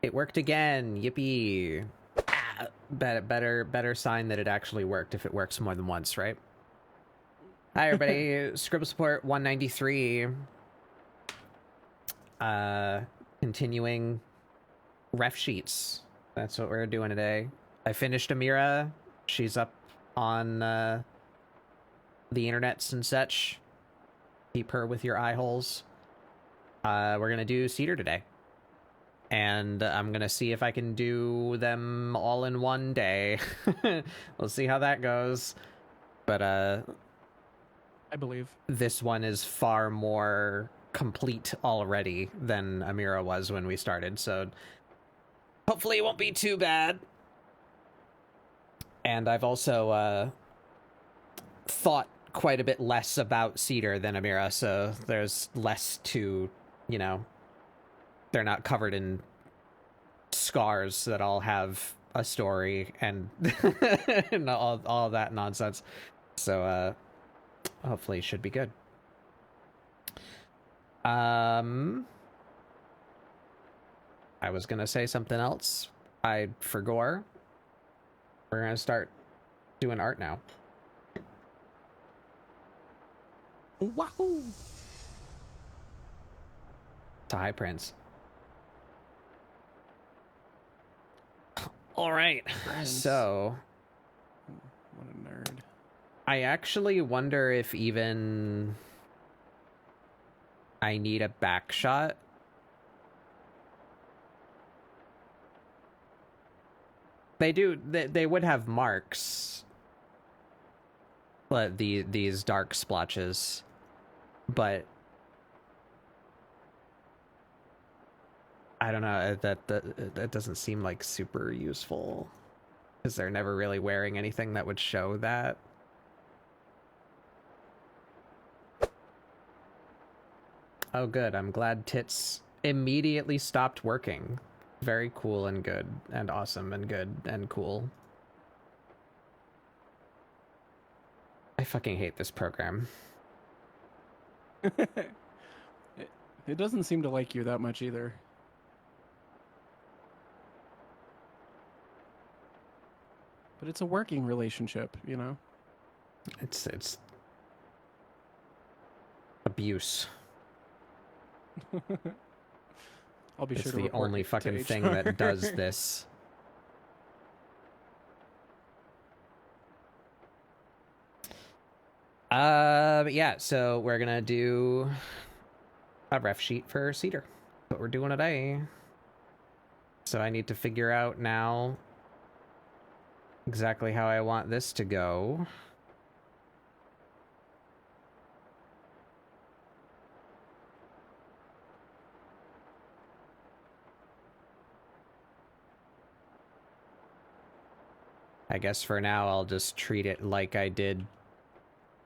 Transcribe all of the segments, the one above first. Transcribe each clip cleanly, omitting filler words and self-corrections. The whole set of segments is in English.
It worked again. Yippee. Ah, better sign that it actually worked if it works more than once, right? Hi, everybody. ScribbleSupport 193. Continuing ref sheets. That's what we're doing today. I finished Amira. She's up on the internets and such. Keep her with your eye holes. We're going to do Scedar today. And I'm going to see if I can do them all in one day. We'll see how that goes. But I believe this one is far more complete already than Amira was when we started, so hopefully it won't be too bad. And I've also thought quite a bit less about Scedar than Amira, so there's less to, you know, they're not covered in scars that all have a story and, and all that nonsense. So hopefully it should be good. I was gonna say something else. I forgot. We're gonna start doing art now. wahoo. To High Prince. All right. Prince. So, What a nerd. I actually wonder if even I need a back shot. They do. They would have marks, but these dark splotches, but I don't know. That doesn't seem like super useful because they're never really wearing anything that would show that. Oh, good. I'm glad tits immediately stopped working. Very cool and good and awesome and good and cool. I fucking hate this program. It doesn't seem to like you that much either. But it's a working relationship, you know? It's abuse. I'll be It's sure to the report only it to fucking thing HR. that does this. But yeah, so we're gonna do a ref sheet for Scedar. That's what we're doing today. So I need to figure out now exactly how I want this to go. I guess for now I'll just treat it like I did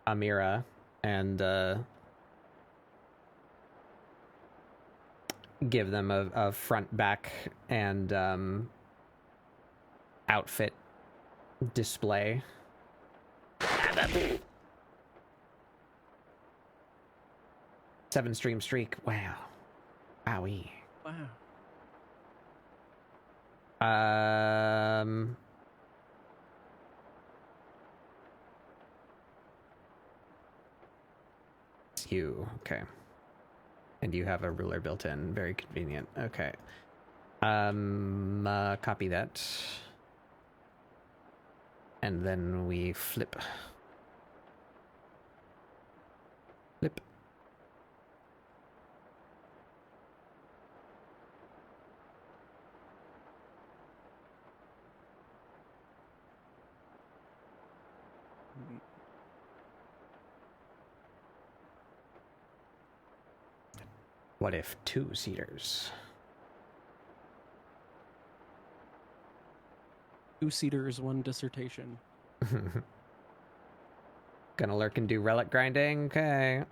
Amira and give them a front, back, and outfit display. 7-stream streak. Wow. Owie. Wow. It's you. Okay. And you have a ruler built in. Very convenient. Okay. Copy that. And then we flip. Flip. What if 2 Cedars? 2 Cedars, 1 dissertation. Gonna lurk and do relic grinding? Okay.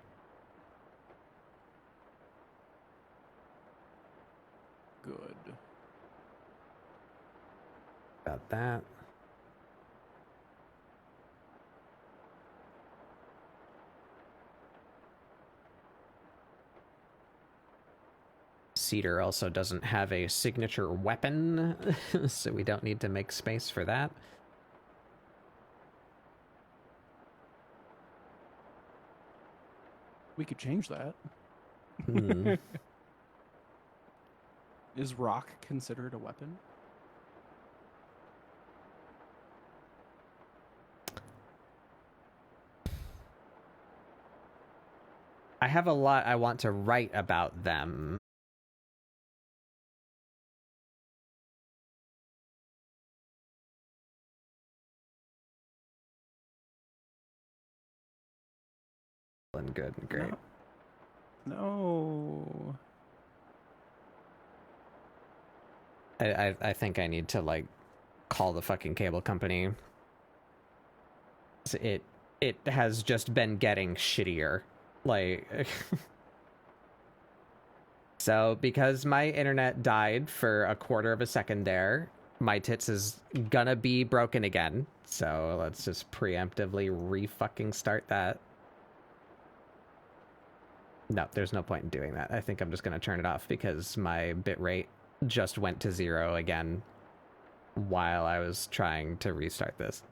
Good. Got that. Scedar also doesn't have a signature weapon, so we don't need to make space for that. We could change that. Hmm. Is rock considered a weapon? I have a lot I want to write about them. And good and great. No. I think I need to, like, call the fucking cable company. It has just been getting shittier. Like... So, because my internet died for a quarter of a second there, my tits is gonna be broken again. So, let's just preemptively re-fucking start that. No, there's no point in doing that. I think I'm just gonna turn it off because my bitrate just went to 0 again while I was trying to restart this.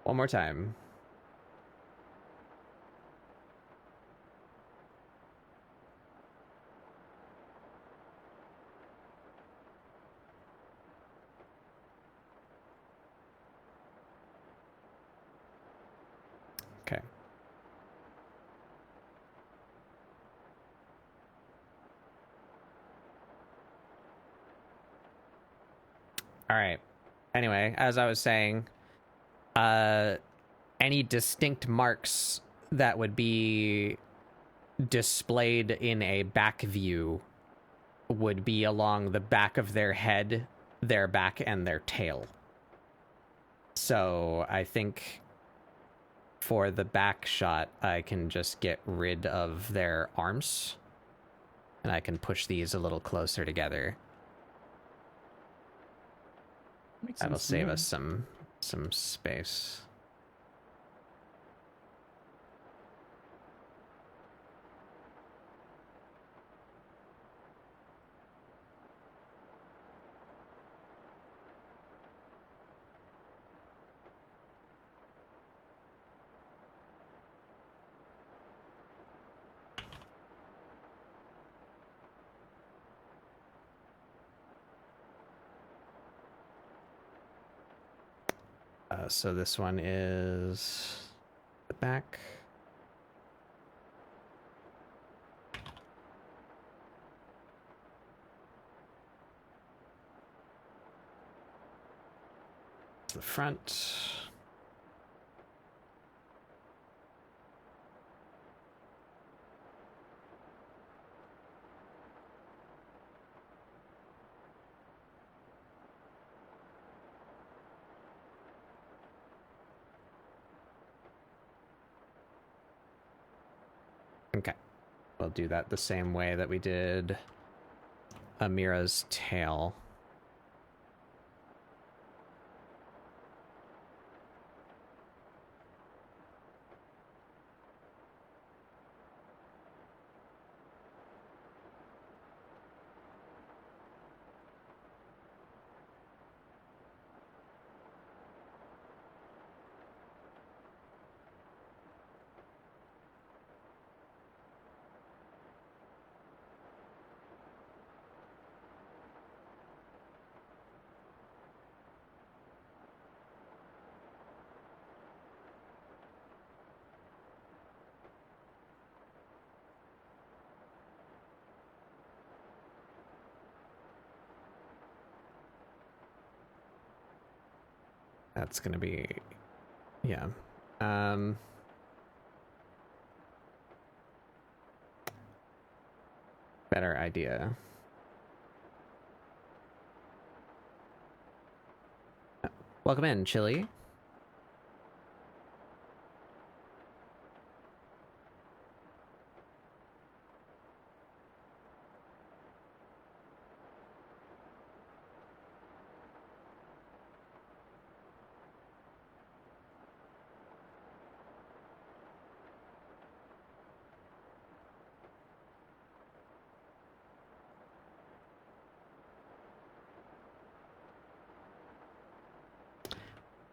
One more time. Okay. All right. Anyway, as I was saying, any distinct marks that would be displayed in a back view would be along the back of their head, their back, and their tail. So I think for the back shot, I can just get rid of their arms, and I can push these a little closer together. Makes That'll sense to me. save us some space. So this one is the back. The front. Okay. We'll do that the same way that we did Amira's tail. That's gonna be, yeah. Better idea. Welcome in, Chili.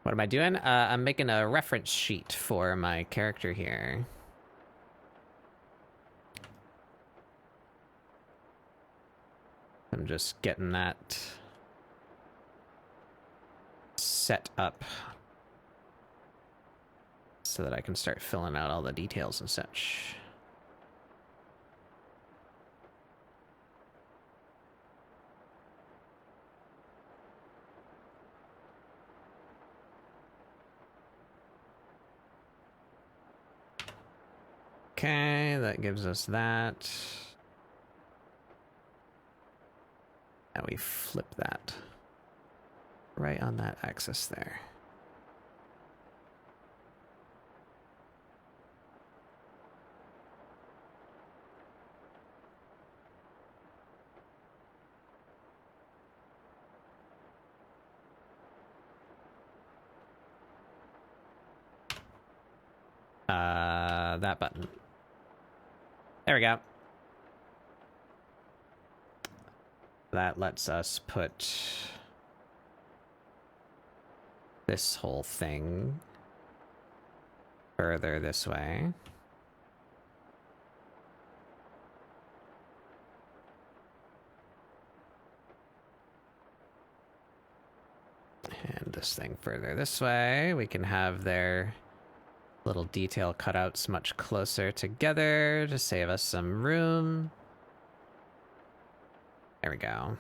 What am I doing? I'm making a reference sheet for my character here. I'm just getting that set up so that I can start filling out all the details and such. Okay, that gives us that. Now we flip that right on that axis there. That button. There we go. That lets us put this whole thing further this way. And this thing further this way. We can have their little detail cutouts much closer together to save us some room. There we go.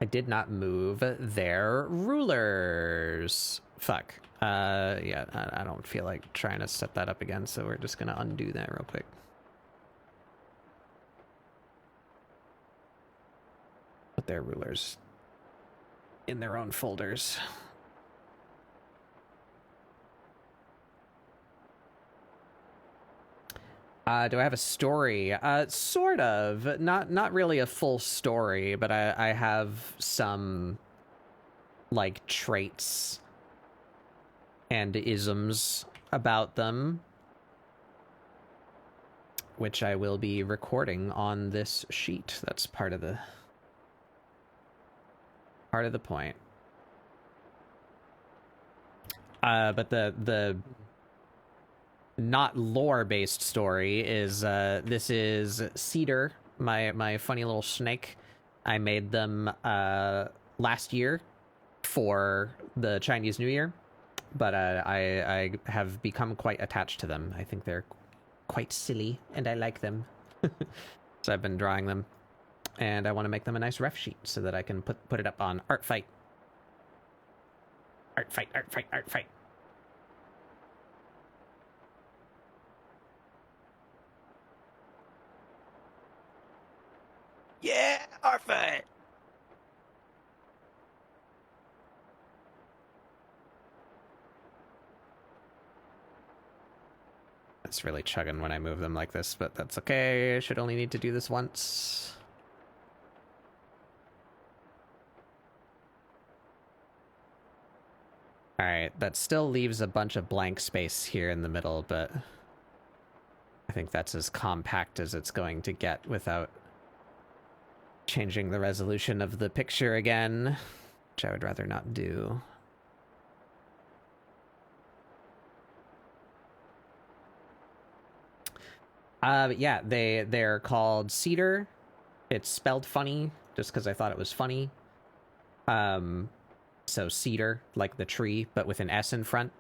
I did not move their rulers. Fuck. Yeah, I don't feel like trying to set that up again, so we're just gonna undo that real quick. Put their rulers in their own folders. Do I have a story? Sort of. Not really a full story, but I have some, like, traits and isms about them, which I will be recording on this sheet. That's part of the point. But the not lore-based story is this is Scedar, my funny little snake. I made them last year for the Chinese New Year, but I have become quite attached to them. I think they're quite silly, and I like them. So I've been drawing them, and I want to make them a nice ref sheet so that I can put it up on Art Fight. Art Fight, Art Fight, Art Fight. Yeah, Art Fight! It's really chugging when I move them like this, but that's okay. I should only need to do this once. Alright, that still leaves a bunch of blank space here in the middle, but I think that's as compact as it's going to get without changing the resolution of the picture again, which I would rather not do. Yeah, they're called Scedar. It's spelled funny, just because I thought it was funny. So cedar, like the tree, but with an S in front.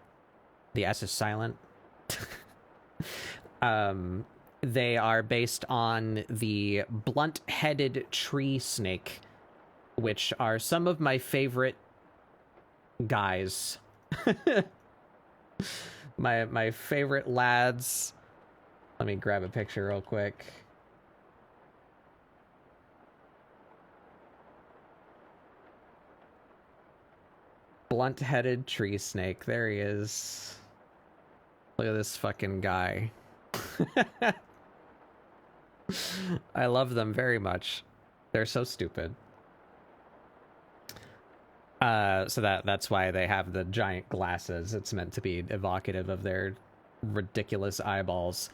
The S is silent. They are based on the blunt-headed tree snake, which are some of my favorite guys. my favorite lads. Let me grab a picture real quick. Blunt-headed tree snake. There he is. Look at this fucking guy. I love them very much. They're so stupid. So that's why they have the giant glasses. It's meant to be evocative of their ridiculous eyeballs.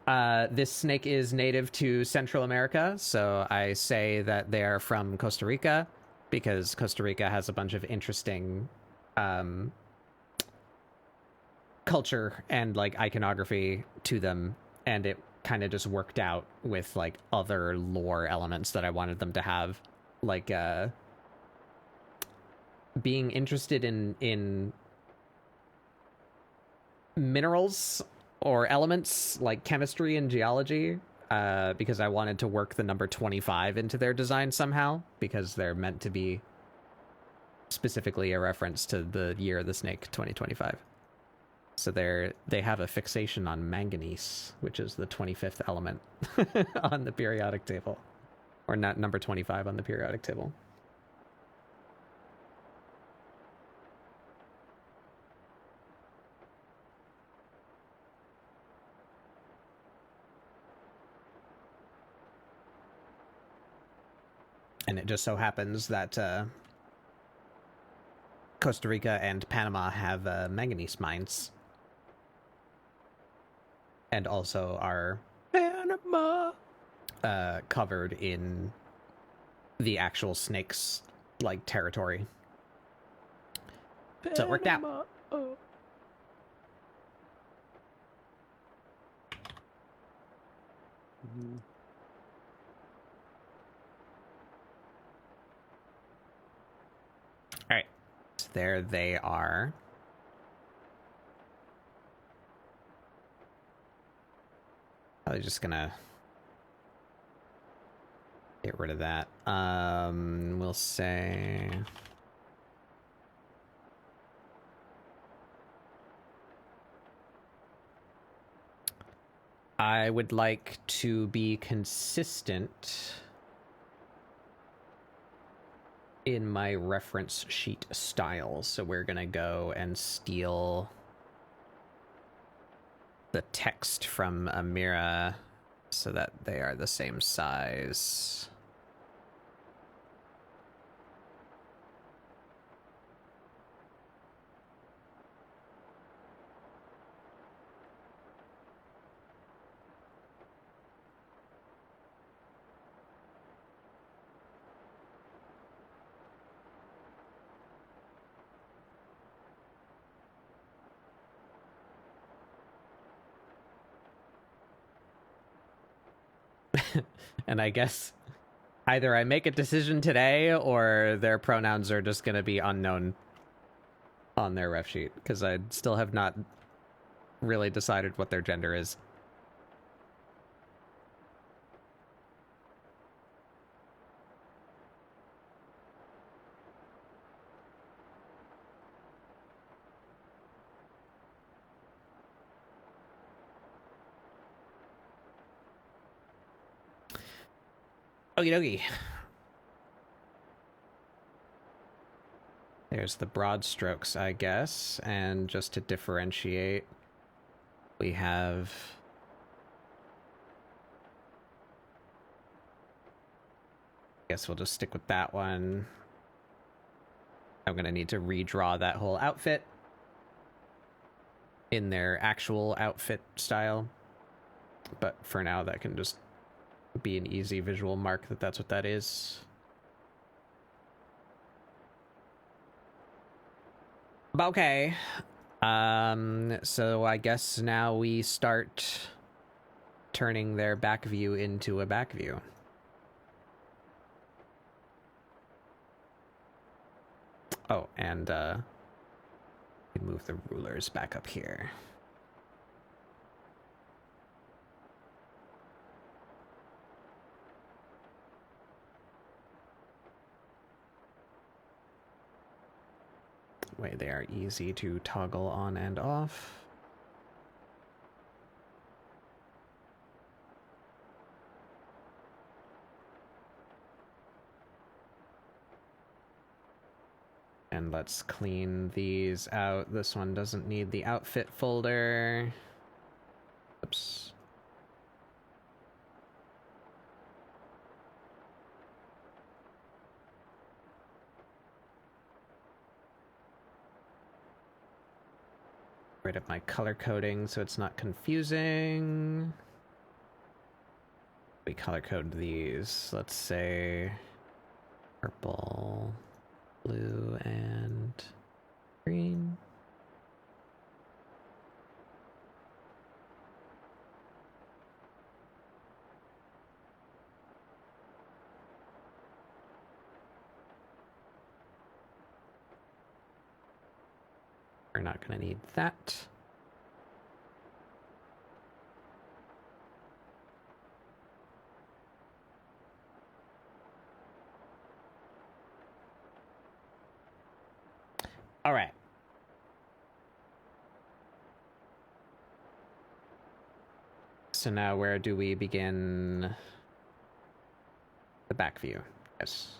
This snake is native to Central America, so I say that they are from Costa Rica because Costa Rica has a bunch of interesting culture and like iconography to them, and it kind of just worked out with like other lore elements that I wanted them to have, like being interested in minerals or elements like chemistry and geology, because I wanted to work the number 25 into their design somehow, because they're meant to be specifically a reference to the year of the snake, 2025. So they have a fixation on manganese, which is the 25th element on the periodic table, or not number 25 on the periodic table. And it just so happens that Costa Rica and Panama have manganese mines, and also are Panama covered in the actual snake's like territory. So it worked out. Oh. Mm-hmm. All right, so there they are. I'm just gonna get rid of that. We'll say I would like to be consistent in my reference sheet style. So we're gonna go and steal the text from Amira so that they are the same size. And I guess either I make a decision today or their pronouns are just going to be unknown on their ref sheet, because I still have not really decided what their gender is. Okie dokie. There's the broad strokes, I guess. And just to differentiate, we have... I guess we'll just stick with that one. I'm going to need to redraw that whole outfit in their actual outfit style. But for now, that can just be an easy visual mark that that's what that is. Okay. So I guess now we start turning their back view into a back view. Oh, and move the rulers back up here. Way they are easy to toggle on and off. And let's clean these out. This one doesn't need the outfit folder. Oops. rid of my color coding so it's not confusing. We color code these. Let's say purple, blue, and green. We're not going to need that. All right. So now where do we begin the back view? Yes.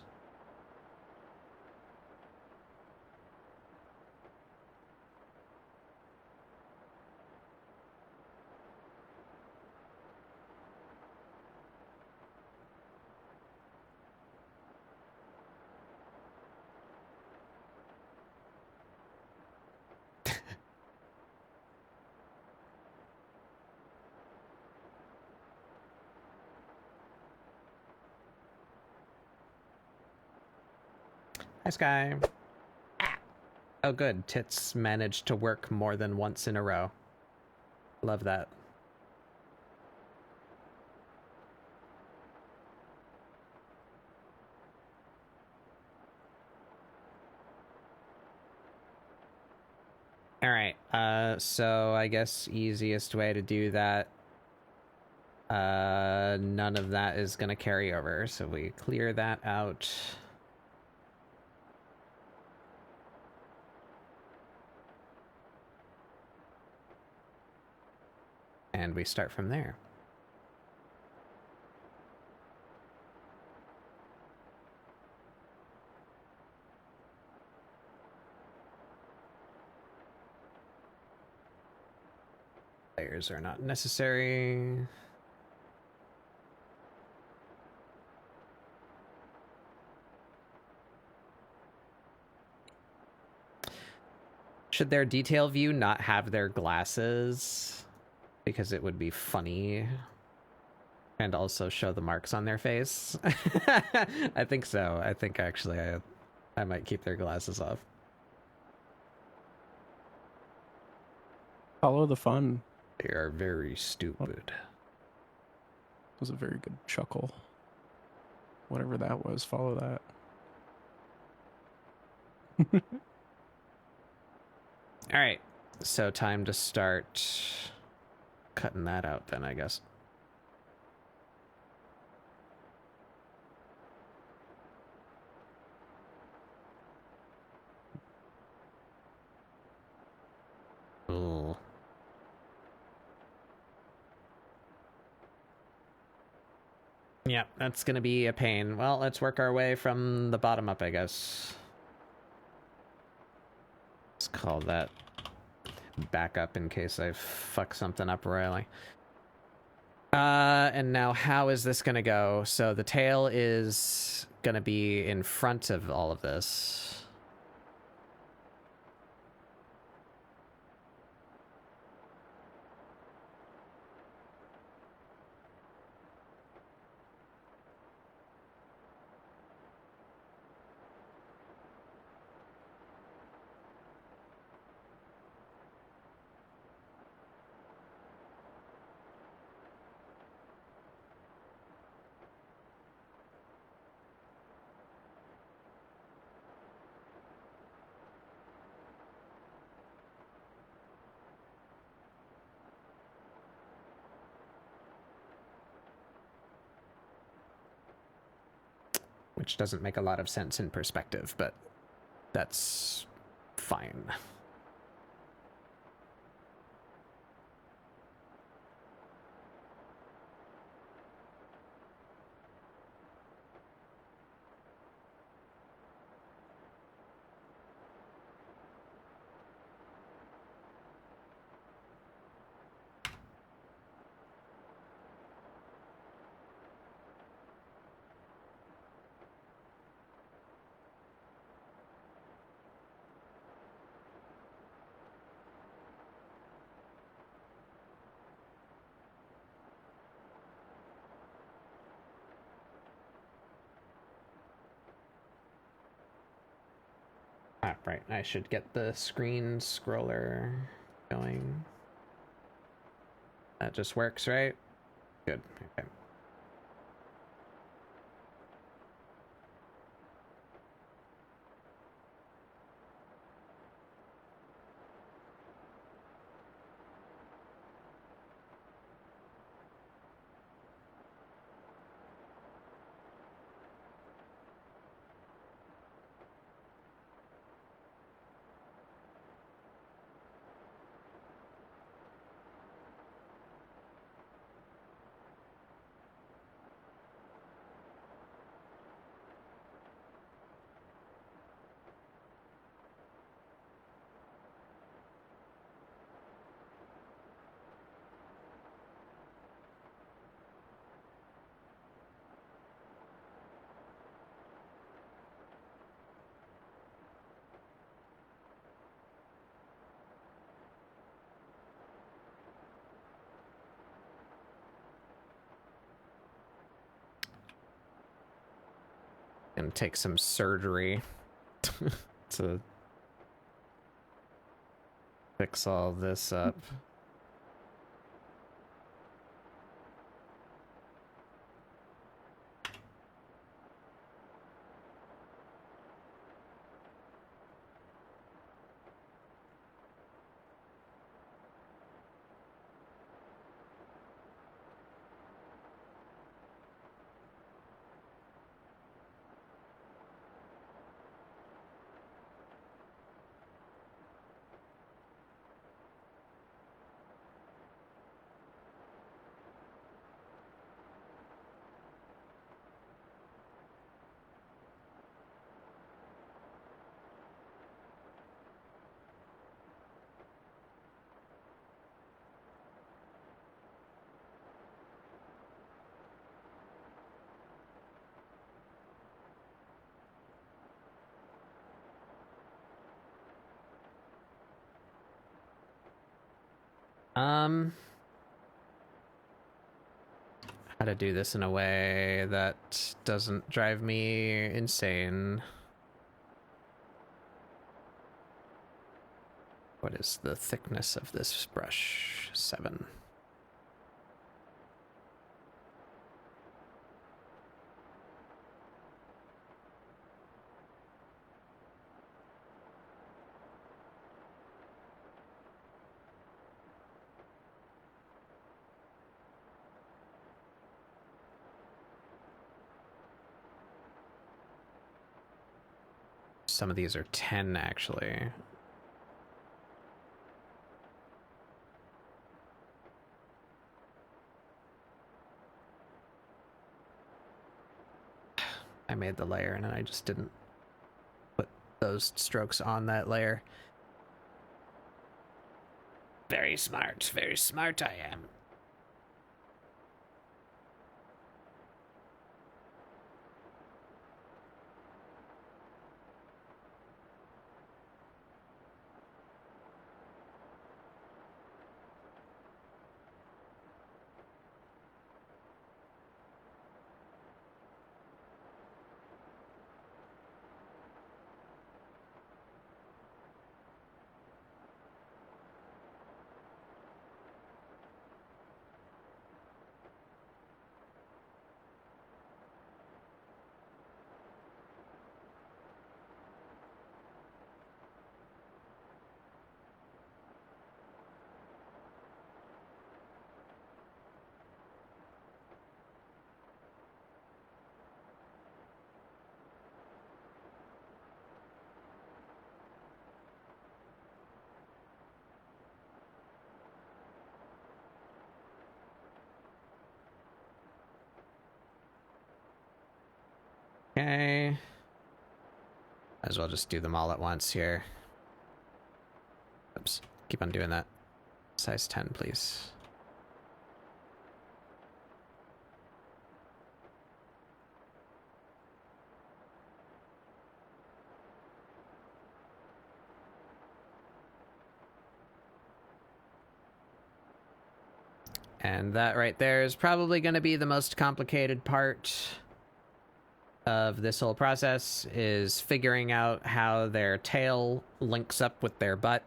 Hi, Sky. Ah. Oh, good. Tits managed to work more than once in a row. Love that. All right. So I guess easiest way to do that. None of that is gonna carry over, so we clear that out. And we start from there. Layers are not necessary. Should their detail view not have their glasses? Because it would be funny. And also show the marks on their face. I think so. I think actually I might keep their glasses off. Follow the fun. They are very stupid. That was a very good chuckle. Whatever that was, follow that. All right. So time to start cutting that out then, I guess. Ooh. Yeah, that's gonna be a pain. Well, let's work our way from the bottom up, I guess. Let's call that backup in case I fuck something up royally. And now how is this gonna go? So the tail is gonna be in front of all of this. Which doesn't make a lot of sense in perspective, but that's fine. Ah, right. I should get the screen scroller going. That just works, right? Good. Okay. Gonna take some surgery to fix all this up. How to do this in a way that doesn't drive me insane. What is the thickness of this brush? 7. Some of these are 10, actually. I made the layer and I just didn't put those strokes on that layer. Very smart I am. Okay. Might as well just do them all at once here. Oops. Keep on doing that. Size 10, please. And that right there is probably going to be the most complicated part. of this whole process is figuring out how their tail links up with their butt.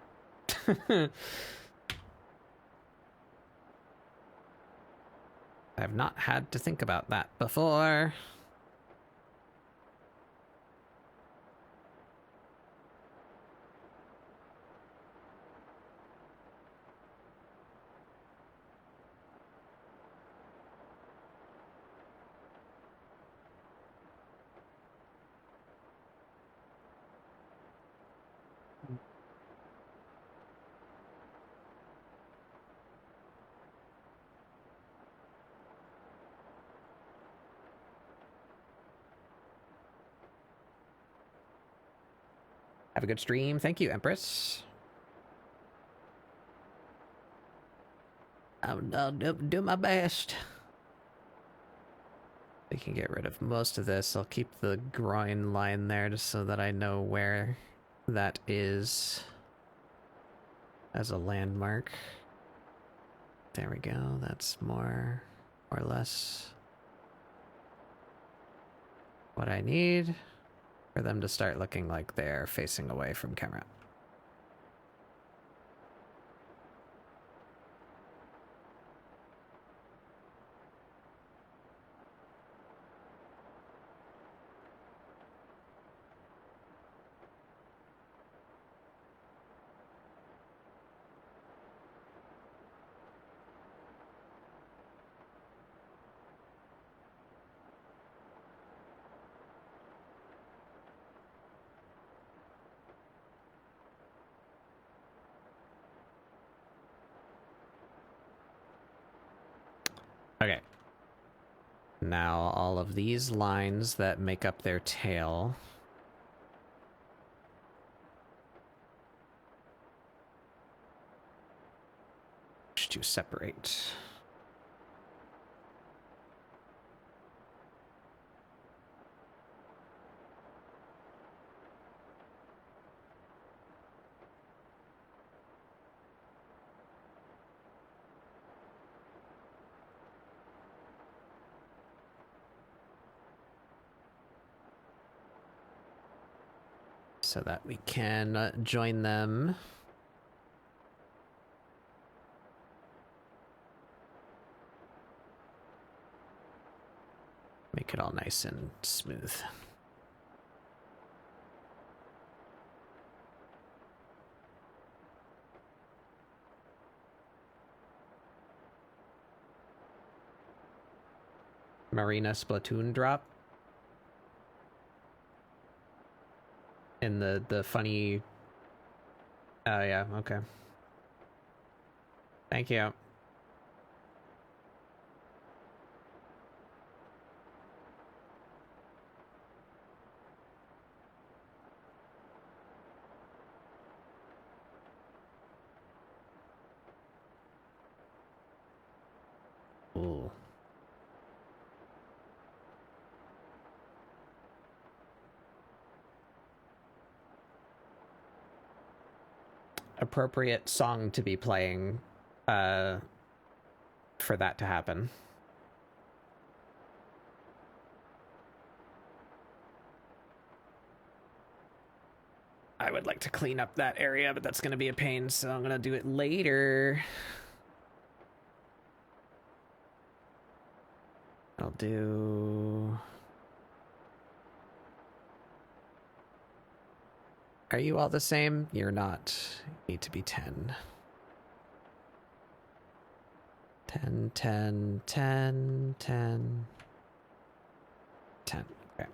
I've not had to think about that before. Have a good stream. Thank you, Empress. I'll do my best. We can get rid of most of this. I'll keep the groin line there just so that I know where that is as a landmark. There we go. That's more or less what I need for them to start looking like they're facing away from camera. Okay. Now all of these lines that make up their tail to separate. So that we can join them. Make it all nice and smooth. Marina Splatoon drop. In the funny... Oh yeah, okay. Thank you. Ooh. Appropriate song to be playing for that to happen. I would like to clean up that area, but that's going to be a pain, so I'm going to do it later. I'll do... Are you all the same? You're not. You need to be 10. 10, 10, 10, 10. 10. Okay.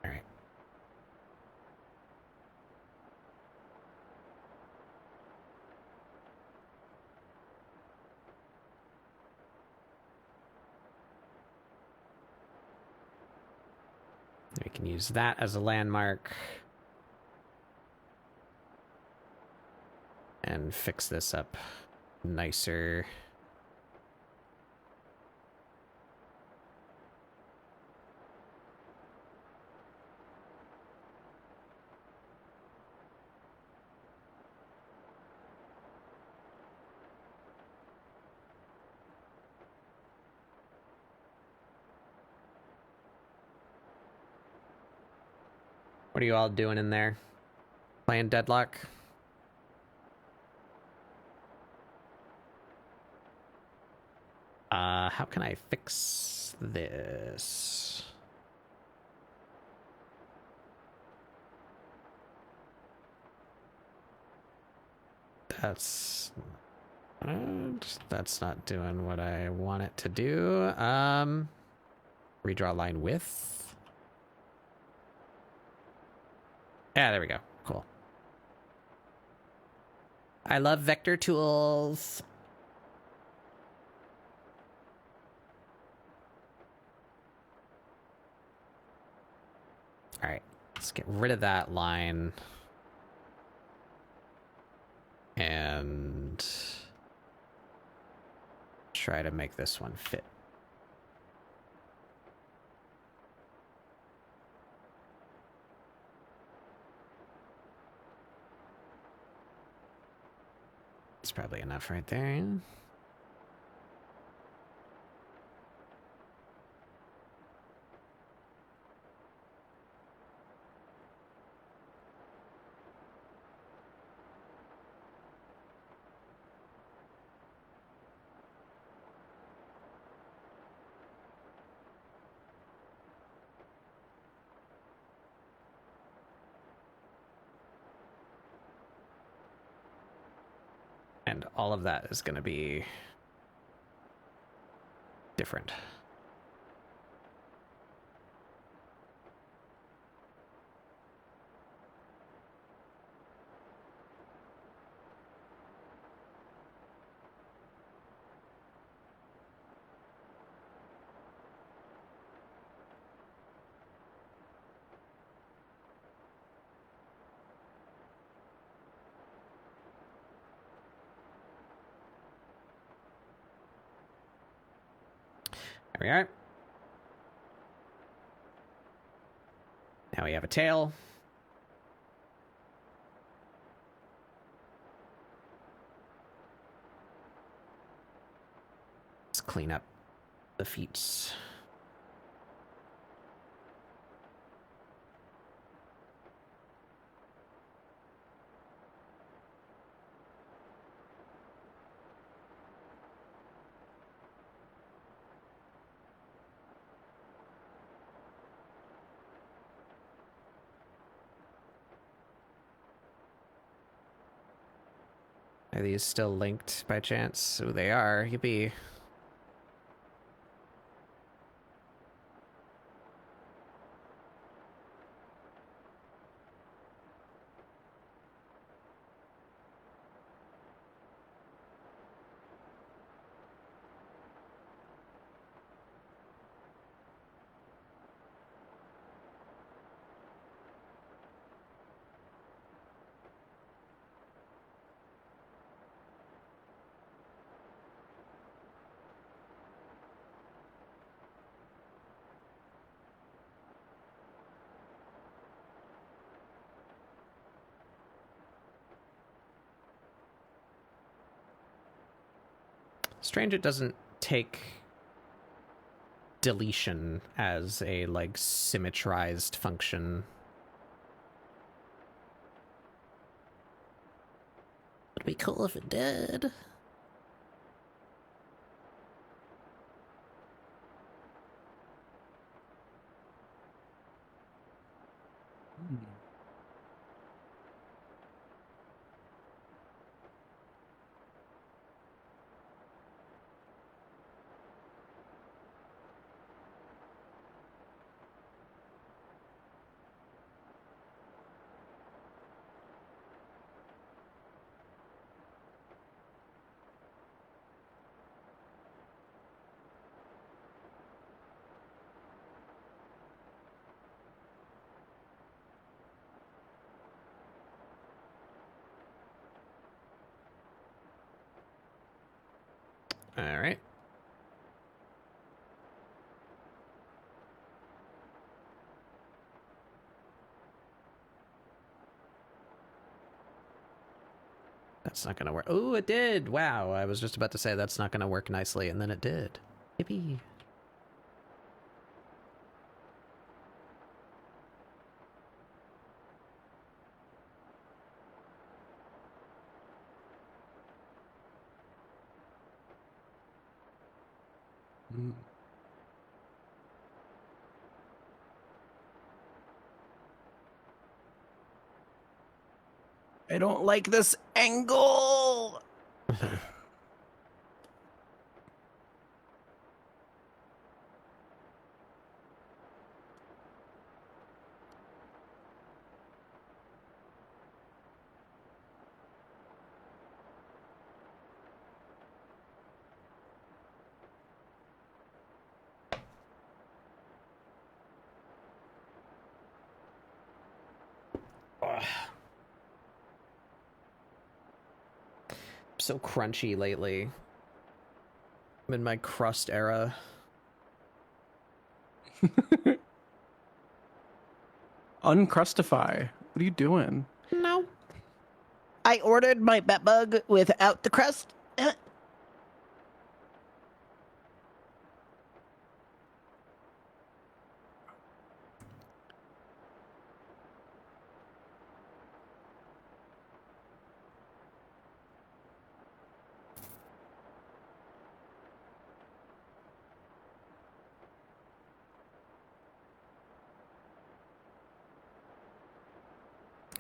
All right. We can use that as a landmark. And fix this up nicer. What are you all doing in there? Playing Deadlock? How can I fix this? That's not doing what I want it to do. Redraw line width. Yeah, there we go. Cool. I love vector tools. All right, let's get rid of that line. And try to make this one fit. It's probably enough right there. And all of that is going to be different. There we are. Now we have a tail. Let's clean up the feet. Are these still linked by chance? Oh, they are. Yippee. Strange it doesn't take deletion as a, like, symmetrized function. It'd be cool if it did. All right. That's not gonna work. Oh, it did. Wow. I was just about to say that's not gonna work nicely, and then it did. Yippee. Mm. I don't like this angle. So crunchy lately. I'm in my crust era. Uncrustify. What are you doing? No. I ordered my bet bug without the crust.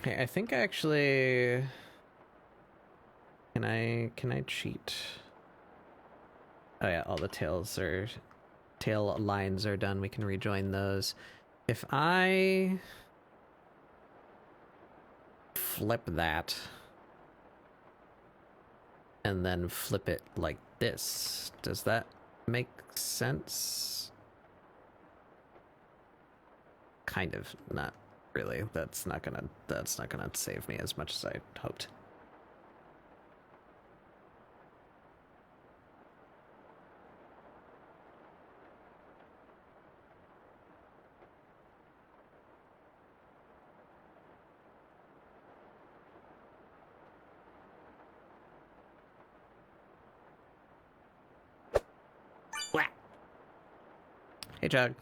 Okay, I think I actually... Can I cheat? Oh yeah, all the tail lines are done. We can rejoin those. If I flip that and then flip it like this, does that make sense? Kind of, not really. That's not gonna save me as much as I hoped. Hey, Jug.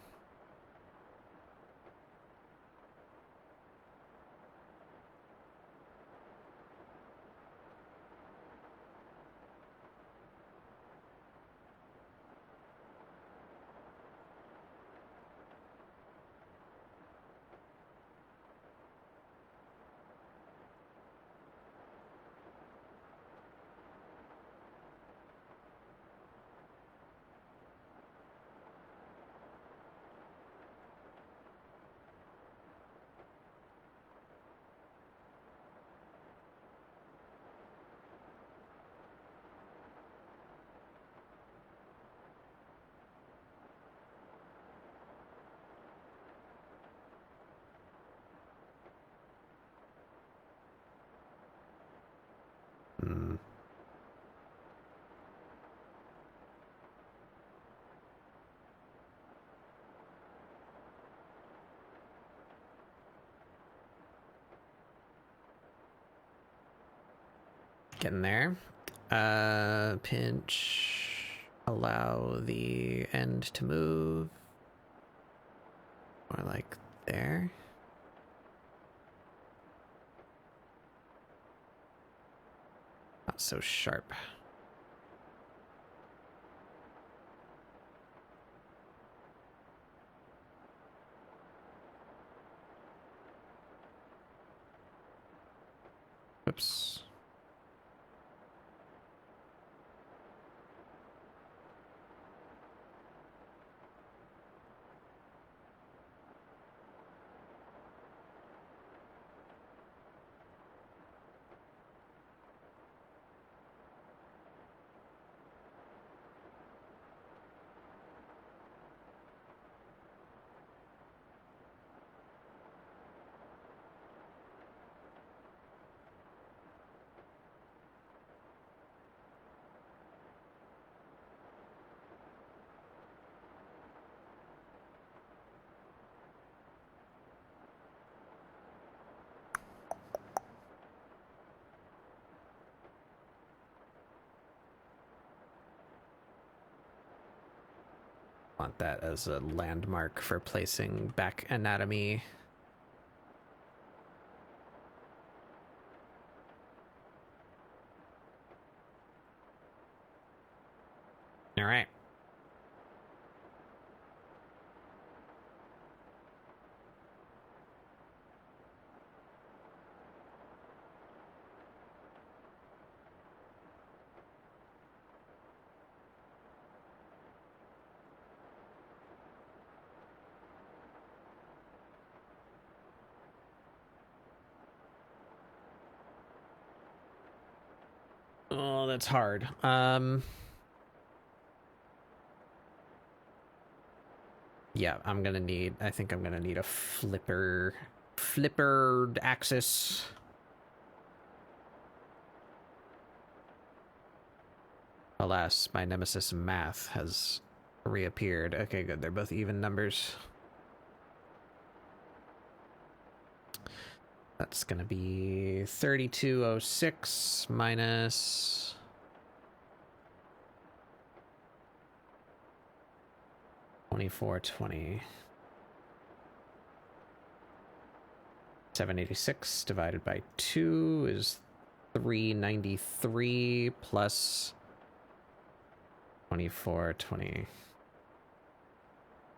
Hmm. Getting there. Pinch. Allow the end to move. Or like there. Not so sharp. Oops. Want that as a landmark for placing back anatomy. All right. Oh, that's hard. Yeah, I think I'm gonna need a flippered axis. Alas, my nemesis math has reappeared. Okay, good. They're both even numbers. That's gonna be 3206 minus 2420. 786 divided by 2 is 393 plus 2420.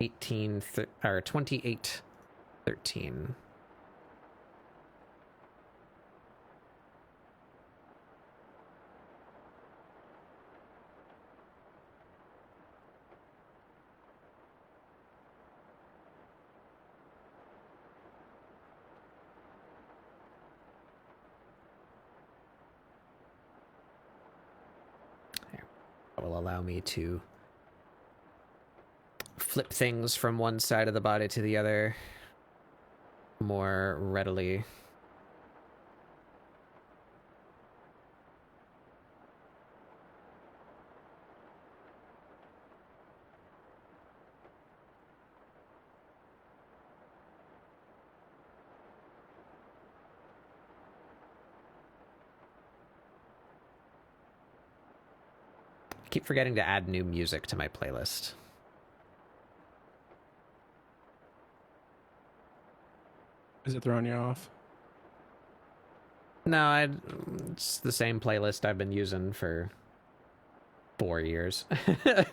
2813. That will allow me to flip things from one side of the body to the other more readily. I keep forgetting to add new music to my playlist. Is it throwing you off? No, it's the same playlist I've been using for 4 years. I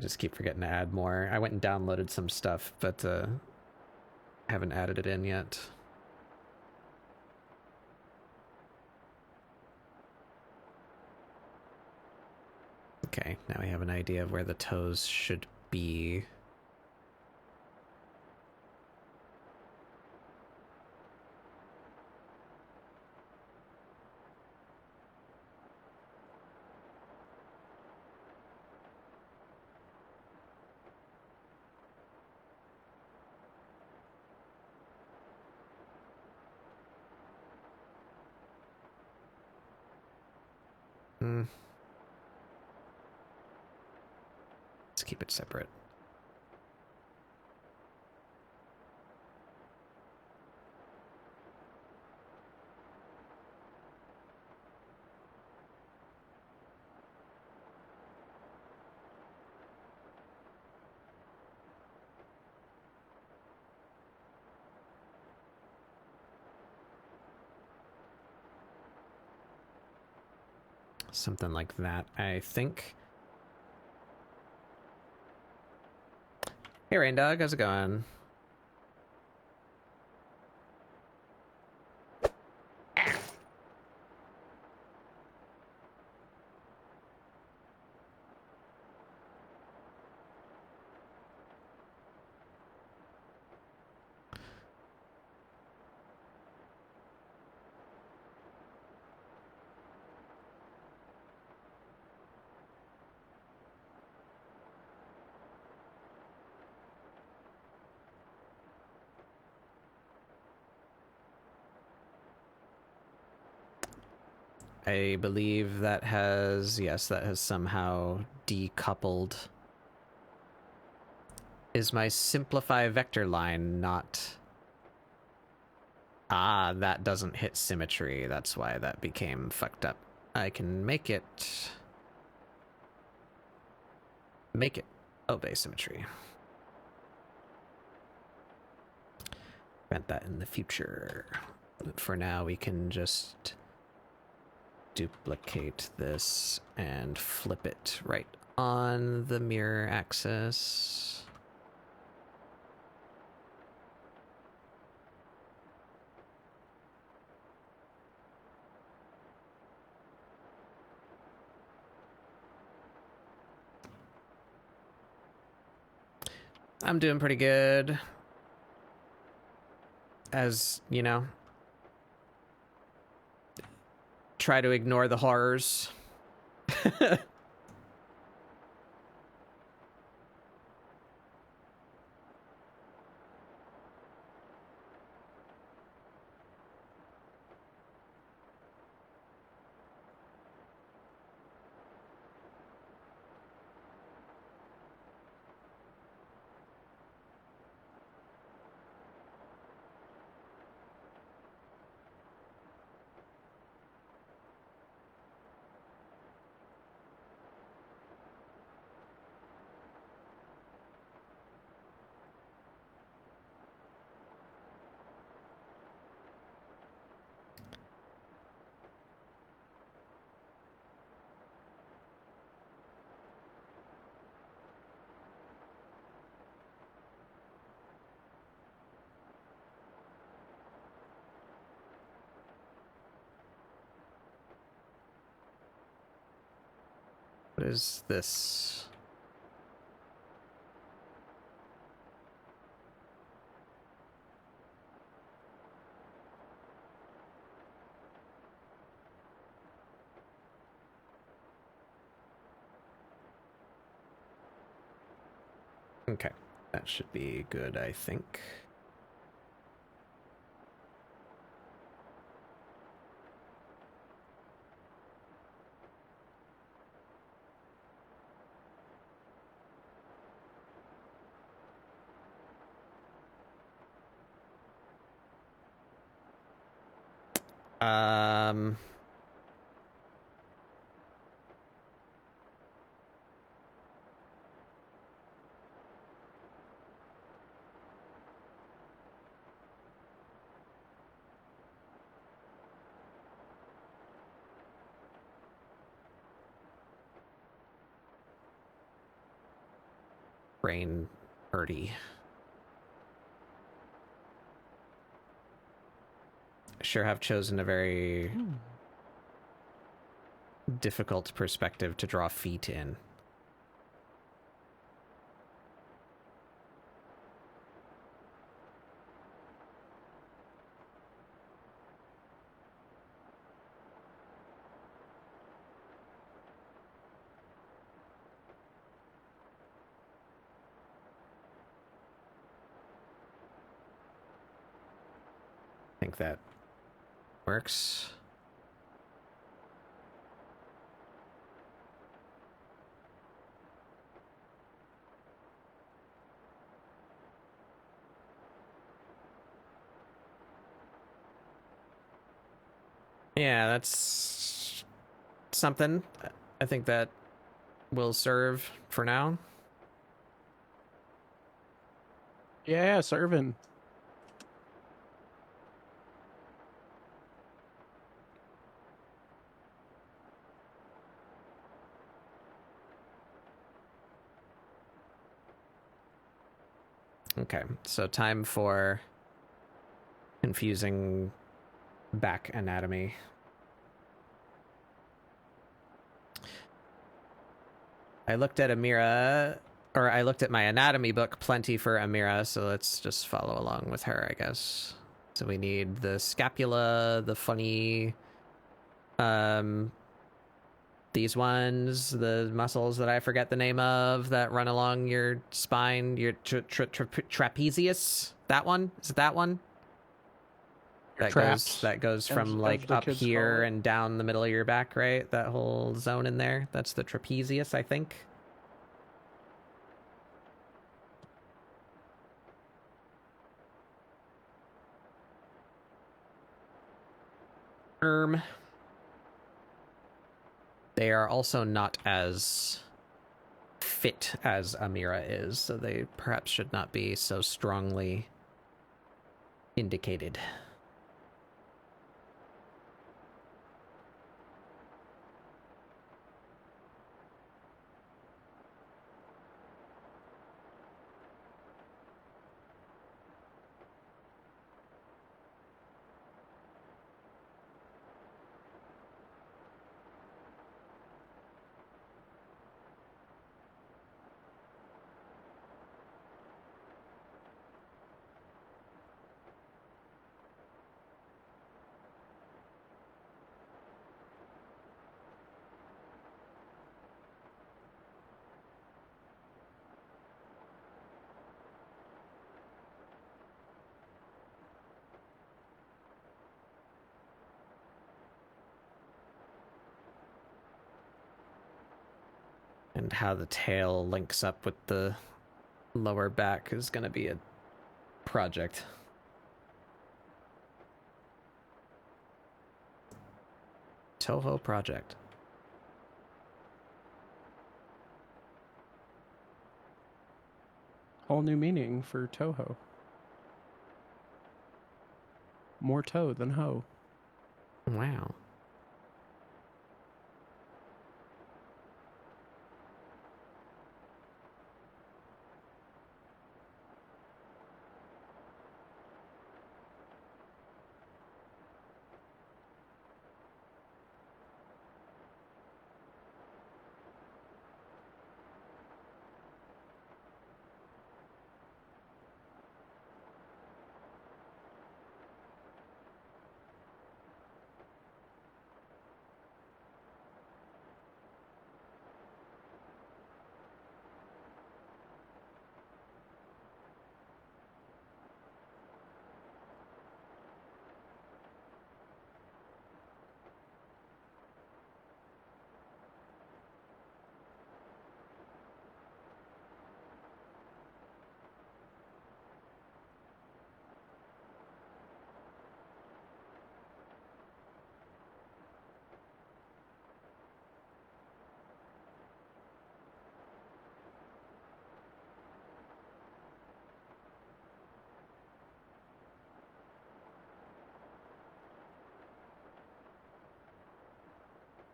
just keep forgetting to add more. I went and downloaded some stuff, but haven't added it in yet. Okay, now we have an idea of where the toes should be. Let's keep it separate. Something like that, I think. Hey, Rain Dog, how's it going? I believe that has, yes, that has somehow decoupled. Is my simplify vector line not... Ah, that doesn't hit symmetry. That's why that became fucked up. I can make it obey symmetry. Prevent that in the future. But for now, we can just duplicate this and flip it right on the mirror axis. I'm doing pretty good. As you know, try to ignore the horrors. What is this? Okay, that should be good, I think. Um... Brain hurty. Sure have chosen a very difficult perspective to draw feet in. I think that works. Yeah, that's something. I think that will serve for now. Yeah, serving. Okay, so time for confusing back anatomy. I looked at Amira, or I looked at my anatomy book plenty for Amira, so let's just follow along with her, I guess. So we need the scapula, the funny, these ones, the muscles that I forget the name of that run along your spine, your trapezius. That one? Is it that one? Traps, That goes as from like the up kids call here it. and down the middle of your back, right? That whole zone in there. That's the trapezius, I think. They are also not as fit as Amira is, so they perhaps should not be so strongly indicated. And how the tail links up with the lower back is going to be a project. Toho project. Whole new meaning for Toho. More toe than hoe. Wow.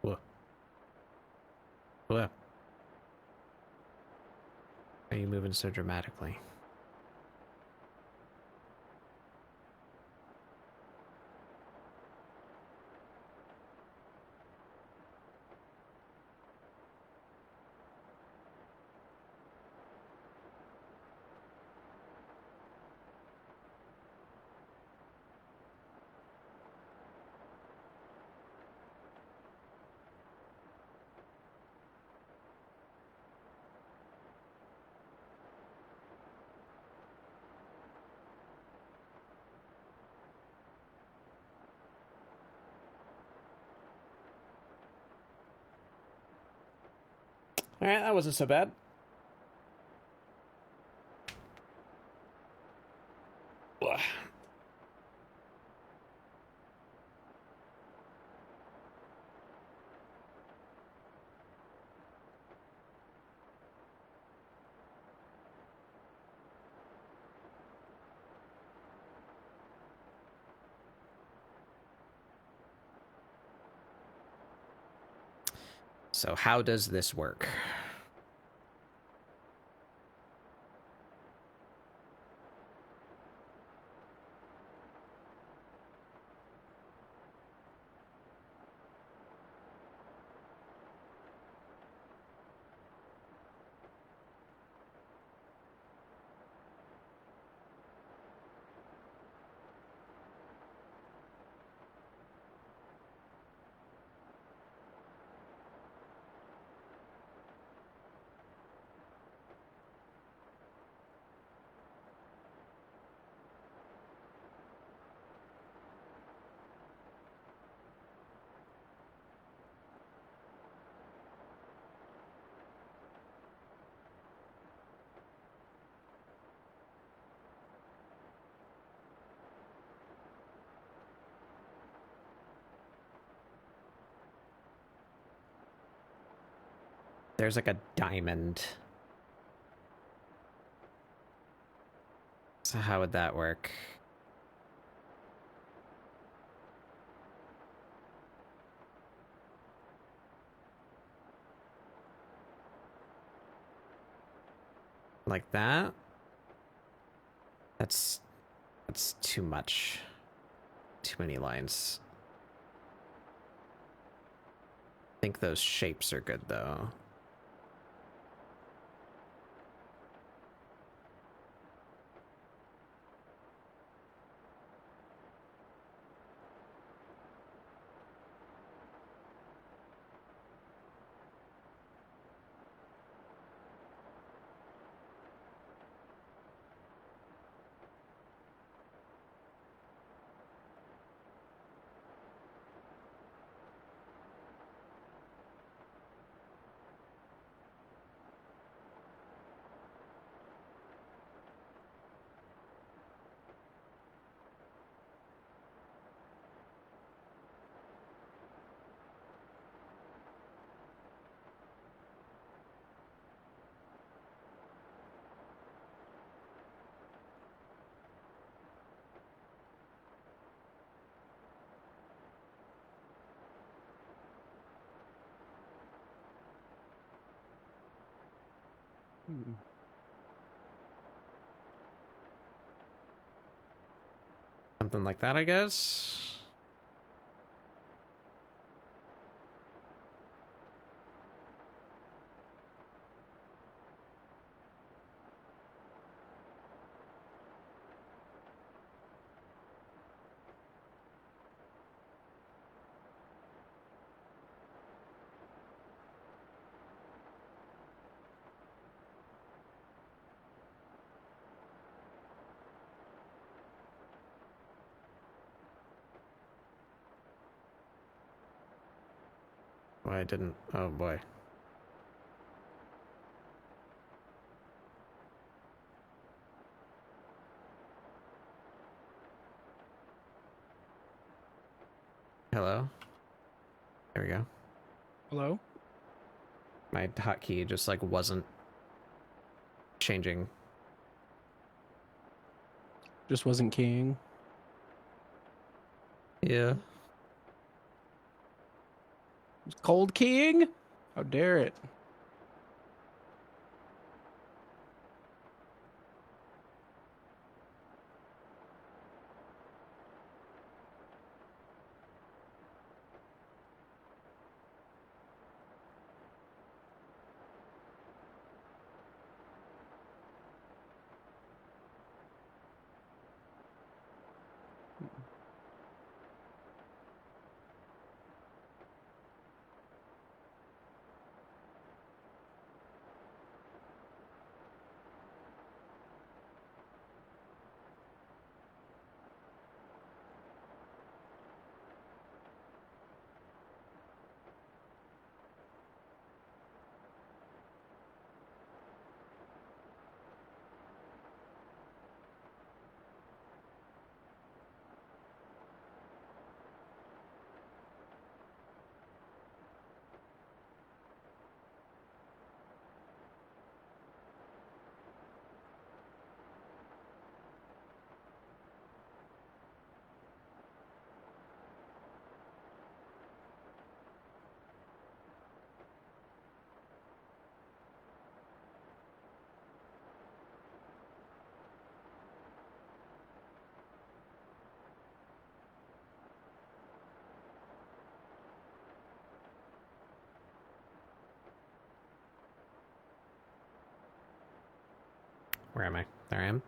Whoa. Whoa. Why are you moving so dramatically? Alright, that wasn't so bad. Ugh. So how does this work? There's like a diamond. So how would that work? Like that? That's too much. Too many lines. I think those shapes are good though. Hmm. Something like that, I guess. Why I didn't... Oh, boy. Hello? There we go. Hello? My hotkey just, like, wasn't changing. Just wasn't keying. Yeah. Cold keying? How dare it? Where am I? There I am.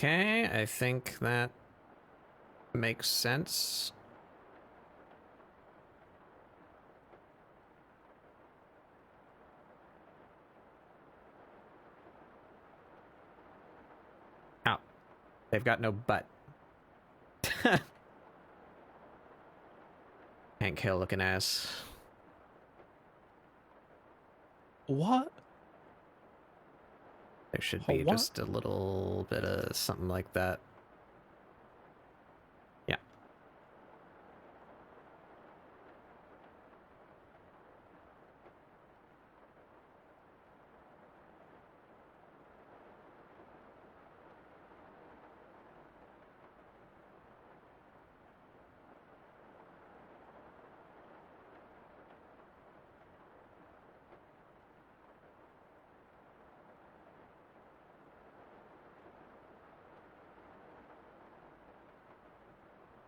Okay, I think that makes sense. Ow. They've got no butt. Hank Hill looking ass. What? There should Oh, be what? just a little bit of something like that. Yeah.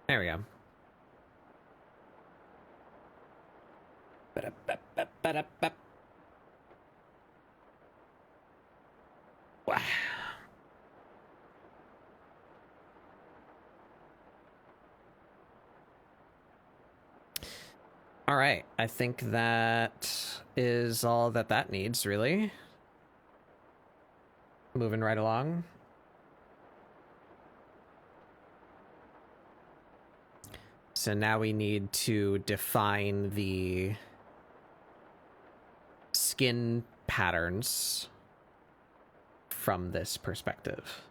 There we go. Ba-da-ba. Wow. All right, I think that is all that needs, really. Moving right along. So now we need to define the skin patterns from this perspective.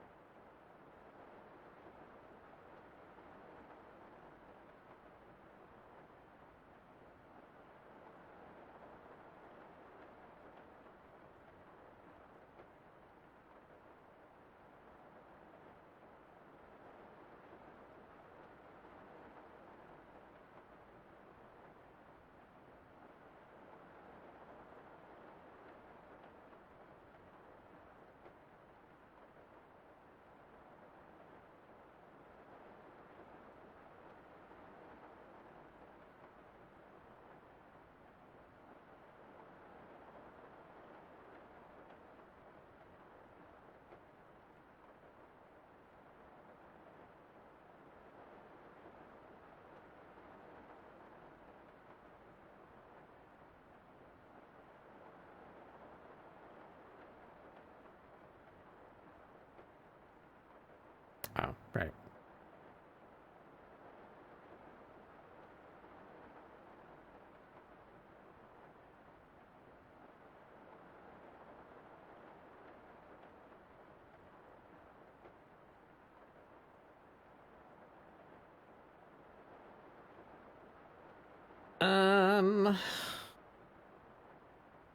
Oh, right.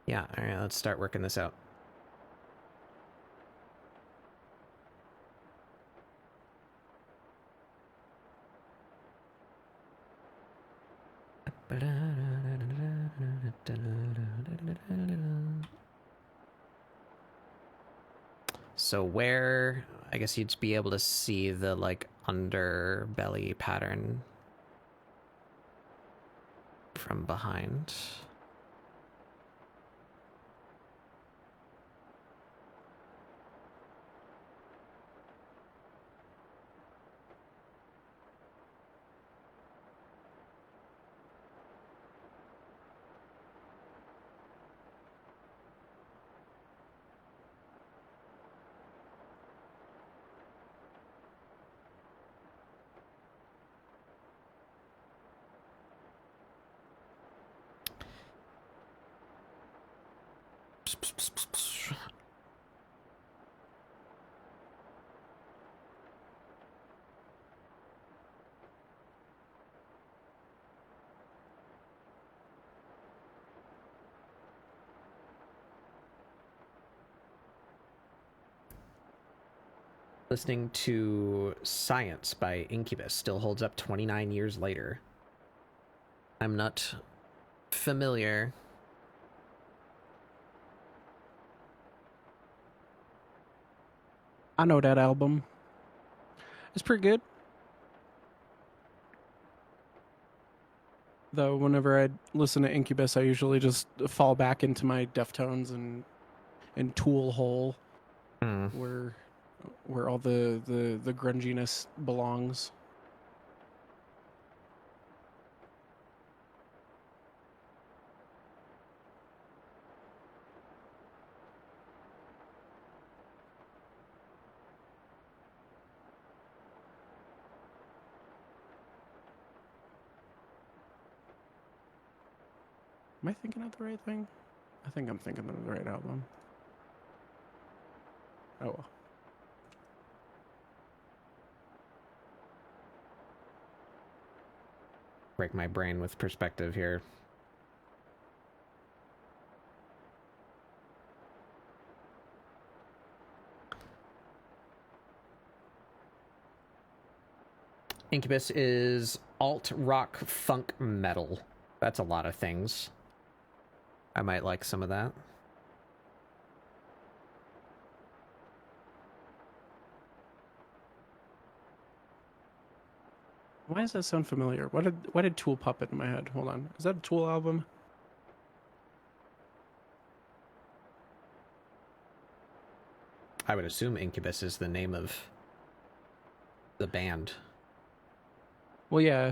Yeah, all right, let's start working this out. So where, I guess you'd be able to see the like underbelly pattern from behind. Listening to Science by Incubus still holds up 29 years later. I'm not familiar. I know that album. It's pretty good. Though whenever I listen to Incubus, I usually just fall back into my Deftones and Tool hole, where all the grunginess belongs. Am I thinking of the right thing? I think I'm thinking of the right album. Oh well. Break my brain with perspective here. Incubus is alt rock funk metal. That's a lot of things. I might like some of that. Why does that sound familiar? Why did Tool pop it in my head? Hold on. Is that a Tool album? I would assume Incubus is the name of the band. Well, yeah.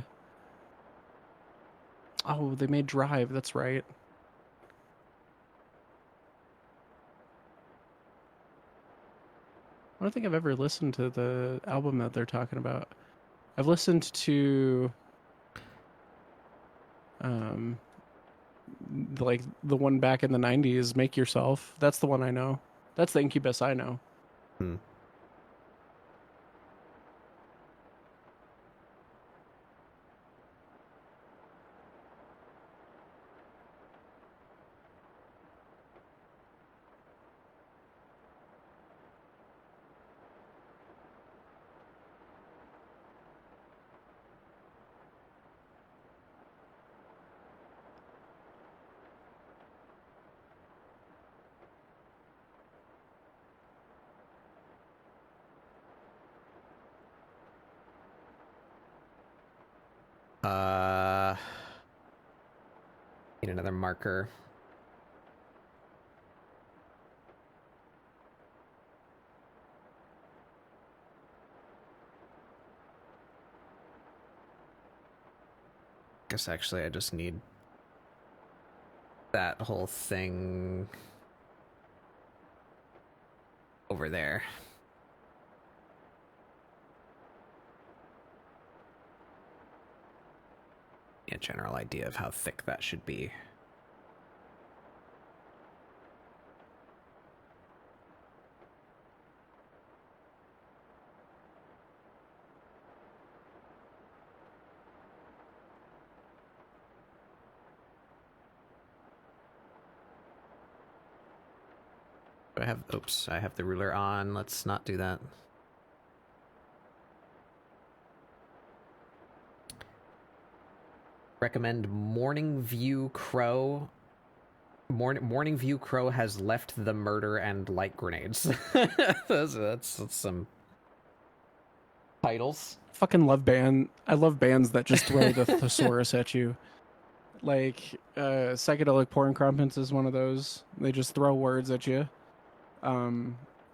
Oh, they made Drive. That's right. I don't think I've ever listened to the album that they're talking about. I've listened to like the one back in the 90s, Make Yourself. That's the one I know. That's the Incubus I know. Hmm. Need another marker. Guess actually I just need that whole thing over there. A general idea of how thick that should be. Do I have, oops, I have the ruler on. Let's not do that. Recommend Morning View Crow. Morning View Crow has left the murder and light grenades. that's some titles. Fucking love band. I love bands that just throw the thesaurus at you. Like Psychedelic Porn Crumpets is one of those. They just throw words at you.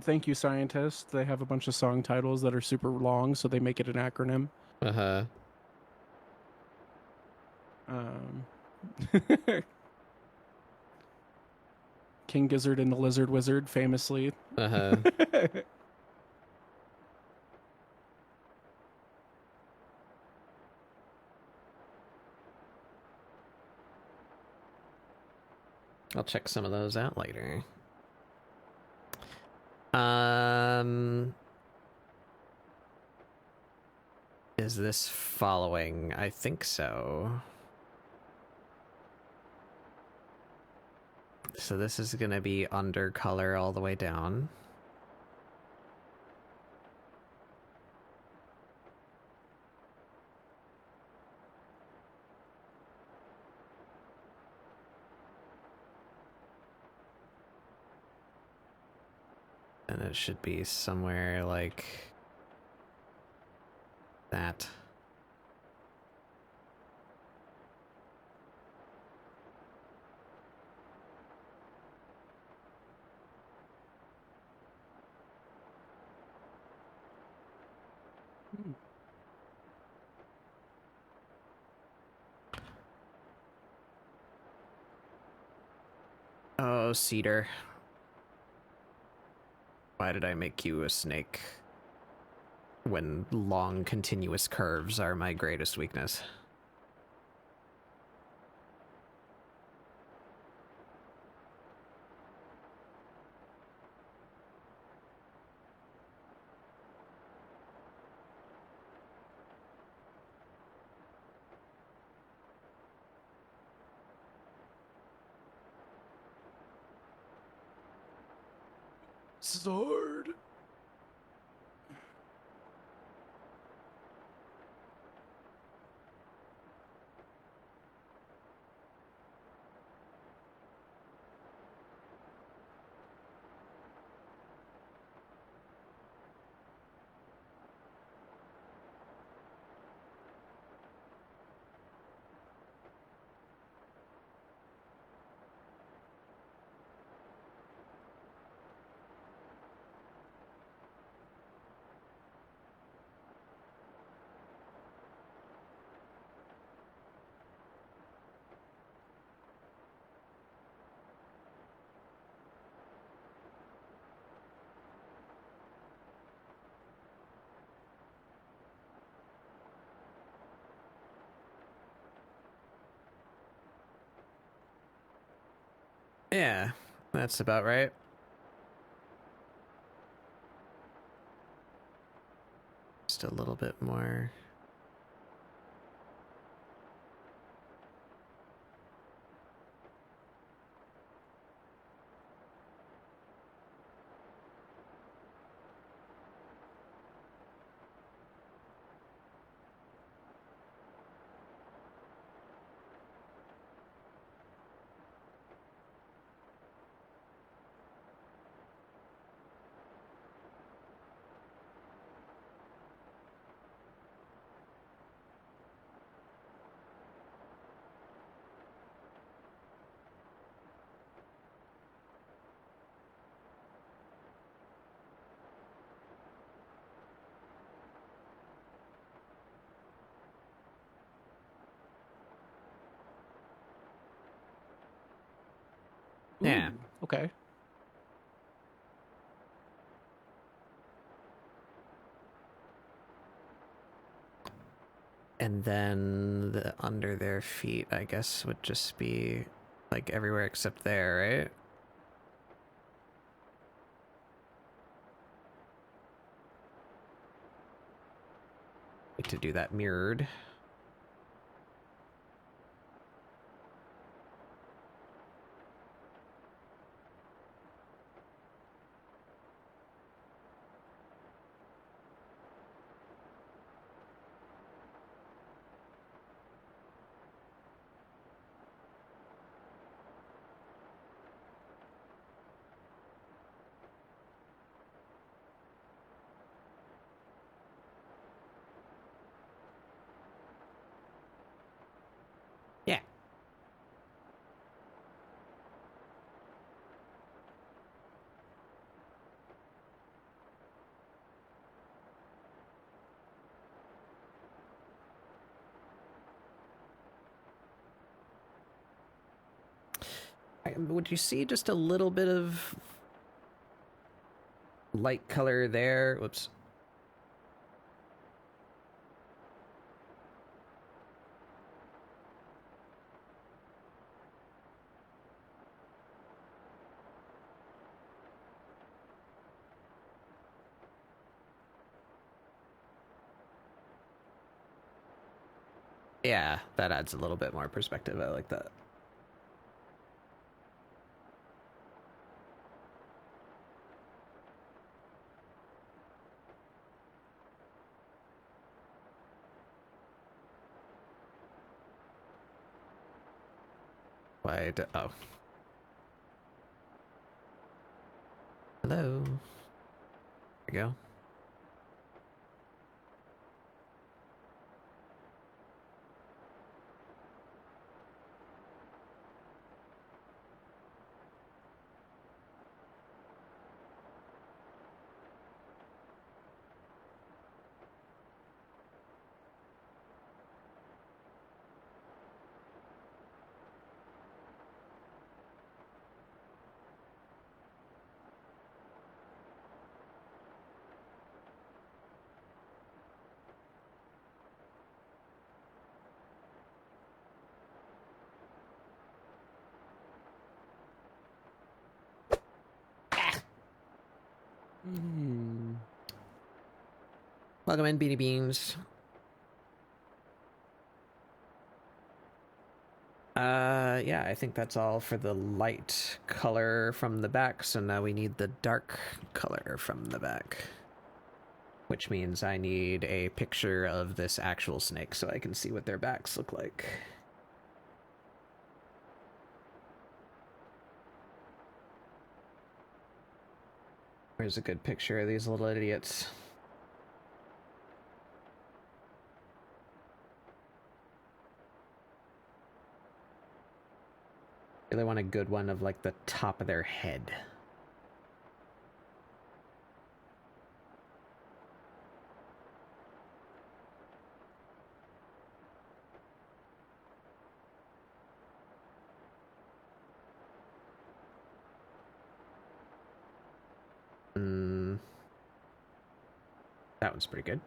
Thank You Scientist. They have a bunch of song titles that are super long, so they make it an acronym. Uh-huh. King Gizzard and the Lizard Wizard, famously. Uh-huh. I'll check some of those out later. Is this following? I think so. So this is gonna be under color all the way down. And it should be somewhere like that. Oh, Cedar. Why did I make you a snake when long continuous curves are my greatest weakness? Sword. Yeah, that's about right. Just a little bit more. Yeah. Ooh, okay. And then the under their feet, I guess, would just be like everywhere except there, right? Need to do that mirrored. Yeah. Would you see just a little bit of light color there? Whoops. Yeah, that adds a little bit more perspective. I like that. Why? Oh. Hello. There we go. Welcome in, Beanie Beans. Yeah, I think that's all for the light color from the back, so now we need the dark color from the back. Which means I need a picture of this actual snake so I can see what their backs look like. Where's a good picture of these little idiots? Really want a good one of like the top of their head. That one's pretty good.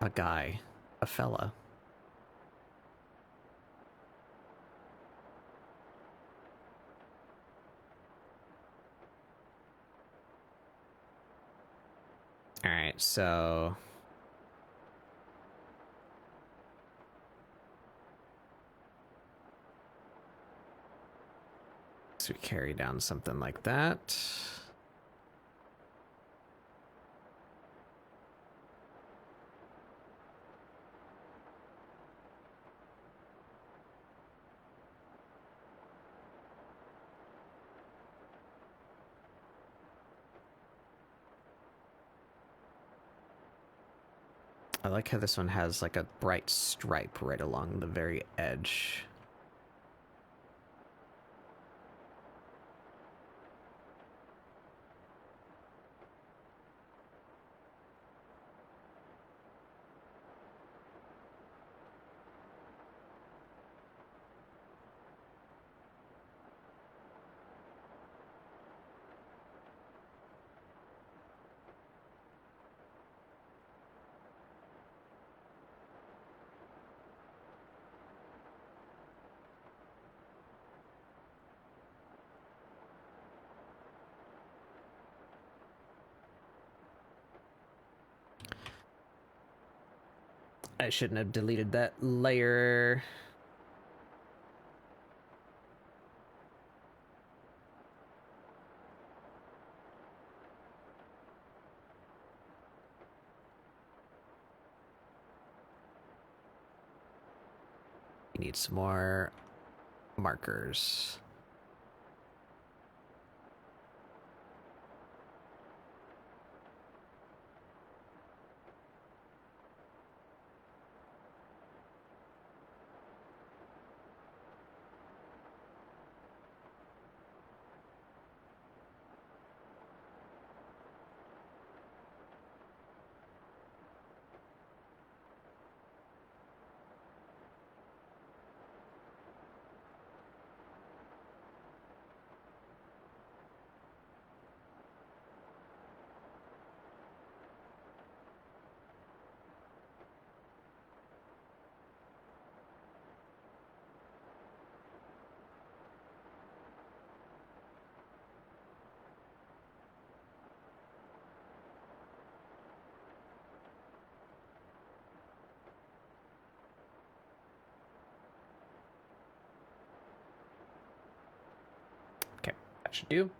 a guy, a fella. All right, so we carry down something like that. I like how this one has like a bright stripe right along the very edge. I shouldn't have deleted that layer. We need some more markers. Okay, that should do.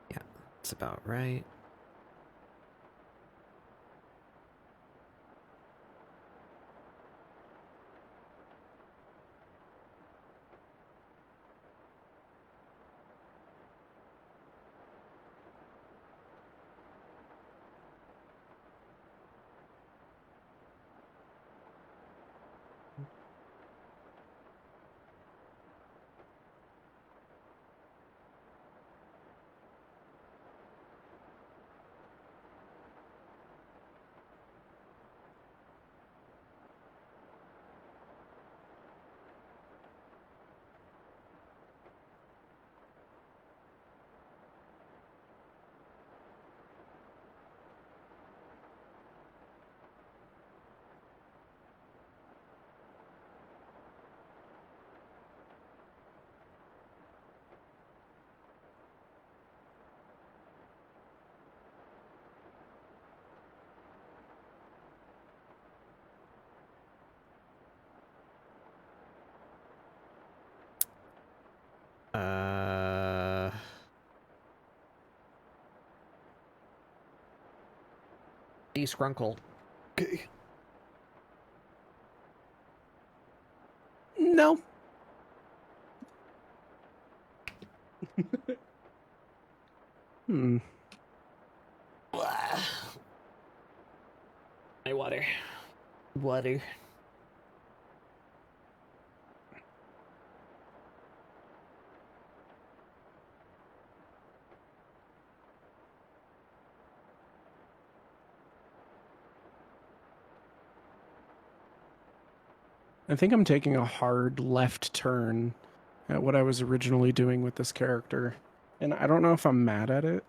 Yeah, that's about right. Descrunkle. Okay. No. My water. Water. I think I'm taking a hard left turn at what I was originally doing with this character. And I don't know if I'm mad at it.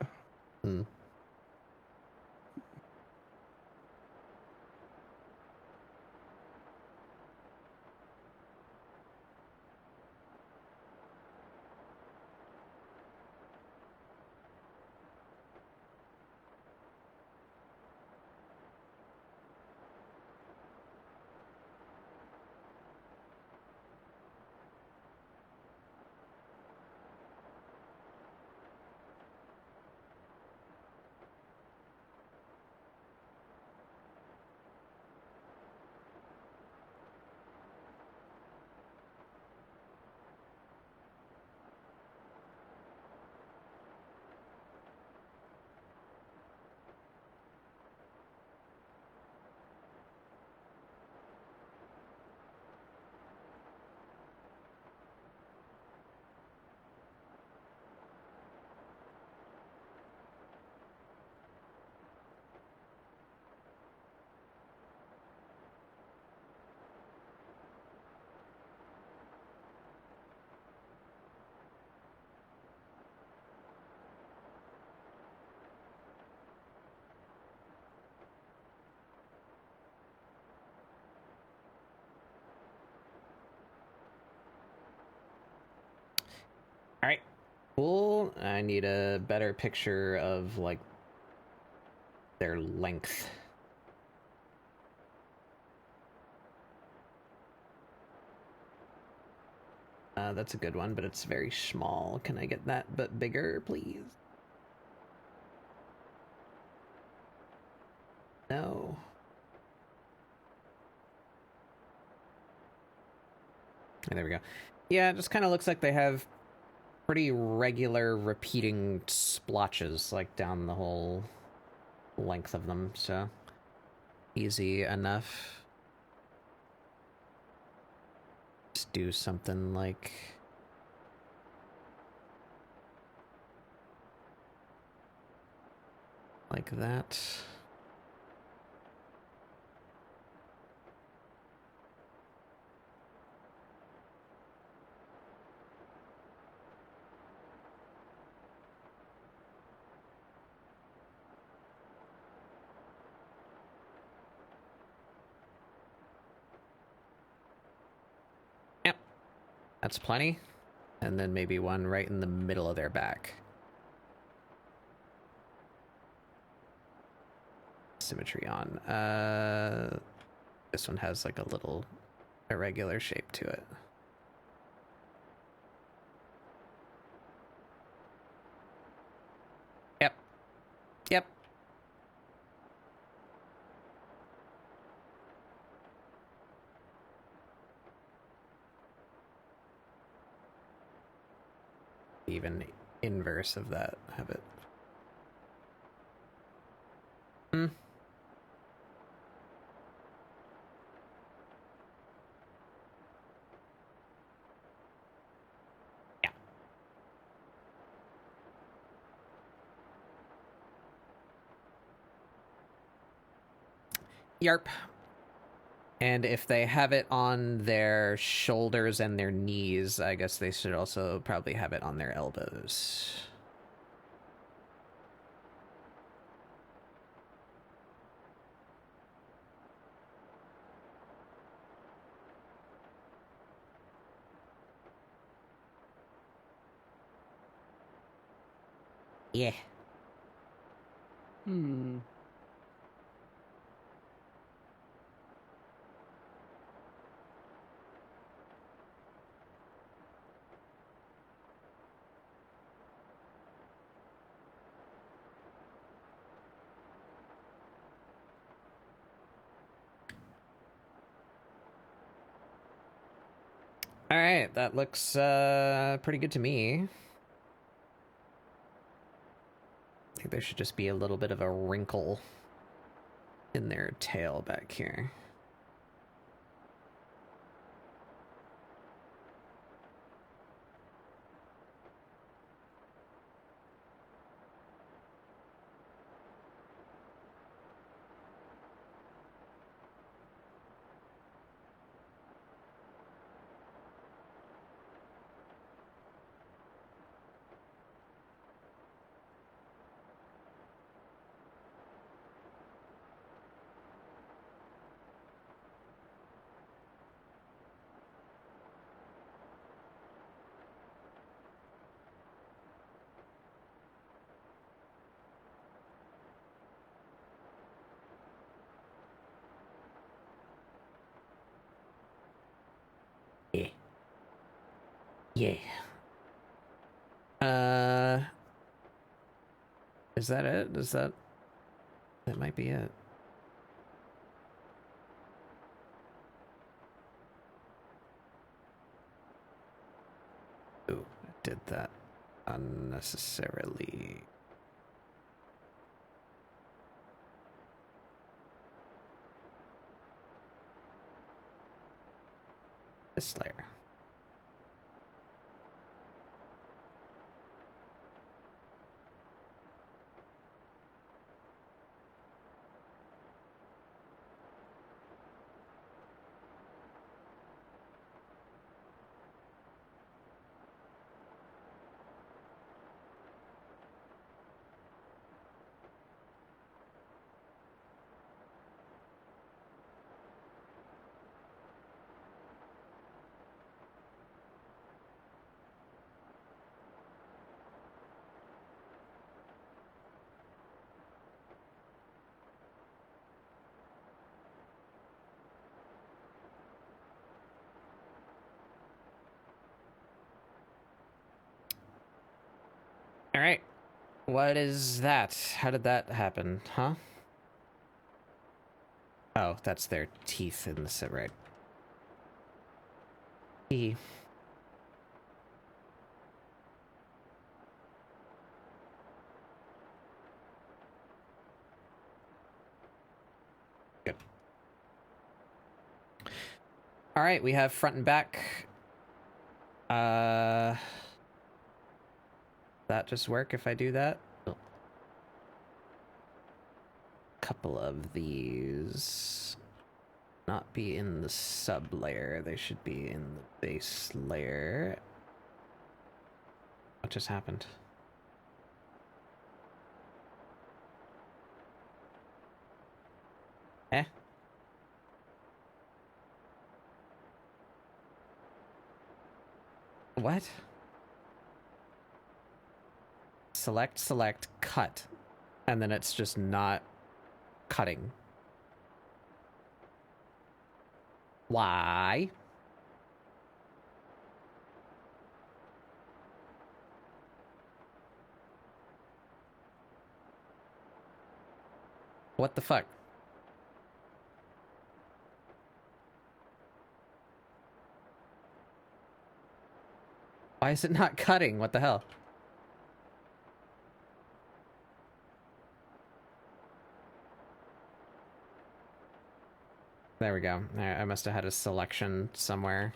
Hmm. All right, cool. I need a better picture of like their length. That's a good one, but it's very small. Can I get that but bigger, please? No. And there we go. Yeah, it just kind of looks like they have pretty regular repeating splotches like down the whole length of them, so easy enough. Just do something like that. Yep, that's plenty. And then maybe one right in the middle of their back. Symmetry on. This one has like a little irregular shape to it. Yep. Yep. Even inverse of that habit. Hmm. Yeah. Yarp. And if they have it on their shoulders and their knees, I guess they should also probably have it on their elbows. Yeah. Hmm. All right, that looks pretty good to me. I think there should just be a little bit of a wrinkle in their tail back here. Yeah. Is that it? That might be it. Ooh, I did that unnecessarily. This layer. All right. What is that? How did that happen? Huh? Oh, that's their teeth in the set, right? E. Good. All right, we have front and back. That just work if I do that? Oh. Couple of these not be in the sub layer. They should be in the base layer. What just happened? Eh? What? Select, cut. And then it's just not cutting. Why? What the fuck? Why is it not cutting? What the hell? There we go. I must have had a selection somewhere.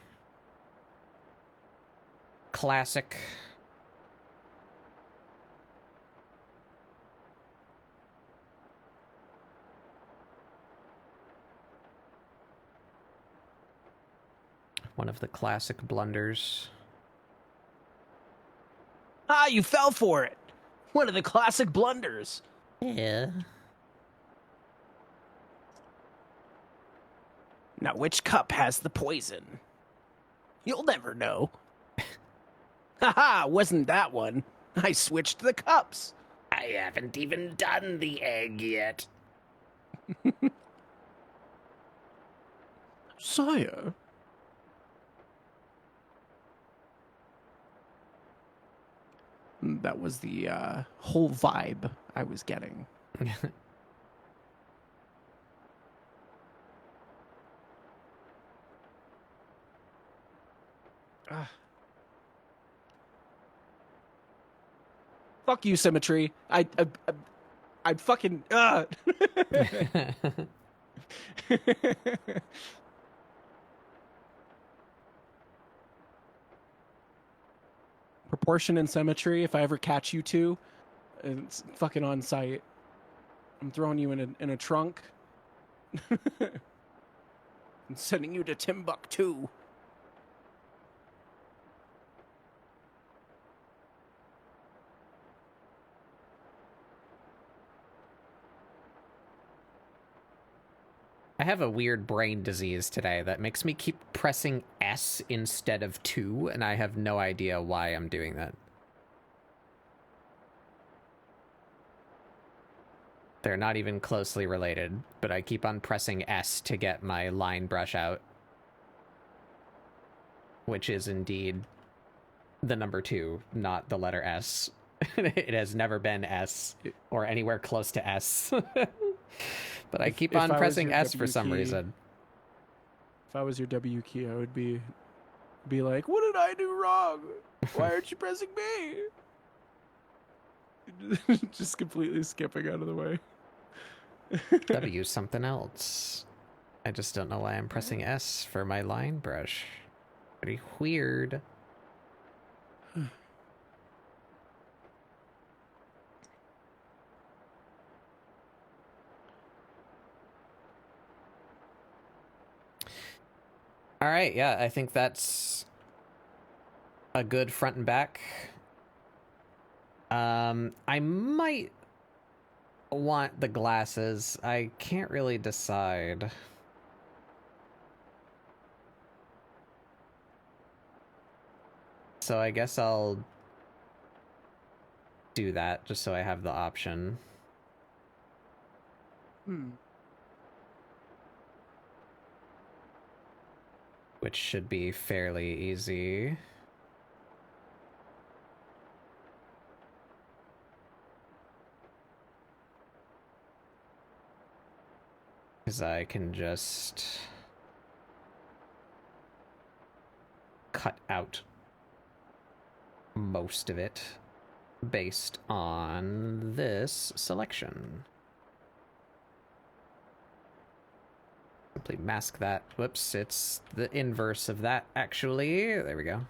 Classic. One of the classic blunders. Ah, you fell for it. One of the classic blunders. Yeah. Now, which cup has the poison? You'll never know. Haha, wasn't that one. I switched the cups. I haven't even done the egg yet. Sire. That was the whole vibe I was getting. Fuck you, Symmetry. I'd fucking... Proportion and symmetry, if I ever catch you two, it's fucking on site. I'm throwing you in a trunk. I'm sending you to Timbuktu. I have a weird brain disease today that makes me keep pressing S instead of 2, and I have no idea why I'm doing that. They're not even closely related, but I keep on pressing S to get my line brush out. Which is indeed the number 2, not the letter S. It has never been S or anywhere close to S. But I keep on pressing S for some reason. If I was your W key, I would be like, what did I do wrong? Why aren't you pressing me? Just completely skipping out of the way. W something else. I just don't know why I'm pressing S for my line brush. Pretty weird. All right, yeah, I think that's a good front and back. I might want the glasses. I can't really decide. So I guess I'll do that just so I have the option. Which should be fairly easy. Because I can just cut out most of it based on this selection. Simply mask that. Whoops, it's the inverse of that, actually. There we go.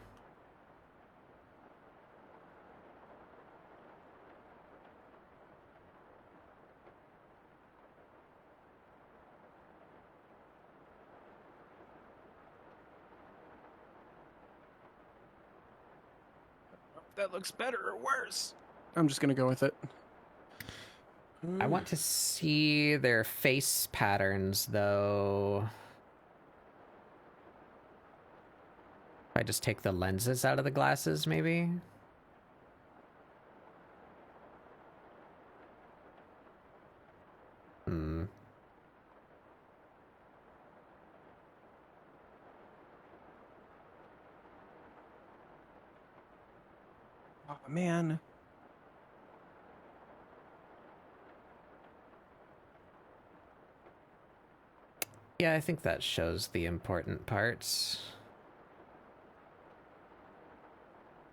That looks better or worse. I'm just going to go with it. I want to see their face patterns, though. If I just take the lenses out of the glasses, maybe? Oh, man. Yeah, I think that shows the important parts.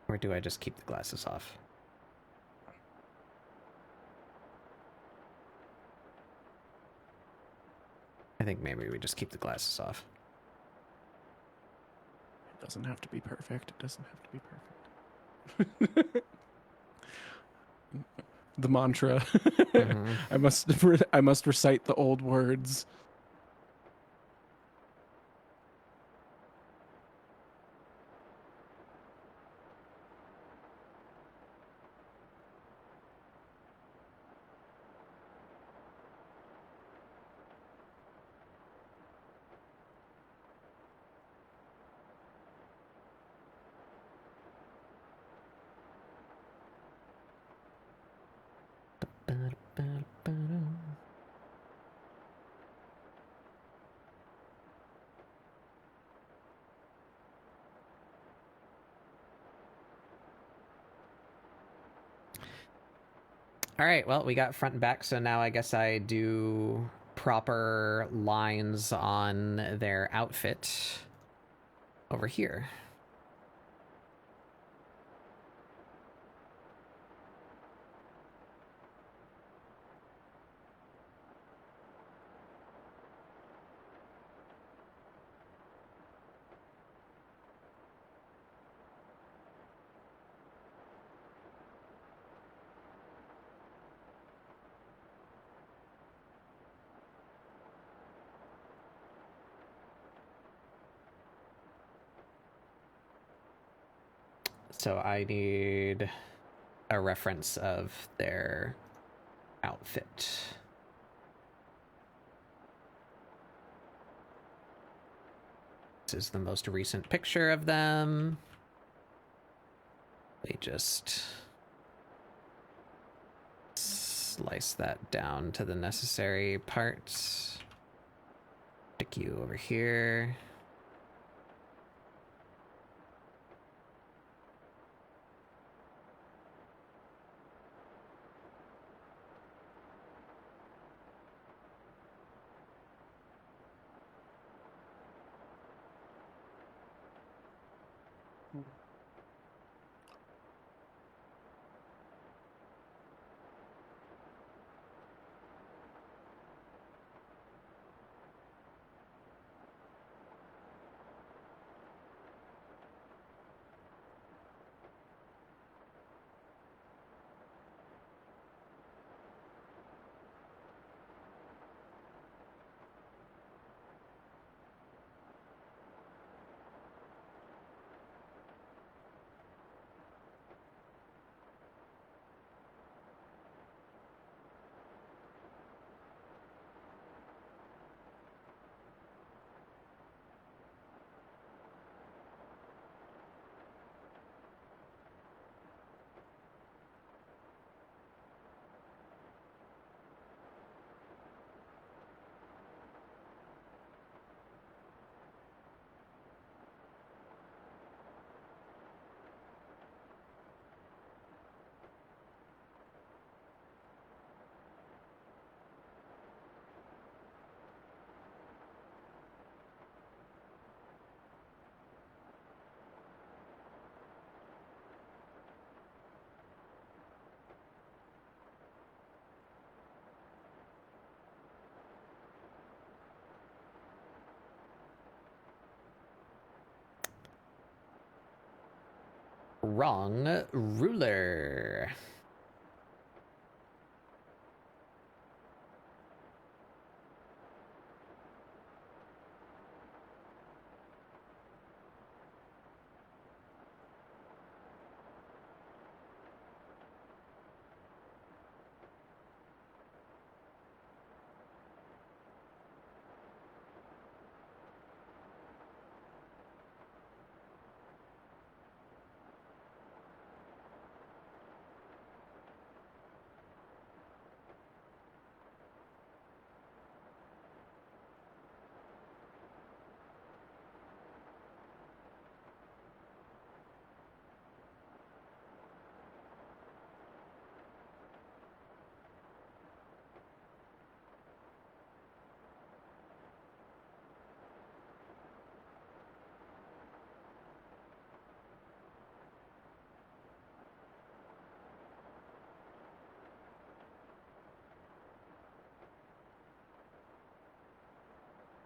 Or do I just keep the glasses off? I think maybe we just keep the glasses off. It doesn't have to be perfect. It doesn't have to be perfect. The mantra. Mm-hmm. I must recite the old words. All right, well, we got front and back, so now I guess I do proper lines on their outfit over here. So I need a reference of their outfit. This is the most recent picture of them. We just slice that down to the necessary parts. Stick you over here. Wrong ruler.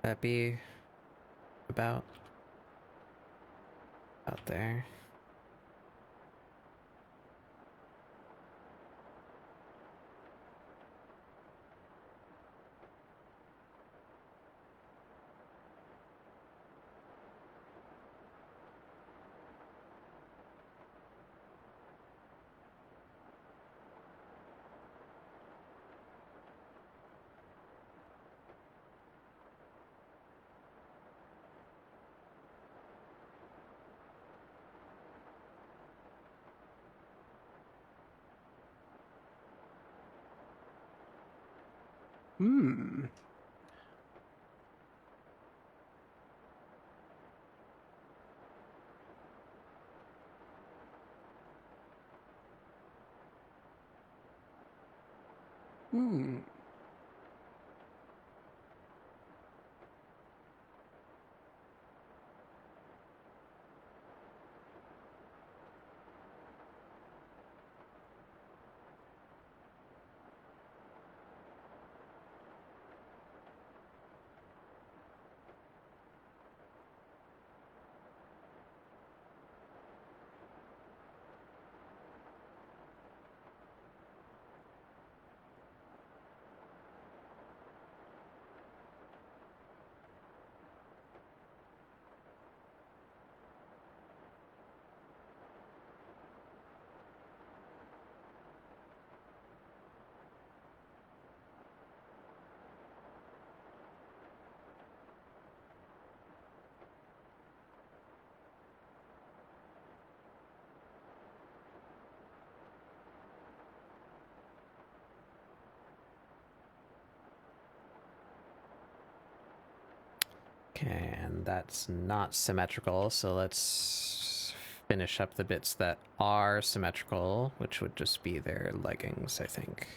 That be about out there. Hmm. Hmm. Okay, and that's not symmetrical, so let's finish up the bits that are symmetrical, which would just be their leggings, I think.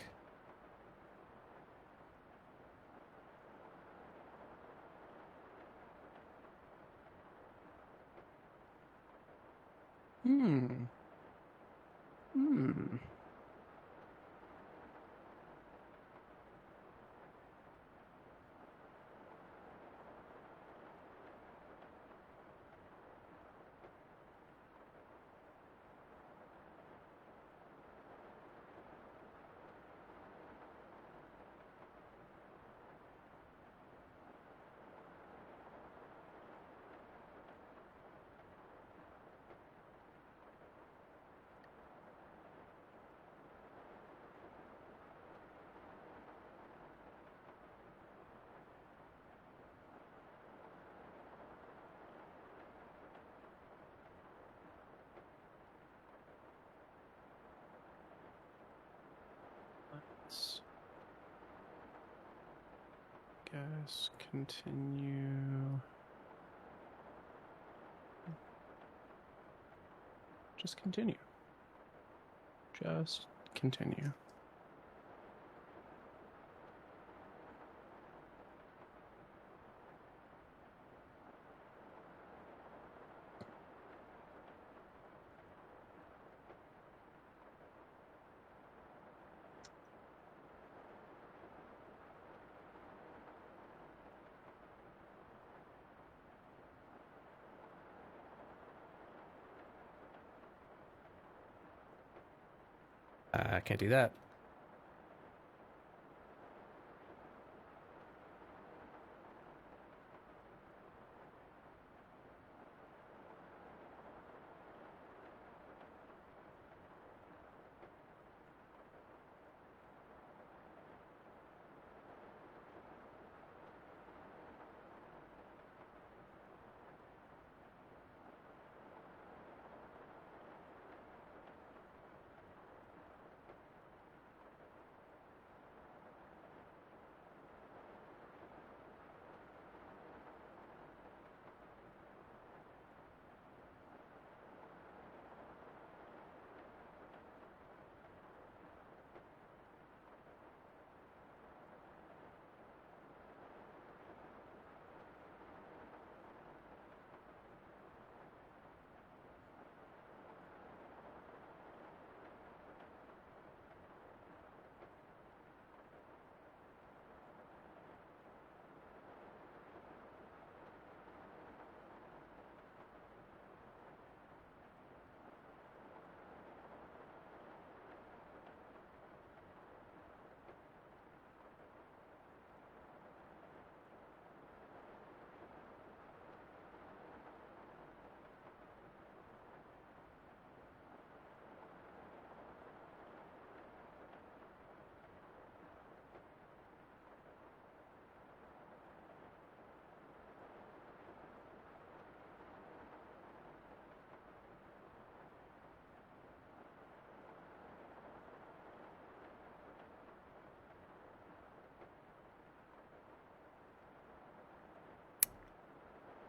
Hmm. Hmm. Let's guess continue. Just continue. Just continue. Can't do that.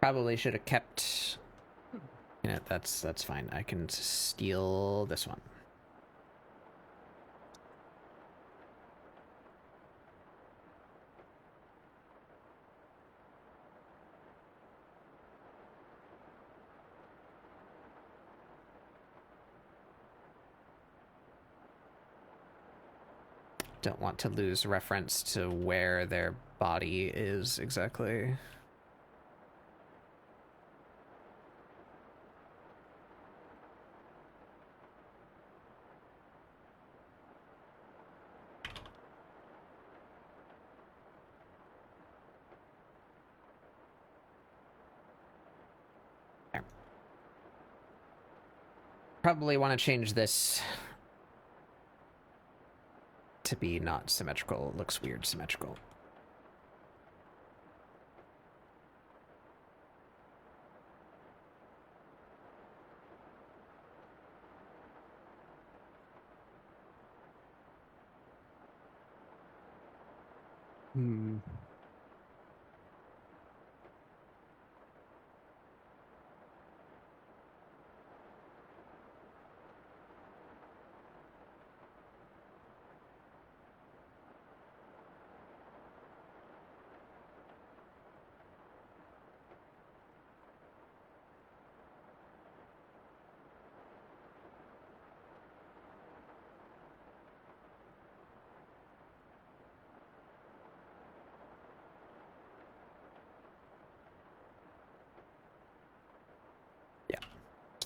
Probably should have kept. Yeah, that's fine. I can steal this one. Don't want to lose reference to where their body is exactly. There. Probably want to change this to be not symmetrical. It looks weird symmetrical. Hmm.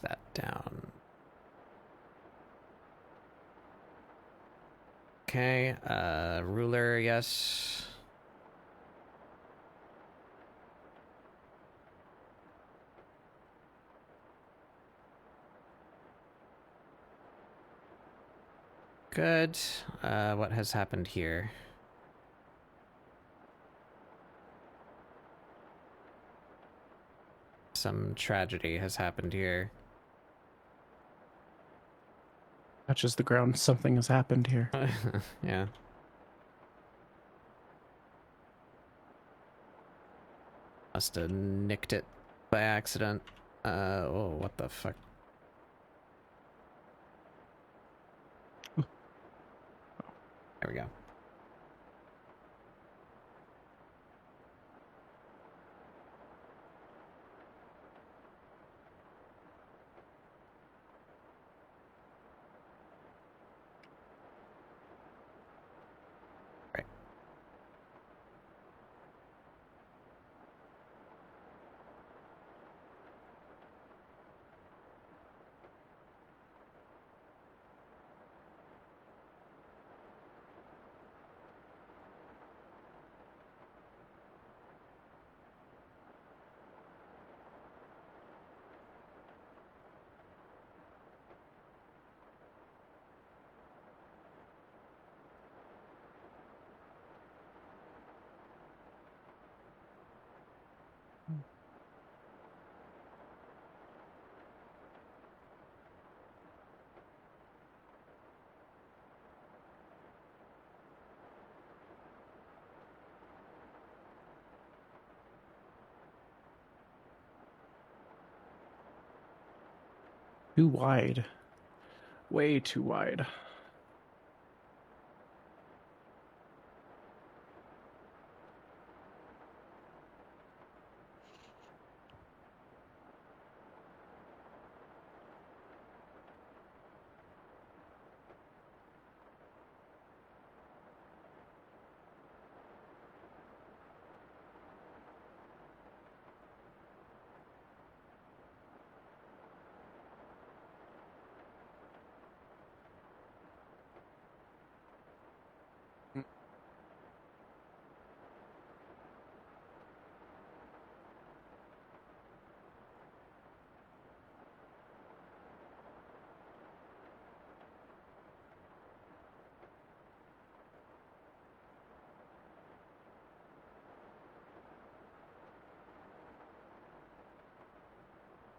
That down. Okay, ruler, yes. Good. What has happened here? Some tragedy has happened here. Touches the ground. Something has happened here. Yeah. Must have nicked it by accident. Oh, what the fuck? There we go. Right. Too wide. Way too wide.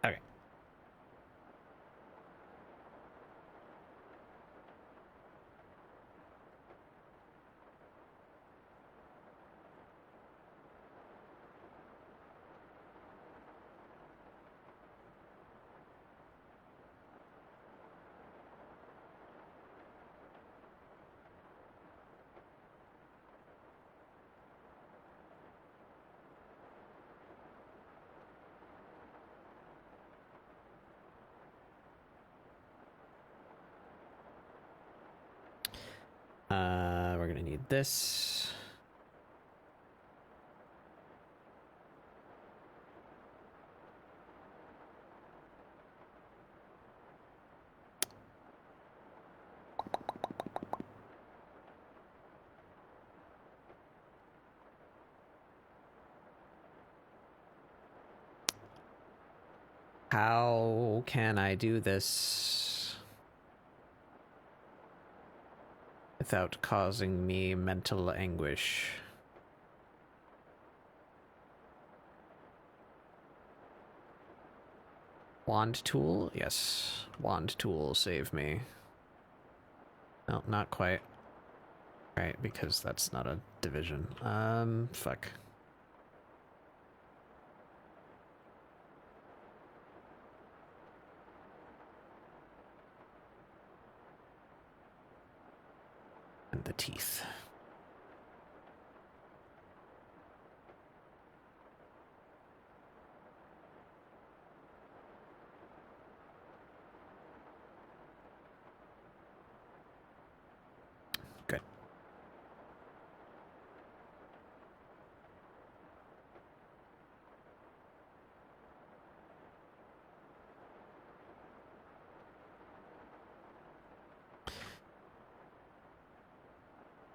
Okay. We're gonna need this. How can I do this without causing me mental anguish? Wand tool? Yes. Wand tool, save me. No, not quite. Right, because that's not a division. Fuck. And the teeth. Good.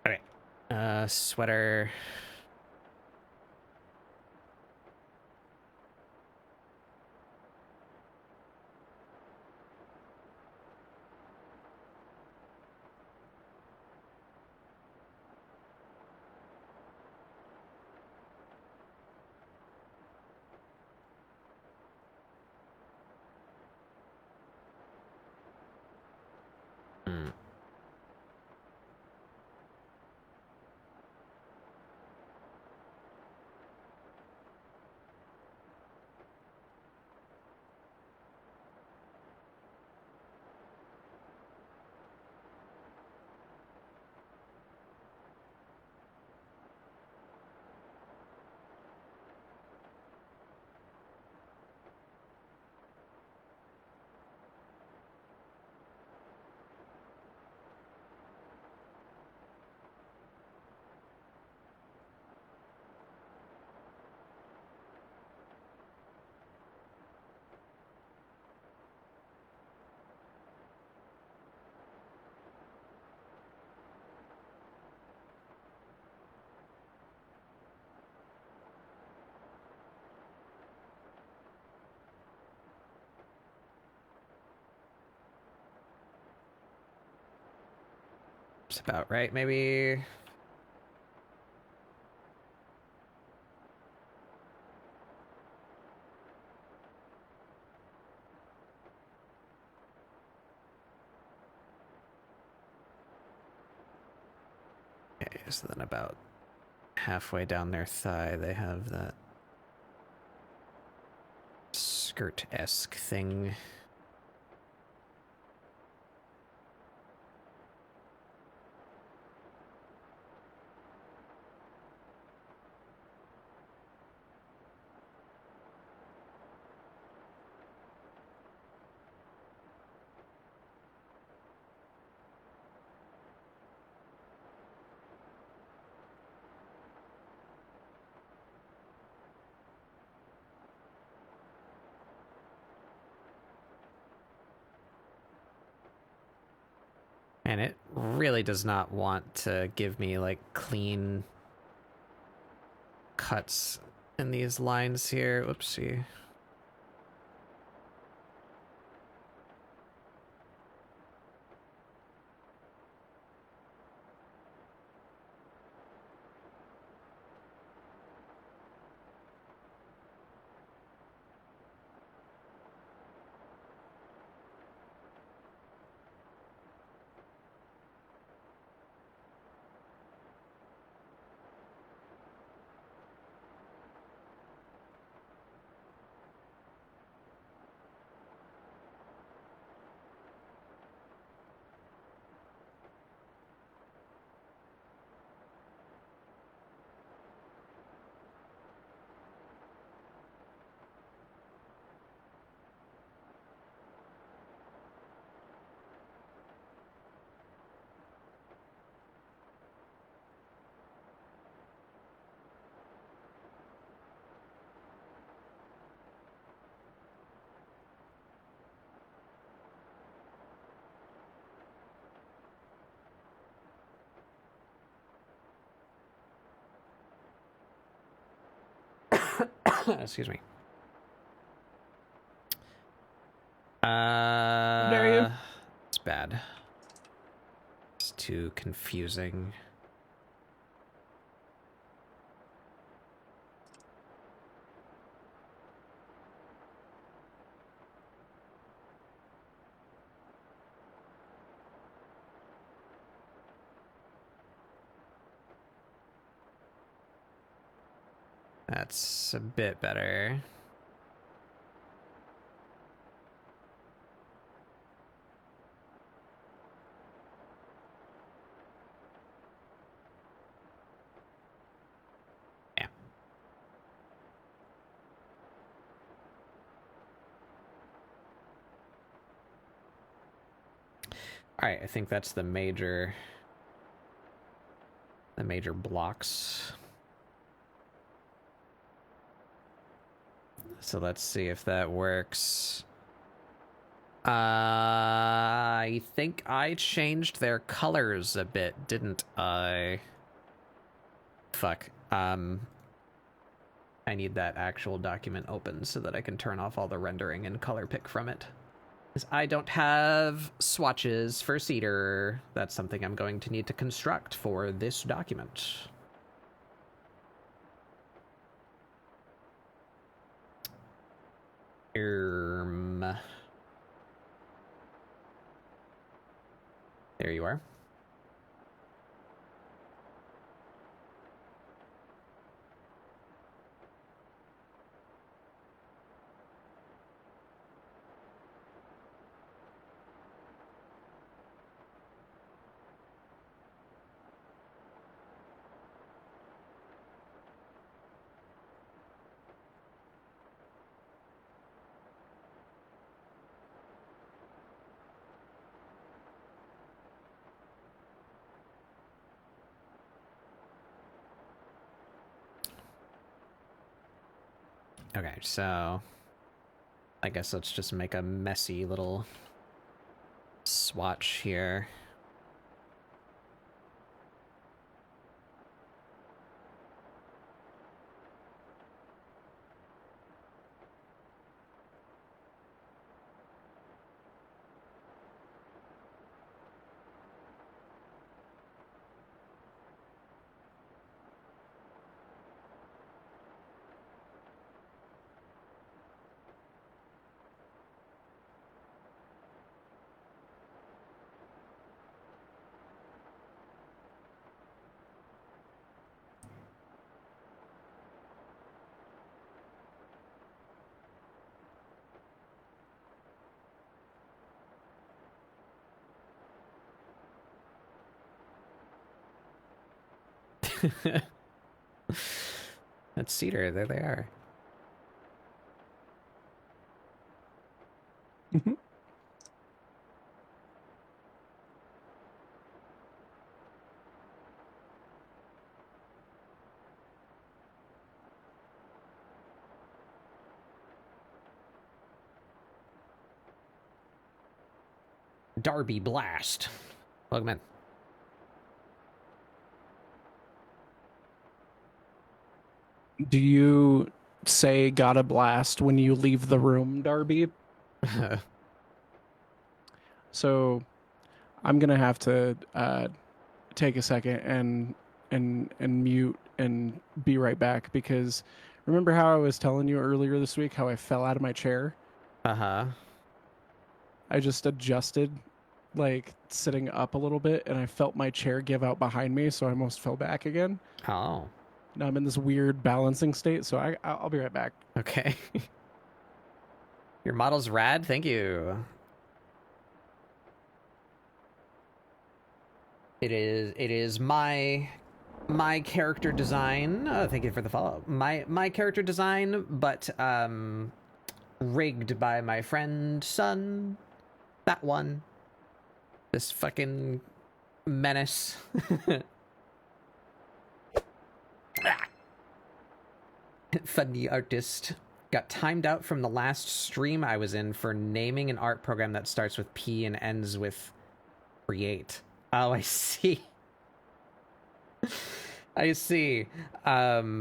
Okay. Sweater. Hmm. It's about right, maybe. Okay, so then about halfway down their thigh, they have that skirt-esque thing. And it really does not want to give me, like, clean cuts in these lines here. Whoopsie. Excuse me. dare you? It's bad. It's too confusing. That's a bit better. Yeah. All right, I think that's the major blocks. So let's see if that works. I think I changed their colors a bit, didn't I? Fuck. I need that actual document open so that I can turn off all the rendering and color pick from it. Because I don't have swatches for Scedar. That's something I'm going to need to construct for this document. There you are. Okay, so I guess let's just make a messy little swatch here. That's Cedar. There they are. Darby Blast. Welcome in. Do you say "got a blast" when you leave the room, Darby? So I'm gonna have to take a second and mute and be right back, because remember how I was telling you earlier this week how I fell out of my chair? Uh-huh. I just adjusted, like sitting up a little bit, and I felt my chair give out behind me, so I almost fell back again. Oh. Now I'm in this weird balancing state, so I'll be right back. Okay. Your model's rad. Thank you. It is my character design. Oh, thank you for the follow. My character design, but rigged by my friend son. That one. This fucking menace. Funny artist. Got timed out from the last stream I was in for naming an art program that starts with P and ends with create. Oh, I see. I see. I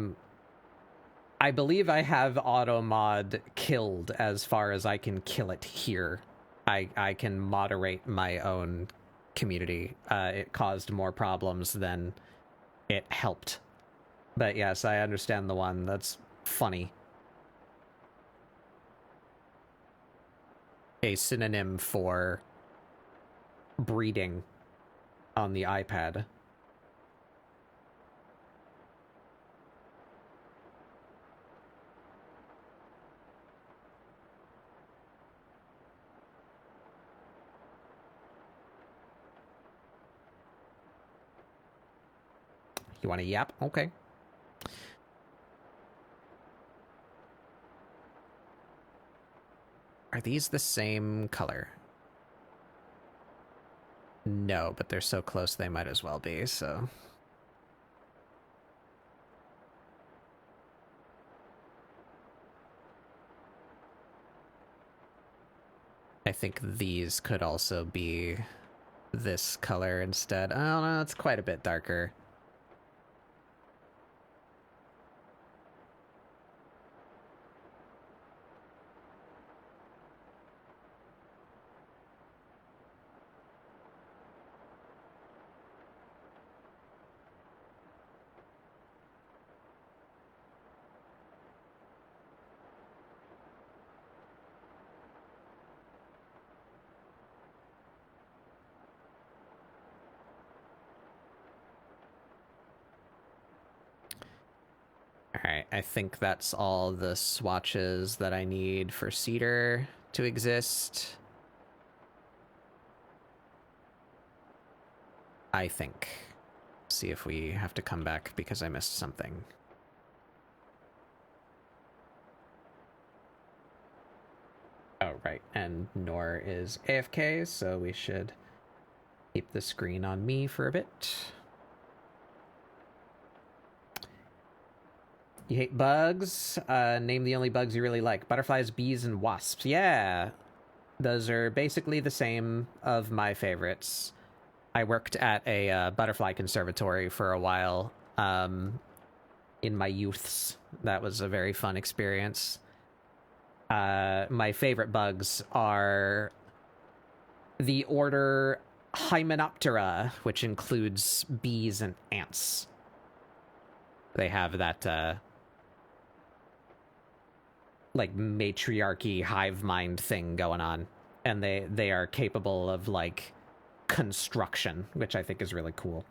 believe I have automod killed as far as I can kill it here. I can moderate my own community. It caused more problems than it helped. But yes, I understand the one. That's funny. A synonym for breeding on the iPad. You want to yap? Okay. Are these the same color? No, but they're so close they might as well be, so... I think these could also be this color instead. Oh no, it's quite a bit darker. Alright, I think that's all the swatches that I need for Scedar to exist. I think. See if we have to come back because I missed something. Oh, right, and Nor is AFK, so we should keep the screen on me for a bit. You hate bugs? Name the only bugs you really like. Butterflies, bees, and wasps. Yeah, those are basically the same of my favorites. I worked at a butterfly conservatory for a while in my youths. That was a very fun experience. My favorite bugs are the order Hymenoptera, which includes bees and ants. They have that like matriarchy hive mind thing going on, and they are capable of like construction, which I think is really cool.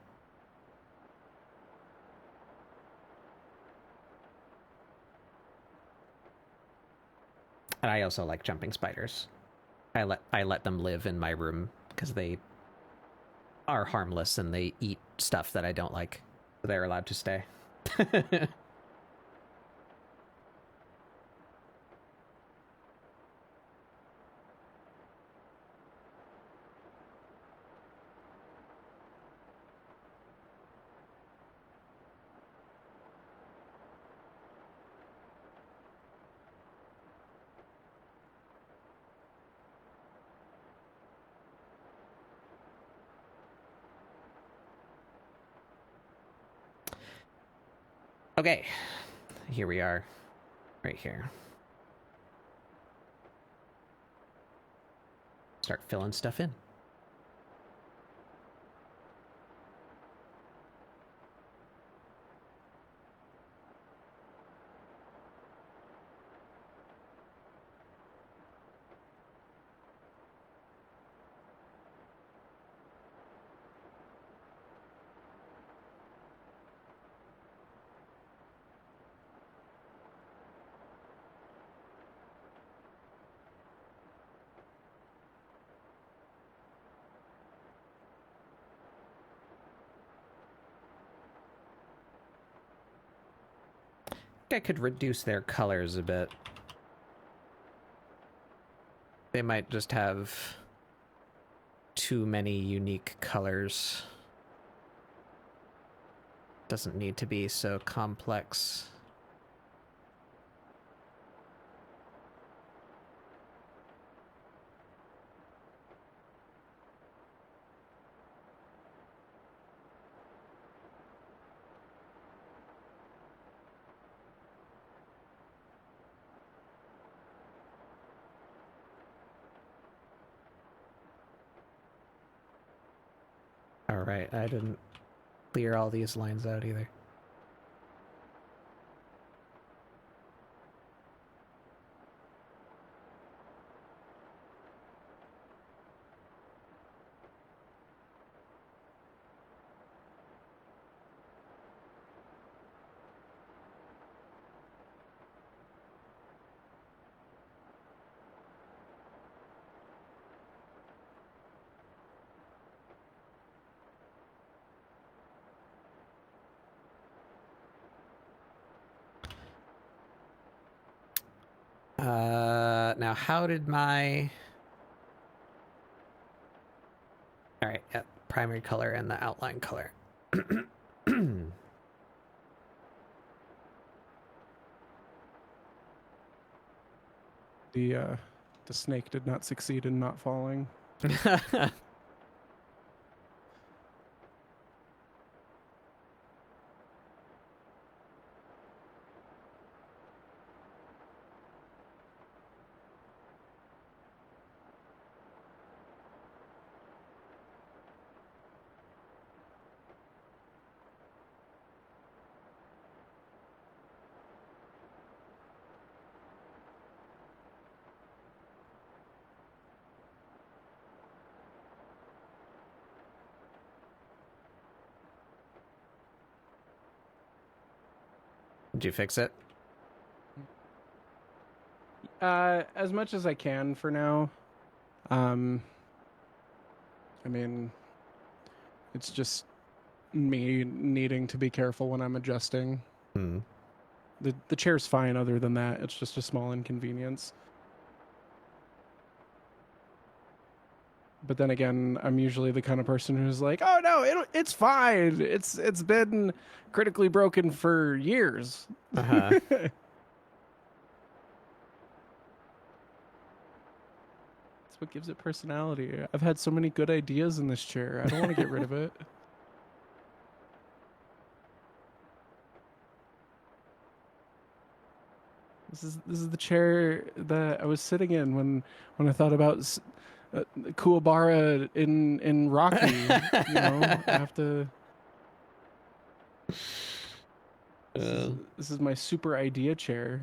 And I also like jumping spiders. I let them live in my room because they are harmless and they eat stuff that I don't like. They're allowed to stay. Okay, here we are, right here. Start filling stuff in. I could reduce their colors a bit. They might just have too many unique colors. Doesn't need to be so complex. Alright, I didn't clear all these lines out either. Now how did my... Alright, yeah, primary color and the outline color. The snake did not succeed in not falling. Did you fix it? As much as I can for now. I mean, it's just me needing to be careful when I'm adjusting. Hmm. The chair's fine other than that. It's just a small inconvenience. But then again, I'm usually the kind of person who's like, "Oh no, it's fine. It's been critically broken for years." Uh-huh. That's what gives it personality. I've had so many good ideas in this chair. I don't want to get rid of it. This is the chair that I was sitting in when I thought about Kuwabara in Rocky. You know, I have to. This is my super idea chair.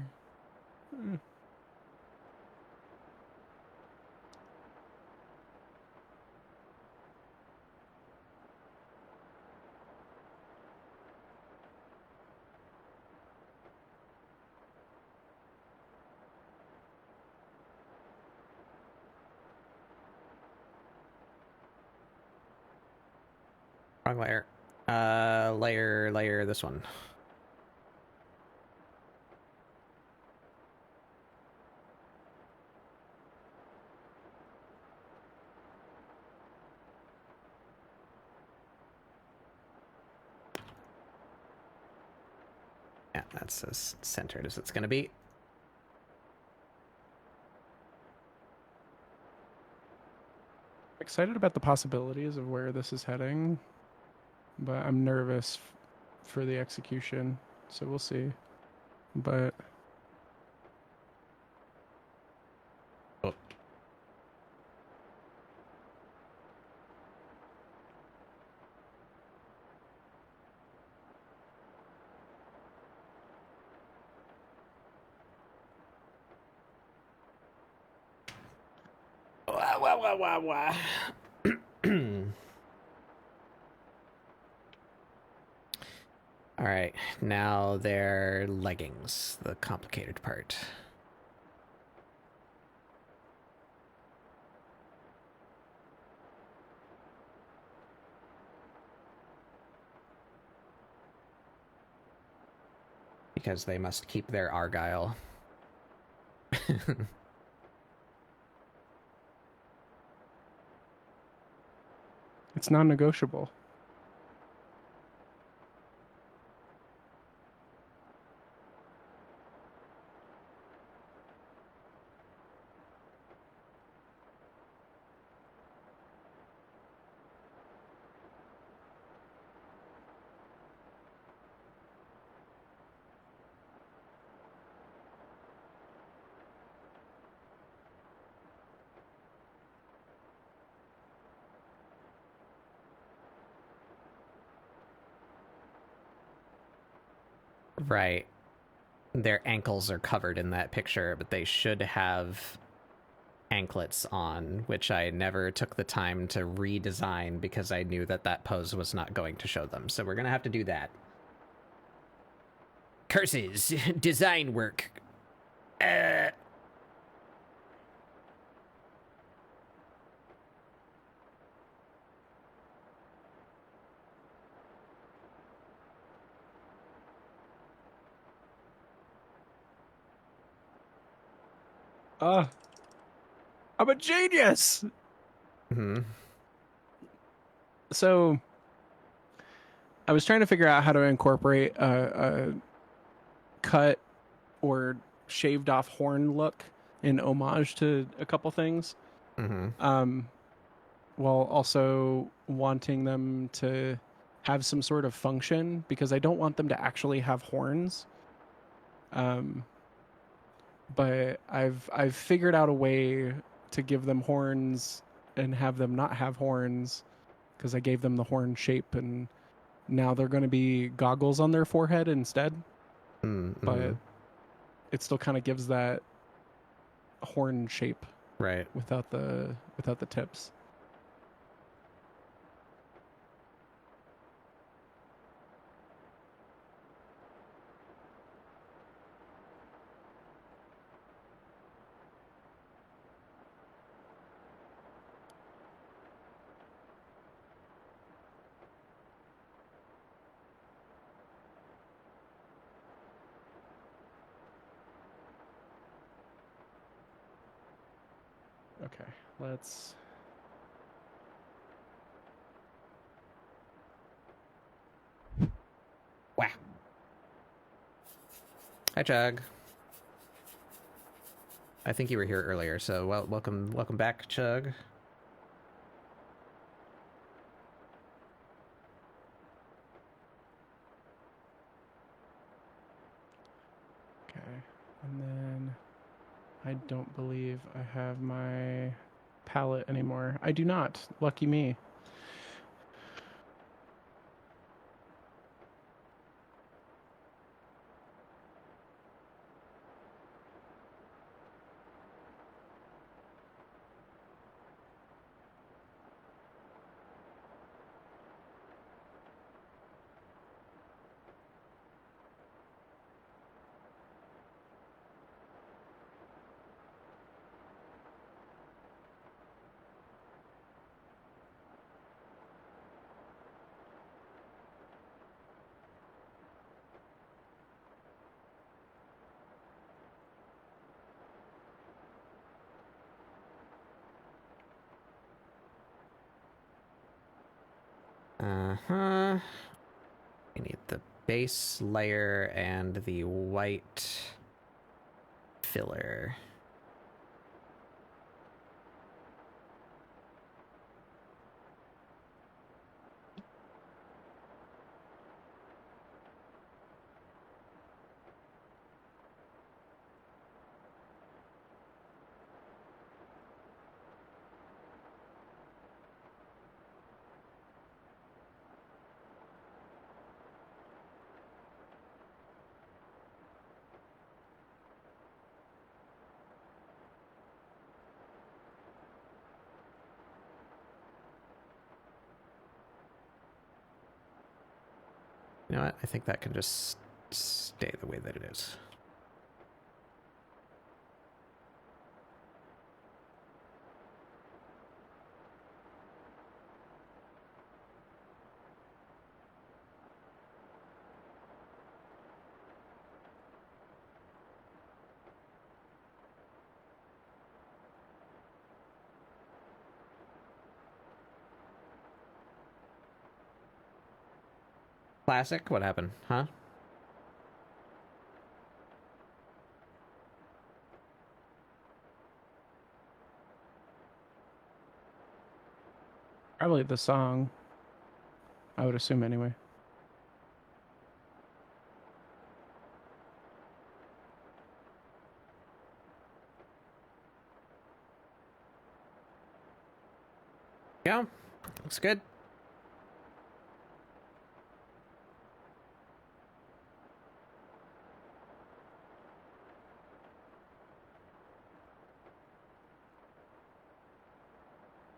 Wrong layer. Layer this one. Yeah, that's as centered as it's gonna be. Excited about the possibilities of where this is heading, but I'm nervous for the execution. so we'll see. But Oh. Wah, wah, wah, wah, wah. All right, now their leggings, the complicated part. Because they must keep their Argyle. it's non-negotiable. Right. Their ankles are covered in that picture, but they should have anklets on, which I never took the time to redesign because I knew that that pose was not going to show them. So we're going to have to do that. Curses. Design work. I'm a genius. Mm-hmm. So I was trying to figure out how to incorporate a cut or shaved off horn look in homage to a couple things. Mm-hmm. While also wanting them to have some sort of function, because I don't want them to actually have horns. But I've figured out a way to give them horns and have them not have horns, because I gave them the horn shape, and now they're going to be goggles on their forehead instead. Mm-hmm. But it still kind of gives that horn shape, Right. without the tips. Okay, let's. Wow. Hi, Chug. I think you were here earlier, so welcome back, Chug. Okay, and then I don't believe I have my palette anymore. I do not. Lucky me. Uh-huh. We need the base layer and the white filler. You know what? I think that can just stay the way that it is. Classic? What happened? Huh? Probably the song. I would assume anyway. Yeah. Looks good.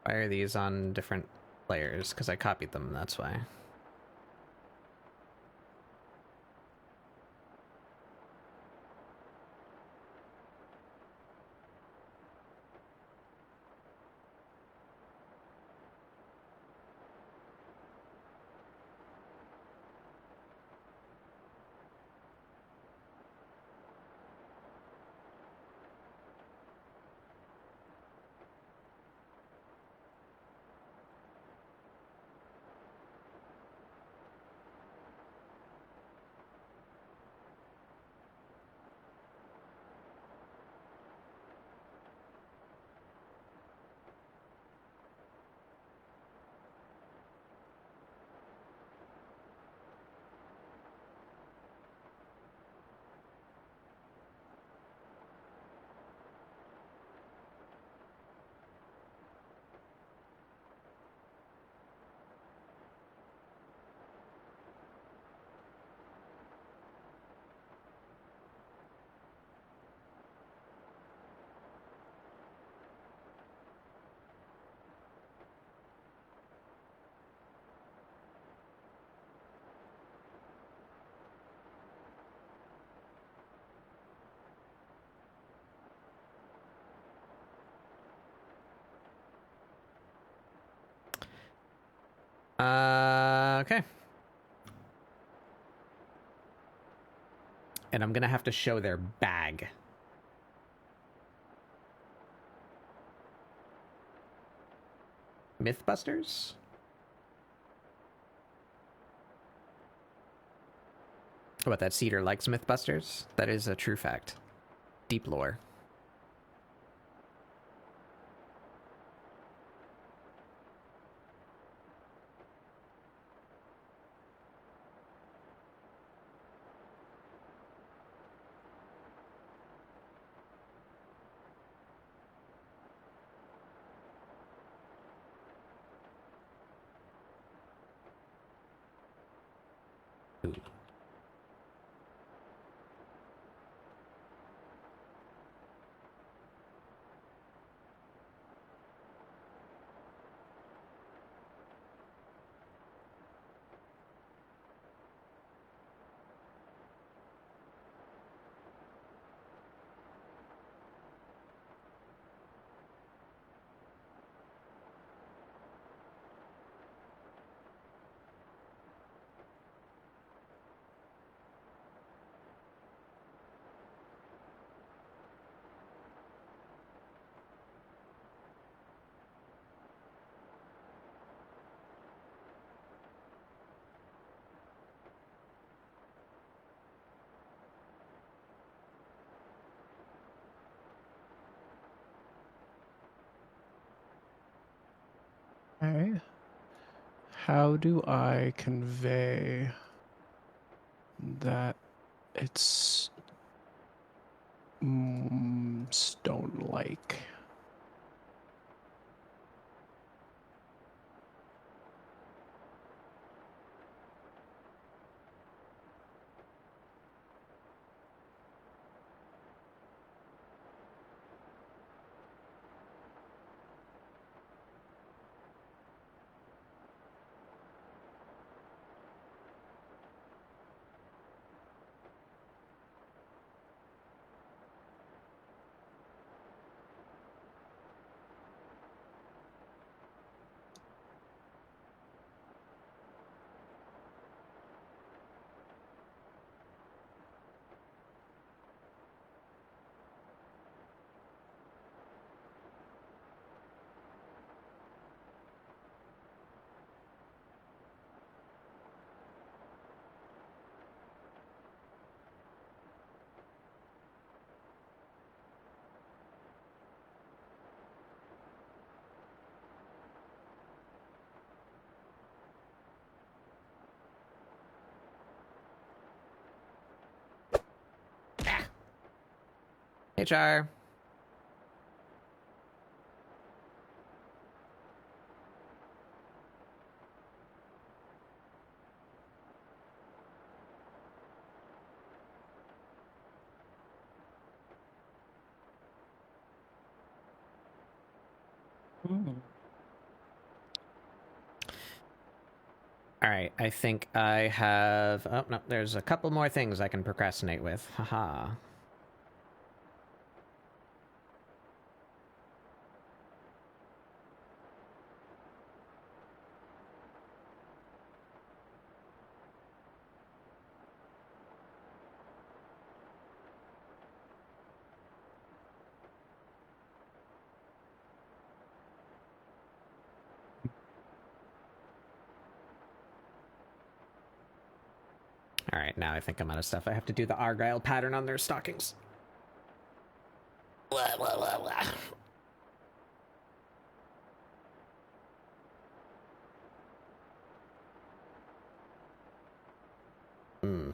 Why are these on different layers? Because I copied them, that's why. Okay. And I'm gonna have to show their bag. Mythbusters? What, that Cedar likes Mythbusters? That is a true fact. Deep lore. Ooh. Okay. How do I convey that it's stone-like? HR. All right, I think I have... Oh, no, there's a couple more things I can procrastinate with. Haha. All right, now I think I'm out of stuff. I have to do the Argyle pattern on their stockings. Blah, blah, blah, blah. Hmm.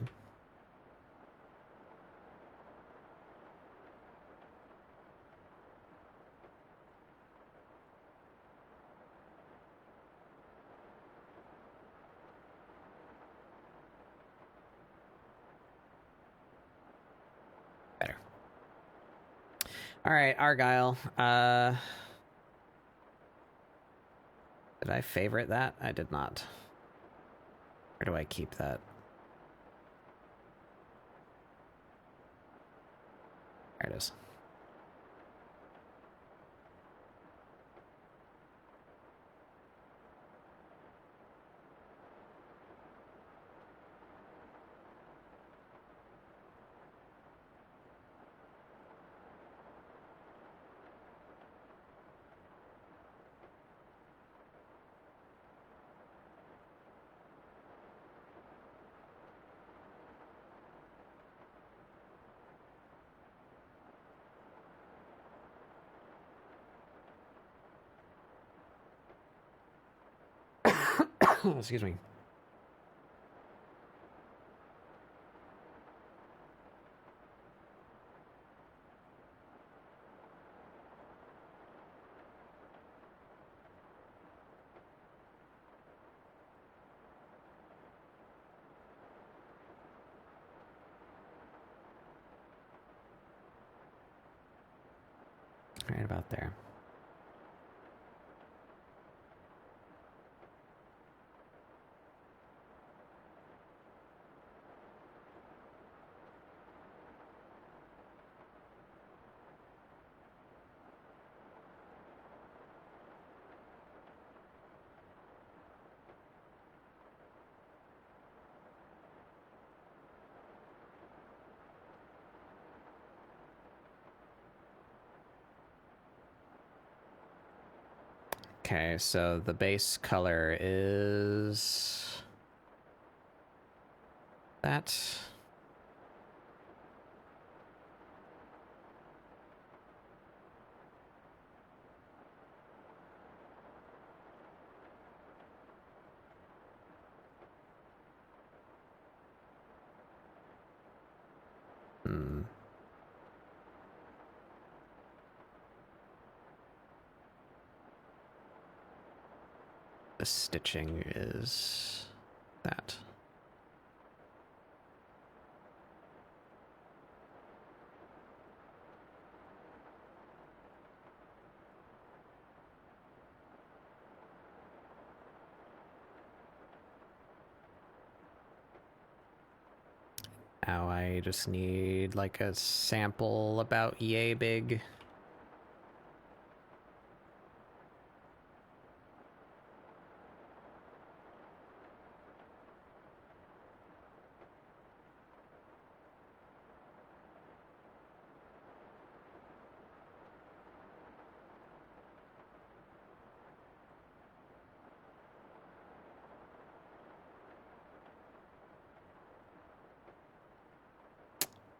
Better. All right, Argyle. Did I favorite that? I did not. Where do I keep that? There it is. Excuse me. Right about there. Okay, so the base color is that. Hmm. The stitching is that. Now I just need like a sample about yay big.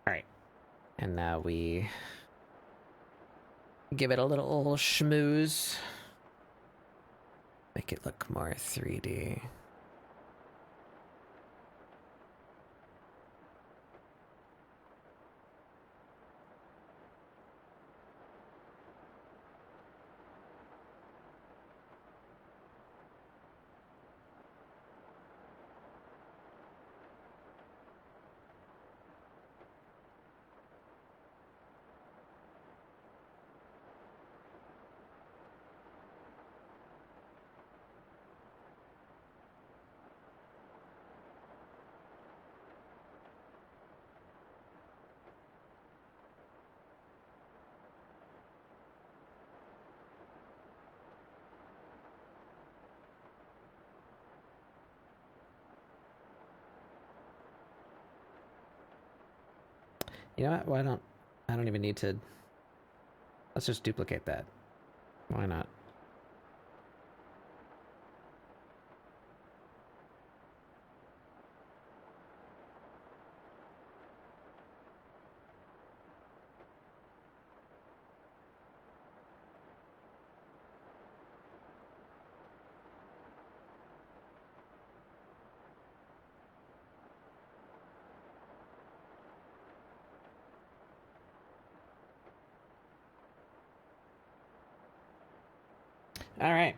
Alright. And now we give it a little schmooze. Make it look more 3D. You know what? I don't even need to. Let's just duplicate that. Why not? All right.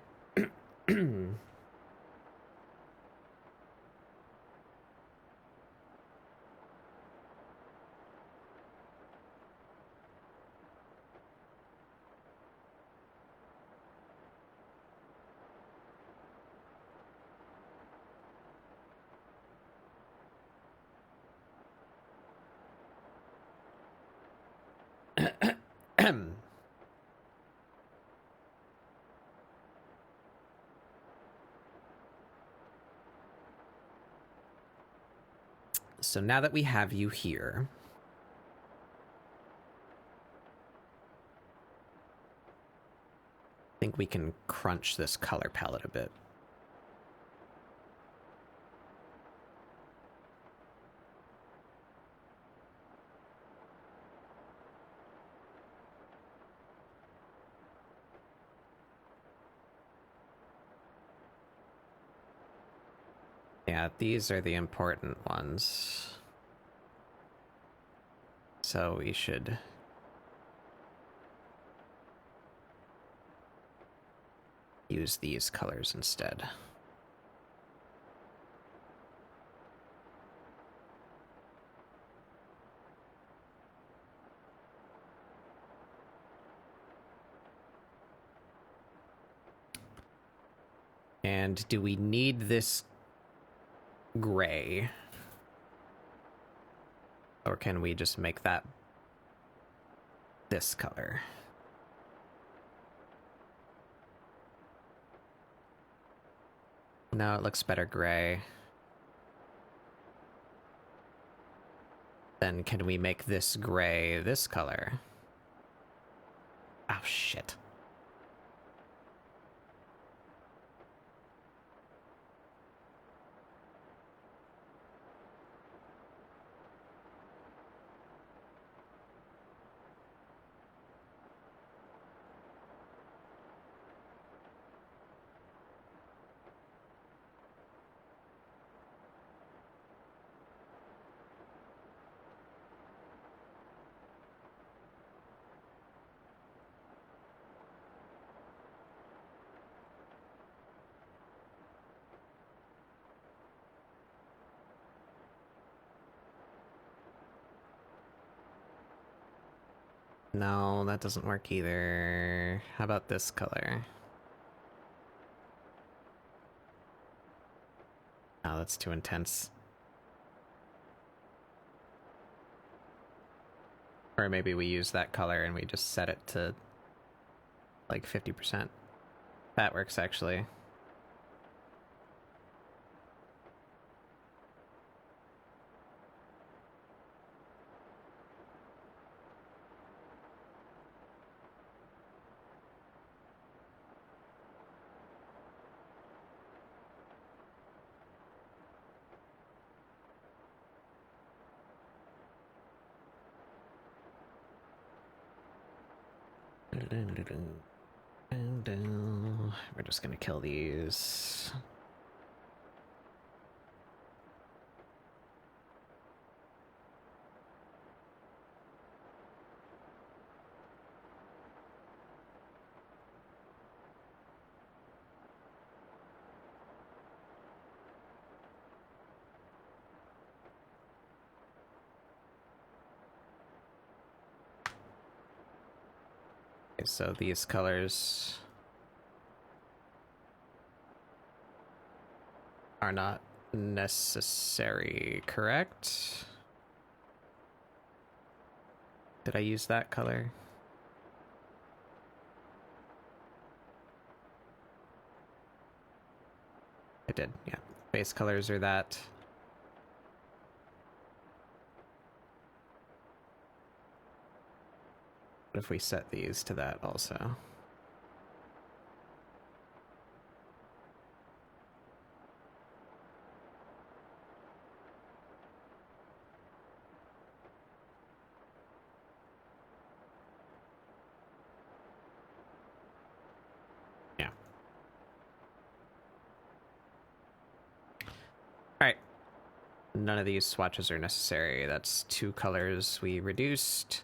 So now that we have you here, I think we can crunch this color palette a bit. Yeah, these are the important ones. So we should use these colors instead. And do we need this gray? Or can we just make that this color? No, it looks better gray. Then can we make this gray this color? Oh, shit. No, that doesn't work either. How about this color? Oh, that's too intense. Or maybe we use that color and we just set it to like 50%. That works actually. We're just gonna kill these. Okay, so these colors are not necessary, correct? Did I use that color? I did, yeah. Base colors are that. What if we set these to that also? Yeah. All right. None of these swatches are necessary. That's 2 colors we reduced.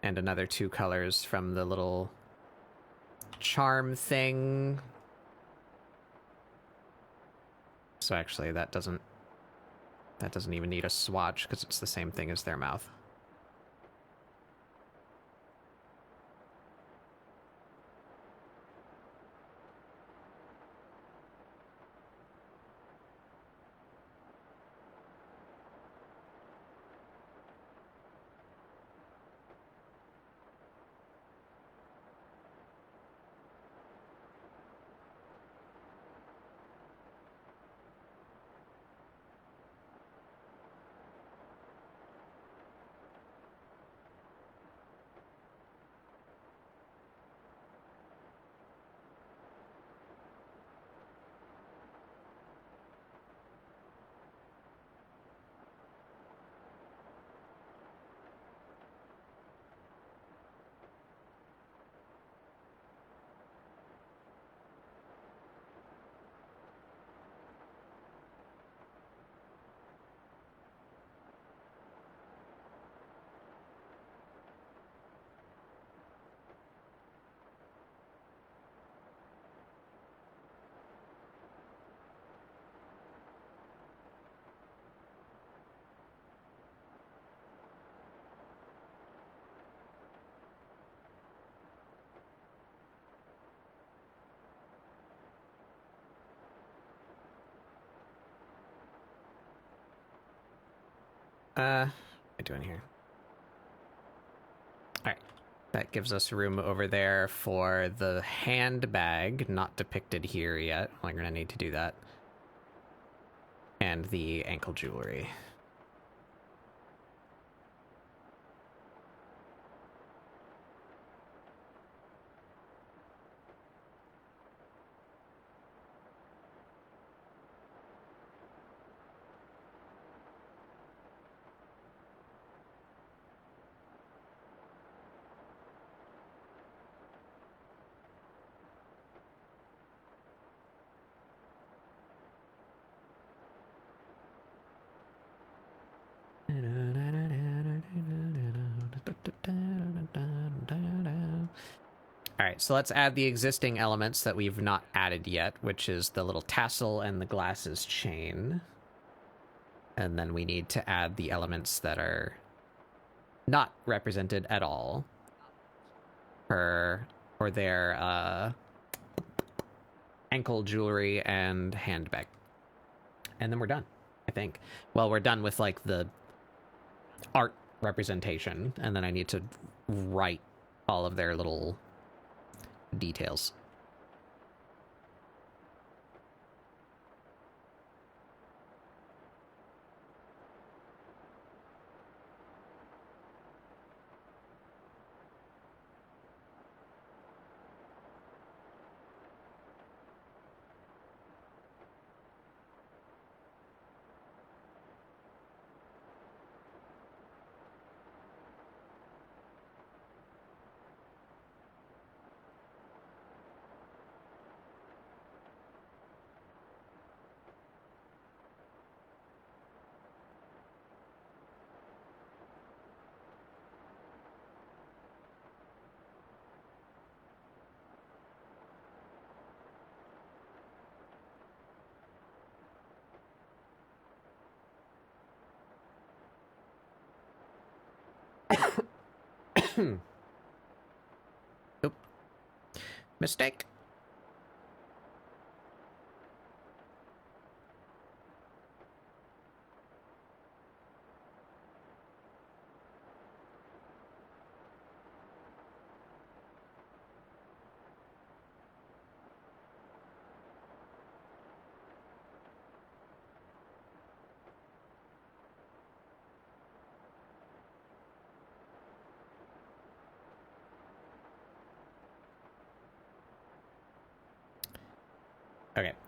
And another 2 colors from the little charm thing. So actually that doesn't even need a swatch because it's the same thing as their mouth. What am I doing here? Alright. That gives us room over there for the handbag, not depicted here yet. We're gonna need to do that. And the ankle jewelry. Alright, so let's add the existing elements that we've not added yet, which is the little tassel and the glasses chain. And then we need to add the elements that are not represented at all for their ankle jewelry and handbag. And then we're done, I think. Well, we're done with like the art representation, and then I need to write all of their little details. Oop. Mistake.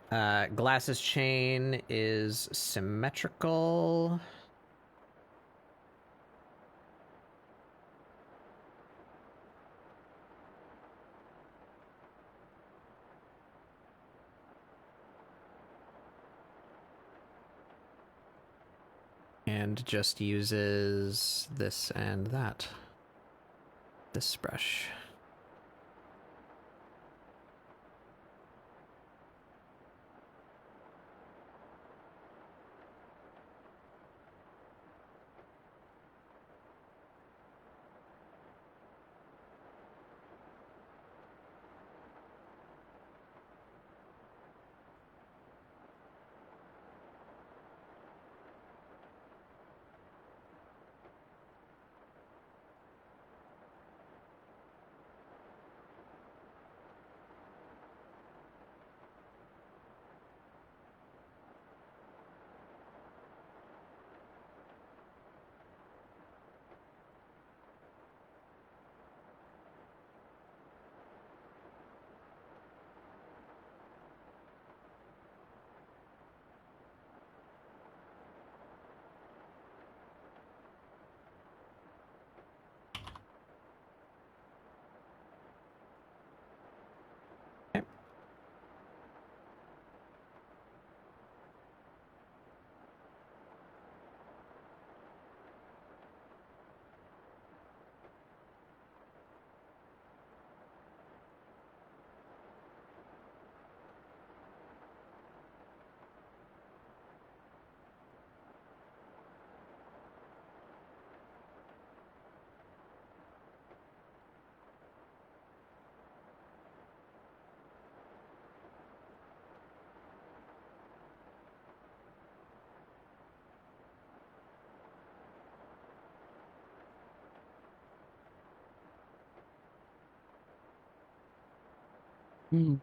Glasses chain is symmetrical. And just uses this and that. This brush. Hmm.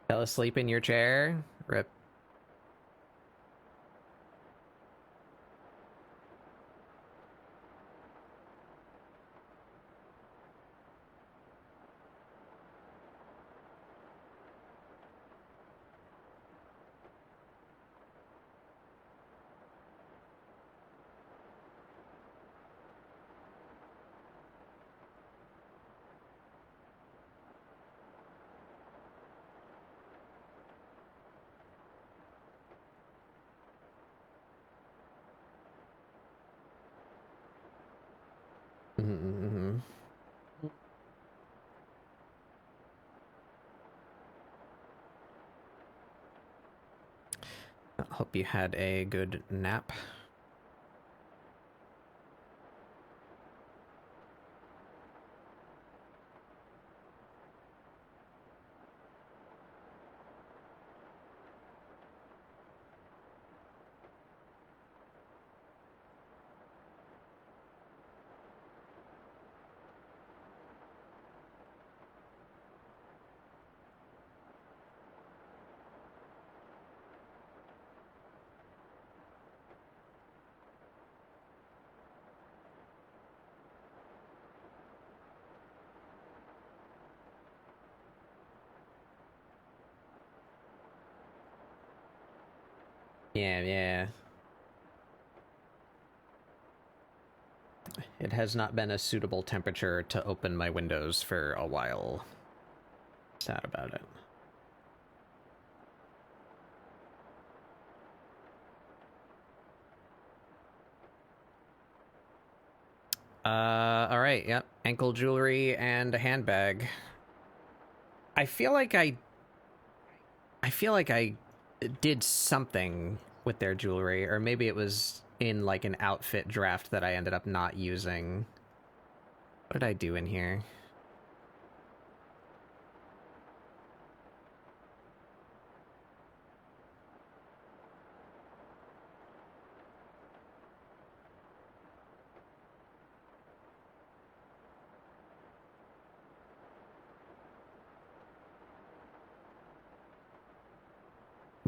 Fell asleep in your chair? Rip. Mm-hmm. I hope you had a good nap. Yeah. It has not been a suitable temperature to open my windows for a while. Sad about it. All right, yep. Ankle jewelry and a handbag. I feel like I did something with their jewelry, or maybe it was in like an outfit draft that I ended up not using. What did I do in here?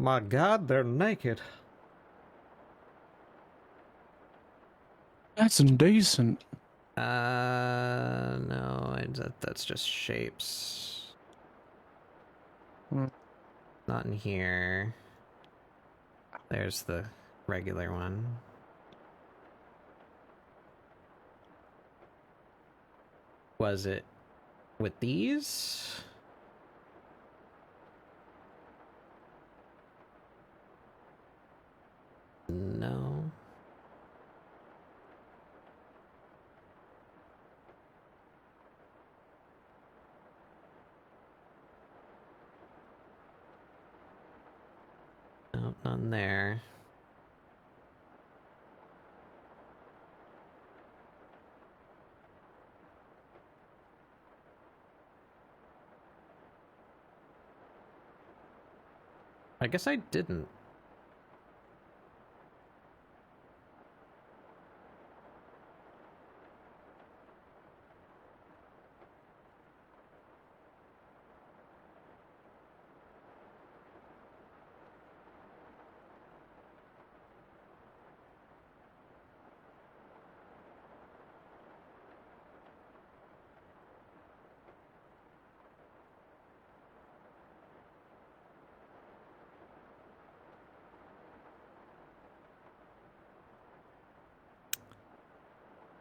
my god, they're naked. That's indecent. No, that's just shapes. Not in here. There's the regular one. Was it with these? No. Nope, none there. I guess I didn't.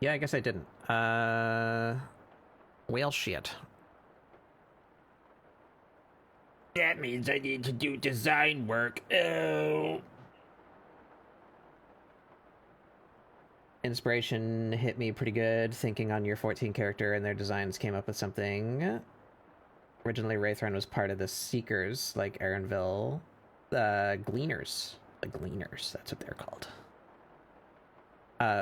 Yeah, I guess I didn't. Whale shit. That means I need to do design work. Oh. Inspiration hit me pretty good, thinking on your 14 character and their designs came up with something. Originally, Wraithron was part of the Seekers, like Aaronville. Gleaners. The Gleaners, that's what they're called.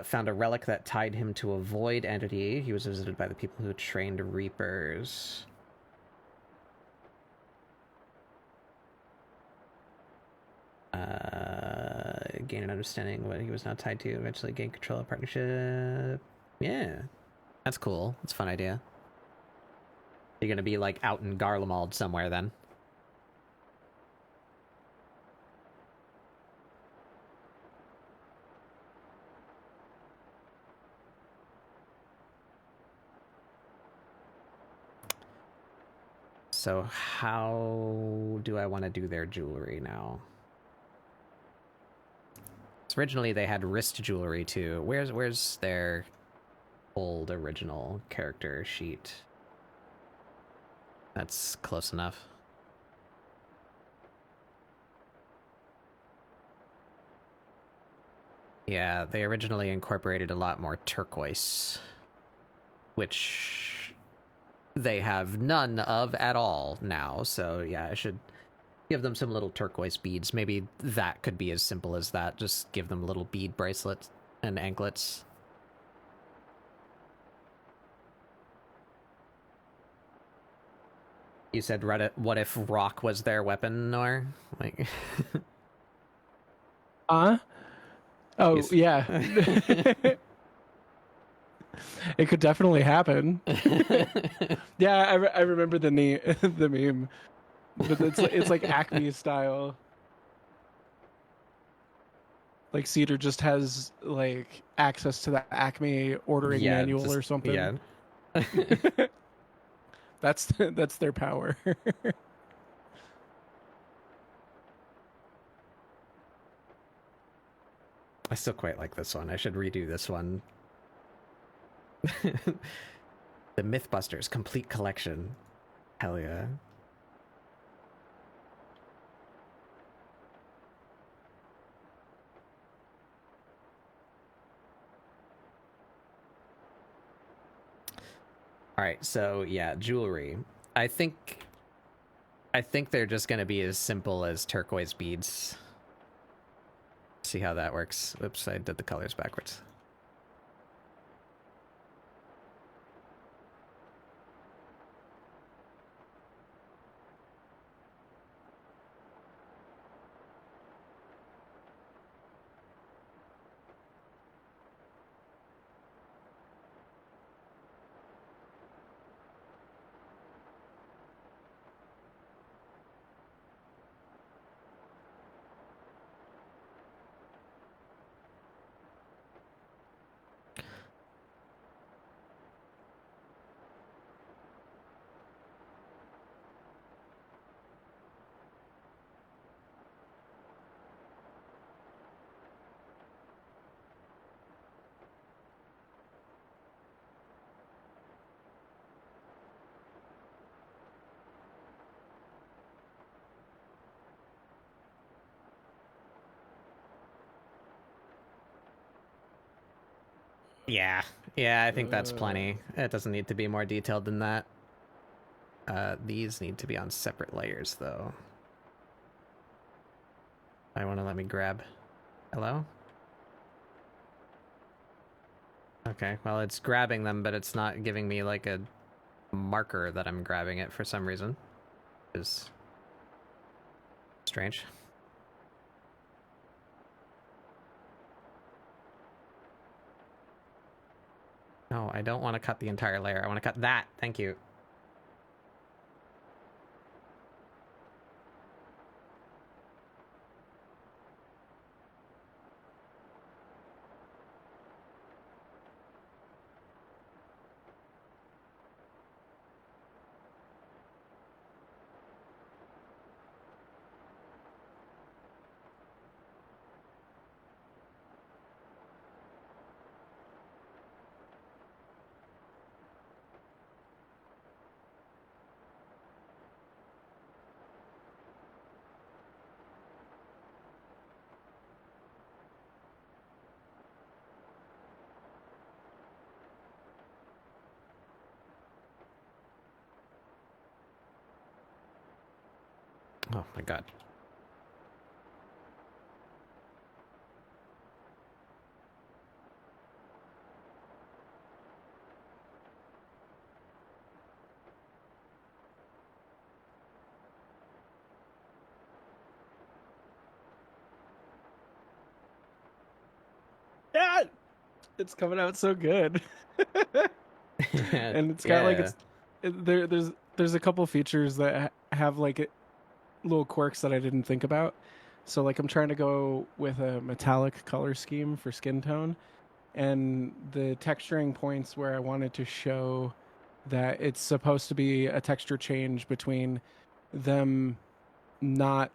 Found a relic that tied him to a void entity. He was visited by the people who trained Reapers. Gain an understanding of what he was now tied to. Eventually gain control of partnership. Yeah. That's cool. That's a fun idea. You're gonna be, like, out in Garlemald somewhere, then. So how do I want to do their jewelry now? So originally they had wrist jewelry too. Where's their old original character sheet? That's close enough. Yeah, they originally incorporated a lot more turquoise, which they have none of at all now. So yeah, I should give them some little turquoise beads. Maybe that could be as simple as that. Just give them little bead bracelets and anklets. You said, Reddit, what if rock was their weapon, or like? Oh, yeah. It could definitely happen. Yeah, I remember the the meme, but it's like Acme style. Like Cedar just has like access to the Acme ordering manual or something. Yeah. That's their power. I still quite like this one. I should redo this one. The Mythbusters Complete Collection. Hell yeah. Alright, so yeah, jewelry. I think they're just gonna be as simple as turquoise beads. See how that works. Oops, I did the colors backwards. Yeah. Yeah, I think that's plenty. It doesn't need to be more detailed than that. These need to be on separate layers, though. I want to let me grab... Hello? Okay, well, it's grabbing them, but it's not giving me, like, a marker that I'm grabbing it for some reason. Is strange. No, I don't want to cut the entire layer. I want to cut that. Thank you. Oh my god. Yeah, it's coming out so good. And it's got like there's a couple features that have like little quirks that I didn't think about. So like I'm trying to go with a metallic color scheme for skin tone, and the texturing points where I wanted to show that it's supposed to be a texture change between them not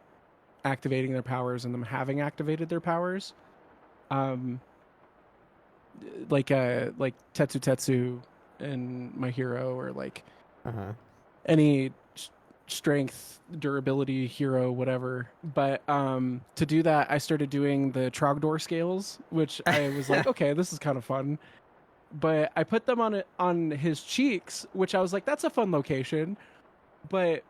activating their powers and them having activated their powers. Like Tetsu Tetsu and My Hero, or like any strength, durability hero, whatever. But to do that, I started doing the Trogdor scales, which I was like, okay, this is kind of fun. But I put them on his cheeks, which I was like, that's a fun location. But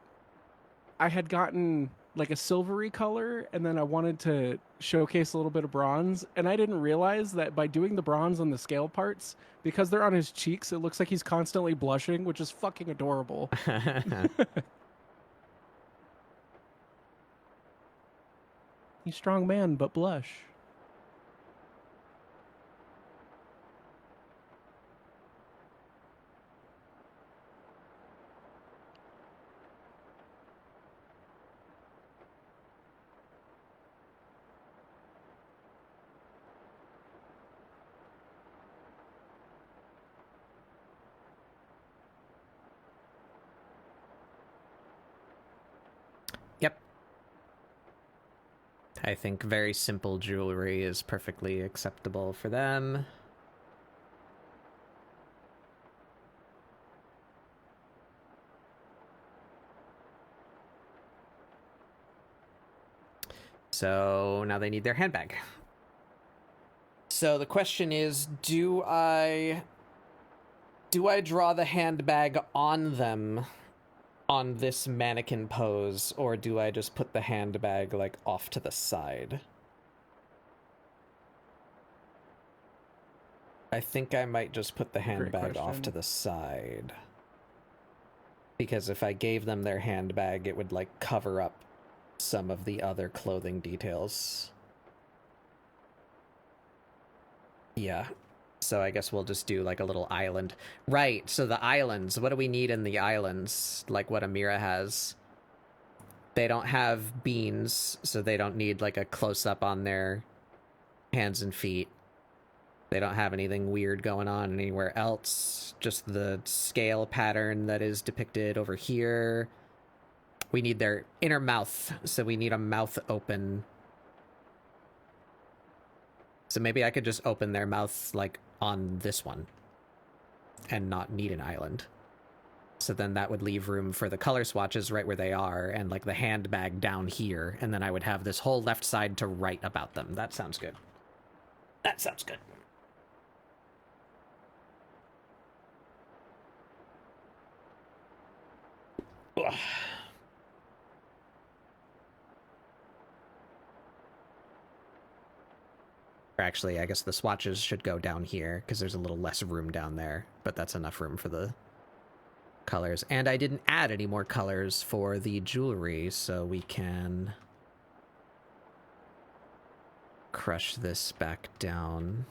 I had gotten like a silvery color, and then I wanted to showcase a little bit of bronze, and I didn't realize that by doing the bronze on the scale parts, because they're on his cheeks, it looks like he's constantly blushing, which is fucking adorable. He's strong man, but blush. Yep. I think very simple jewelry is perfectly acceptable for them. So now they need their handbag. So the question is, do I draw the handbag on them on this mannequin pose, or do I just put the handbag like off to the side? I think I might just put the handbag off to the side. Because if I gave them their handbag, it would like cover up some of the other clothing details. Yeah. So I guess we'll just do like a little island. Right, so the islands. What do we need in the islands? Like what Amira has. They don't have beans, so they don't need like a close-up on their hands and feet. They don't have anything weird going on anywhere else. Just the scale pattern that is depicted over here. We need their inner mouth, so we need a mouth open. So maybe I could just open their mouth, like, on this one. And not need an island. So then that would leave room for the color swatches right where they are, and, like, the handbag down here. And then I would have this whole left side to write about them. That sounds good. That sounds good. Ugh. Or actually, I guess the swatches should go down here because there's a little less room down there, but that's enough room for the colors. And I didn't add any more colors for the jewelry, so we can crush this back down.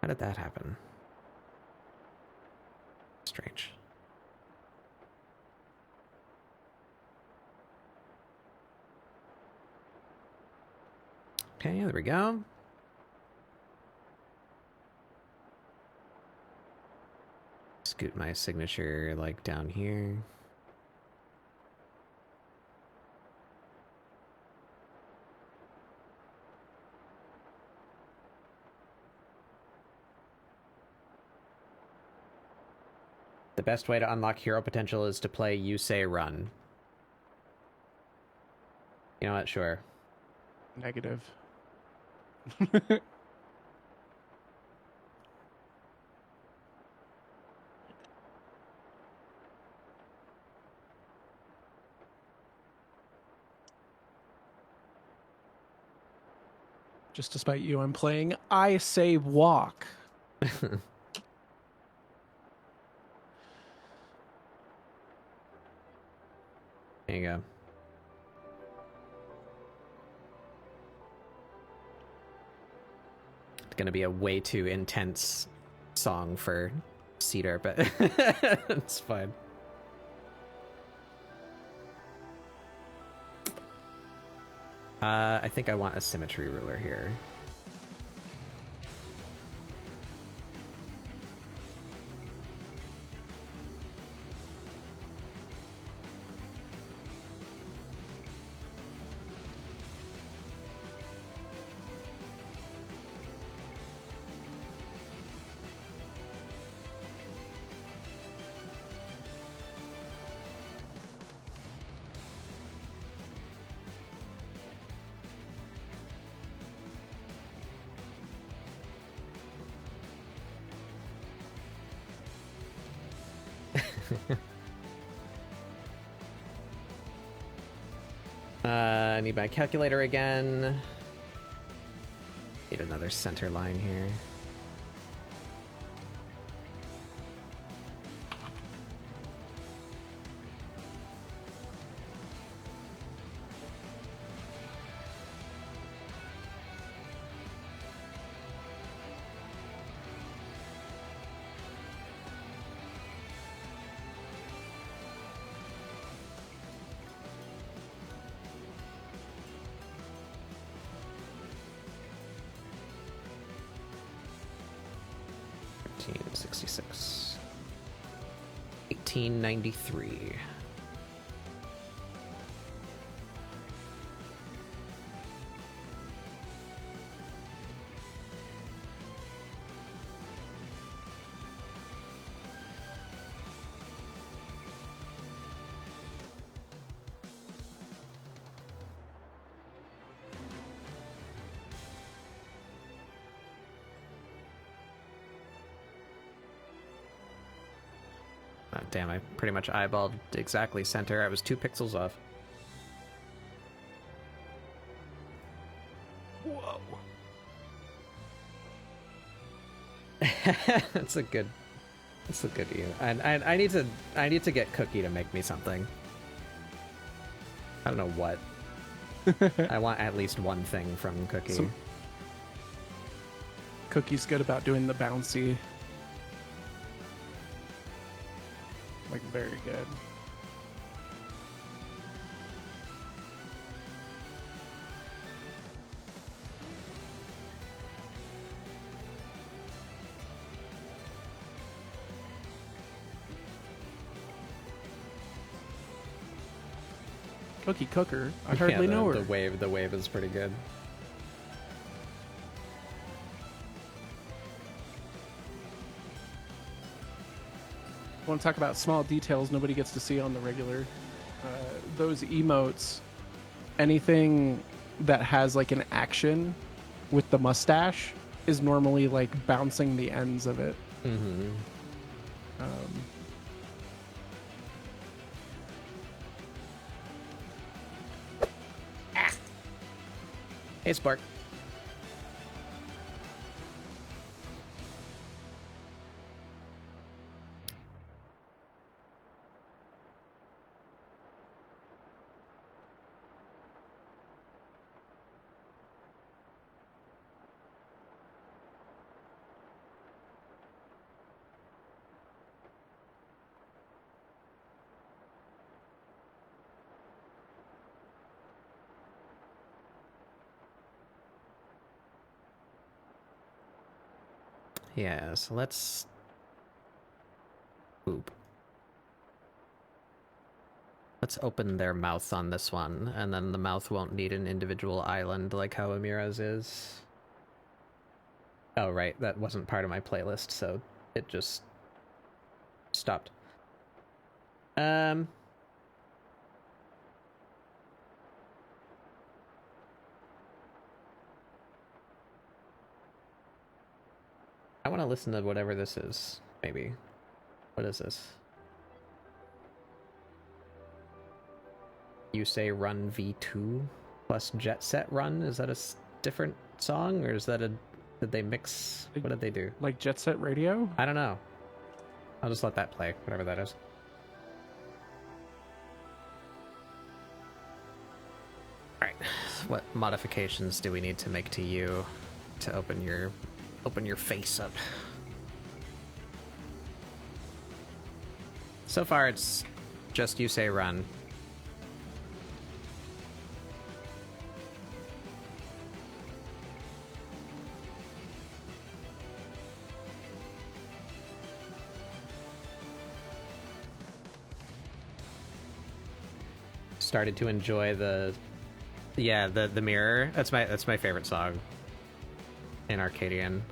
How did that happen? Strange. Okay, there we go. Scoot my signature like down here. The best way to unlock hero potential is to play You Say Run. You know what? Sure. Negative. Just to spite you, I'm playing I Say Walk. There you go. It's gonna be a way too intense song for Scedar, but it's fine. I think I want a symmetry ruler here. I need my calculator again. Need another center line here. $18.66. 1893. Oh, damn, I pretty much eyeballed exactly center. I was 2 pixels off. Whoa. That's a good view. And I need to get Cookie to make me something. I don't know what. I want at least one thing from Cookie. Cookie's good about doing the bouncy. Like, very good. Cookie Cooker. I hardly know her. The wave is pretty good. I want to talk about small details nobody gets to see on the regular. Those emotes, anything that has like an action with the mustache is normally like bouncing the ends of it. Mm-hmm. Hey, Spark. Yeah, so let's... Boop. Let's open their mouth on this one, and then the mouth won't need an individual island like how Amira's is. Oh, right, that wasn't part of my playlist, so it just stopped. I want to listen to whatever this is, maybe. What is this? You Say Run V2 plus Jet Set Run? Is that a different song, or is that a... Did they mix... What did they do? Like Jet Set Radio? I don't know. I'll just let that play, whatever that is. Alright, what modifications do we need to make to you to open your face up? So far it's just You Say Run. Started to enjoy the mirror. That's my favorite song in Arcadian.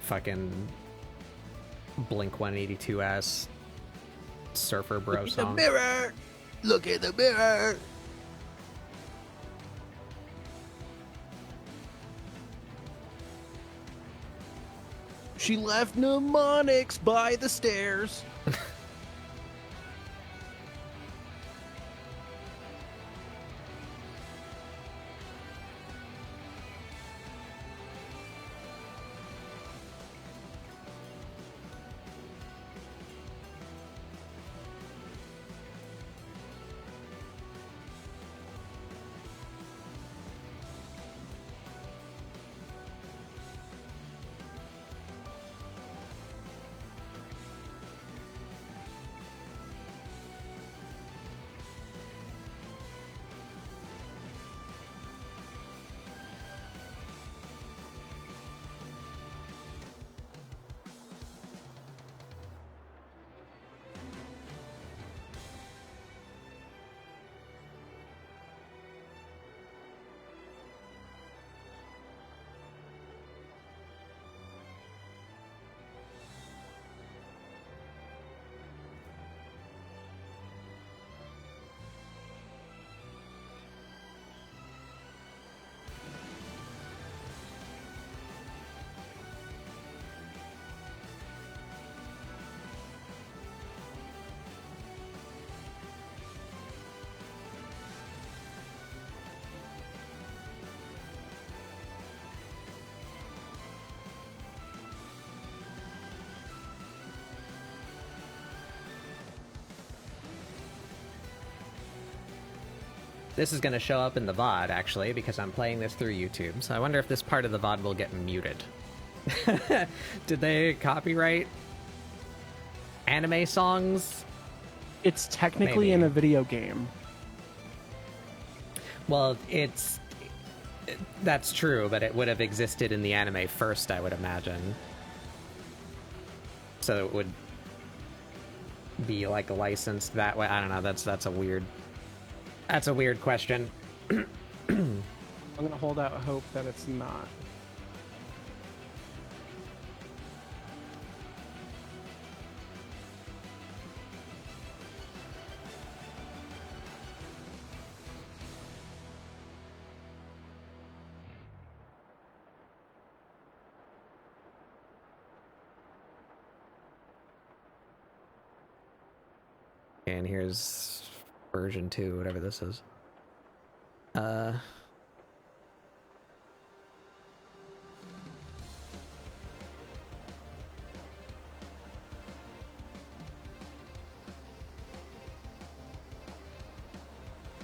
Fucking Blink 182 ass surfer bro song. The mirror! Look at the mirror! She left mnemonics by the stairs. This is going to show up in the VOD, actually, because I'm playing this through YouTube. So I wonder if this part of the VOD will get muted. Did they copyright anime songs? It's technically Maybe. in a video game. Well, that's true, but it would have existed in the anime first, I would imagine. So it would be like licensed that way. I don't know. That's a weird question. I'm gonna hold out hope that it's not. And here's version 2, whatever this is. I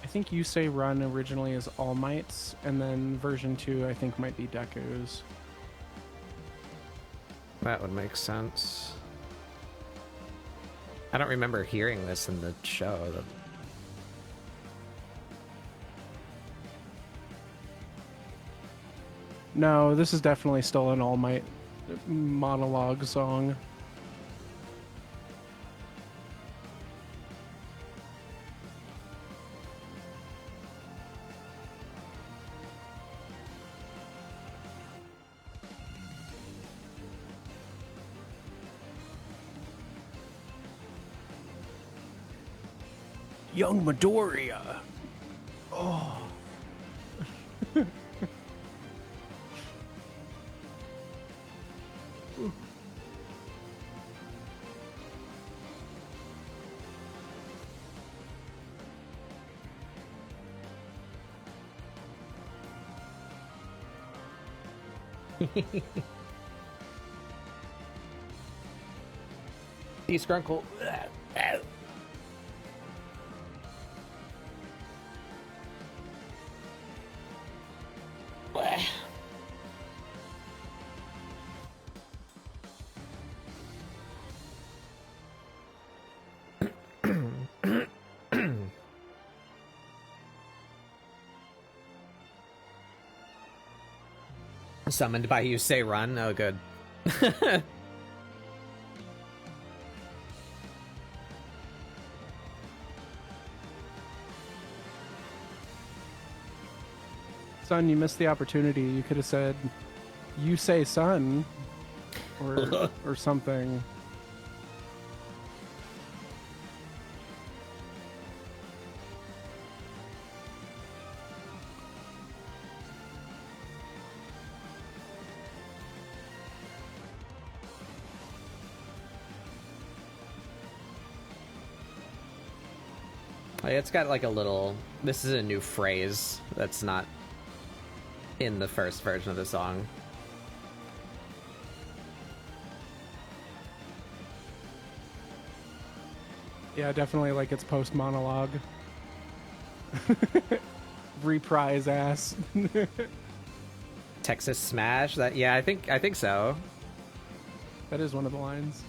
think You Say Run originally is All Might's, and then version 2 I think might be Deku's. That would make sense. I don't remember hearing this in the show. No, this is definitely still an All Might monologue song. Young Midoriya. Oh. Scrunkle. Summoned by You Say Run. Oh, good. Son, you missed the opportunity. You could have said, "You say son," or something. It's got like a little. This is a new phrase that's not in the first version of the song. Yeah, definitely like its post monologue. Reprise ass. Texas Smash. That I think so. That is one of the lines.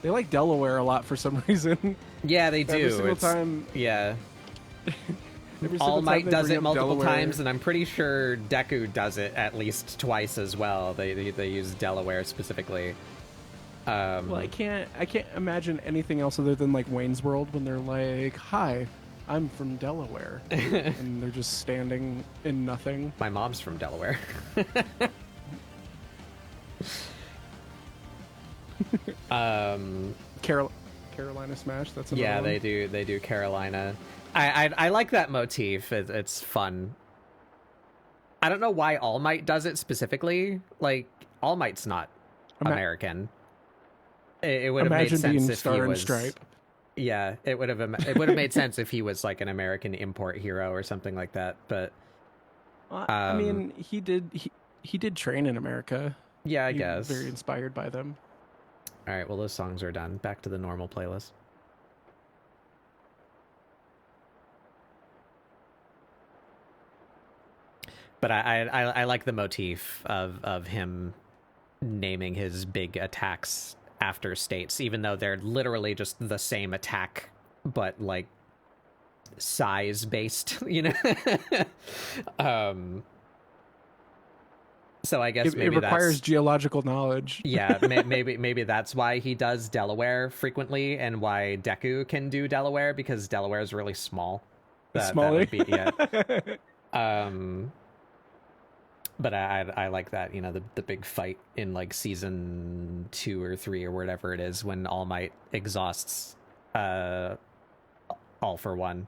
They like Delaware a lot for some reason. Yeah, they do. Every single time. Yeah. All Might does it multiple times, and I'm pretty sure Deku does it at least twice as well. They use Delaware specifically. Well, I can't imagine anything else other than like Wayne's World when they're like, "Hi, I'm from Delaware," and they're just standing in nothing. My mom's from Delaware. Carolina Smash. That's another one. They do Carolina. I like that motif. It's fun. I don't know why All Might does it specifically. Like, All Might's not American. It would have made sense if he was. Stripe. Yeah, it would have made sense if he was like an American import hero or something like that. But I mean, he did train in America. Yeah, I guess. Very inspired by them. All right, well, those songs are done. Back to the normal playlist. But I like the motif of him naming his big attacks after states, even though they're literally just the same attack, but like size based, you know. So I guess it maybe requires that's, geological knowledge. yeah, maybe that's why he does Delaware frequently, and why Deku can do Delaware, because Delaware is really small. That would be, yeah. But I like that, you know, the big fight in like season 2 or 3 or whatever it is, when All Might exhausts All for One,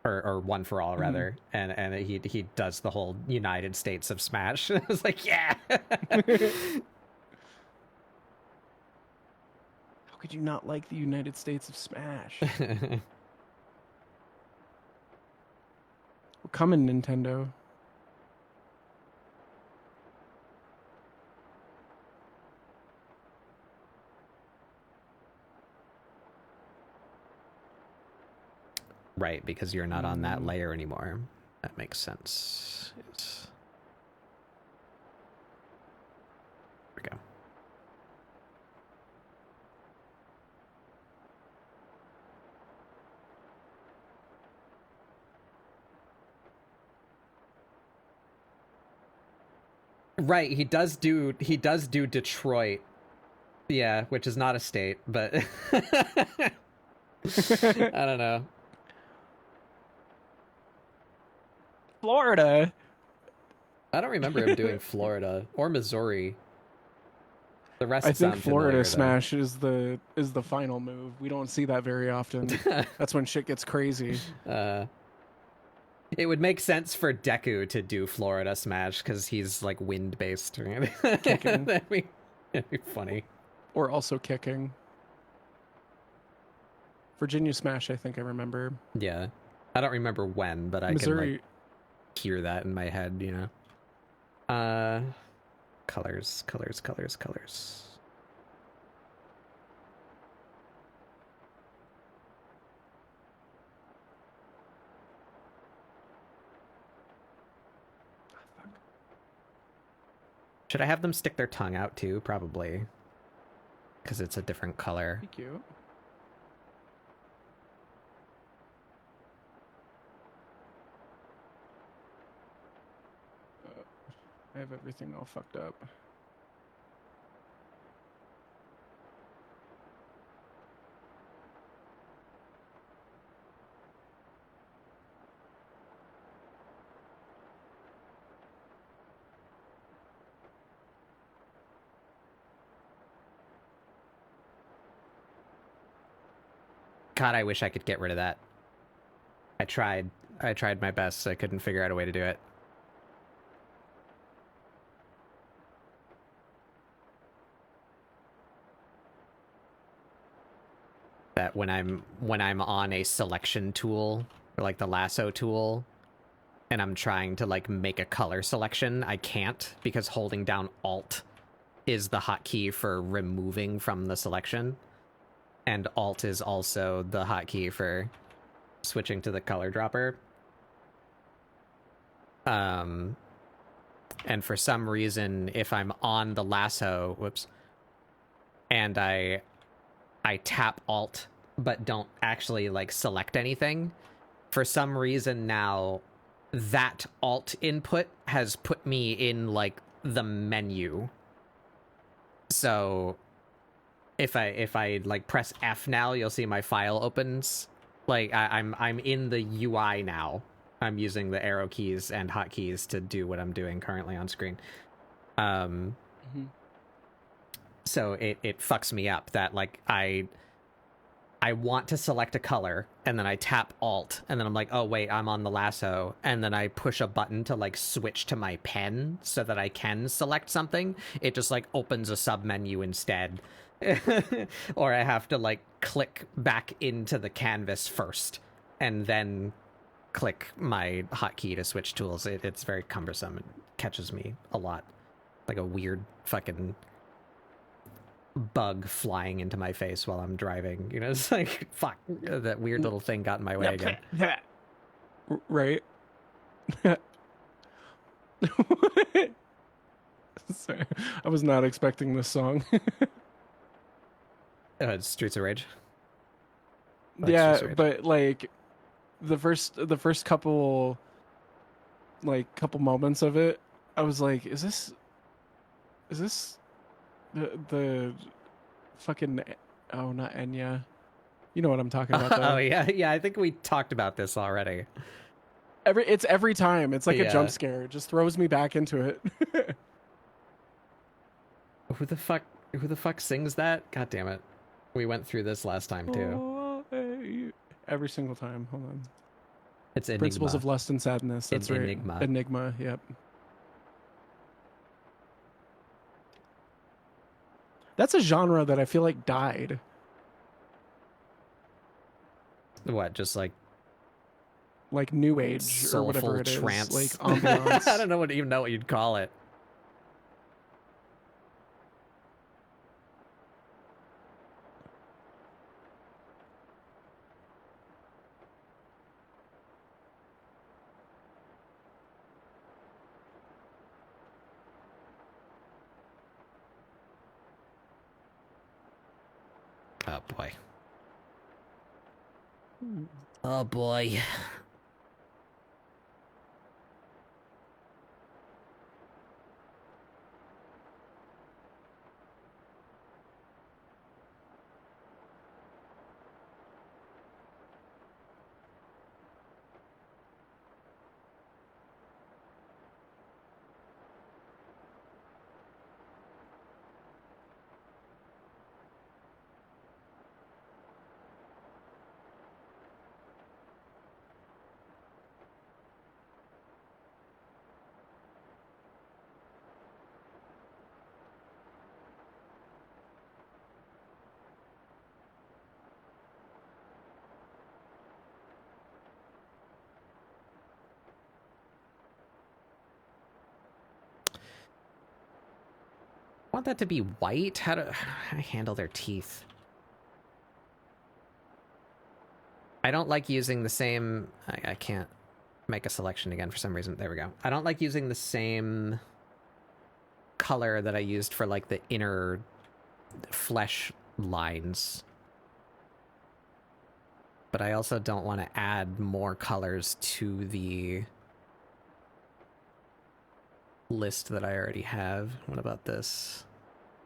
or One for All rather, and he does the whole United States of Smash. I was like, yeah. How could you not like the United States of Smash? We're coming, Nintendo. Right, because you're not on that layer anymore. That makes sense. Yes. There we go. Right, he does do Detroit. Yeah, which is not a state, but I don't know. Florida. I don't remember him doing Florida or Missouri. The rest I think sound Florida familiar, Smash is the final move. We don't see that very often. That's when shit gets crazy. It would make sense for Deku to do Florida Smash because he's like wind based. Kicking. That'd be funny. Or also kicking. Virginia Smash, I think I remember. Yeah, I don't remember when, but I Missouri. can like hear that in my head, you know. Colors. Should I have them stick their tongue out too? Probably, because it's a different color. Thank you. I have everything all fucked up. God, I wish I could get rid of that. I tried my best. I couldn't figure out a way to do it. That when I'm on a selection tool, or like the lasso tool, and I'm trying to like make a color selection, I can't, because holding down Alt is the hotkey for removing from the selection. And Alt is also the hotkey for switching to the color dropper. And for some reason, if I'm on the lasso, and I tap Alt but don't actually like select anything, for some reason now that Alt input has put me in like the menu. So if I like press F now, you'll see my file opens. Like I'm in the UI now. I'm using the arrow keys and hotkeys to do what I'm doing currently on screen. So it fucks me up that like I want to select a color, and then I tap Alt, and then I'm like, oh wait, I'm on the lasso, and then I push a button to like switch to my pen so that I can select something. It just like opens a sub menu instead. Or I have to like click back into the canvas first and then click my hotkey to switch tools. It's very cumbersome and catches me a lot. Like a weird fucking bug flying into my face while I'm driving. You know, it's like, fuck, that weird little thing got in my way again. Right. Sorry, I was not expecting this song. It's Streets of Rage. Yeah, Streets of Rage. but like the first couple moments of it, I was like, is this the fucking, oh, not Enya. You know what I'm talking about though. Oh yeah. I think we talked about this already. It's every time. It's like a Yeah. jump scare. It just throws me back into it. Who the fuck sings that? God damn it. We went through this last time too. Oh, hey. Every single time. Hold on. It's Enigma. Principles of Lust and Sadness. That's right. Enigma. Enigma, yep. That's a genre that I feel like died. What, just like new age or whatever it trance. is. Like ambiance. I don't know even know what you'd call it. Oh boy. Oh boy. I want that to be white? How do I handle their teeth? I don't like using the same... I can't make a selection again for some reason. There we go. I don't like using the same color that I used for like the inner flesh lines. But I also don't want to add more colors to the list that I already have. What about this?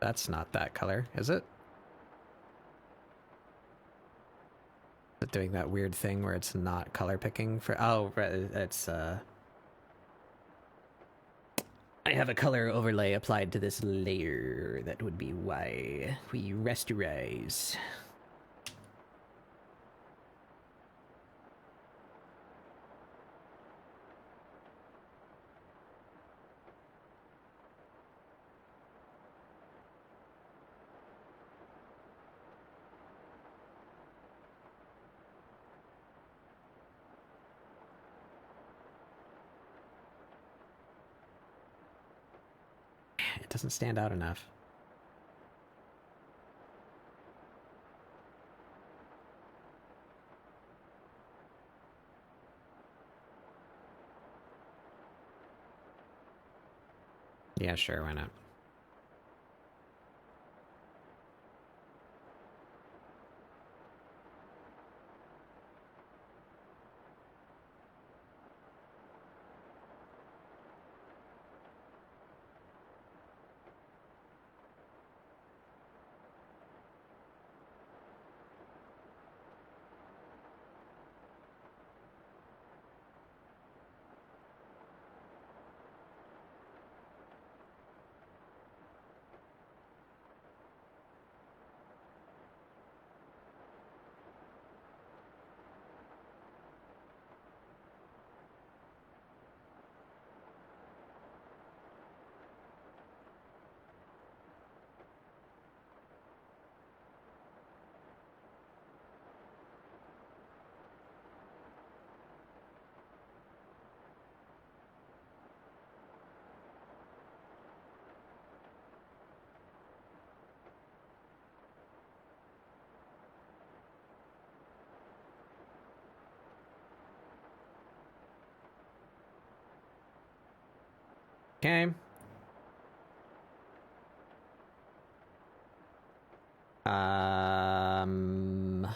That's not that color, is it? Is it doing that weird thing where it's not color picking for... Oh, it's I have a color overlay applied to this layer. That would be why we rasterize. It doesn't stand out enough. Yeah, sure, why not? Okay. Um...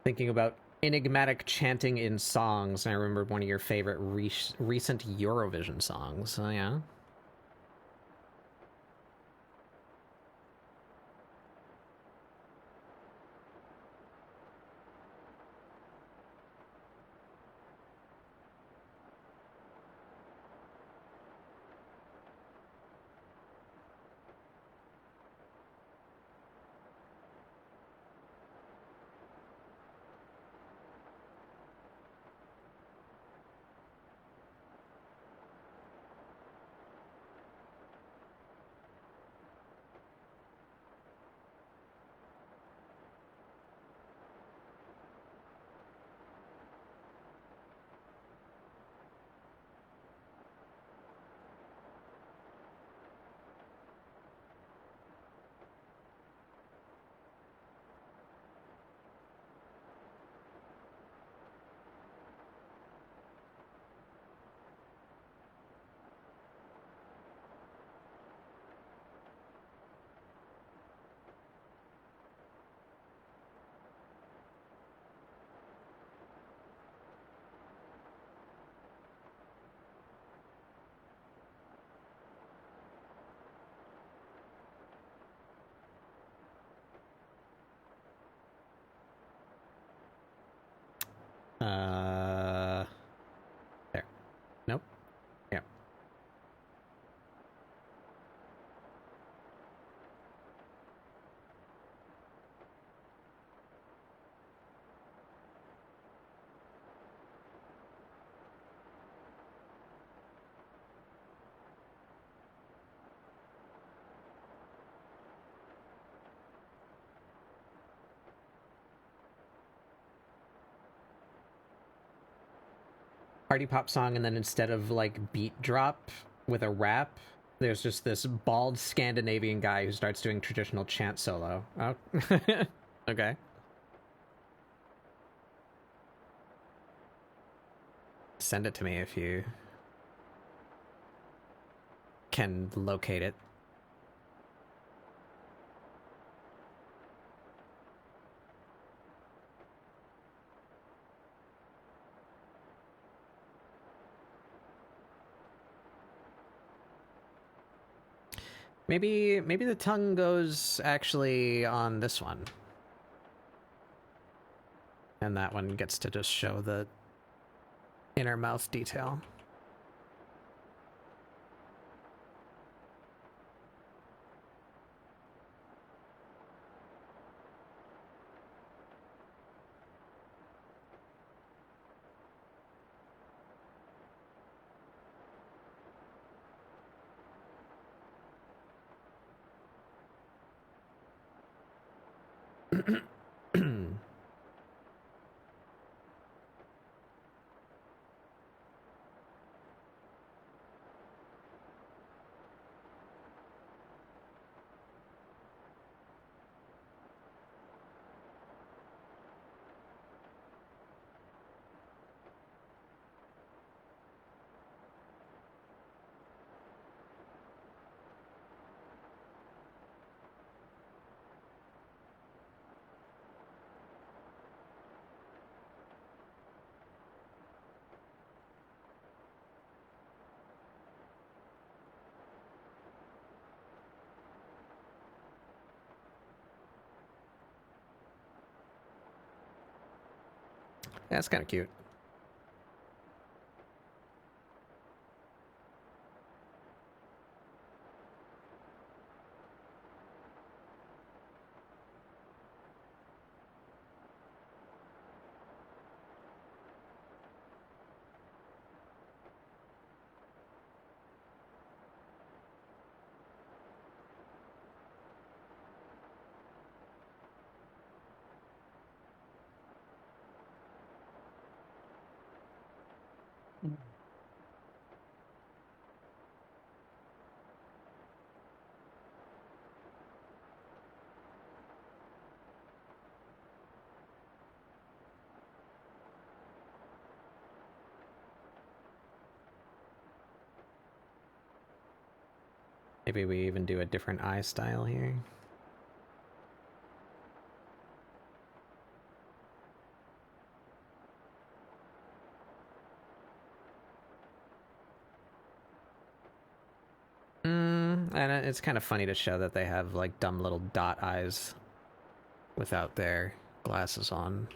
Thinking about enigmatic chanting in songs, and I remembered one of your favorite recent Eurovision songs. Oh, yeah? There. Nope. Yeah. Party pop song, and then instead of like beat drop with a rap, there's just this bald Scandinavian guy who starts doing traditional chant solo. Oh, okay. Send it to me if you can locate it. Maybe the tongue goes actually on this one. And that one gets to just show the inner mouth detail. That's kind of cute. Maybe we even do a different eye style here. And it's kind of funny to show that they have like dumb little dot eyes without their glasses on.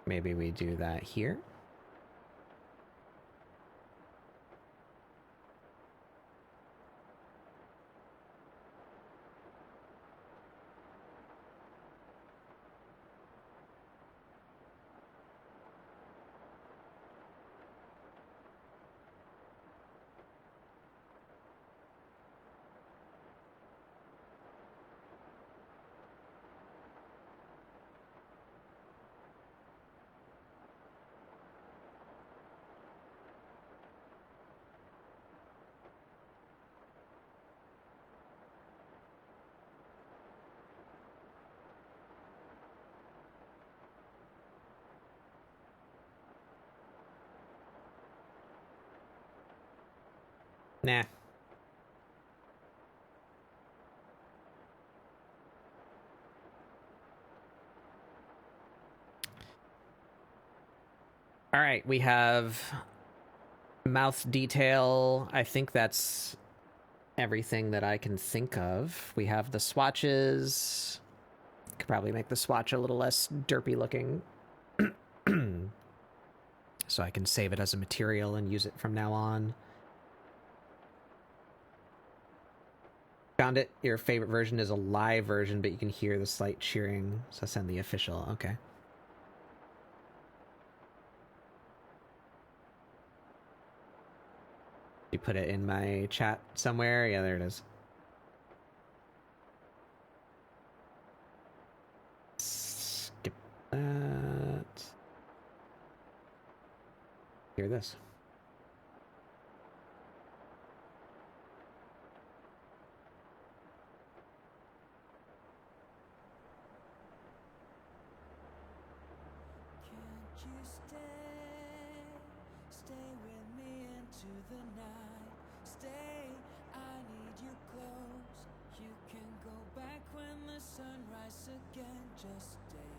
Maybe we do that here. Nah. All right, we have mouth detail. I think that's everything that I can think of. We have the swatches. Could probably make the swatch a little less derpy looking. So I can save it as a material and use it from now on. Found it. Your favorite version is a live version, but you can hear the slight cheering. So send the official. Okay. You put it in my chat somewhere? Yeah, there it is. Skip that. Hear this.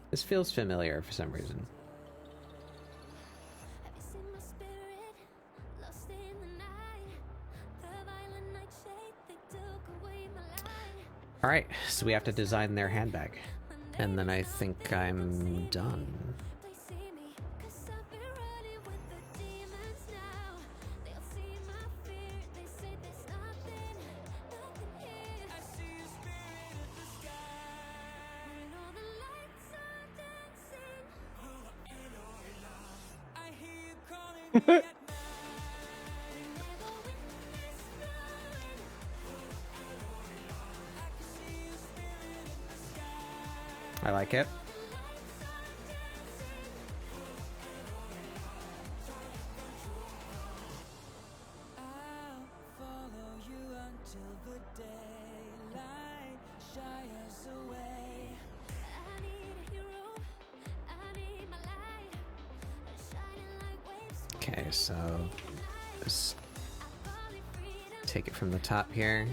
This feels familiar for some reason. All right, so we have to design their handbag. And then I think I'm done. I like it. so just take it from the top here.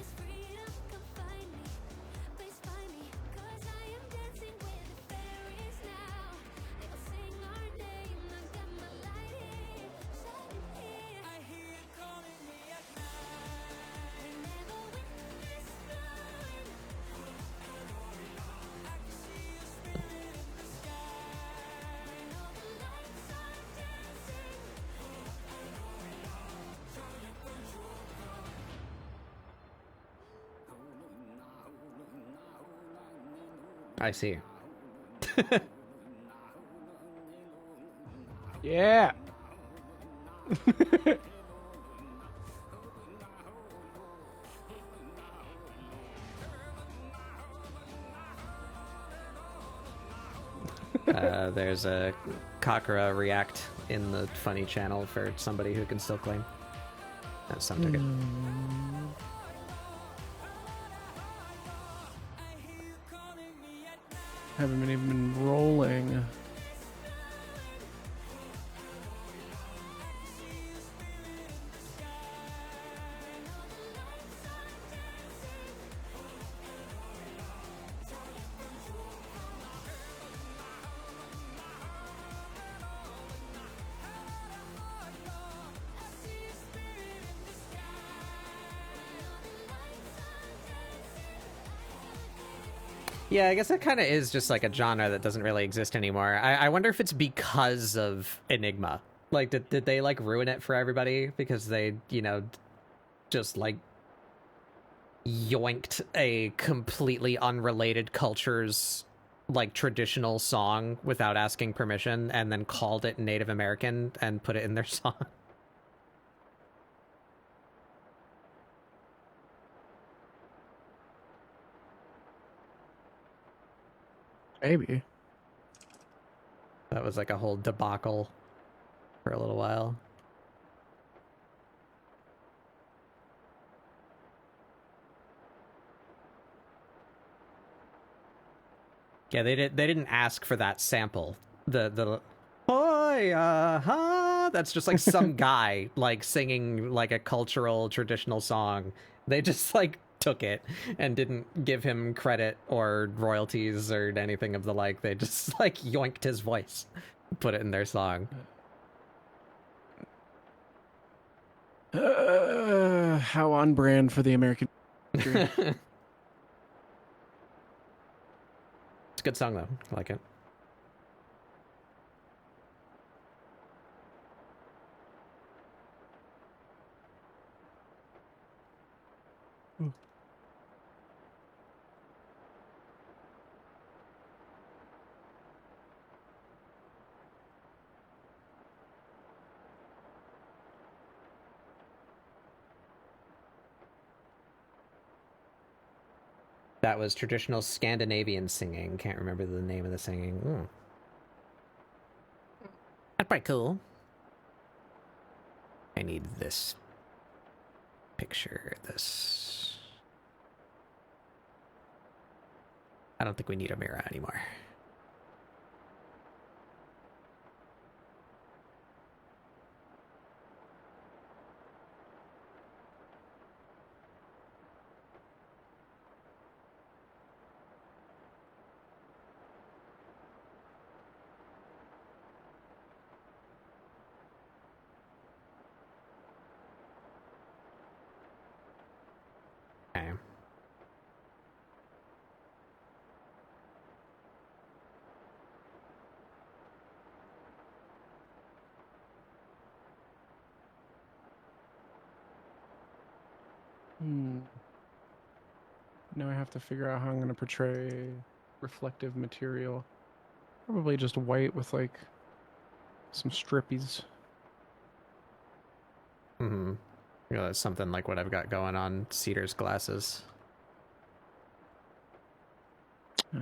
I see. Yeah. There's a Kakura react in the funny channel for somebody who can still claim. That's some ticket. Haven't even been rolling. Yeah, I guess that kind of is just like a genre that doesn't really exist anymore. I wonder if it's because of Enigma. Like, did they like ruin it for everybody because they, you know, just like yoinked a completely unrelated culture's like traditional song without asking permission and then called it Native American and put it in their song? Maybe. That was like a whole debacle for a little while. Yeah, they didn't ask for that sample. The "Hoi, ha," that's just like some guy like singing like a cultural traditional song. They just like took it and didn't give him credit or royalties or anything of the like. They just like yoinked his voice, put it in their song. How on brand for the American country. It's a good song though. I like it. That was traditional Scandinavian singing. Can't remember the name of the singing. That's pretty cool. I need this picture. This. I don't think we need a mirror anymore. Okay. Now I have to figure out how I'm going to portray reflective material. Probably just white with like some strippies. Mm-hmm. You know, that's something like what I've got going on Cedar's glasses. Huh?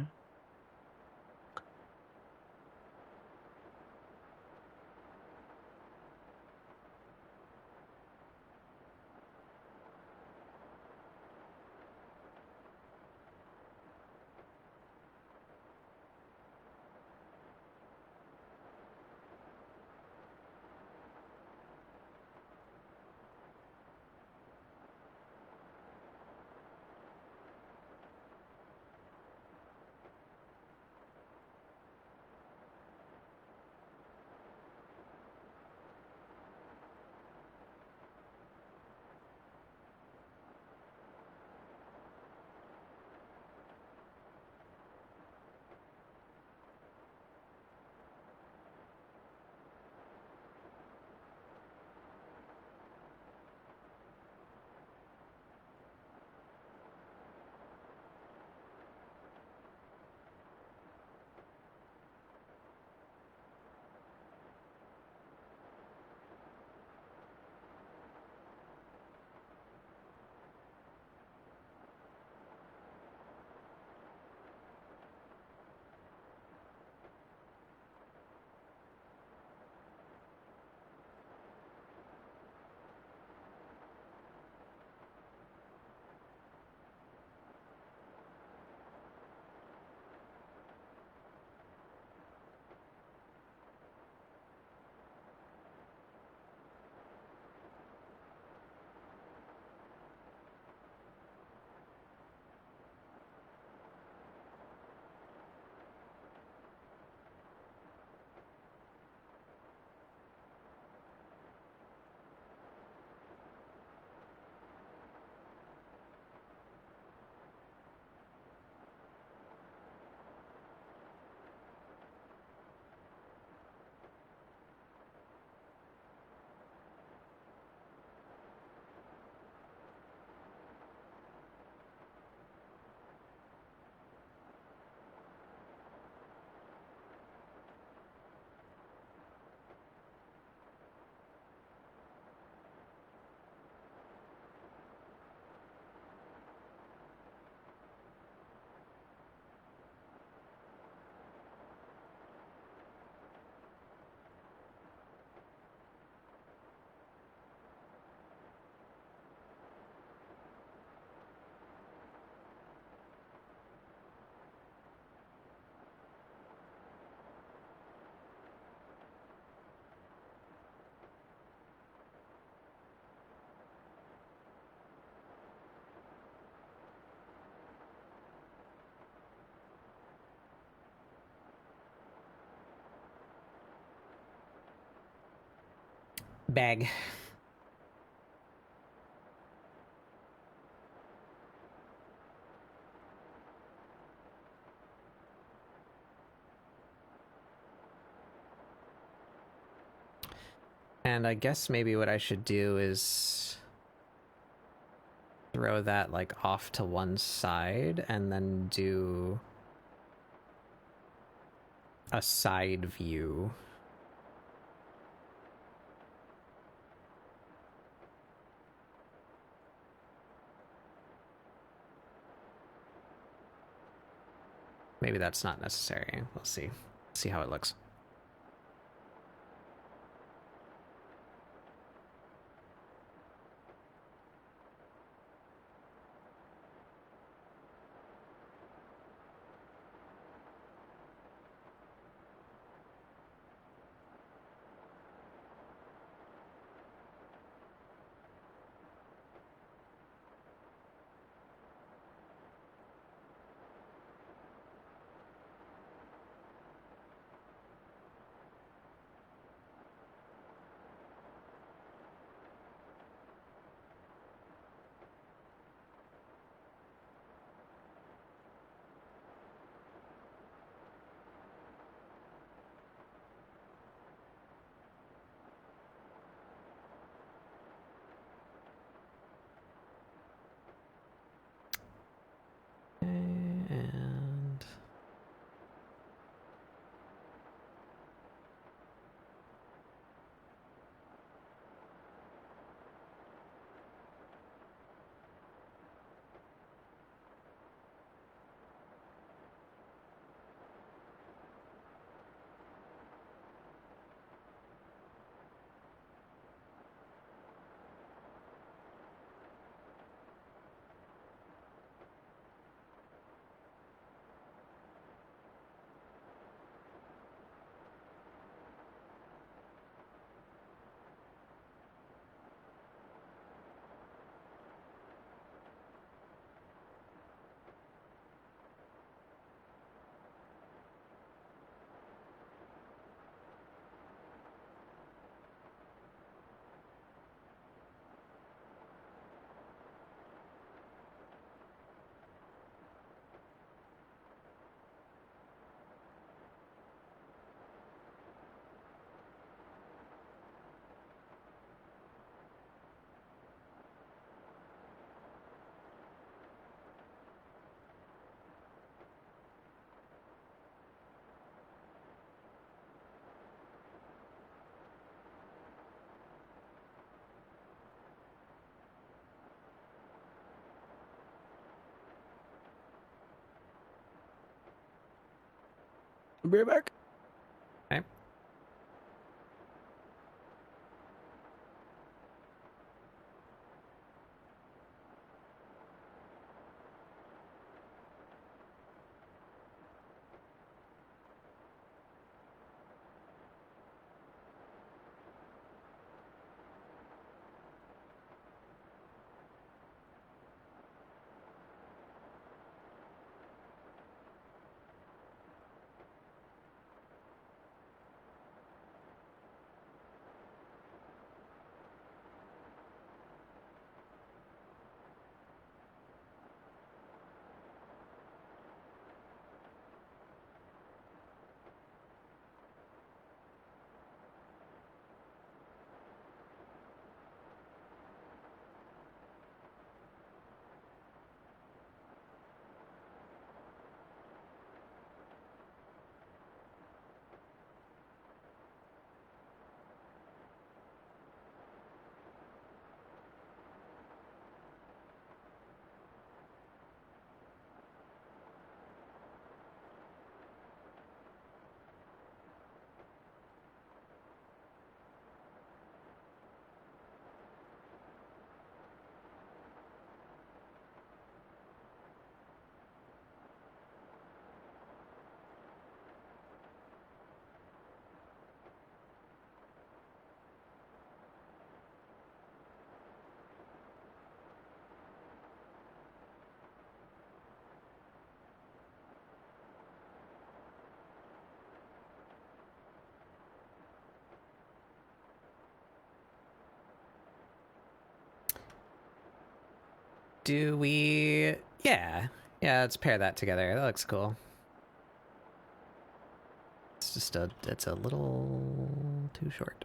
bag. And I guess maybe what I should do is throw that like off to one side and then do a side view. Maybe that's not necessary. We'll see. See how it looks. And I'll be right back. okay. Do we... Yeah. Yeah, let's pair that together. That looks cool. It's just it's a little too short.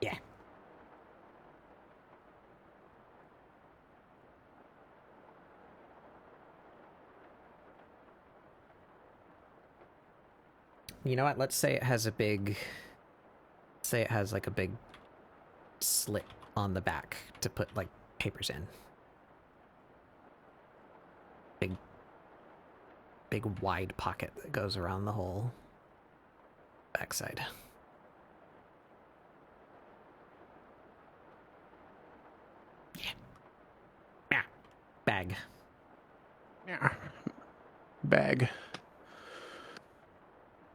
Yeah. You know what? Let's say it has a big... Say it has like a big slit on the back to put like papers in. Big wide pocket that goes around the whole backside. Yeah. Bag. Yeah. Bag.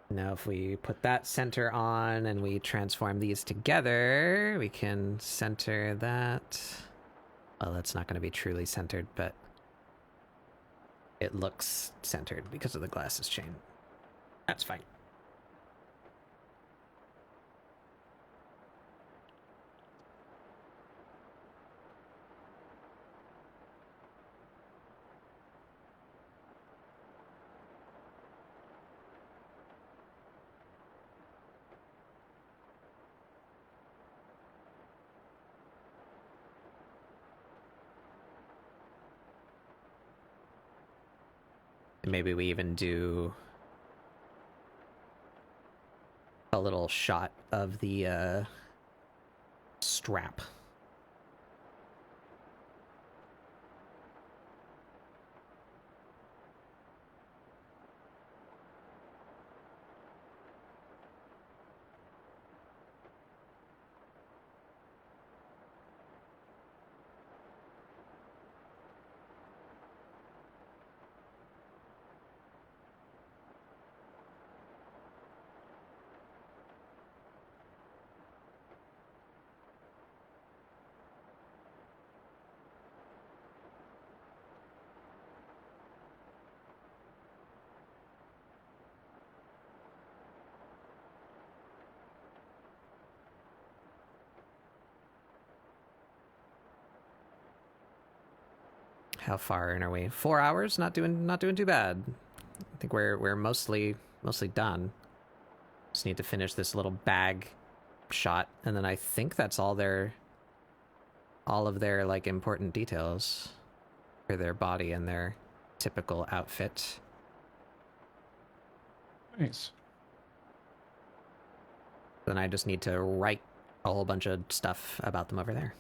Now if we put that center on and we transform these together, we can center that. Well, that's not going to be truly centered, but it looks centered because of the glasses chain. That's fine. Maybe we even do a little shot of the strap. How far in are we? 4 hours? Not doing too bad. I think we're mostly done. Just need to finish this little bag shot, and then I think that's all of their like important details for their body and their typical outfit. Nice. Then I just need to write a whole bunch of stuff about them over there.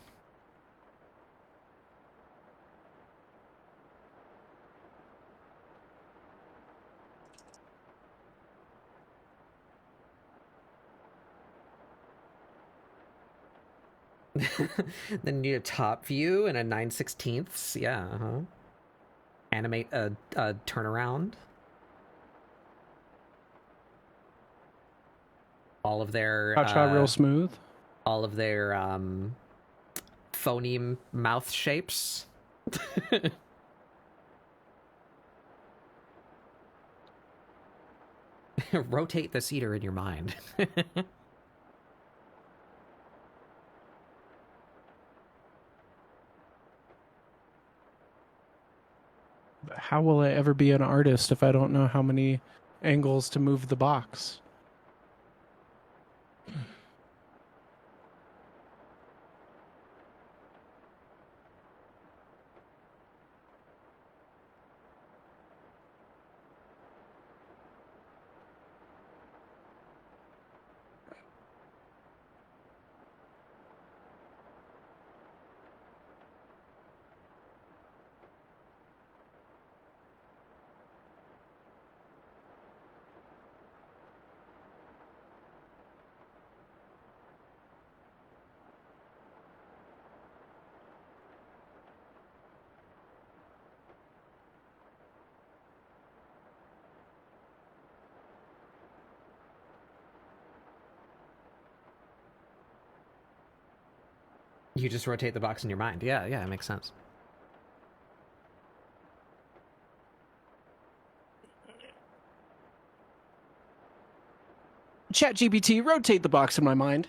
Then you need a top view and a 9/16. Yeah, animate a turnaround. All of their Shot real smooth. all of their phoneme mouth shapes. Rotate the cedar in your mind. How will I ever be an artist if I don't know how many angles to move the box? You just rotate the box in your mind. Yeah, it makes sense. ChatGPT, rotate the box in my mind.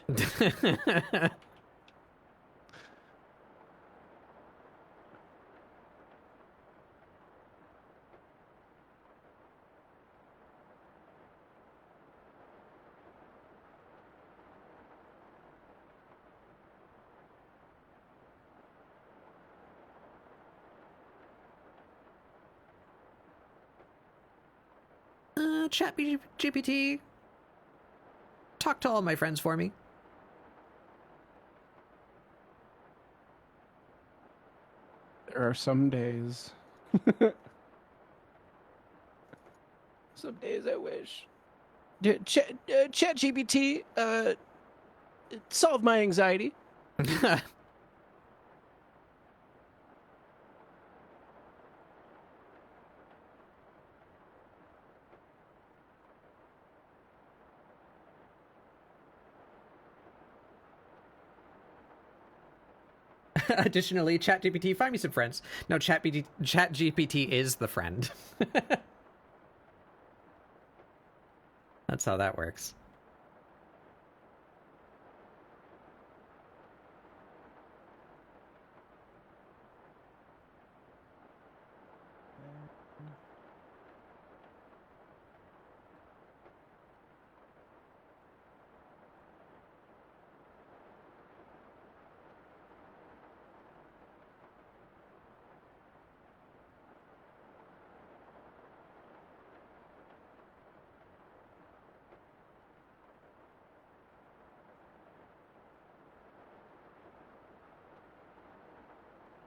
Chat GPT, talk to all my friends for me. There are some days. Some days I wish. ChatGPT, solve my anxiety. Additionally, ChatGPT, find me some friends. No, ChatGPT is the friend. That's how that works.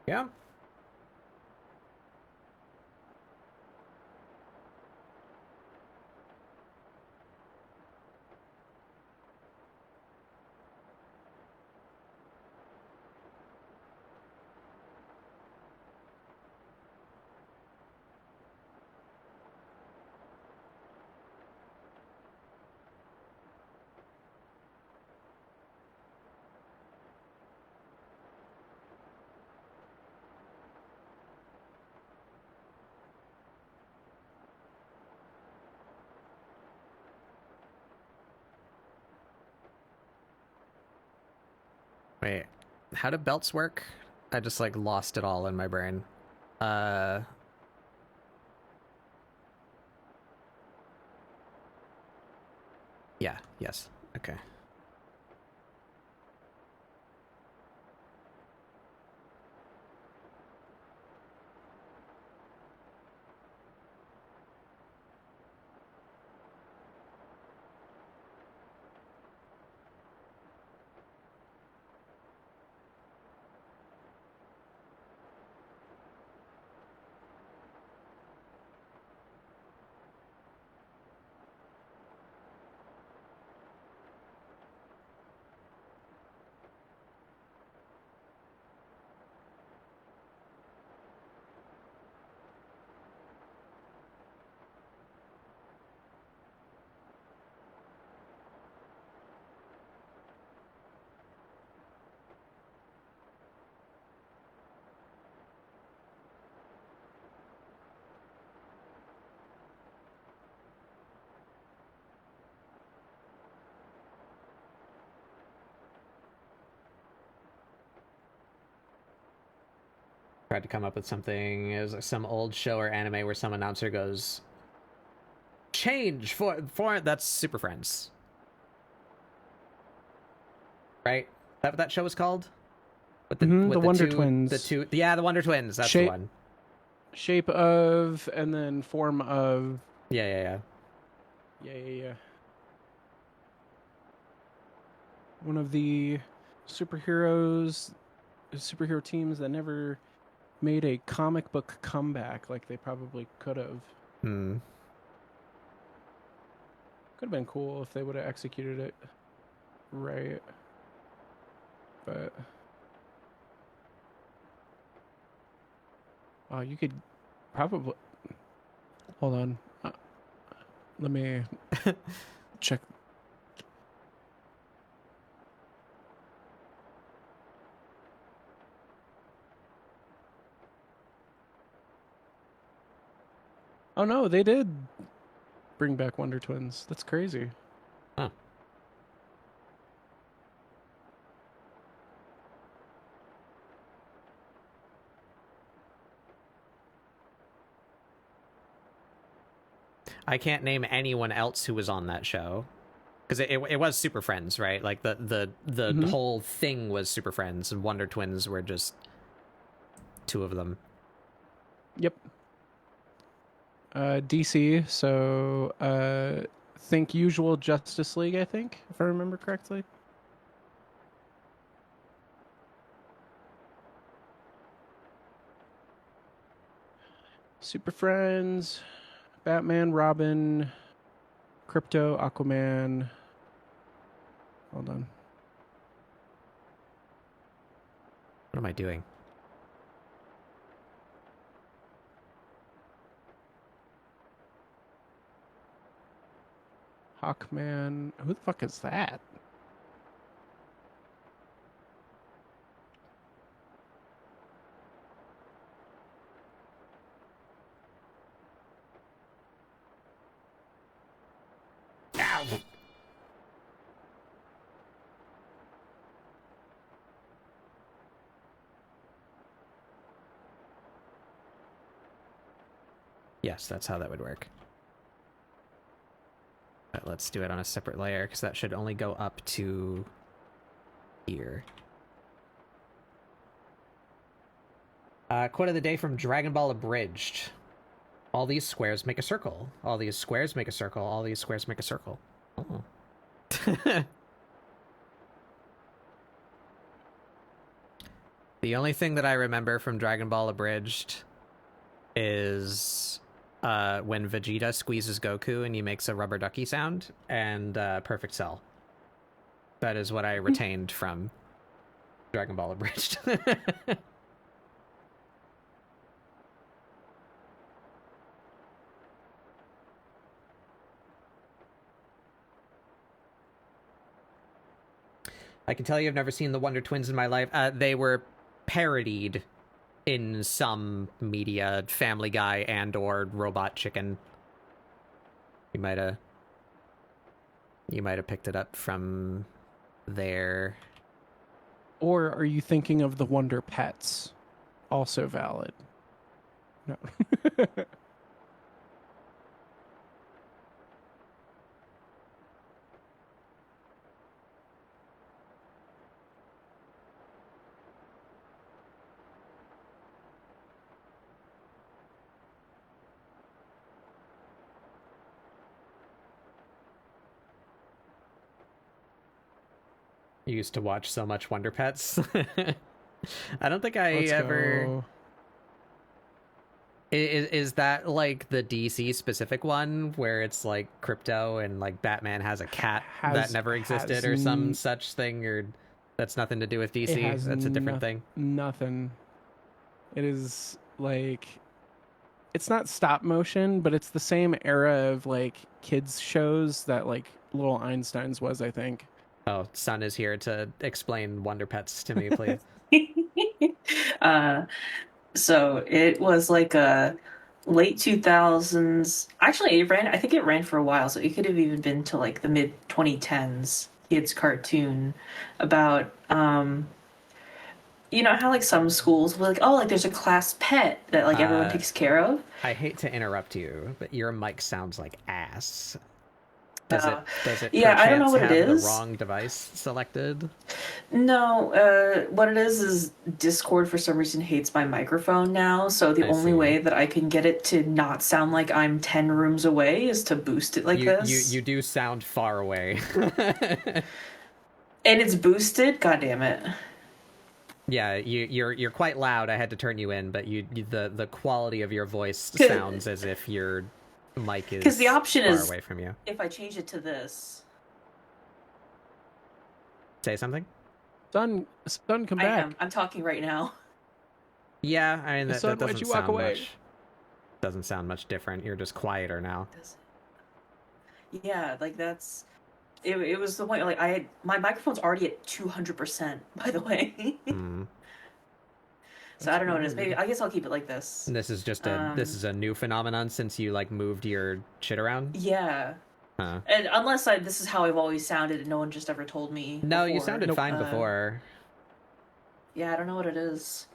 Yeah. Wait, how do belts work? I just like lost it all in my brain. Yeah, yes. Okay. Tried to come up with something. It was like some old show or anime where some announcer goes, "Change for that's Super Friends." Right? Is that what that show was called? With The Wonder Twins. The Wonder Twins. That's the one. Shape of, and then form of. Yeah. Yeah. One of the superhero teams that never made a comic book comeback like they probably could have. Hmm. Could have been cool if they would have executed it right. But you could probably hold on. Let me check. Oh no, they did bring back Wonder Twins. That's crazy. Huh. I can't name anyone else who was on that show. Because it was Super Friends, right? Like the whole thing was Super Friends, and Wonder Twins were just two of them. Yep. DC. So think Usual Justice League. I think, if I remember correctly. Super Friends, Batman, Robin, Crypto, Aquaman. Hold on. What am I doing? Hawkman. Who the fuck is that? Ow! Yes, that's how that would work. But let's do it on a separate layer, because that should only go up to here. Quote of the day from Dragon Ball Abridged. All these squares make a circle. All these squares make a circle. All these squares make a circle. Oh. The only thing that I remember from Dragon Ball Abridged is when Vegeta squeezes Goku and he makes a rubber ducky sound, and Perfect Cell. That is what I retained from Dragon Ball Abridged. I can tell you I've never seen the Wonder Twins in my life. They were parodied in some media, Family Guy and or Robot Chicken. You might have picked it up from there. Or are you thinking of the Wonder Pets? Also valid. No. You used to watch so much Wonder Pets. I don't think I Let's ever... go. Is that like the DC specific one where it's like Crypto and like Batman has a cat that never existed or some such thing, or that's nothing to do with DC? That's a different thing. Nothing. It is like, it's not stop motion, but it's the same era of like kids shows that like Little Einsteins was, I think. Oh, Sun is here to explain Wonder Pets to me, please. So it was like a late 2000s. Actually, I think it ran for a while, so it could have even been to like the mid 2010s kids cartoon about you know how like some schools will like, oh, like there's a class pet that like everyone takes care of. I hate to interrupt you, but your mic sounds like ass. Does it yeah, I don't know what have it is. the wrong device selected? No, what it is Discord for some reason hates my microphone now, so the only way that I can get it to not sound like I'm 10 rooms away is to boost it like this. You do sound far away. And it's boosted? God damn it. Yeah, you're quite loud. I had to turn you in, but the quality of your voice sounds as if your mic is because the option far is away from you. If I change it to this. Say something. Sun, come back. I'm talking right now. Yeah, I mean that doesn't why'd you walk away? Doesn't sound much different. You're just quieter now. Yeah, like that's. It was the point. Like my microphone's already at 200%. By the way. So I don't know what it is. Maybe I guess I'll keep it like this. This is just this is a new phenomenon since you like moved your shit around. Yeah. Huh. And unless this is how I've always sounded, and no one just ever told me. No, you before. sounded fine before. Yeah, I don't know what it is.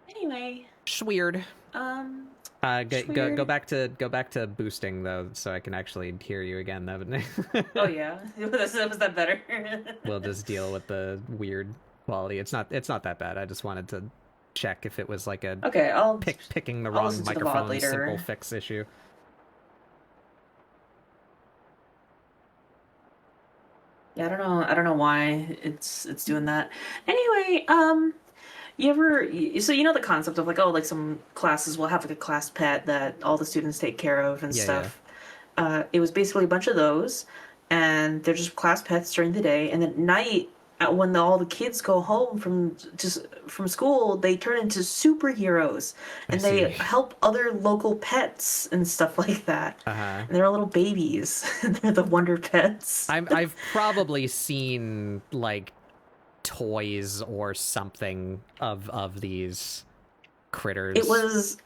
Anyway. Weird. Schweird. Go back to boosting though, so I can actually hear you again. That would. Oh yeah, was that better? We'll just deal with the weird quality. It's not that bad. I just wanted to check if it was like a okay. I'll picking the I'll wrong listen to the VOD microphone later. simple fix issue. Yeah, I don't know why it's doing that. Anyway, so you know the concept of like, oh, like some classes will have like a class pet that all the students take care of and stuff. Yeah. It was basically a bunch of those, and they're just class pets during the day, and at night, when all the kids go home from school, they turn into superheroes, and they help other local pets and stuff like that. And they're little babies. They're the Wonder Pets. I've probably seen like toys or something of these critters. It was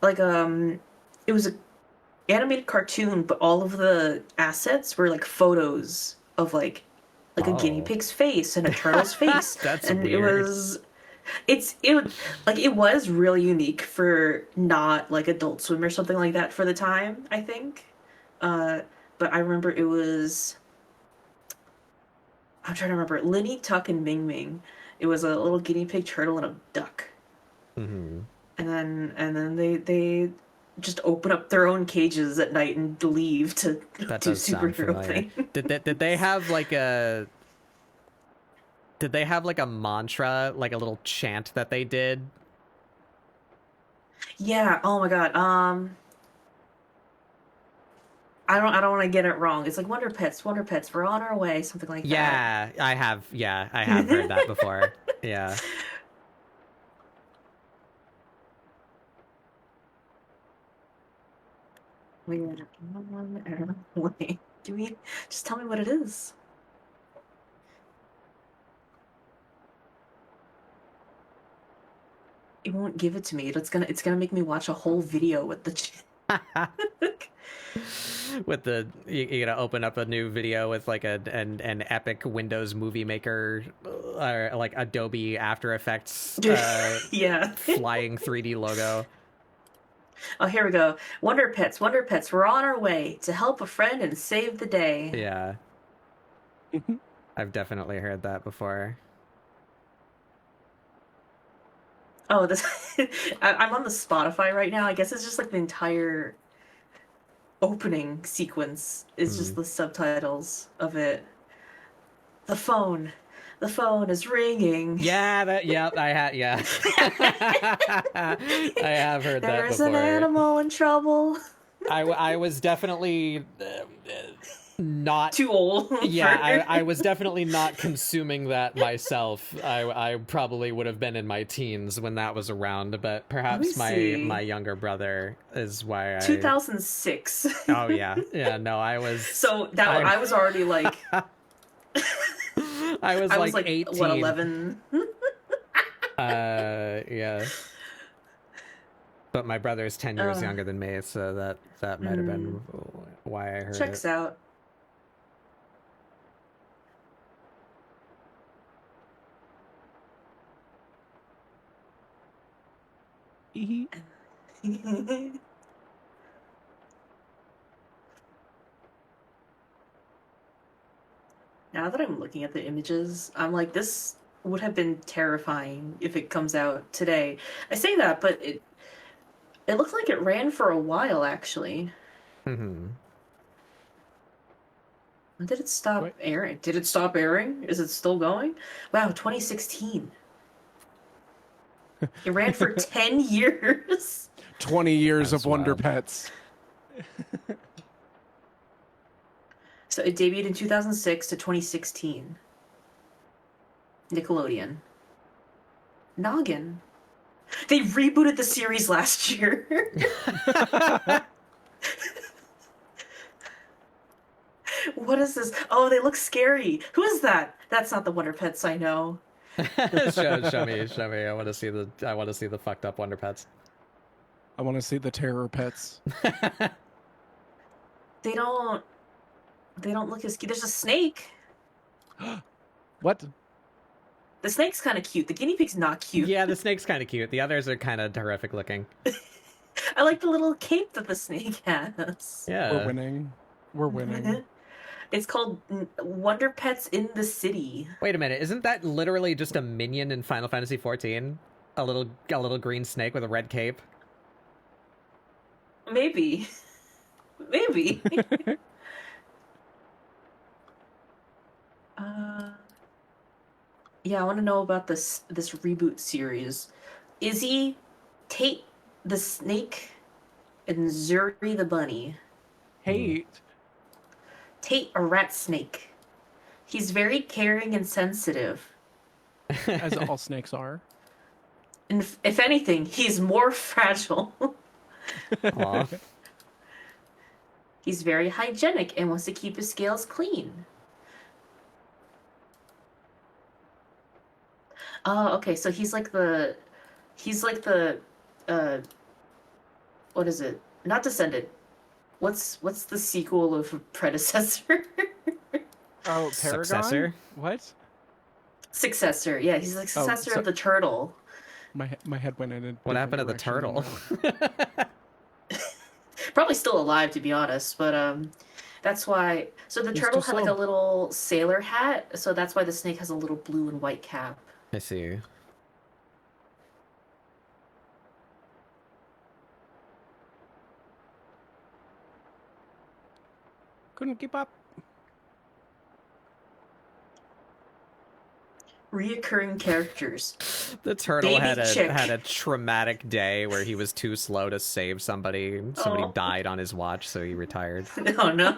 like it was a animated cartoon, but all of the assets were like photos of like a guinea pig's face and a turtle's face. That's and weird. It was really unique for not like Adult Swim or something like that for the time, I think. But I remember it was, I'm trying to remember, Linny, Tuck, and Ming Ming. It was a little guinea pig, turtle, and a duck. Mm-hmm. And then they just open up their own cages at night and leave to do superhero thing. Did they have like a mantra, like a little chant that they did? Yeah. Oh my god. I don't want to get it wrong. It's like Wonder Pets, we're on our way, something like that. Yeah, I have heard that before. Yeah. Wait, just tell me what it is. It won't give it to me. It's gonna make me watch a whole video with the With the you're gonna open up a new video with like an epic Windows Movie Maker or like Adobe After Effects yeah, flying 3D logo. Oh, here we go. Wonder Pets, we're on our way to help a friend and save the day. Yeah. I've definitely heard that before. Oh, this I'm on the Spotify right now. I guess it's just like the entire opening sequence is just the subtitles of it. The phone is ringing. Yeah, I have heard that before. There's an animal in trouble. I was definitely not too old. Yeah, I was definitely not consuming that myself. I probably would have been in my teens when that was around, but perhaps my younger brother is why 2006. Oh yeah. No, I was. So I was already like. I was like 18. What, 11? Yeah. But my brother is 10 years younger than me, so that might have been why I heard Checks out. Now that I'm looking at the images, I'm like, this would have been terrifying if it comes out today. I say that, but it looked like it ran for a while, actually. Mm-hmm. When did it stop airing? Did it stop airing? Is it still going? Wow, 2016. It ran for 10 years. 20 years That's of Wonder wild. Pets. So it debuted in 2006 to 2016. Nickelodeon. Noggin. They rebooted the series last year. What is this? Oh, they look scary. Who is that? That's not the Wonder Pets I know. show me. I want to see the fucked up Wonder Pets. I want to see the terror pets. They don't look as cute. There's a snake. What? The snake's kind of cute. The guinea pig's not cute. Yeah, the snake's kind of cute. The others are kind of horrific looking. I like the little cape that the snake has. Yeah. We're winning. We're winning. It's called Wonder Pets in the City. Wait a minute, isn't that literally just a minion in Final Fantasy XIV? A little green snake with a red cape? Maybe. Maybe. Yeah, I want to know about this reboot series. Izzy, Tate the snake, and Zuri the bunny. Hate. Tate a rat snake. He's very caring and sensitive. As all snakes are. And if anything, he's more fragile. Aw. He's very hygienic and wants to keep his scales clean. Oh, okay, so he's like the what is it? Not Descendant. What's the sequel of Predecessor? Oh, Paragon? Successor? What? Successor. Yeah, he's the successor of the turtle. My head went in a What happened to the different turtle? direction. Probably still alive, to be honest, but that's why. So the He's turtle too had like slow. a little sailor hat, so that's why the snake has a little blue and white cap. I see. Couldn't keep up. Reoccurring characters. The turtle Baby had chick. a traumatic day where he was too slow to save somebody. Somebody Oh. died on his watch, so he retired. Oh no.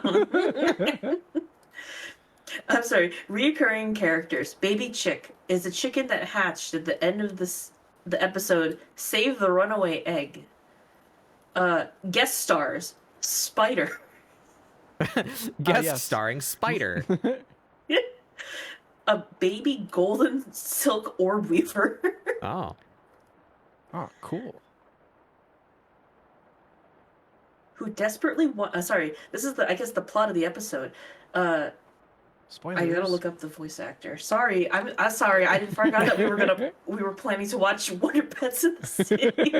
I'm sorry. Reoccurring characters. Baby Chick is a chicken that hatched at the end of the episode Save the Runaway Egg. Guest stars Spider. Guest yes. starring Spider. A baby golden silk orb weaver. Oh. Oh, cool. Who desperately want sorry, this is I guess the plot of the episode. Spoilers. I gotta look up the voice actor. Sorry, I'm sorry. I didn't forgot that we were planning to watch Wonder Pets in the City.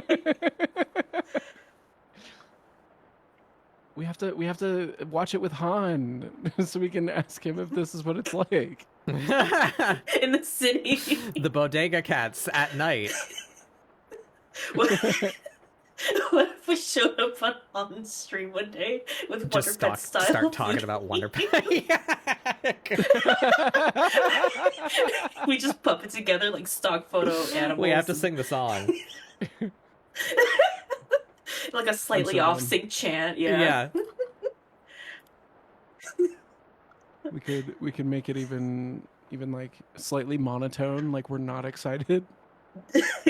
We have to watch it with Han so we can ask him if this is what it's like. In the city. The bodega cats at night. What if we showed up on stream one day with Wonder Just Pet style? start talking about Wonder Pet. We just puppet together like stock photo animals. We have to sing the song. like a slightly I'm so off sync chant. Yeah. We could make it even like slightly monotone, like we're not excited.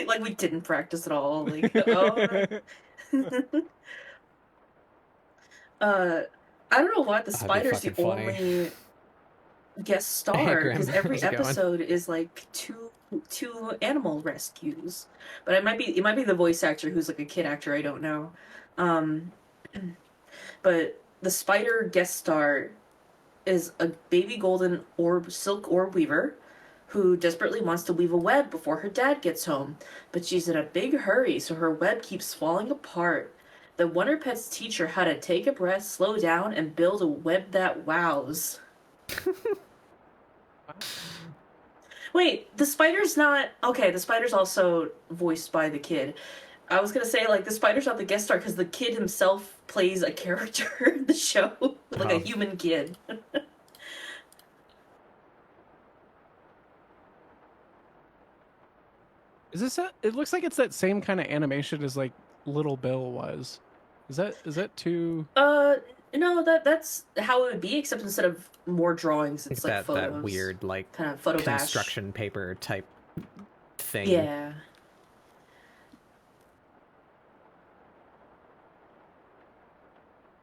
Like we didn't practice at all. Like oh. I don't know why the That'd be spider's the fucking funny. only guest Hey, star Grim, because every how's it going? episode is like two animal rescues. But it might be the voice actor who's like a kid actor. I don't know. But the spider guest star is a baby golden silk orb weaver who desperately wants to weave a web before her dad gets home, but she's in a big hurry, so her web keeps falling apart. The Wonder Pets teach her how to take a breath, slow down, and build a web that wows. Wait, the spider's not... Okay, the spider's also voiced by the kid. I was gonna say, like, the spider's not the guest star because the kid himself plays a character in the show. Like a human kid. Is this it looks like it's that same kind of animation as like Little Bill was. Is that too No, that's how it would be, except instead of more drawings, it's like that photos. weird like kind of photo bash. construction paper type thing. Yeah.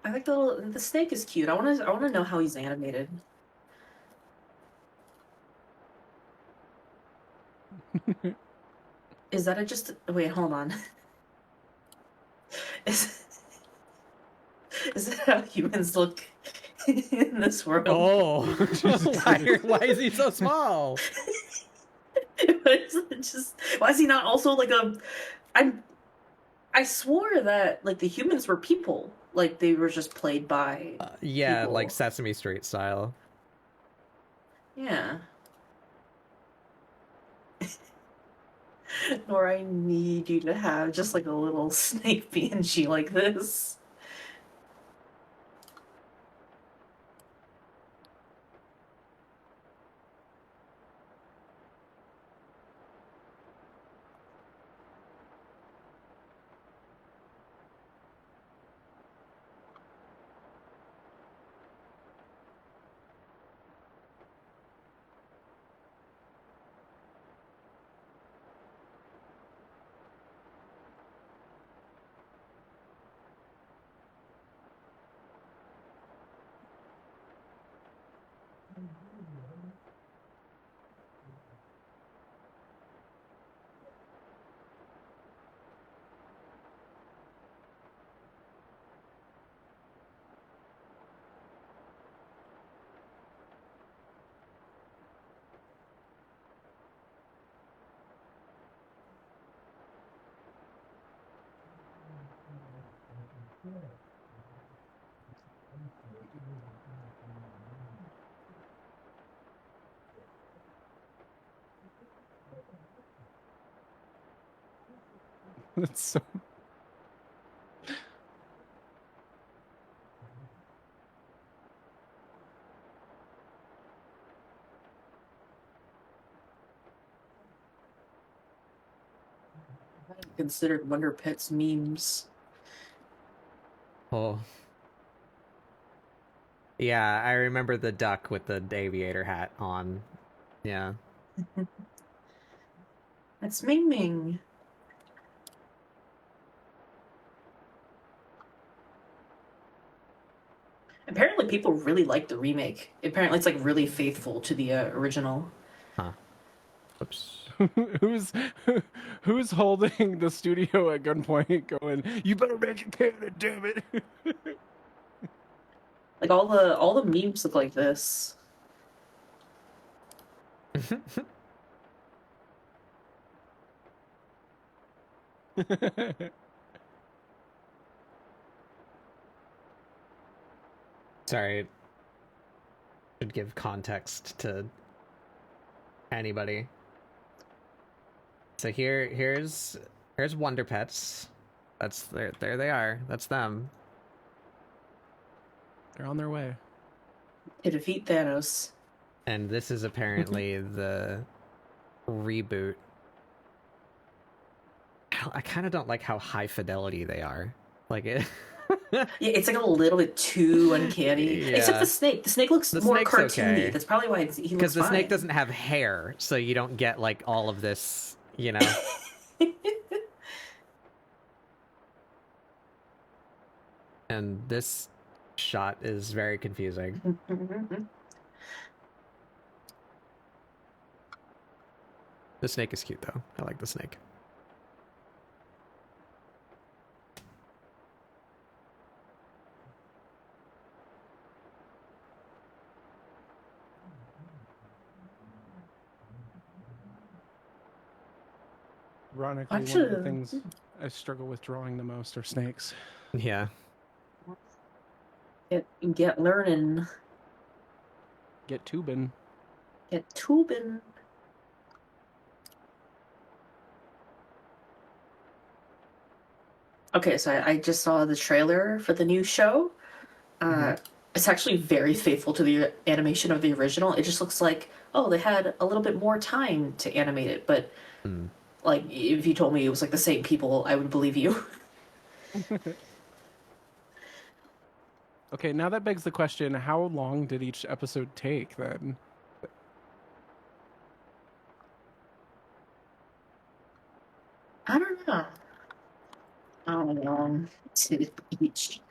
I think the snake is cute. I want to know how he's animated. Is that just wait? Hold on. Is is that how humans look in this world? Oh, why is he so small? Why is he not also like a? I swore that like the humans were people, like they were just played by. Yeah, people. like Sesame Street style. Yeah. Or I need you to have just like a little snake PNG like this. That's so. Considered Wonder Pets memes. Oh. Yeah, I remember the duck with the aviator hat on. Yeah. That's Ming Ming. Apparently, people really like the remake. Apparently, it's like really faithful to the original. Huh. Oops. who's who's holding the studio at gunpoint going, you better make it canon, damn it. Like all the memes look like this. Sorry. Should give context to anybody. So here's Wonder Pets. That's there they are. That's them. They're on their way. To defeat Thanos. And this is apparently the reboot. I kind of don't like how high fidelity they are. Like it. Yeah, it's like a little bit too uncanny. Yeah. Except the snake. The snake looks The more snake's cartoony. okay. That's probably why he looks Because the snake fine. doesn't have hair, so you don't get like all of this, you know. And this shot is very confusing. The snake is cute though. I like the snake. Ironically, one of the things I struggle with drawing the most are snakes. Yeah. Get learning. Get tubing. Get tubing. Okay, so I just saw the trailer for the new show. It's actually very faithful to the animation of the original. It just looks like, oh, they had a little bit more time to animate it. But like, if you told me it was like the same people, I would believe you. Okay, now that begs the question, how long did each episode take then? I don't know. How long to each?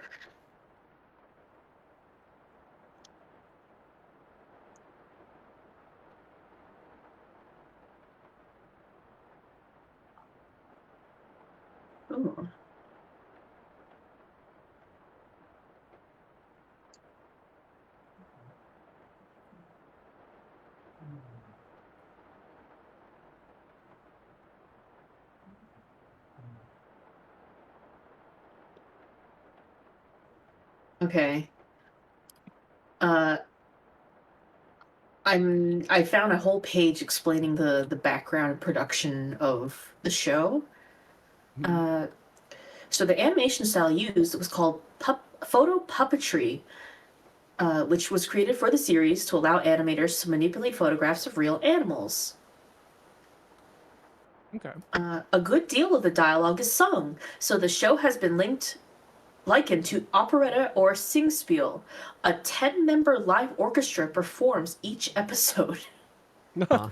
Ooh. Okay. Uh, I found a whole page explaining the background and production of the show. Uh, so the animation style used was called photo puppetry, which was created for the series to allow animators to manipulate photographs of real animals. Okay. A good deal of the dialogue is sung, so the show has been likened to operetta or singspiel. A 10-member live orchestra performs each episode. Huh.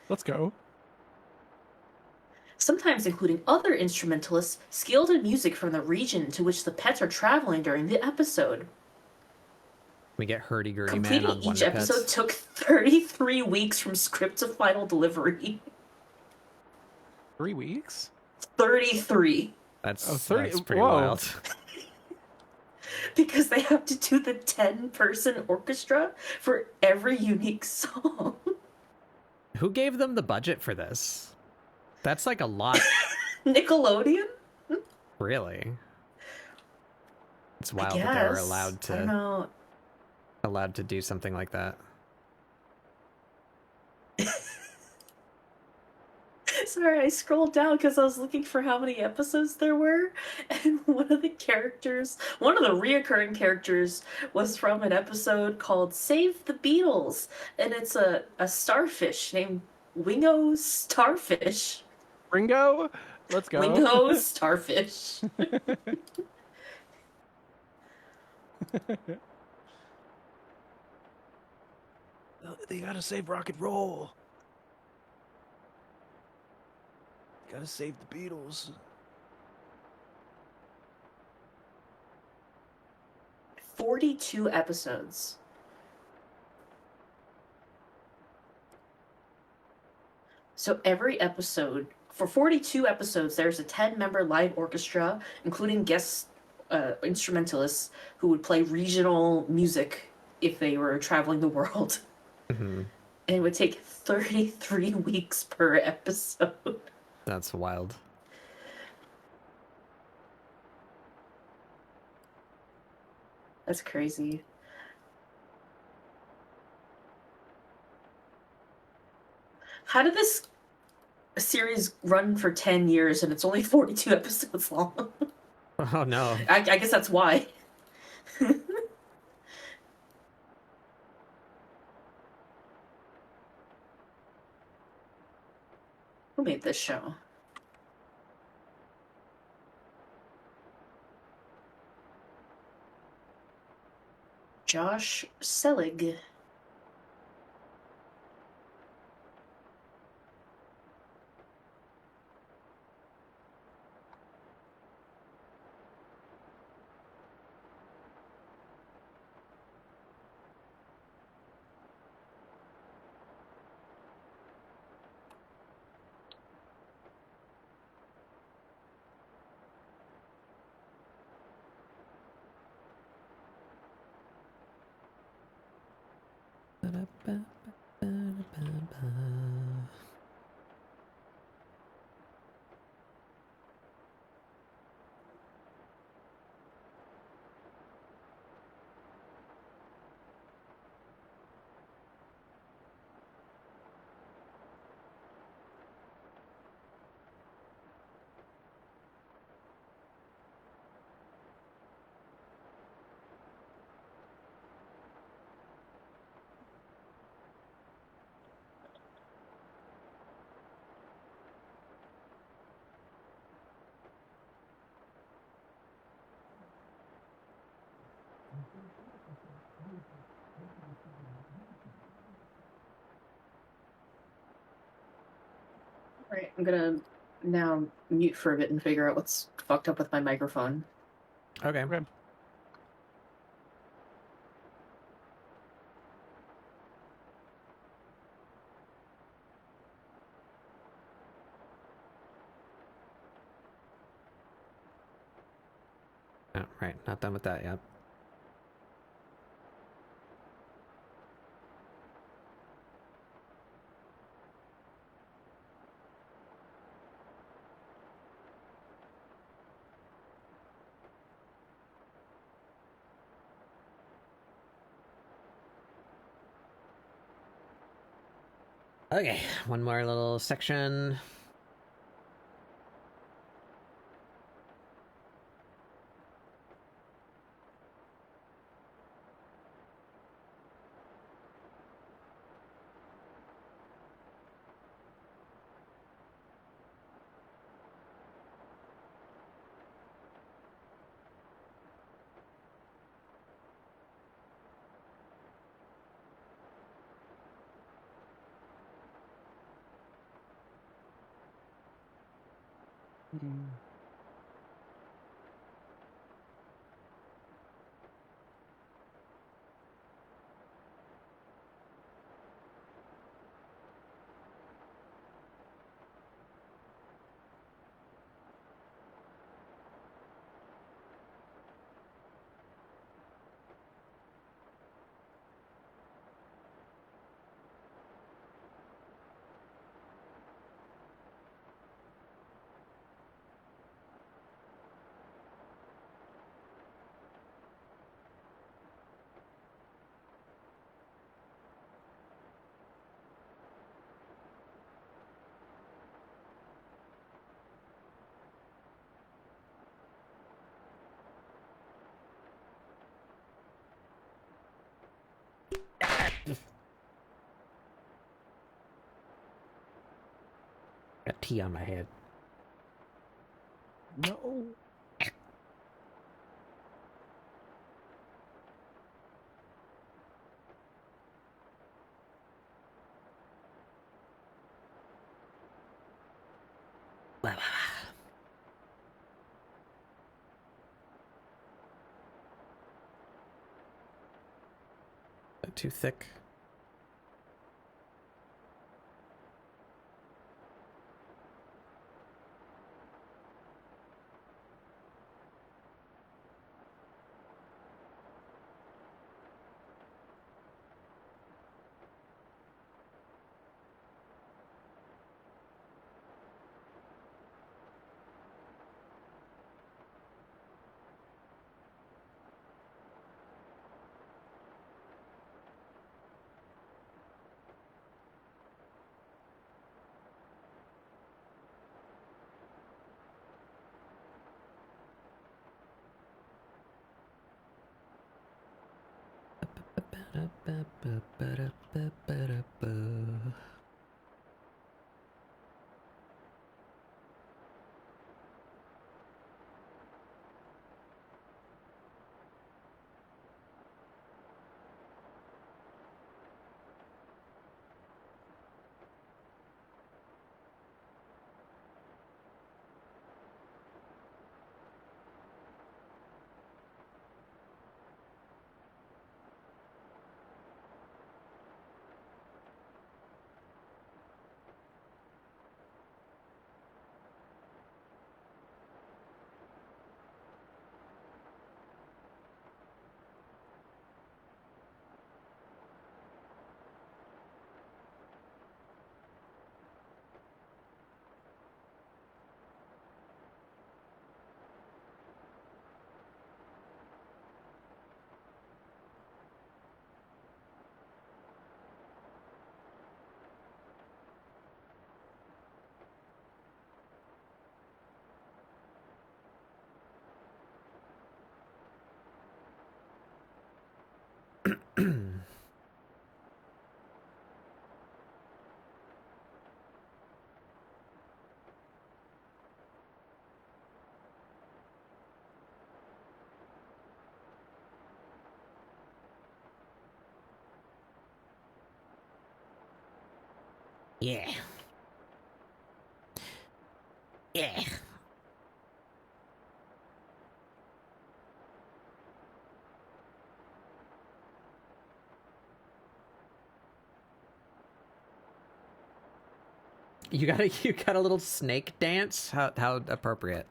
Let's go. Sometimes including other instrumentalists skilled in music from the region to which the pets are traveling during the episode. We get hurdy-gurdy man Completing on each Wonder episode Pets. took 33 weeks from script to final delivery. 3 weeks? 33. That's, 30 that's pretty whoa. wild. Because they have to do the 10-person orchestra for every unique song. Who gave them the budget for this? That's like a lot. Nickelodeon? Really? It's I wild guess. that they were I don't know. allowed to do something like that. Sorry, I scrolled down because I was looking for how many episodes there were, and one of the reoccurring characters was from an episode called Save the Beatles, and it's a starfish named Wingo Starfish. Ringo? Let's go. Wingo Starfish. They gotta save rock and roll. Gotta save the Beatles. 42 episodes. So every episode, for 42 episodes, there's a 10-member live orchestra, including guest instrumentalists who would play regional music if they were traveling the world. Mm-hmm. And it would take 33 weeks per episode. That's wild. That's crazy. How did this series run for 10 years and it's only 42 episodes long? Oh no. I guess that's why. Who made this show? Josh Selig. Right, I'm gonna now mute for a bit and figure out what's fucked up with my microphone. Okay. Okay. Oh, right, not done with that yet. Okay, one more little section. Mm. Got tea on my head. No. Blah, blah, blah. Too thick. Yeah. Yeah. You got a little snake dance? How appropriate.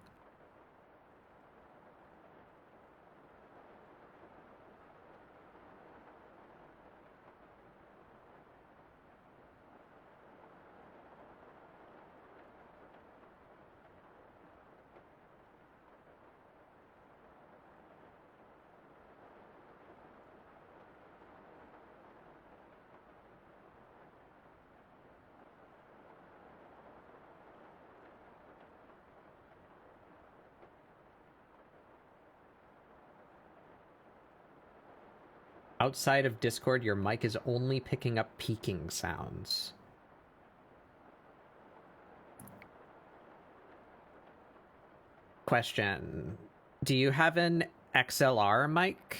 Outside of Discord, your mic is only picking up peaking sounds. Question. Do you have an XLR mic?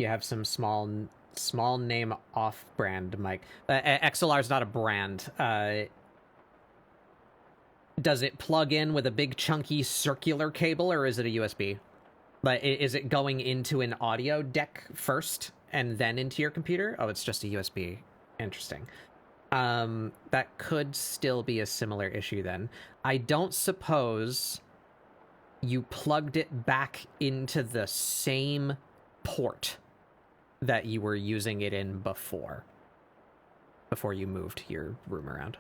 You have some small name off-brand mic. XLR is not a brand. Does it plug in with a big chunky circular cable, or is it a USB? But is it going into an audio deck first and then into your computer? Oh, it's just a USB. Interesting. That could still be a similar issue then. I don't suppose you plugged it back into the same port that you were using it in before you moved your room around.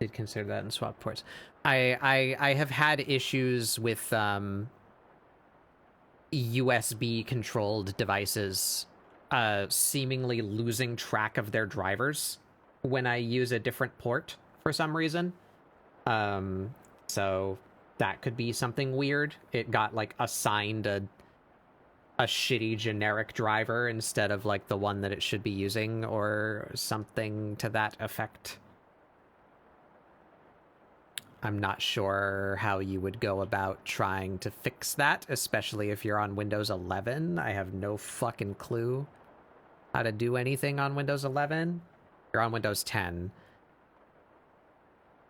Did consider that in swap ports. I have had issues with USB controlled devices seemingly losing track of their drivers when I use a different port for some reason. So that could be something weird. It got like assigned a shitty generic driver instead of like the one that it should be using, or something to that effect. I'm not sure how you would go about trying to fix that, especially if you're on Windows 11. I have no fucking clue how to do anything on Windows 11. You're on Windows 10.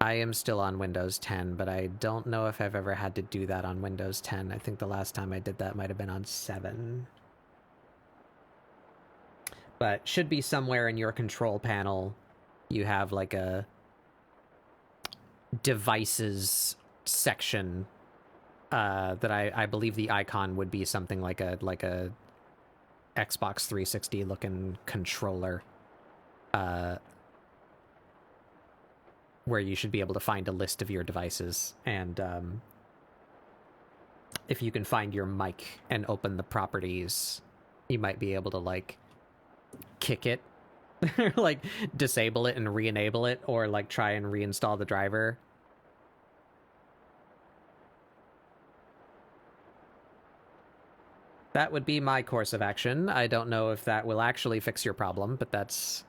I am still on Windows 10, but I don't know if I've ever had to do that on Windows 10. I think the last time I did that might have been on 7. But should be somewhere in your control panel. You have like a devices section that I believe the icon would be something like a Xbox 360 looking controller, where you should be able to find a list of your devices, and if you can find your mic and open the properties, you might be able to like kick it like disable it and re-enable it, or like try and reinstall the driver. That would be my course of action. I don't know if that will actually fix your problem, but that's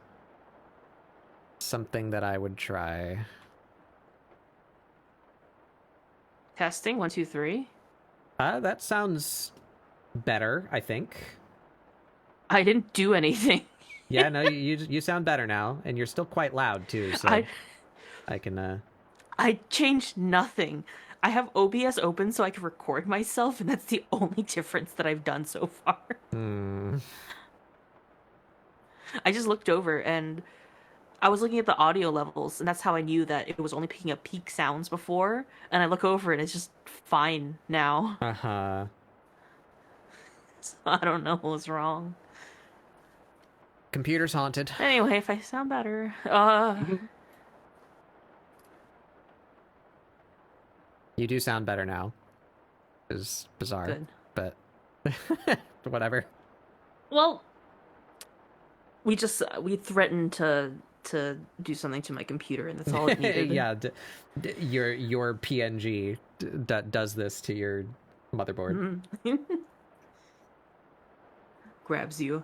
something that I would try. Testing 1 2 3. That sounds better, I think. I didn't do anything. Yeah, no, you sound better now, and you're still quite loud too. So I can. I changed nothing. I have OBS open so I can record myself, and that's the only difference that I've done so far. I just looked over, and I was looking at the audio levels, and that's how I knew that it was only picking up peak sounds before. And I look over, and it's just fine now. Uh-huh. So I don't know what was wrong. Computer's haunted. Anyway, if I sound better, You do sound better now. It's bizarre, good. But whatever. Well, we threatened to do something to my computer, and that's all it needed. Yeah, your PNG does this to your motherboard. Grabs you.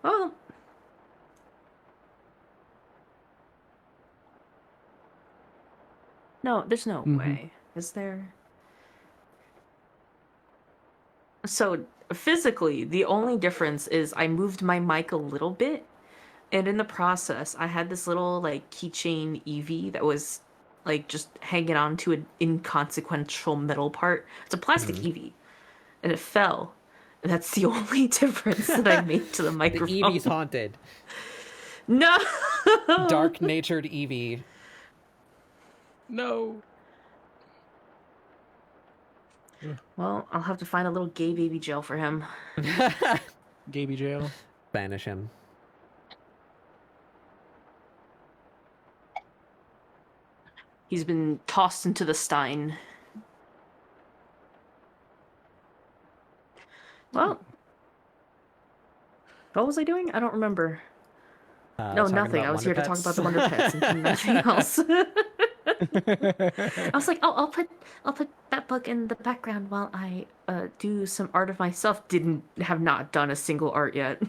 Well, No, there's no Mhm. way. Is there? So physically, the only difference is I moved my mic a little bit, and in the process, I had this little like keychain Eevee that was like just hanging on to an inconsequential metal part. It's a plastic Eevee, and it fell. And that's the only difference that I made to the The microphone. Eevee's haunted. No. Dark-natured Eevee. No. Well, I'll have to find a little gay baby jail for him. Gaby jail. Banish him. He's been tossed into the Stein. Well, what was I doing? I don't remember. No, Talking nothing. about I was Wonder here to talk Pets. about the Wonder Pets and nothing else. I was like, oh, I'll put that book in the background while I do some art of myself. Have not done a single art yet.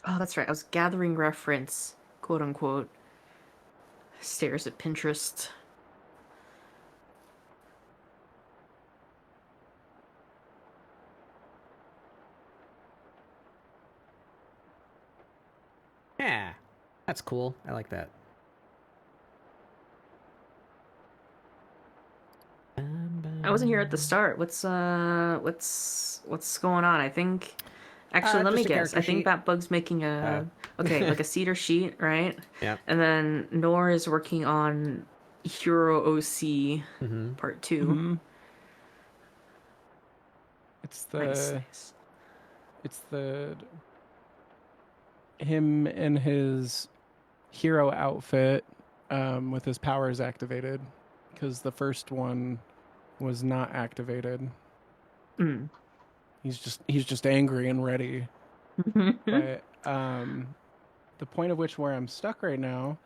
Oh, that's right. I was gathering reference, quote unquote. Stares at Pinterest. Yeah, that's cool. I like that. I wasn't here at the start. What's going on? I think actually let me just a guess. character I think sheet. that bug's making a okay, like a Cedar sheet, right? Yeah. And then Nor is working on Hero OC Mm-hmm. Part 2. Mhm. It's the Nice. it's the him in his hero outfit with his powers activated because the first one was not activated. Mm. He's just angry and ready. But the point of which where I'm stuck right now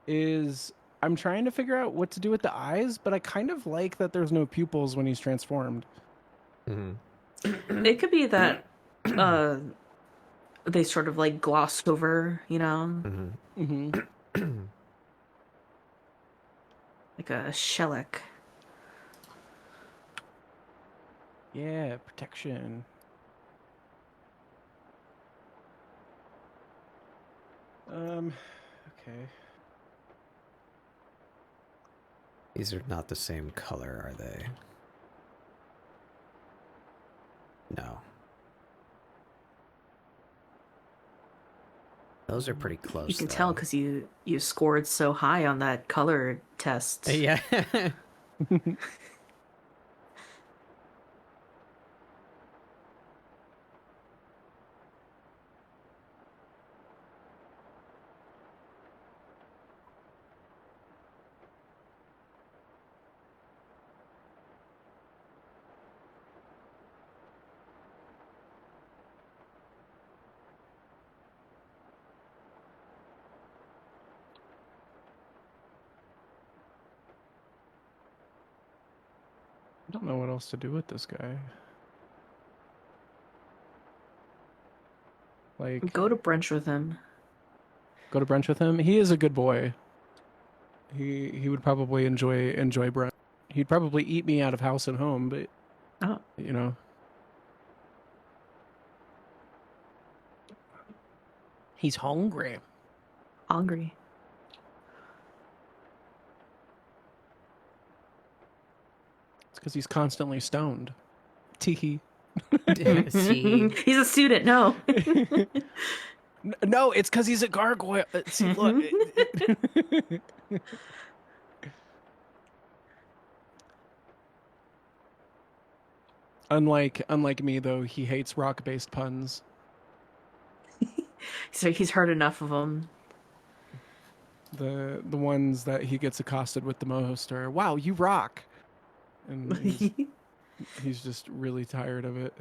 is I'm trying to figure out what to do with the eyes, but I kind of like that there's no pupils when he's transformed. Mm-hmm. It could be that they sort of like glossed over, you know, Mm-hmm. like a shellac. Yeah, protection. Okay. These are not the same color, are they? No. Those are pretty close. You can though. tell because you scored so high on that color test. Yeah. I don't know what else to do with this guy. Like, Go to brunch with him. go to brunch with him. He is a good boy. He would probably enjoy brunch. He'd probably eat me out of house and home, but Oh, you know. He's hungry. hungry. It's because he's constantly stoned. Teehee. See? He's a student. No. No, it's because he's a gargoyle. See, look. Unlike me, though, he hates rock-based puns. So he's heard enough of them. The ones that he gets accosted with the most are, "Wow, you rock," and he's just really tired of it.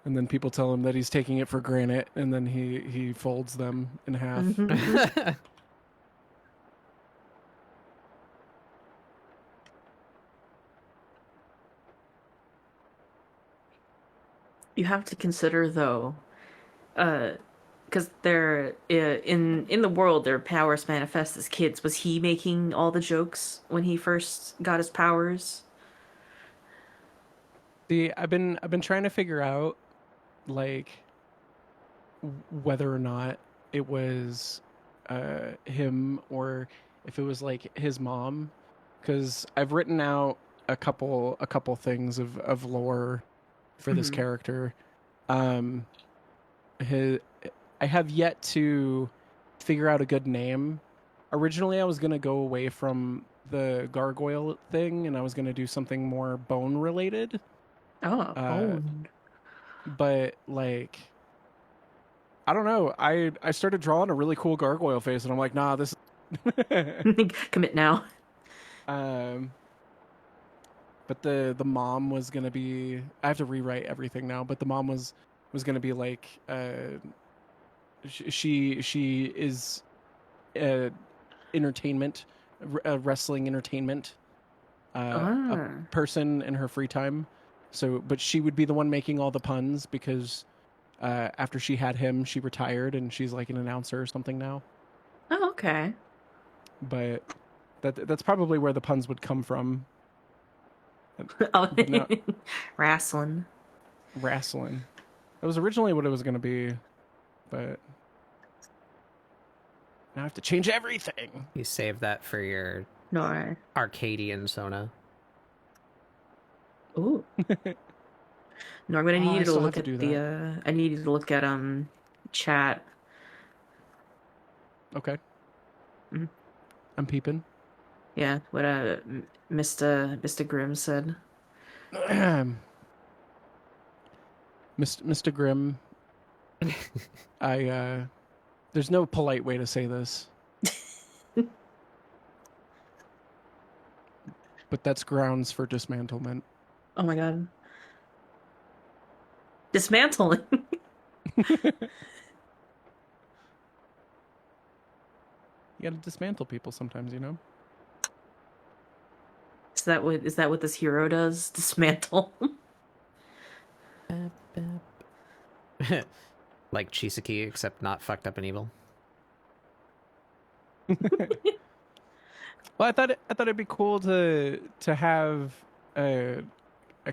And then people tell him that he's taking it for granted, and then he folds them in half. You have to consider though, because they're in the world, their powers manifest as kids. Was he making all the jokes when he first got his powers? See, I've been trying to figure out like whether or not it was him or if it was like his mom, because I've written out a couple things of lore for this Mhm. character. Um, his, I have yet to figure out a good name. Originally, I was gonna go away from the gargoyle thing, and I was gonna do something more bone related. Oh, Uh, but like I don't know. I started drawing a really cool gargoyle face, and I'm like, nah, this. commit now. um, but the mom was gonna be. I have to rewrite everything now. But the mom was gonna be like, she is, entertainment, wrestling entertainment, a Ah. person in her free time. So, but she would be the one making all the puns because after she had him, she retired and she's like an announcer or something now. Oh, okay. But that's probably where the puns would come from. Oh, But no, wrestling. wrestling. That was originally what it was going to be, but now I have to change everything. You save that for your No. Arcadian Sona. Ooh. No, I'm gonna Oh, need I you to still have look to at do the. I need you to look at chat. Okay. Mhm. I'm peeping. Yeah, what Mr. Grimm said. Mr. Grimm, there's no polite way to say this. But that's grounds for dismantlement. Oh my god. Dismantling. You gotta dismantle people sometimes, you know? Is that what this hero does? Dismantle. Like Chisaki, except not fucked up and evil. Well, I thought it'd be cool to have a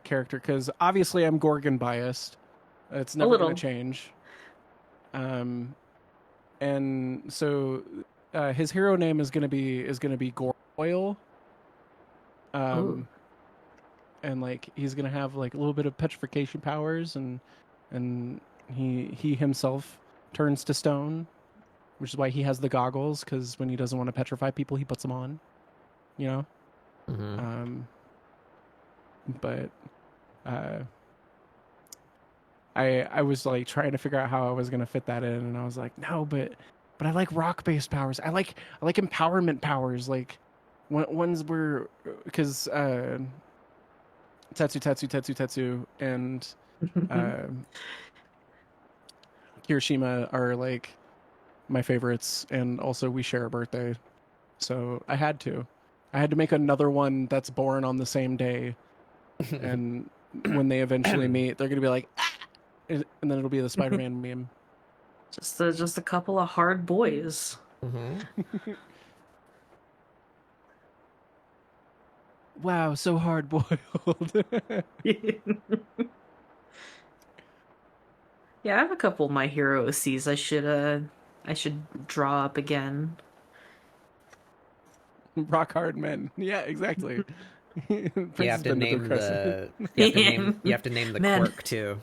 character because obviously I'm Gorgon biased. It's never going little. to change. And so his hero name is going to be Gorgoyle. Ooh. And like he's going to have like a little bit of petrification powers, and he himself turns to stone, which is why he has the goggles, because when he doesn't want to petrify people, he puts them on. You know. Mm-hmm. But I was like trying to figure out how I was gonna fit that in, and I was like, no, but I like rock based powers. I like empowerment powers, like ones where because Tetsu and Kirishima are like my favorites, and also we share a birthday, so I had to make another one that's born on the same day, and when they eventually meet, they're gonna be like, ah! And then it'll be the Spider-Man meme. Just a couple of hard boys. Mm-hmm. Wow, so hard boiled. Yeah, I have a couple of My Hero OCs I should draw up again. Rock hard men. Yeah, exactly. You have to name the you have to name the Man. quirk too.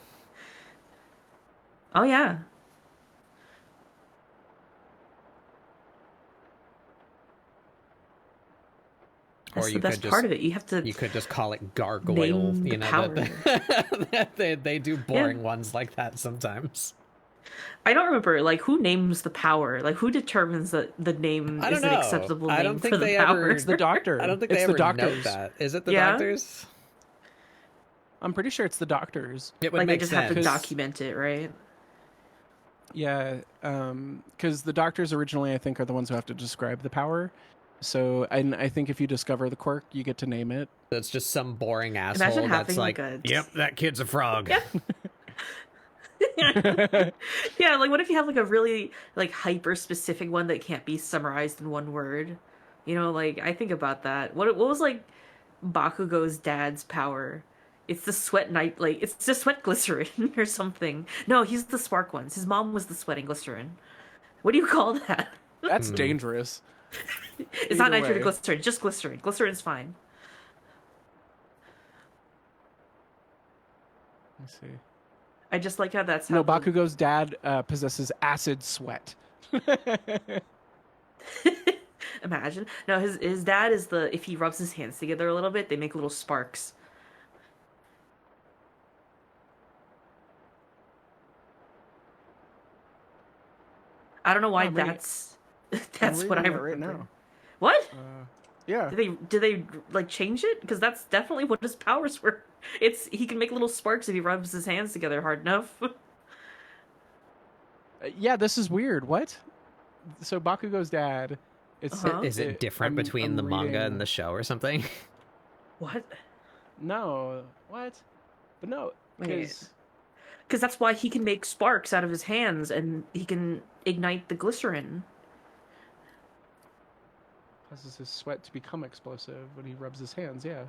Oh yeah. That's Or the you best could part just of it. You have to you could just call it gargoyle. name the You know power. that they do boring ones like that sometimes. I don't remember, like, who names the power? Like, who determines that the name I is don't an know. acceptable I name don't think for the they power? ever- It's the doctor. I don't think it's they the ever doctors. note that. Is it the Yeah? doctors? I'm pretty sure it's the doctors. It would Like, they make just sense. have to document it, right? Yeah, because the doctors originally, I think, are the ones who have to describe the power. So, and I think if you discover the quirk, you get to name it. That's just some boring Imagine asshole having, that's like, like, a- "Yep, that kid's a frog." Yeah. Yeah, like what if you have like a really like hyper specific one that can't be summarized in one word? You know, like I think about that. What was like Bakugo's dad's power? It's the sweat night, like it's the sweat glycerin or something. No, he's the spark ones. His mom was the sweating glycerin. What do you call that? That's dangerous. It's not Either nitrogen way. glycerin, just glycerin. Glycerin's fine. Let me see. I just like how that's No, how Bakugo's dad possesses acid sweat. Imagine. No, his dad is the if he rubs his hands together a little bit, they make little sparks. I don't know why I'm reading- that's I'm what I reading it remember. right now. What? Yeah. Did they like change it? Because that's definitely what his powers were. It's he can make little sparks if he rubs his hands together hard enough. Yeah, this is weird. What? So Bakugo's dad. It's Uh-huh. Is it different between the manga and the show or something? What? No. What? But no, because Because that's why he can make sparks out of his hands and he can ignite the glycerin. causes his sweat to become explosive when he rubs his hands. Yeah.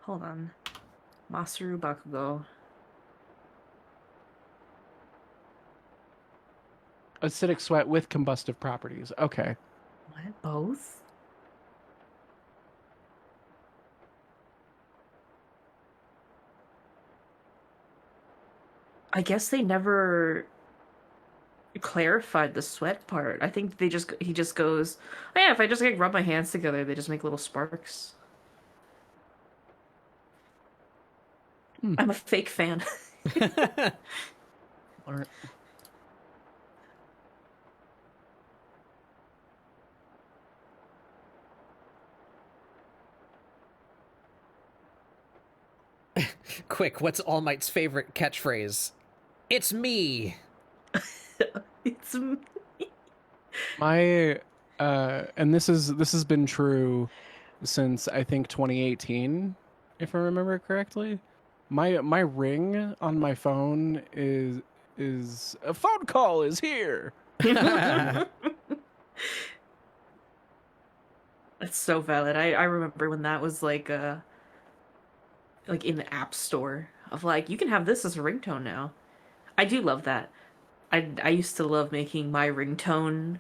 Hold on. Masaru Bakugo. Acidic sweat with combustive properties. Okay. What? Both? I guess they never clarified the sweat part. I think he just goes, oh yeah, if I just like rub my hands together, they just make little sparks. I'm a fake fan. All right. Quick, what's All Might's favorite catchphrase? It's me! It's My and this has been true since I think 2018, if I remember correctly. My ring on my phone is a phone call is here. That's so valid. I remember when that was like in the app store of like you can have this as a ringtone now. I do love that. I used to love making my ringtone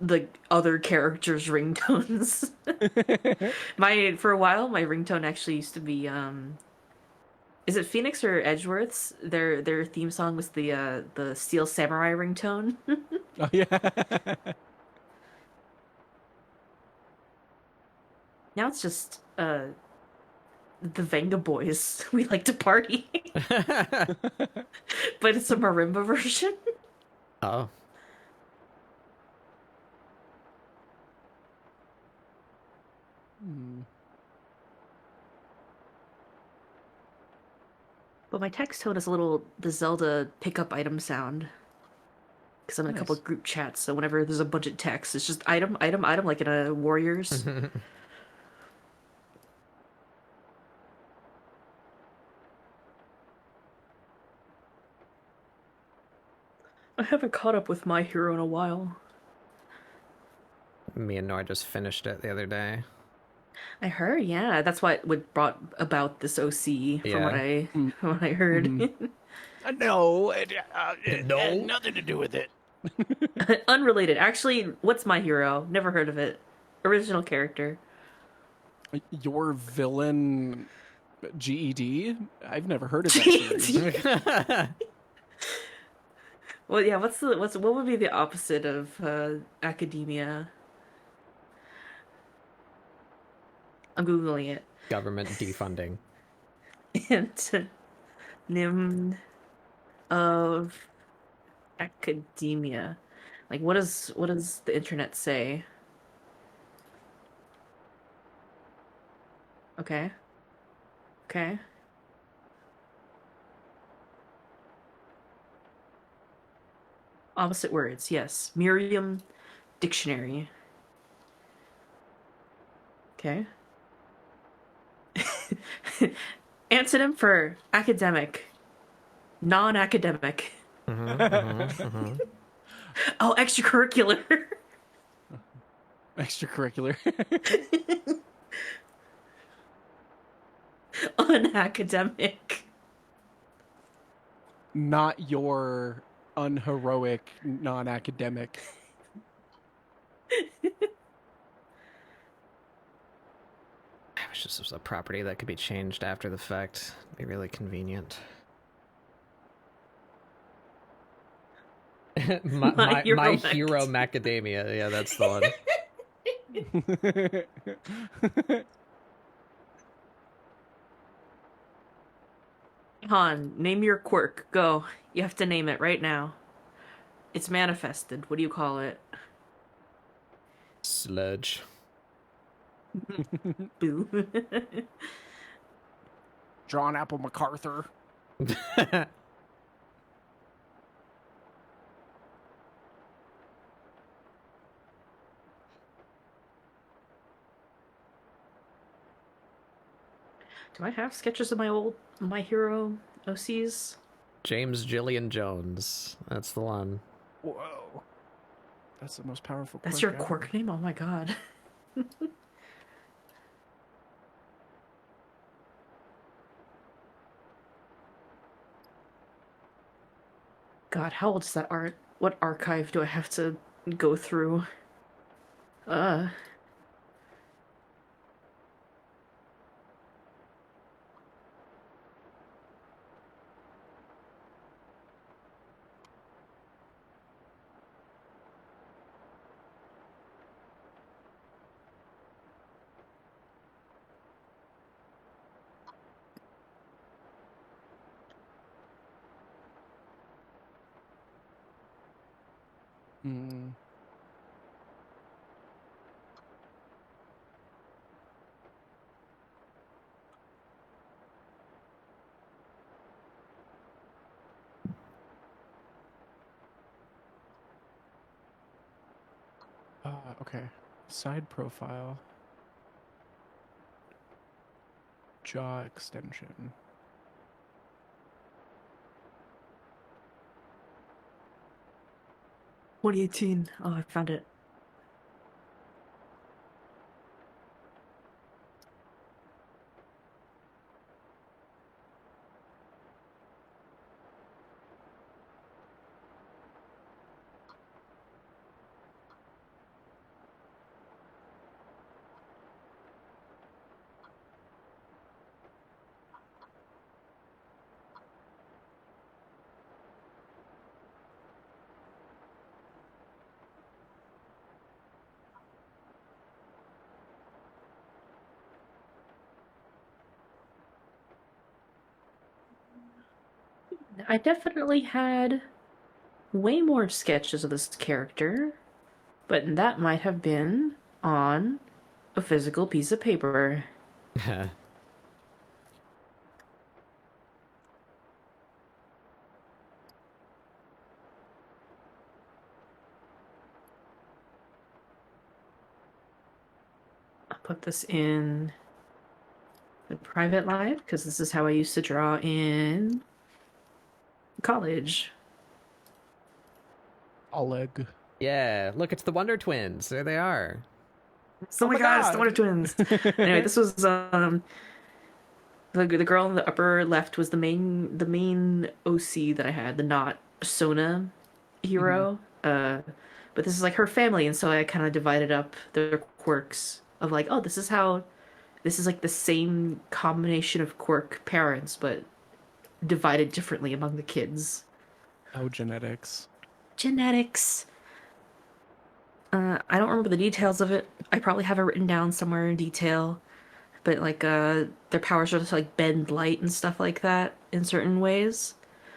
the other characters' ringtones. For a while my ringtone actually used to be is it Phoenix or Edgeworth's? Their theme song was the Steel Samurai ringtone. Oh yeah. Now it's just the Venga Boys. We like to party. But it's a marimba version. Oh. But my text tone is the Zelda pickup item sound. Because I'm in a couple Nice. of group chats, so whenever there's a bunch of text, it's just item, item, item, like in a Warriors. I haven't caught up with My Hero in a while. Me and Nora just finished it the other day. I heard, yeah. That's what brought about this OC from what I heard. No, No. had nothing to do with it. Unrelated. Actually, what's My Hero? Never heard of it. Original character. Your villain GED? I've never heard of that series. Well, yeah. What would be the opposite of academia? I'm googling it. Government defunding. Antonym of academia. Like, what does the internet say? Okay. Okay. Opposite words, yes. Merriam Dictionary. Okay. Antonym for academic, non-academic. Oh, extracurricular. Extracurricular. Unacademic. Not your unheroic, non-academic. I wish this was a property that could be changed after the fact. It'd be really convenient. my hero macadamia. Yeah, that's the one. Han, name your quirk. Go. You have to name it right now. It's manifested. What do you call it? Sludge. Boo. John Apple MacArthur. Do I have sketches of my old My Hero OCs? James Gillian Jones. That's the one. Whoa. That's the most powerful quirk. That's your ever. quirk name? Oh my god. God, how old is that art? What archive do I have to go through? Hmm. Okay. Side profile. Jaw extension. What 2018. Oh, I found it. I definitely had way more sketches of this character, but that might have been on a physical piece of paper. I'll put this in the private live because this is how I used to draw in college. Oleg. Yeah, look, it's the Wonder Twins. There they are. Oh my god, it's the Wonder Twins. Anyway, this was the girl in the upper left was the main OC that I had, the not Sona hero. But this is like her family, and so I kind of divided up their quirks of like, oh, this is like the same combination of quirk parents, but divided differently among the kids. Oh, genetics. Genetics. I don't remember the details of it. I probably have it written down somewhere in detail. But like their powers are to like bend light and stuff like that in certain ways.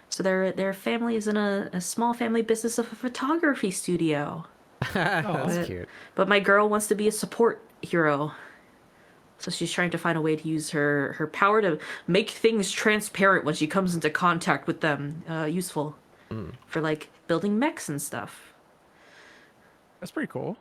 So their family is in a small family business of a photography studio. That's cute. But my girl wants to be a support hero. So she's trying to find a way to use her power to make things transparent when she comes into contact with them, useful for like building mechs and stuff. That's pretty cool.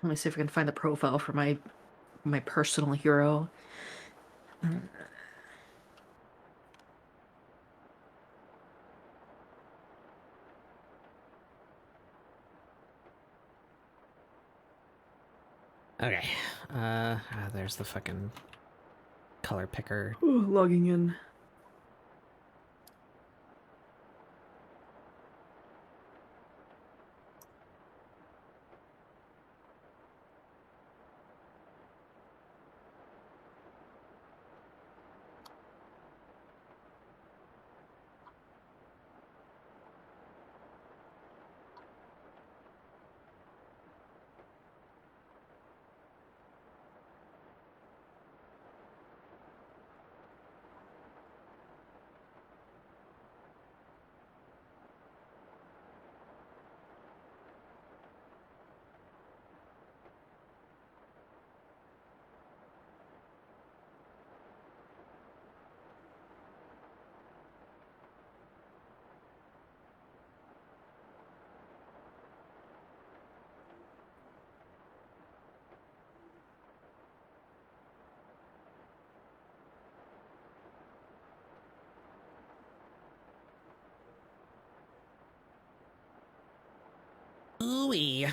Let me see if I can find the profile for my personal hero. Okay. There's the fucking color picker. Ooh, logging in. Ooh-wee.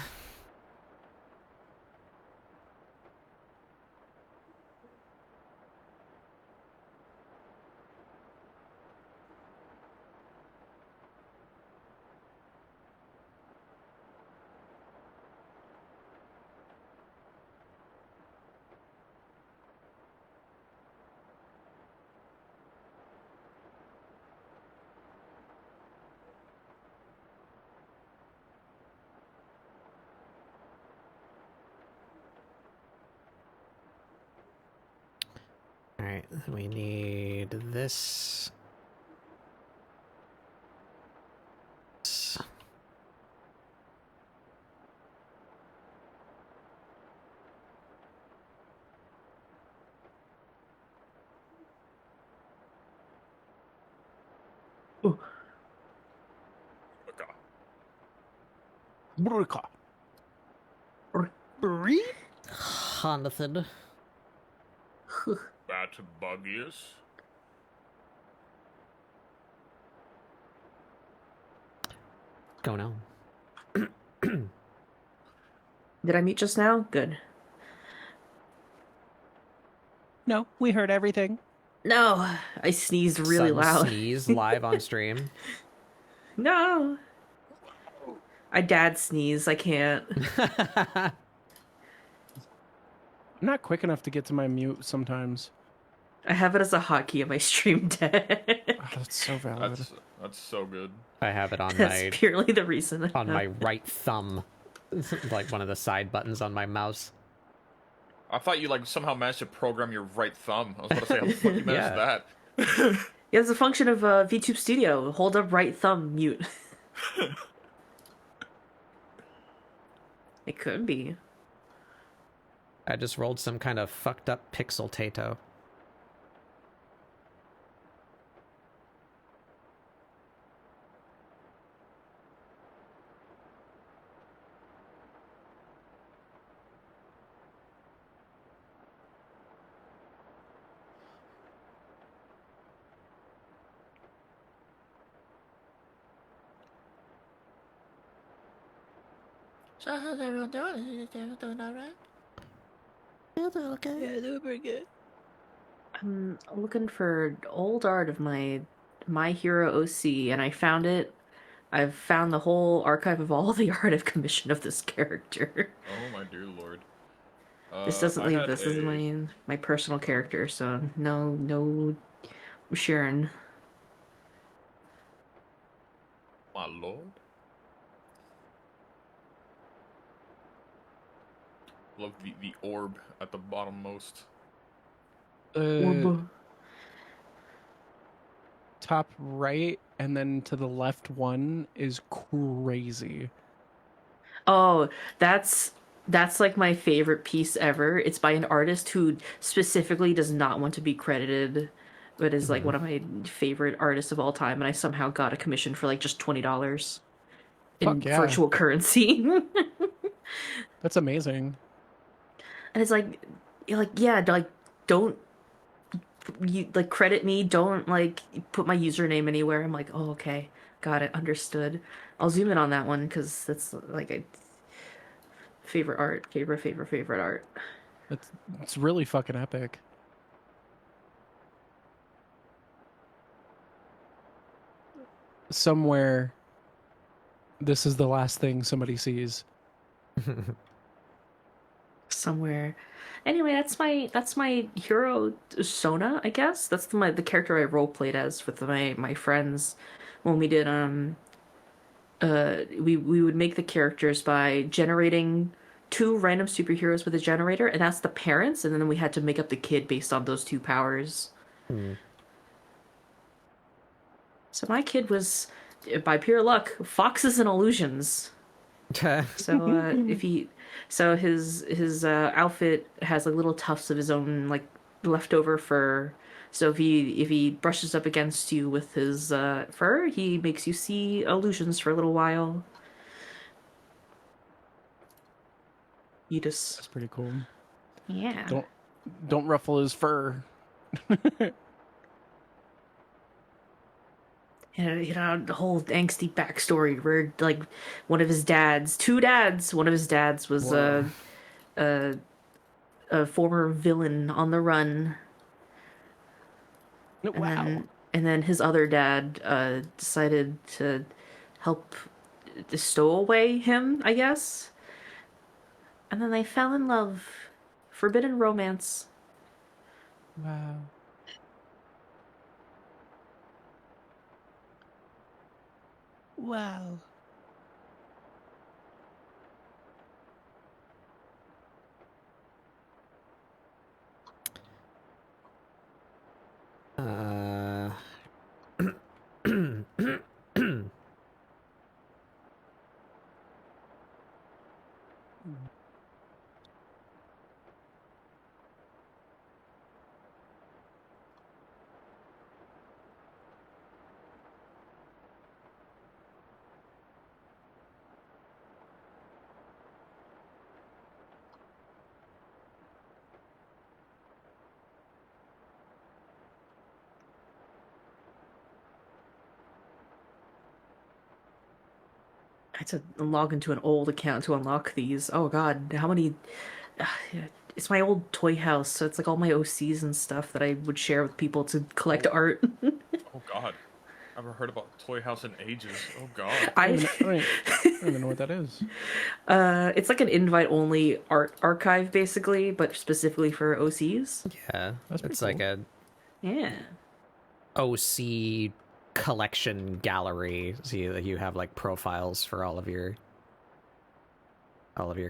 Alright, we need this. Brika. Jonathan. That buggies. Going on. Did I mute just now? Good. No, we heard everything. No, I sneezed really Sudden loud. Sneeze live on stream. No. I dad sneeze. I can't. I'm not quick enough to get to my mute sometimes. I have it as a hotkey on my stream deck. Oh, that's so valid. That's so good. I have it on That's my purely the reason. on my right thumb. Like one of the side buttons on my mouse. I thought you like somehow managed to program your right thumb. I was about to say, how the fuck you managed Yeah. that? Yeah, it's a function of VTube Studio. Hold up right thumb, mute. It could be. I just rolled some kind of fucked up pixel tato. So how's everyone doing? Is everyone doing alright? Yeah, okay. Yeah, doing pretty good. I'm looking for old art of my Hero OC, and I found it. I've found the whole archive of all the art I've commissioned of this character. Oh my dear lord. This doesn't I leave. had This is my personal character, so no sharing. My lord. Love the orb at the bottom most. Top right and then to the left one is crazy. Oh, that's like my favorite piece ever. It's by an artist who specifically does not want to be credited, but is like one of my favorite artists of all time, and I somehow got a commission for like just $20 in Fuck yeah. virtual currency. That's amazing. And it's like, you're like, yeah, like, don't you like credit me? Don't like put my username anywhere. I'm like, oh, okay, got it, understood. I'll zoom in on that one because that's like a favorite art, favorite art. It's really fucking epic. Somewhere, this is the last thing somebody sees. Somewhere. Anyway, that's my hero Sona, I guess. That's the character I role played as with my friends when we did we would make the characters by generating two random superheroes with a generator, and that's the parents, and then we had to make up the kid based on those two powers. So my kid was, by pure luck, foxes and illusions. So his outfit has like little tufts of his own like leftover fur. So if he brushes up against you with his fur, he makes you see illusions for a little while. You just That's pretty cool. yeah. Don't ruffle his fur. The whole angsty backstory where like one of his dads, two dads, one of his dads was a former villain on the run. Wow. And then his other dad decided to help stow away him, I guess. And then they fell in love. Forbidden romance. Wow. Wow. I had to log into an old account to unlock these. Oh god, how many... It's my old toy house, so it's like all my OCs and stuff that I would share with people to collect art. Oh god. I've never heard about Toy House in ages. Oh god. I don't even know what that is. It's like an invite-only art archive, basically, but specifically for OCs. Yeah, That's pretty it's like cool. a Yeah. OC collection gallery. So you have like profiles for all of your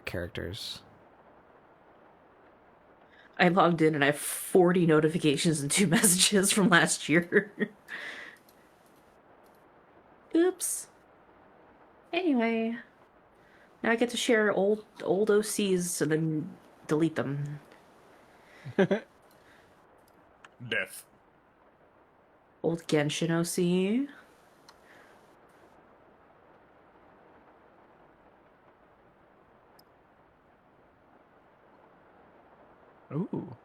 characters. I logged in and I have 40 notifications and 2 messages from last year. Oops. Anyway, now I get to share old OCs and then delete them. Death. Old Genshin OC. Ooh.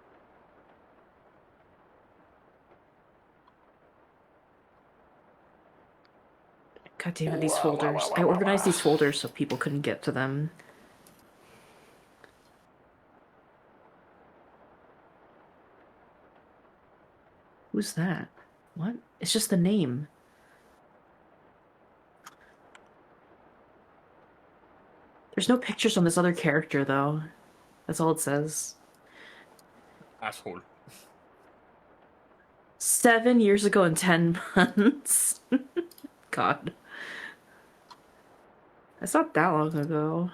God damn it, these folders. I organized these folders so people couldn't get to them. Who's that? What? It's just the name. There's no pictures on this other character, though. That's all it says. Asshole. 7 years ago and 10 months. God. That's not that long ago.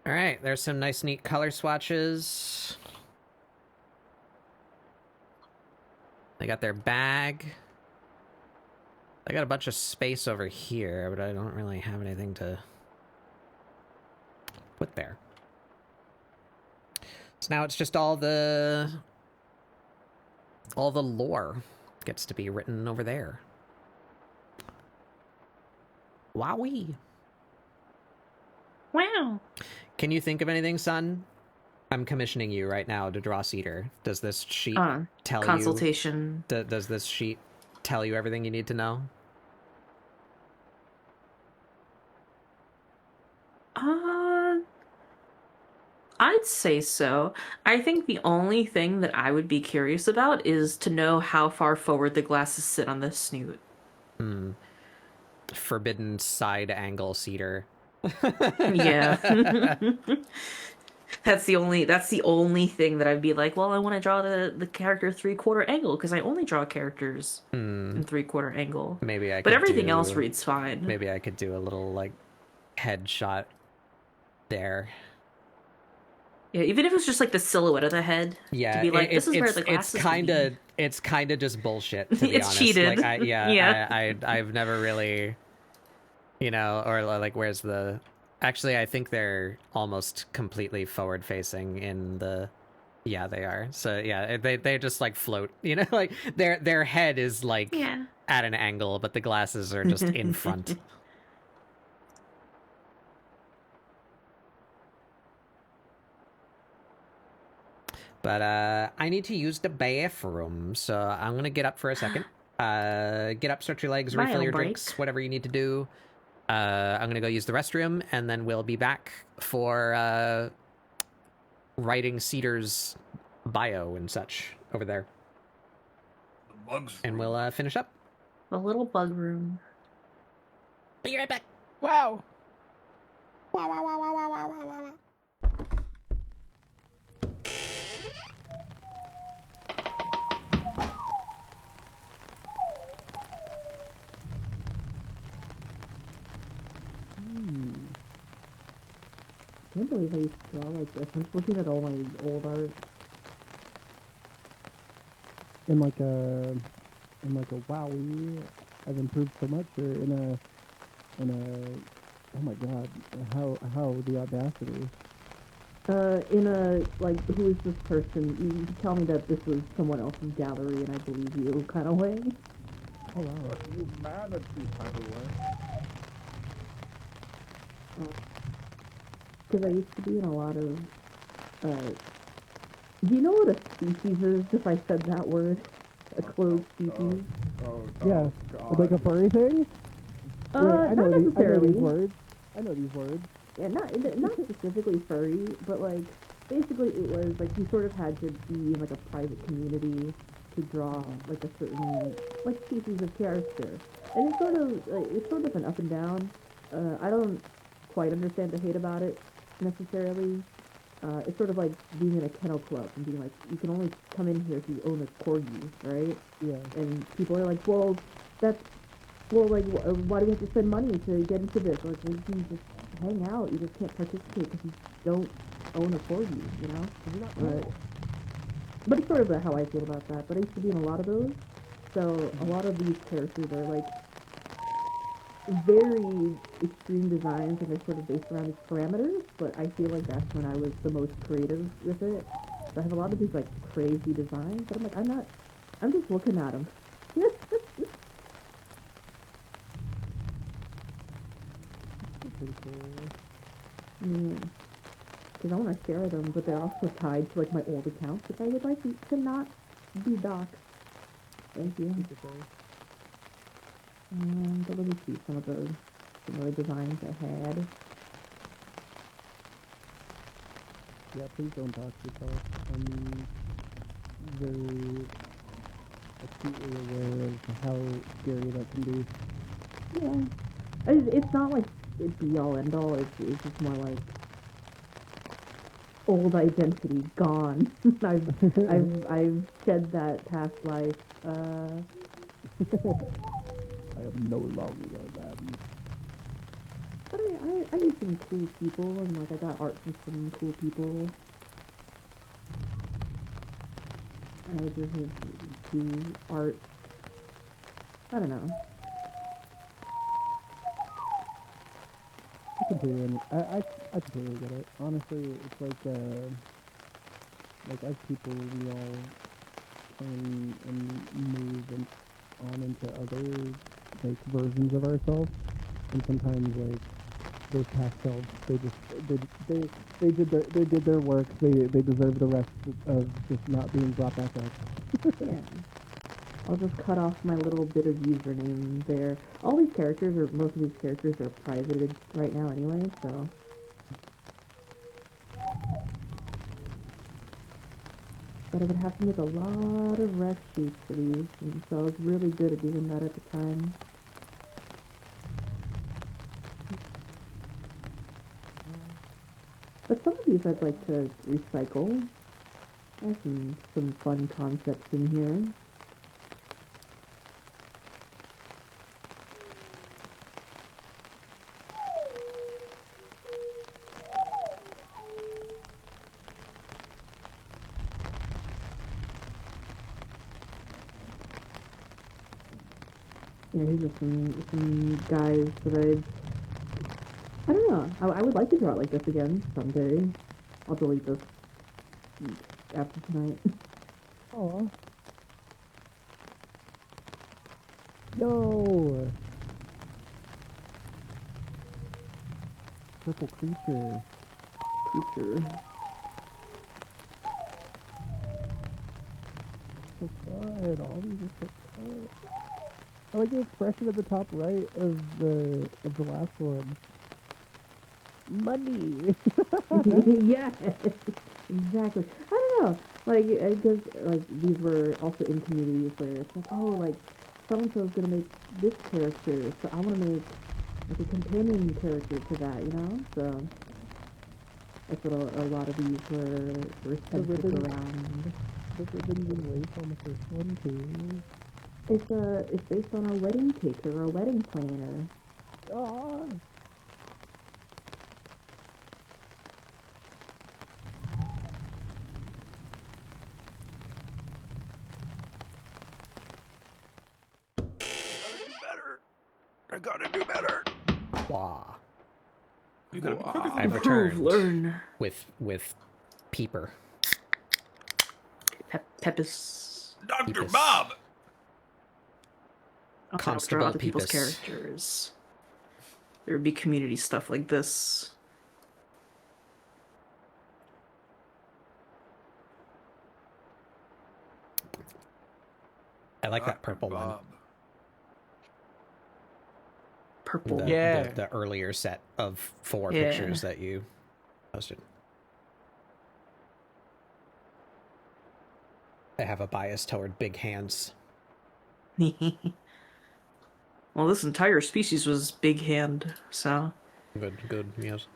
All right, there's some nice, neat color swatches. They got their bag. I got a bunch of space over here, but I don't really have anything to put there. So now it's just all the lore. gets to be written over there. Wowee. Wow. Can you think of anything, son? I'm commissioning you right now to draw Cedar. Does this sheet tell consultation. you? Does this sheet tell you everything you need to know? I'd say so. I think the only thing that I would be curious about is to know how far forward the glasses sit on the snoot. Forbidden side angle Cedar. Yeah. That's the only thing that I'd be like, well, I want to draw the character 3/4 angle because I only draw characters in 3/4 angle. Maybe I could But everything else reads fine. Maybe I could do a little like headshot there. Yeah, even if it's just like the silhouette of the head. Yeah, to be like, this is where the glasses it's kind of just bullshit, to be It's honest. cheated. Like, Yeah. I've never really, or like, where's the? Actually, I think they're almost completely forward facing in the. Yeah, they are. So yeah, they just like float. Like their head is like at an angle, but the glasses are just in front. But I need to use the bathroom, so I'm gonna get up for a second. Get up, stretch your legs, refill your drinks, whatever you need to do. I'm gonna go use the restroom, and then we'll be back for writing Cedar's bio and such over there. The bugs. And we'll finish up. The little bug room. Be right back. Wow. Wow, wow, wow, wow, wow, wow, wow, wow. I can't believe I used to draw like this. I'm just looking at all my old art. In like a Wowie, I've improved so much. Or in a oh my god, how the audacity. In a like, who is this person? You tell me that this was someone else's gallery, and I believe you kind of way. Oh wow. Humanity, by the way. Because I used to be in a lot of, do you know what a species is, if I said that word? A closed species? Yeah, like a furry thing? Not necessarily. I know these words. Yeah, not specifically furry, but like, basically it was, like, you sort of had to be in, like, a private community to draw, like, a certain, like, species of character. And it's sort of an up and down. I don't quite understand the hate about it, necessarily. It's sort of like being in a kennel club and being like, you can only come in here if you own a corgi, right? Yeah. And people are like, well, why do we have to spend money to get into this? Like, well, you can just hang out. You just can't participate because you don't own a corgi, you know? But it's sort of how I feel about that. But I used to be in a lot of those. So a lot of these characters are like very extreme designs, and they're sort of based around these parameters, but I feel like that's when I was the most creative with it. So I have a lot of these like crazy designs, but I'm like, I'm just looking at them. Pretty cool. Yeah. Because I want to share them, but they're also tied to like my old accounts, which I would like to not be doxxed. Thank you. But let me see some of the designs I had. Yeah, please don't dox yourself. I'm very acutely aware of how scary that can be. Yeah. It's not like it be all end all, it's just more like old identity gone. I've shed that past life. I am no longer that. But I meet some cool people, and like I got art from some cool people. I just do art. I don't know. I completely get it. Honestly, it's like as people, we all and move on into other like versions of ourselves. And sometimes like those past selves, they did their work. They deserve the rest of just not being brought back up. Yeah. I'll just cut off my little bit of username there. All these characters, or most of these characters, are privated right now anyway, so. But I would have to make a lot of ref sheets for these, and so I was really good at doing that at the time. But some of these I'd like to recycle. There's some fun concepts in here. Yeah, these are some guys that I don't know. I would like to draw it like this again someday. I'll delete this after tonight. Aw. Yo! Purple creature. So fun. All these are so fun. I like the expression at the top right of the last one. Money. Yeah, exactly. I don't know. Like, because like these were also in communities where it's like, oh, like so and so is gonna make this character, so I want to make like a companion character to that, you know. So that's what a lot of these were centered around. The ribbons and lace on the first one too. It's based on our wedding cake or our wedding planner. Ah. I gotta do better. Wah. You gotta be quicker than I've that. returned Learn. with Peeper. Pepis. Dr. Peepus. Bob! I'll Constable draw other people's Peepus. characters. There would be community stuff like this. I like that Dr. purple one. Bob. Purple. The earlier set of 4 Yeah. pictures that you posted. I have a bias toward big hands. Well, this entire species was big hand, so. Good, yes.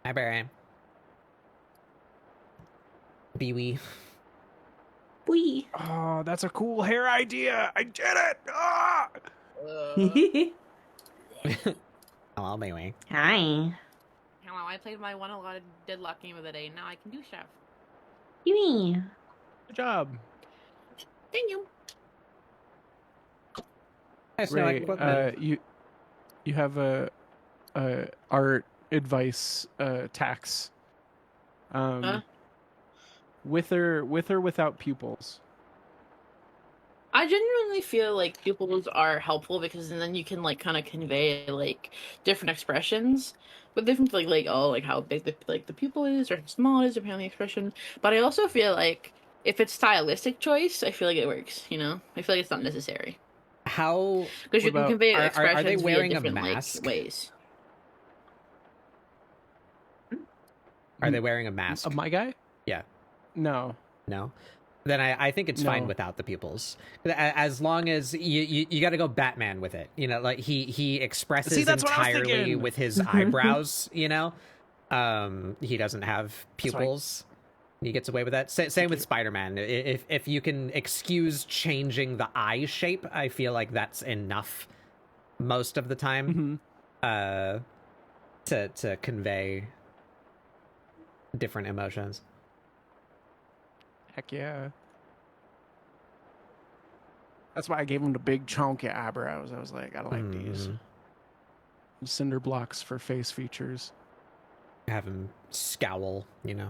Hi, Barry. Bee-wee. Wee. Oh, that's a cool hair idea. I did it. Ah! Hello, Bee-wee. Hi. Hello, I played my one allotted deadlock game of the day. Now I can do stuff. Yee. Good job. Thank you. Nice Ray, you have a art advice tax. With or without pupils. I genuinely feel like pupils are helpful because then you can like kind of convey like different expressions with different like oh like how big the pupil is or how small it is depending on the expression. But I also feel like if it's stylistic choice, I feel like it works. You know, I feel like it's not necessary How because you can convey expressions are they wearing via a different mask? like ways. Are they wearing a mask? My guy? Yeah. No. No? Then I think it's fine No. without the pupils. As long as you got to go Batman with it. You know, like he expresses See, that's what I was entirely thinking. with his eyebrows, you know? He doesn't have pupils. He gets away with that. Same with Spider-Man. If you can excuse changing the eye shape, I feel like that's enough most of the time. To convey different emotions. Heck yeah. That's why I gave him the big chunky eyebrows. I was like, I like these. Cinder blocks for face features. Have him scowl, you know.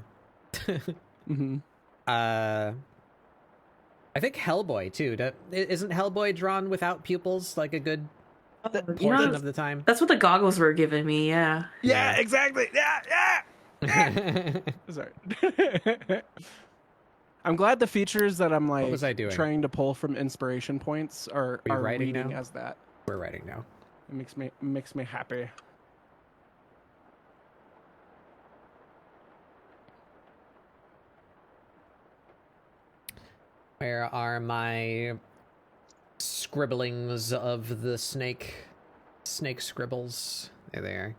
Mm-hmm. I think Hellboy too. Isn't Hellboy drawn without pupils like a good portion of the time? That's what the goggles were giving me. Yeah. Yeah, exactly. Yeah. Sorry. I'm glad the features that I'm like What was I doing? trying to pull from inspiration points are writing reading now? as that. We're writing now. It makes me happy. Where are my scribblings of the snake scribbles? There they are.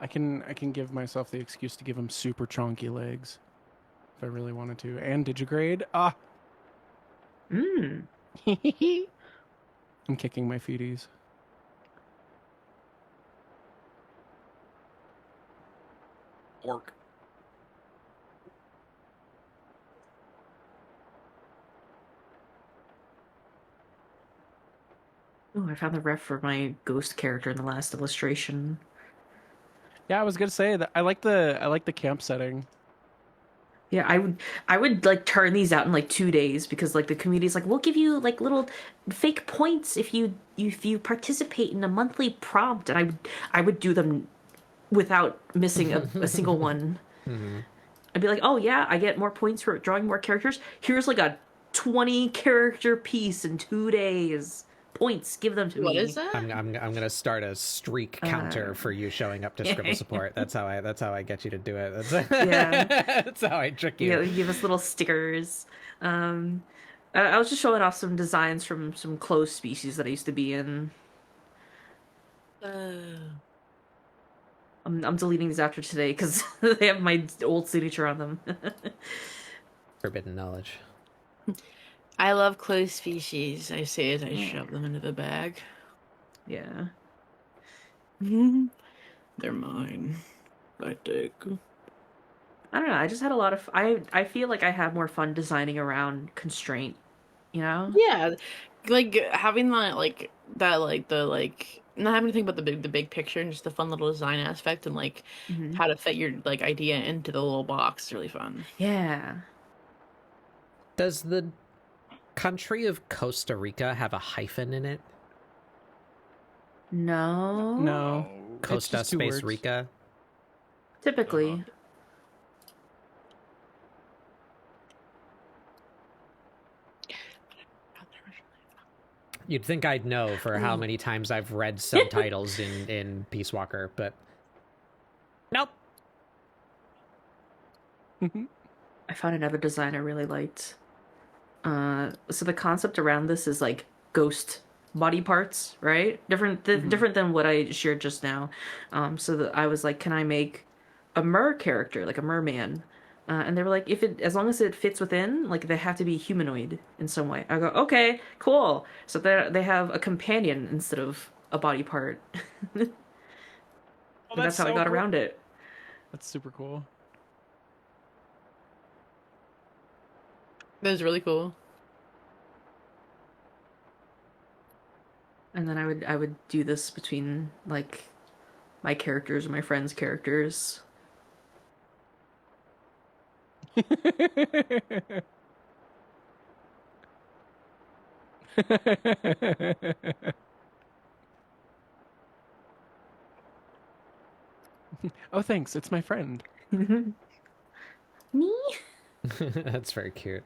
I can give myself the excuse to give him super chonky legs if I really wanted to. And digigrade. Mm. I'm kicking my feeties. Orc. Oh, I found the ref for my ghost character in the last illustration. Yeah, I was gonna say that I like the camp setting. Yeah, I would like turn these out in like 2 days because like the community's like, we'll give you like little fake points if you participate in a monthly prompt, and I would do them without missing a single one. Mm-hmm. I'd be like, oh yeah, I get more points for drawing more characters. Here's like a 20 character piece in 2 days. Points, give them to me. What is that? I'm gonna start a streak counter for you showing up to ScribbleSupport. That's how I get you to do it. Yeah. That's how I trick you. Yeah, you give us little stickers. I was just showing off some designs from some closed species that I used to be in. I'm deleting these after today because they have my old signature on them. Forbidden knowledge. I love closed species. I say as I shove them into the bag. Yeah. They're mine. I take. I don't know. I just had a lot of. I feel like I had more fun designing around constraint. You know? Yeah, like having that, not having to think about the big picture and just the fun little design aspect and like how to fit your like idea into the little box is really fun. Yeah. Does the country of Costa Rica have a hyphen in it? No. No. Costa It's just 2 space words. Rica. Typically. You'd think I'd know for how many times I've read subtitles in Peace Walker, but nope. I found another design I really liked. So the concept around this is like ghost body parts, right? Different than what I shared just now. So that I was like, can I make a mer character, like a merman? And they were like, as long as it fits within, like they have to be humanoid in some way. I go, okay, cool. So they have a companion instead of a body part. And that's how I got around it. That's super cool. That was really cool. And then I would do this between like my characters and my friends' characters. Oh, thanks. It's my friend. Me? That's very cute.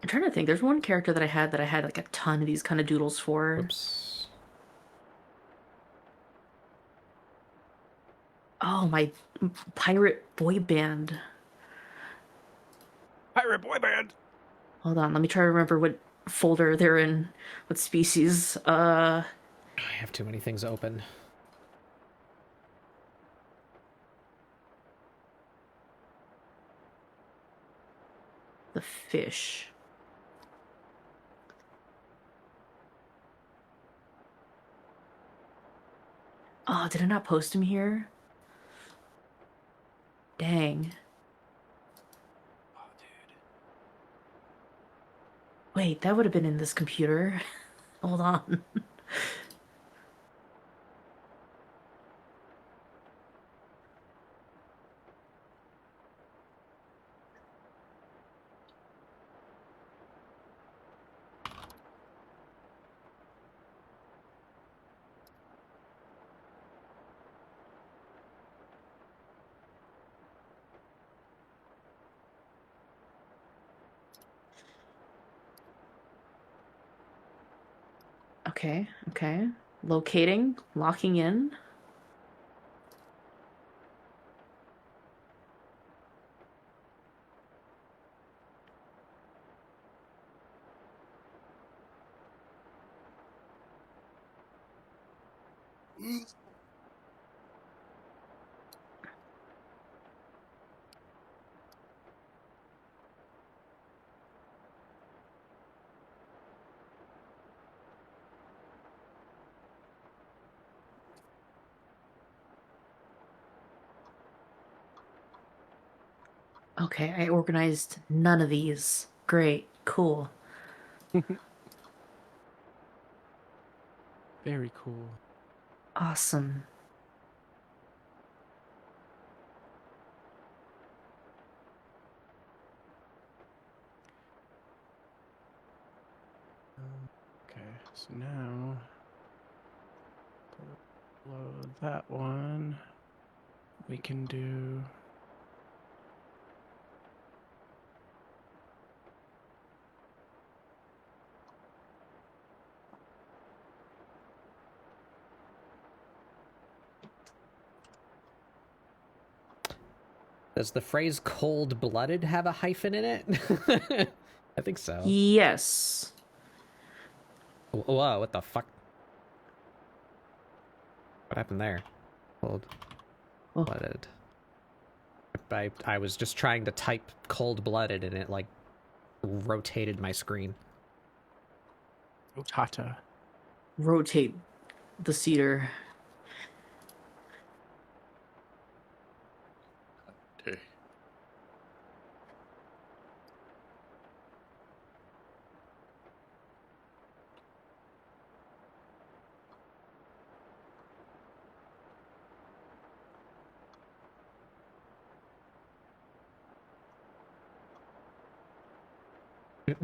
I'm trying to think. There's one character that I had like a ton of these kind of doodles for. Oops. Oh, my pirate boy band. Pirate boy band. Hold on, let me try to remember what folder they're in, what species. I have too many things open. the fish. Oh, did I not post him here? Dang. Oh, dude. Wait, that would have been in this computer. Hold on. Okay, okay. Locating, locking in. Okay, I organized none of these. Great, cool. Very cool. Awesome. Okay, so now below that one, we can do. Does the phrase cold-blooded have a hyphen in it? I think so. Yes. Whoa, what the fuck? What happened there? Cold-blooded. I was just trying to type cold-blooded and it, like, rotated my screen. Otata. Rotate the cedar. Okay.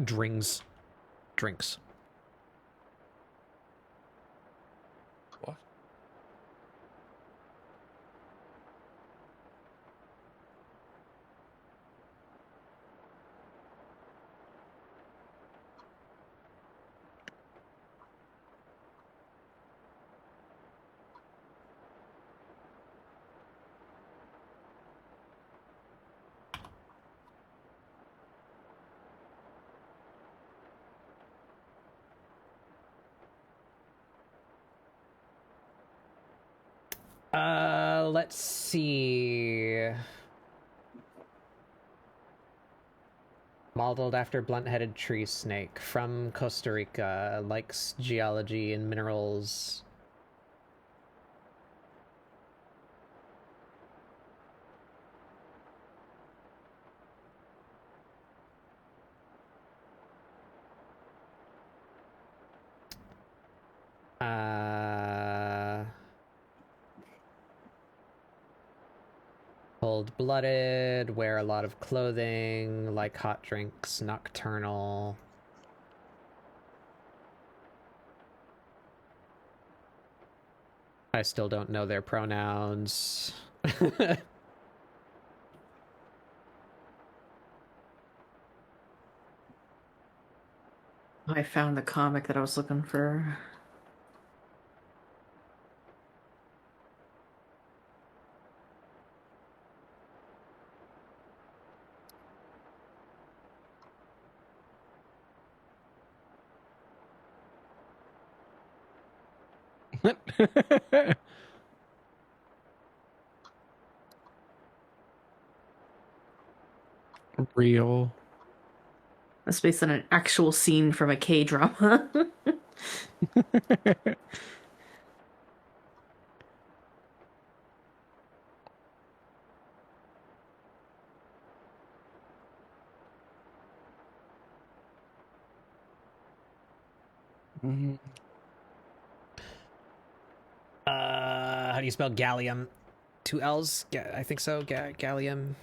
Drinks. What? Let's see. Modeled after blunt-headed tree snake from Costa Rica, likes geology and minerals. Cold-blooded, wear a lot of clothing, like hot drinks, nocturnal. I still don't know their pronouns. I found the comic that I was looking for. Real. That's based on an actual scene from a K-drama. Mhm. How do you spell gallium? 2 L's? I think so. Gallium.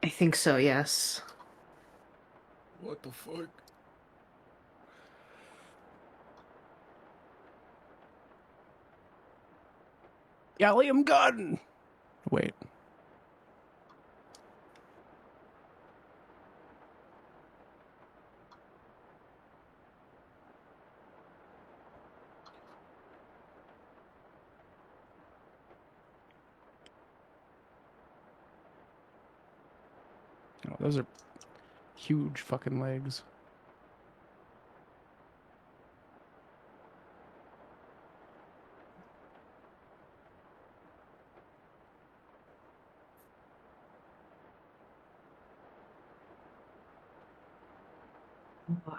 I think so, yes. What the fuck? Gallium gun. Wait. Oh, those are huge fucking legs.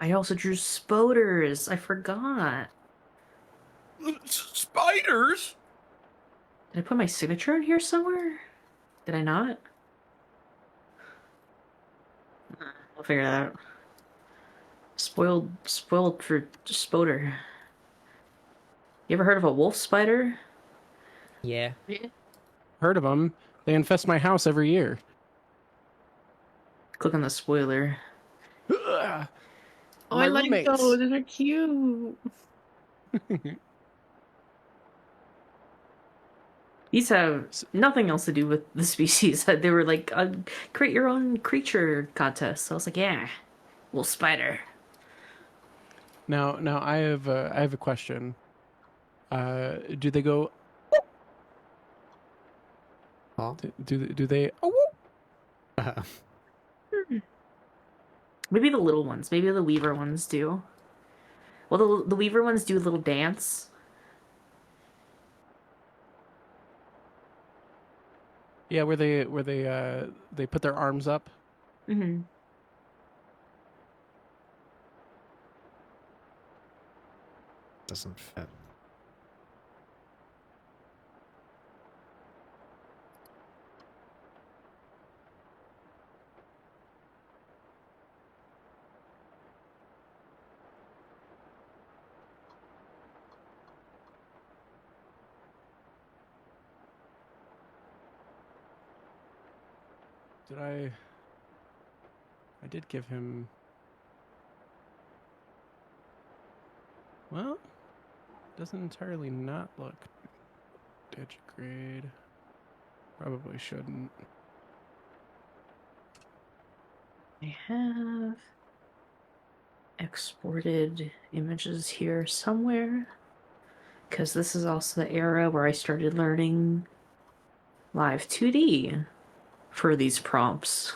I also drew spoders. I forgot. Spiders? Did I put my signature in here somewhere? Did I not? I'll figure that out. Spoiled for spoder. You ever heard of a wolf spider? Yeah. Heard of them? They infest my house every year. Click on the spoiler. Ugh. Oh, My I like roommates. those. Those are cute. These have nothing else to do with the species. They were like a create your own creature contest. So I was like, yeah, wolf spider. Now I have a question. Do they go? Huh? Do they? Oh, Maybe the little ones. Maybe the weaver ones do. Well, the weaver ones do a little dance. yeah, where they put their arms up. Mm-hmm. Doesn't fit. Did I? I did give him. Well, doesn't entirely not look digigrade. Probably shouldn't. I have exported images here somewhere. Because this is also the era where I started learning Live 2D for these prompts.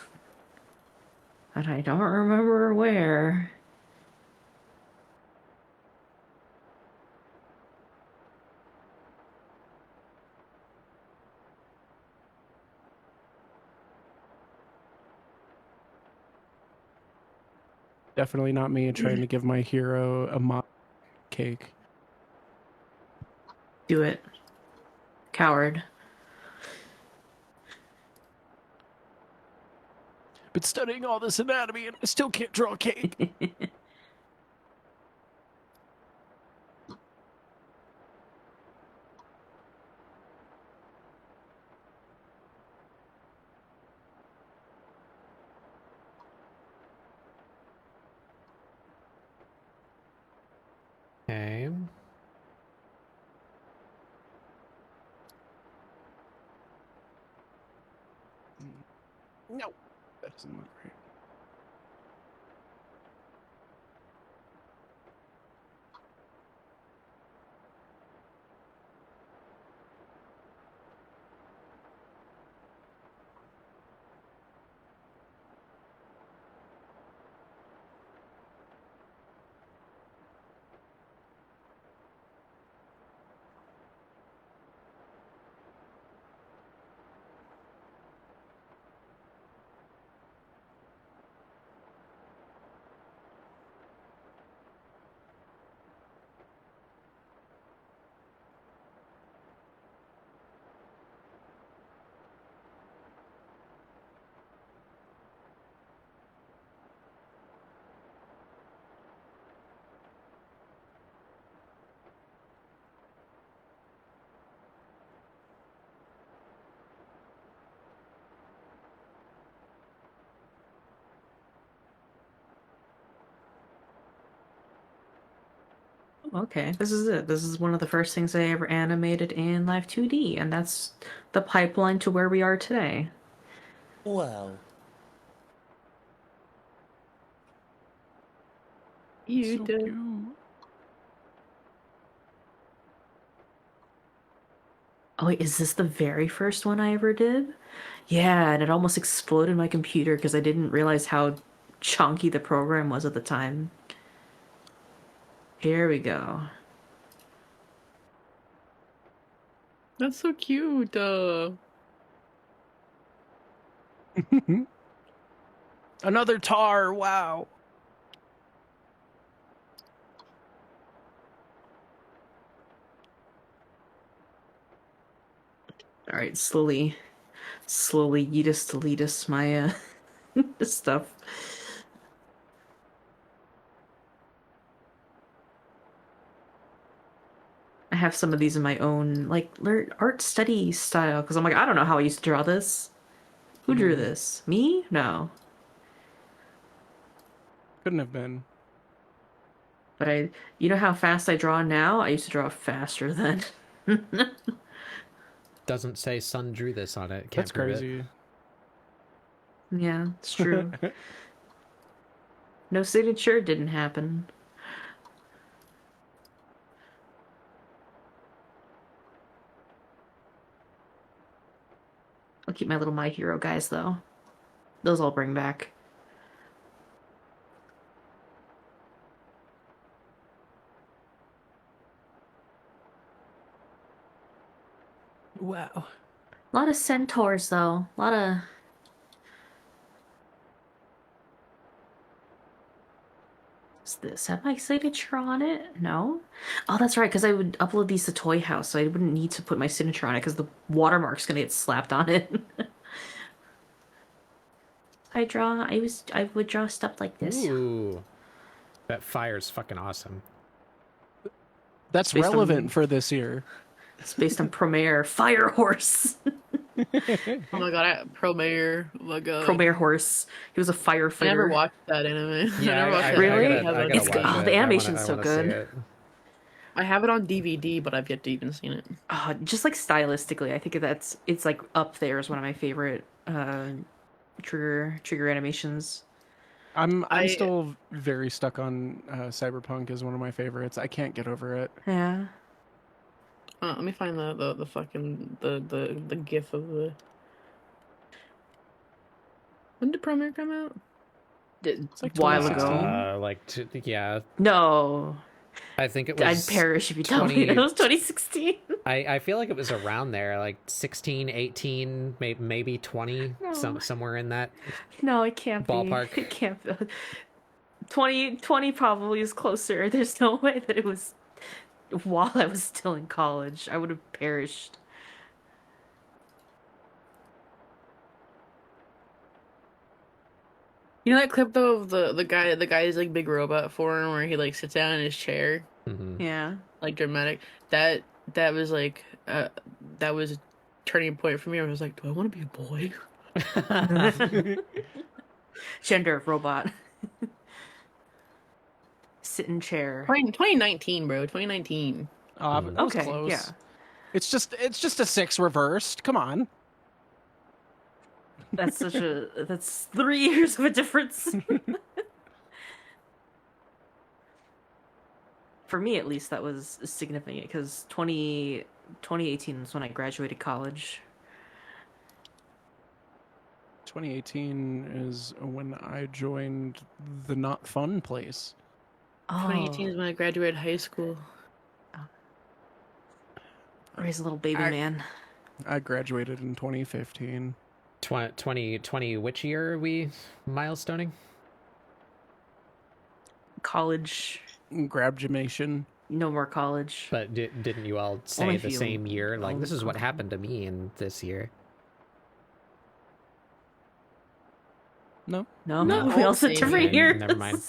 And I don't remember where. Definitely not me trying to give my hero a mock cake. Do it. Coward. Been studying all this anatomy and I still can't draw a cake. Okay. No, that doesn't look right. okay. This is it. This is one of the first things I ever animated in Live 2D, and that's the pipeline to where we are today. Wow. You So did. cute. Oh wait, is this the very first one I ever did? Yeah, and it almost exploded my computer because I didn't realize how chunky the program was at the time. Here we go. That's so cute. Another tar. Wow. All right, slowly yeetus deletus my stuff. I have some of these in my own like art study style because I'm like, I don't know how I used to draw this. Who drew this? Me? No. Couldn't have been. But you know how fast I draw now? I used to draw faster then. Doesn't say son drew this on it. Can't That's prove crazy. It. Yeah, it's true. No signature didn't happen. I'll keep my little My Hero guys though. Those I'll bring back. Wow. A lot of centaurs though. A lot of What's this? Have my signature on it? No? Oh, that's right, because I would upload these to Toy House, so I wouldn't need to put my signature on it because the watermark's gonna get slapped on it. I would draw stuff like this. Ooh, that fire's fucking awesome. That's Based on- relevant for this year. It's based on Promare Fire Horse. Oh my god, Pro Mayor. Oh my god. Promare Horse. He was a I firefighter. never watched that anime. I never watched that Really? anime. I gotta It's watch good. Oh, it. the I animation's wanna so see good. it. I have it on DVD, but I've yet to even seen it. Just like stylistically, I think it's like up there as one of my favorite trigger animations. I'm I- still very stuck on Cyberpunk as one of my favorites. I can't get over it. Yeah. Let me find the fucking the gif of the. When did Pro Mayor come out? It's like While 2016. ago. Yeah, No. I think it was. I'd perish if you told me it was 2016. I feel like it was around there, like 16, 18, maybe 20, No. somewhere in that. No, it can't Ballpark. be. It can't be. 2020 probably is closer. There's no way that it was while I was still in college. I would have perished. You know that clip though of the guy's like big robot form where he like sits down in his chair, Mhm. Yeah. like dramatic. That was like that was a turning point for me. I was like, do I want to be a boy? Gender of robot. Sit in chair. 2019, bro. 2019. I was Okay, close. yeah. It's just a 6 reversed. Come on. That's that's 3 years of a difference. For me, at least, that was significant because 2018 was when I graduated college. 2018 is when I joined the not fun place. 2018 is when I graduated high school. Raise a little baby man. I graduated in 2015. 2020, which year are we milestoning? College. Grabjamation. No more college. But didn't you all say Only the if you same year? Like, own this is what something. happened to me in this year. No. No, No, we all said same different year. years. Never mind.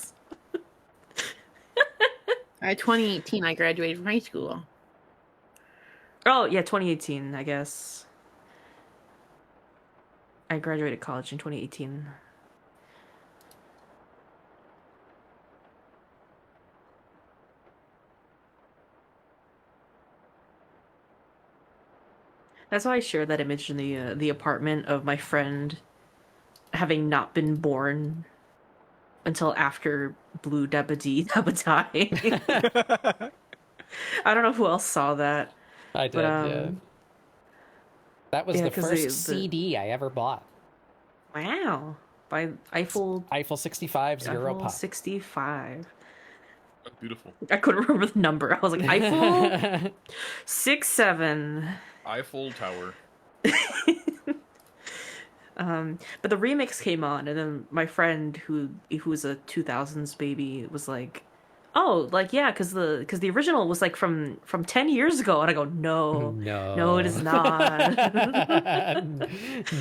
2018, I graduated from high school. Oh, yeah, 2018, I guess. I graduated college in 2018. That's why I shared that image in the apartment of my friend having not been born until after Blue Dabba-Dee Dabba-Die. I don't know who else saw that. I did, But, yeah. That was yeah, the 'cause first the- CD I ever bought. Wow. By Eiffel 65 Zero Eiffel Pop. 65. That's beautiful. I couldn't remember the number. I was like, Eiffel 67. Eiffel Tower. But the remix came on, and then my friend who's a 2000s baby was like, "Oh, like yeah, because the original was like from 10 years ago," and I go, "No, it is not."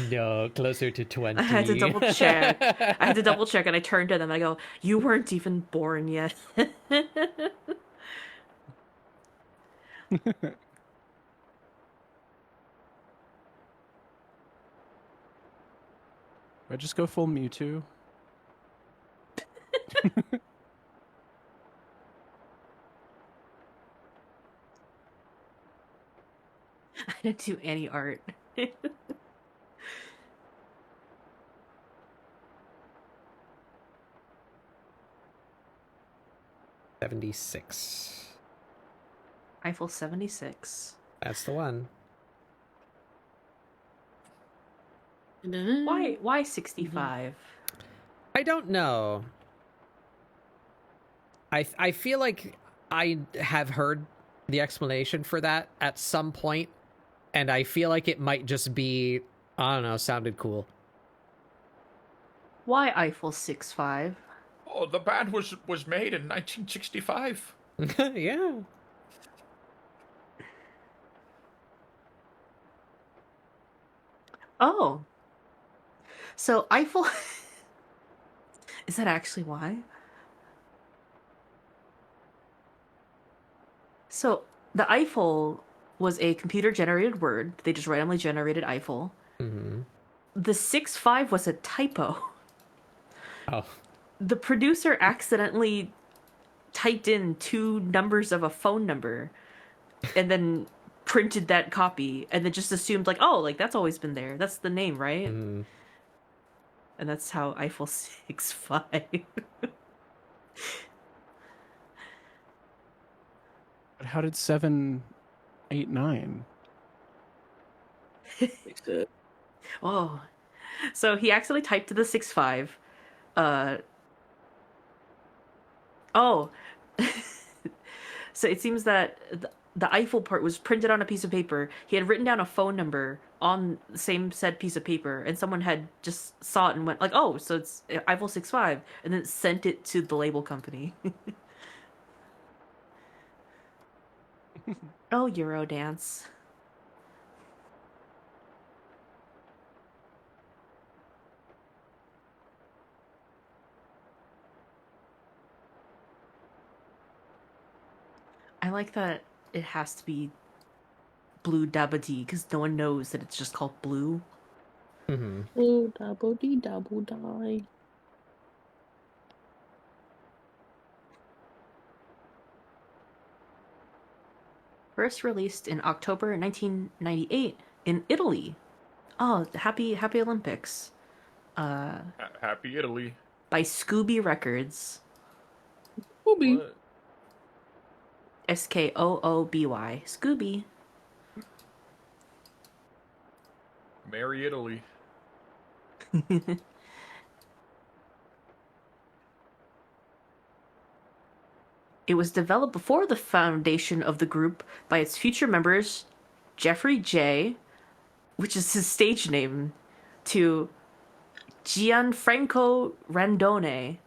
No, closer to 20. I had to double check, and I turned to them and I go, "You weren't even born yet." I just go full Mewtwo. I didn't do any art. 76. Eiffel 76. That's the one. Why 65? I don't know. I feel like I have heard the explanation for that at some point, and I feel like it might just be, I don't know, sounded cool. Why Eiffel 65? Oh, the band was made in 1965. Yeah. Oh. So Eiffel is that actually why? So the Eiffel was a computer generated word. They just randomly generated Eiffel. Mm-hmm. The 65 was a typo. Oh. The producer accidentally typed in 2 numbers of a phone number and then printed that copy and then just assumed like, oh, like that's always been there. That's the name, right? Mm. And that's how Eiffel 65. But how did 789? Oh. So he actually typed to the 65. Oh. So it seems that the Eiffel part was printed on a piece of paper. He had written down a phone number on the same said piece of paper, and someone had just saw it and went like, "Oh, so it's Eiffel 65," and then sent it to the label company. Oh, Eurodance. I like that it has to be Blue Dabba-Dee because no one knows that it's just called Blue. Mm-hmm. Blue Dabba-Dee Dabba-Die. First released in October 1998 in Italy. Oh, happy Olympics. Happy Italy. By Scooby Records. Scooby. What? Skooby. Scooby. Merry Italy. It was developed before the foundation of the group by its future members, Jeffrey J., which is his stage name, to Gianfranco Randone,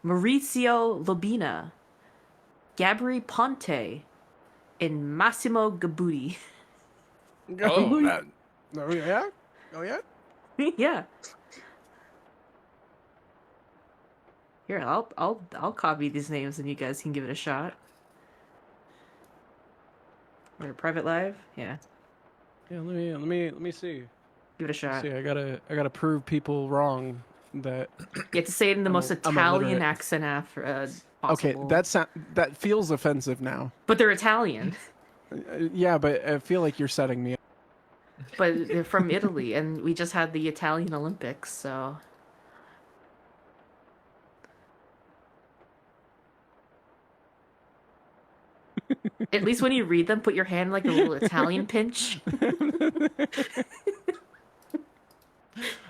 Maurizio Lobina, Gabri Ponte, and Massimo Gabuti. Oh. Oh yeah? Oh yeah? Yeah. Here, I'll copy these names and you guys can give it a shot. Or private live? Yeah. Yeah, let me see. Give it a shot. See, I gotta prove people wrong that You have to say it in the most I'm Italian illiterate. accent Okay, possible. that feels offensive now. But they're Italian. Yeah, but I feel like you're setting me up. But they're from Italy, and we just had the Italian Olympics, so. At least when you read them, put your hand like a little Italian pinch.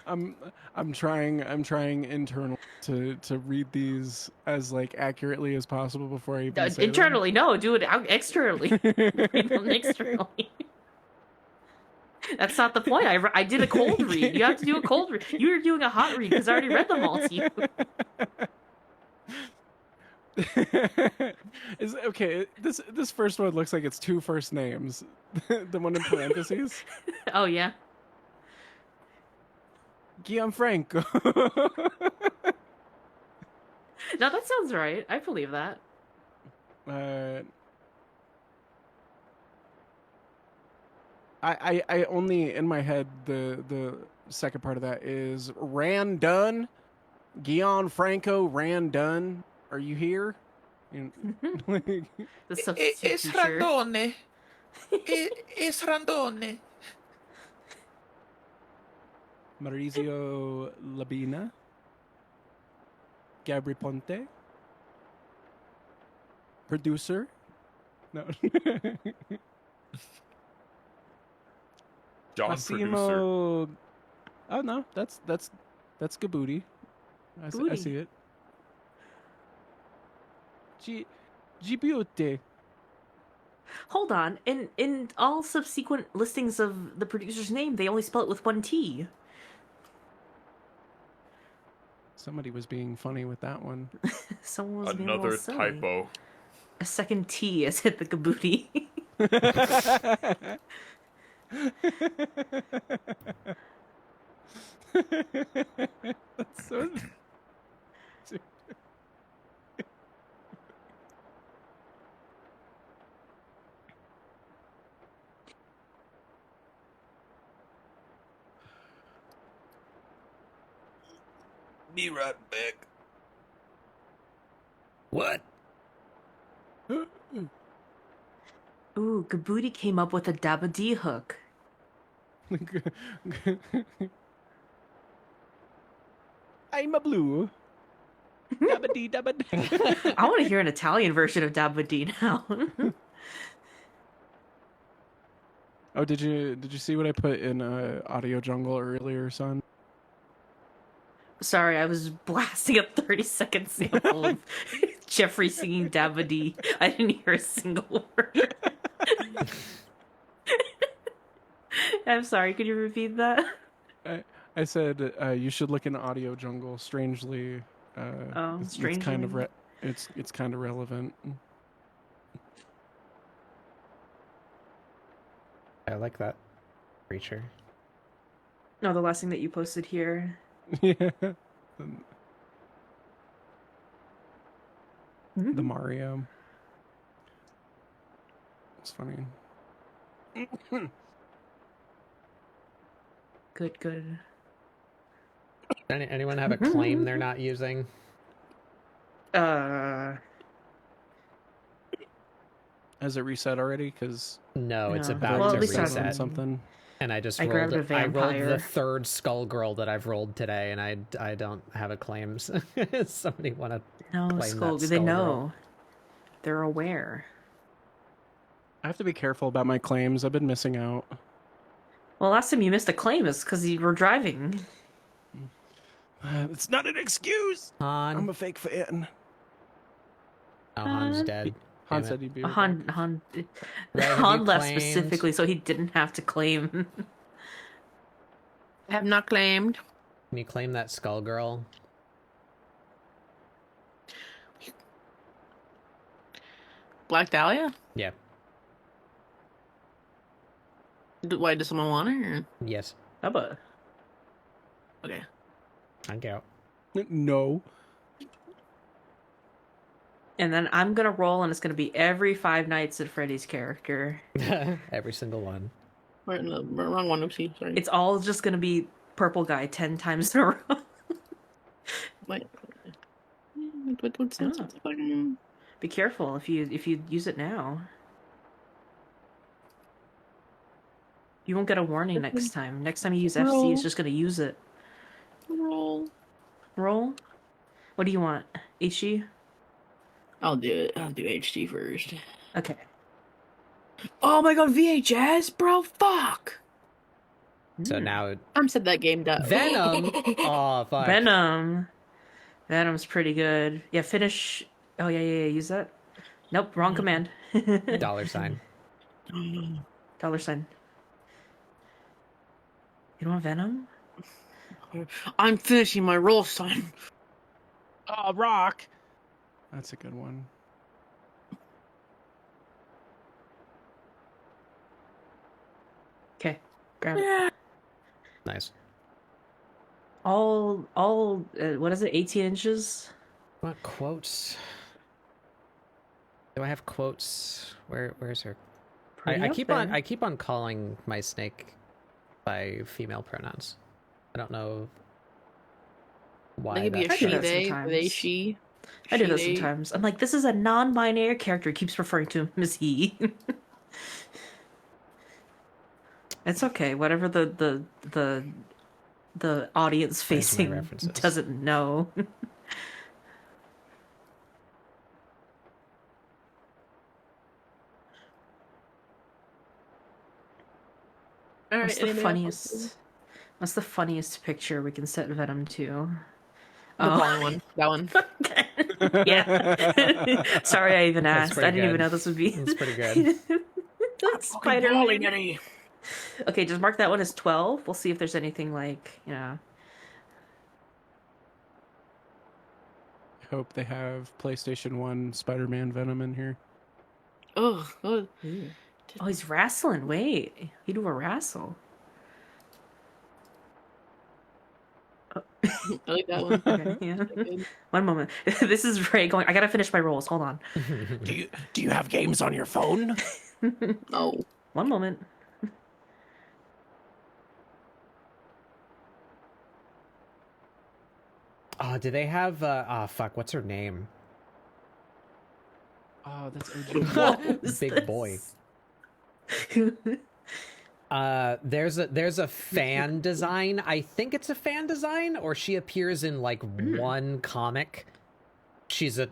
I'm trying internally to read these as like accurately as possible before I even say Internally, no, do it out externally. Read them externally. That's not the point. I did a cold read. You have to do a cold read. You were doing a hot read because I already read them all to you. Okay, this first one looks like it's two first names. The one in parentheses. Oh yeah. Gianfranco. No, that sounds right. I believe that. I only in my head the second part of that is Randun, Gianfranco Randun. Are you here? The substitute Es teacher. Randone. Es Randone. Maurizio Labina, Gabri Ponte, producer. No. John producer. Oh no, that's Gabuti. I see it. Gibuti. Hold on. In all subsequent listings of the producer's name, they only spell it with one T. Somebody was being funny with that one. Someone was being a Another little silly. typo. A second T has hit the Gabuti. That's so... Be right back. What? Ooh, Gabuti came up with a Dabba-dee hook. I'm a blue. Dabba-dee, dabba-dee. I want to hear an Italian version of Dabba-dee now. Oh, did you see what I put in Audio Jungle earlier, son? Sorry, I was blasting a 30-second sample of Jeffrey singing Dabba-dee. I didn't hear a single word. I'm sorry, could you repeat that? I said you should look in Audio Jungle. Strangely, strangely. it's kind of it's kind of relevant. I like that creature. No, the last thing that you posted here. Yeah. Mm-hmm. The Mario. It's funny. Good. Anyone have a claim they're not using? Has it reset already? Because No, it's No. about Well, to at least I reset. haven't. something. And I just I rolled. grabbed a I rolled vampire. the third Skullgirl that I've rolled today, and I don't have a claims. Somebody want to? No, Claim Skull. that They Skullgirl. know. They're aware. I have to be careful about my claims. I've been missing out. Well, last time you missed a claim is because you were driving. It's not an excuse. Han. I'm a fake fan. Oh, Han's dead. Han Damn said it. he'd be. Han Red, have Han you left claimed? specifically so he didn't have to claim. I have not claimed. Can you claim that Skullgirl? Black Dahlia? Yeah. Why, does someone want it? Or... Yes. How about? Okay. Thank you. No. And then I'm gonna roll, and it's gonna be every 5 nights at Freddy's character. Every single one. We're in the wrong one. Oopsie. Sorry. It's all just gonna be purple guy 10 times in a row. Wait. What's that? Be careful if you use it now. You won't get a warning next time. Next time you use FC, Roll. it's just gonna use it. Roll. Roll. What do you want? HG? I'll do it. I'll do HD first. Okay. Oh my god, VHS, bro! Fuck! So now I'm said that game down. Venom. Oh fuck. Venom. Venom's pretty good. Yeah, finish. Oh, yeah. Use that. Nope, wrong command. $sign. $sign. You don't want Venom? I'm finishing my roll, son. Oh, rock. That's a good one. Okay, grab it. Nice. All, what is it, 18 inches? What quotes? Do I have quotes? Where's her? Pretty I up keep there. on I keep on calling my snake by female pronouns. I don't know why. That could be a that's she, do that they, sometimes. they, she. I do she, that they. sometimes. I'm like, this is a non-binary character. Keeps referring to him as he. It's okay. Whatever the audience There's my facing references. doesn't know. All right, What's the anybody else? funniest? What's the funniest picture we can set Venom to? The blonde one. That one. Yeah. Sorry, I even That's asked. pretty I didn't even good. know this would be. That's pretty good. That's Spider-Man. Okay, just mark that one as 12. We'll see if there's anything like, I hope they have PlayStation 1 Spider-Man Venom in here. Oh, Oh, he's wrestling. Wait, he do a wrestle. I like that one. Okay, yeah. Good. One moment. This is Ray going. I gotta finish my rolls. Hold on. Do you have games on your phone? Oh, One moment. Oh, do they have fuck, what's her name? Oh, that's What OG. is Big boy. There's a fan design. I think it's a fan design, or she appears in like one comic. She's a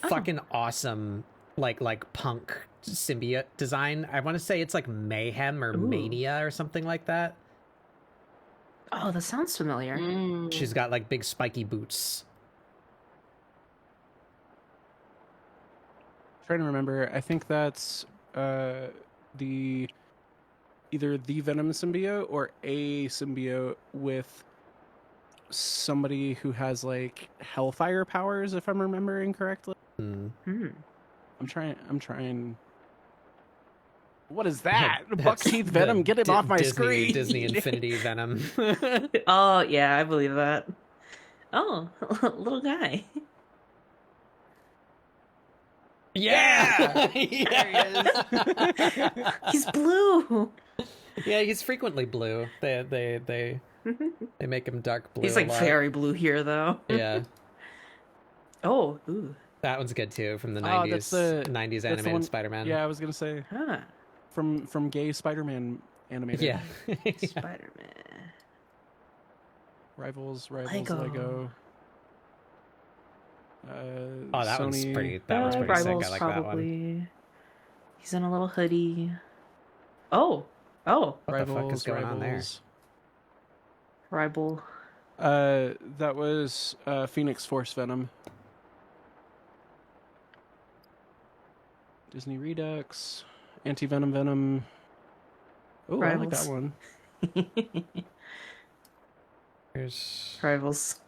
fucking awesome like punk symbiote design. I want to say it's like Mayhem or Mania or something like that. Oh, that sounds familiar. She's got like big spiky boots. Trying to remember. I think that's either the Venom symbiote or a symbiote with somebody who has like Hellfire powers, if I'm remembering correctly. Hmm. I'm trying. What is that? That's Buckteeth Venom, the get him off my screen. Disney Infinity Venom. Oh, yeah, I believe that. Oh, little guy. Yeah! There he is. He's blue. Yeah, he's frequently blue. They make him dark blue. He's a like lot. very blue here, though. Yeah, Oh, ooh. that one's good too, from the Oh, 90s. that's the 90s that's the animated one- Spider-Man. Yeah, I was gonna say Huh. from gay Spider-Man animated. Yeah. Spider-Man. Rivals, Lego. Lego. Oh, that one's Sony. pretty. That one's pretty sick. Rivals, I like that one. probably. He's in a little hoodie. Oh. What the Rivals, fuck is going on there? Rival. That was Phoenix Force Venom. Disney Redux, Anti-Venom Venom. Oh, I like that Rivals. one. Here's Rivals.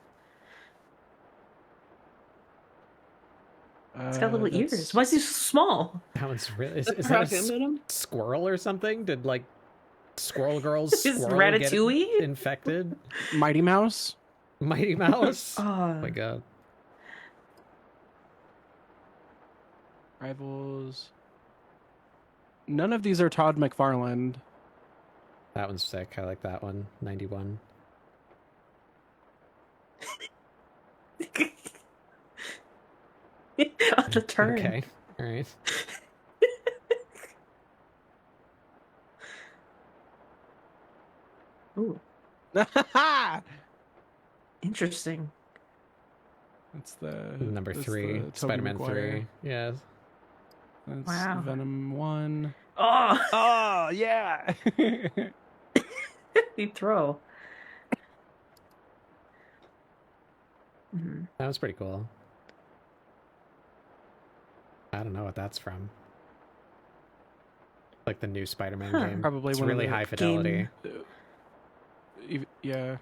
It's got little ears. That's- Why is he so small? that one's really. Is That's that a Rocket Venom? squirrel or something? Did like Squirrel Girl's Is squirrel Ratatouille? get infected? Mighty Mouse. Mighty Mouse. Oh Oh, my god. Rivals. None of these are Todd McFarlane. That one's sick. I like that one. 91. on the turn. Okay. All right. Ooh, That's interesting. the Number that's 3, the Tobey Spider-Man Maguire. 3. Yes. That's Wow. Venom 1. Oh, Oh, yeah. you throw. Mhm. That was pretty cool. I don't know what that's from. Like the new Spider-Man Huh. game. Probably It's one of really the high fidelity. Yeah.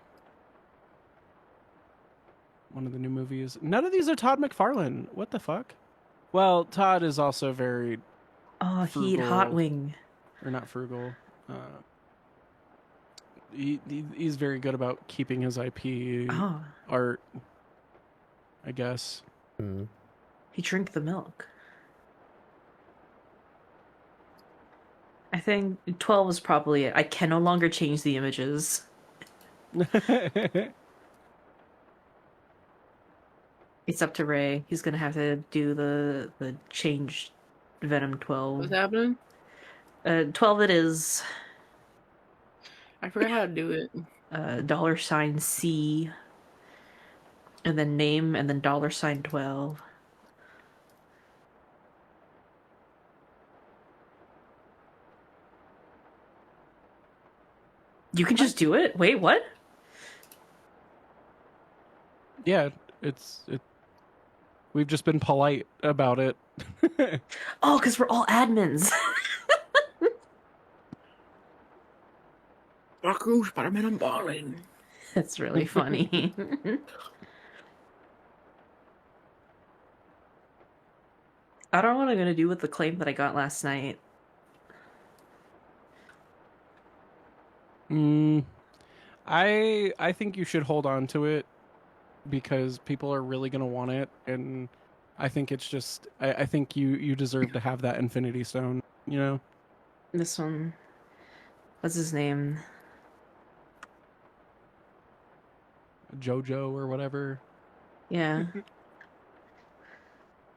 One of the new movies. None of these are Todd McFarlane. What the fuck? Well, Todd is also very, Oh, he eat hot Frugal. wing. or not frugal. He's very good about keeping his IP Oh, art, I guess. Hmm. he drank the milk. I think 12 is probably it. I can no longer change the images. It's up to Ray. He's gonna have to do the change Venom 12. What's happening? 12 it is I forgot how to do it. $C and then name and then $12. You can just do it? Wait, what? Yeah, we've just been polite about it. Oh, because we're all admins. Fuck you, Spider-Man, I'm balling. That's really funny. I don't know what I'm gonna do with the claim that I got last night. I think you should hold on to it because people are really gonna want it, and I think it's just I think you deserve to have that Infinity Stone. You know, This one. What's his name? JoJo or whatever. Yeah.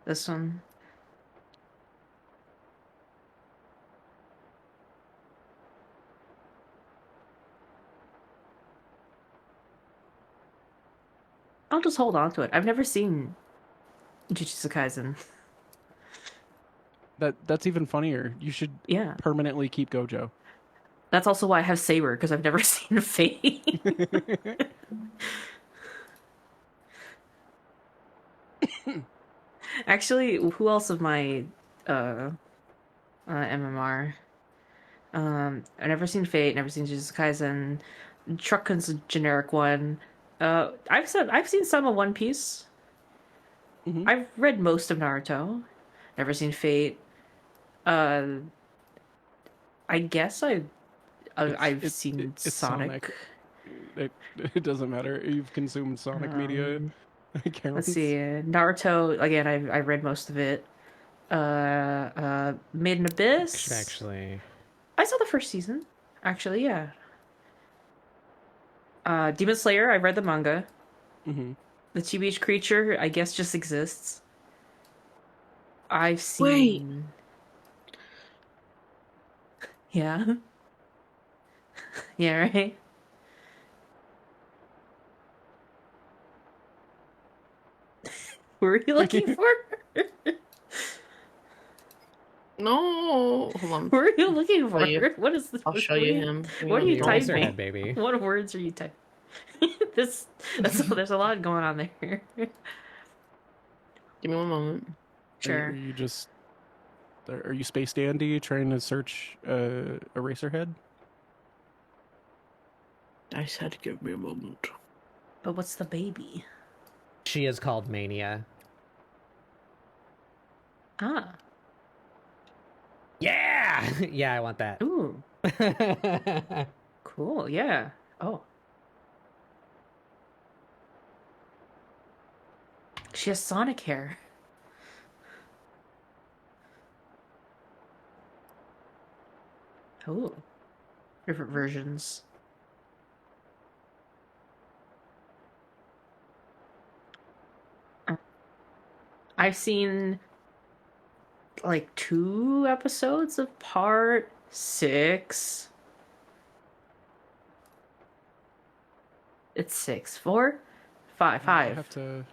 This one. I'll just hold on to it. I've never seen Jujutsu Kaisen. That's even funnier. You should Yeah. permanently keep Gojo. That's also why I have Saber, because I've never seen Fate. Actually, who else of my MMR? I've never seen Fate, never seen Jujutsu Kaisen. Truckun's a generic one. I've seen some of One Piece. Mhm. I've read most of Naruto. Never seen Fate. I guess I've seen it's Sonic. It doesn't matter. You've consumed Sonic media. It counts. Let's see. Naruto, again, I read most of it. Made in Abyss. Actually, I saw the first season. Actually, yeah. Demon Slayer, I read the manga. Mhm. The TBH creature, I guess, just exists. I've seen. Yeah. Yeah, right? What were you looking for? No, hold on. What were you looking for? I'll show you. What is this? I'll show you him. What are you typing? Razorhead, baby. What words are you typing? There's a lot going on there. Give me one moment. Sure. Are you Space Dandy trying to search Eraserhead? I said give me a moment. But what's the baby? She is called Mania. Ah. Yeah! Yeah, I want that. Ooh. Cool. Yeah. Oh. She has Sonic hair. Oh. Different versions. I've seen like 2 episodes of part 6. It's 6. 4? 5. I 5. have to.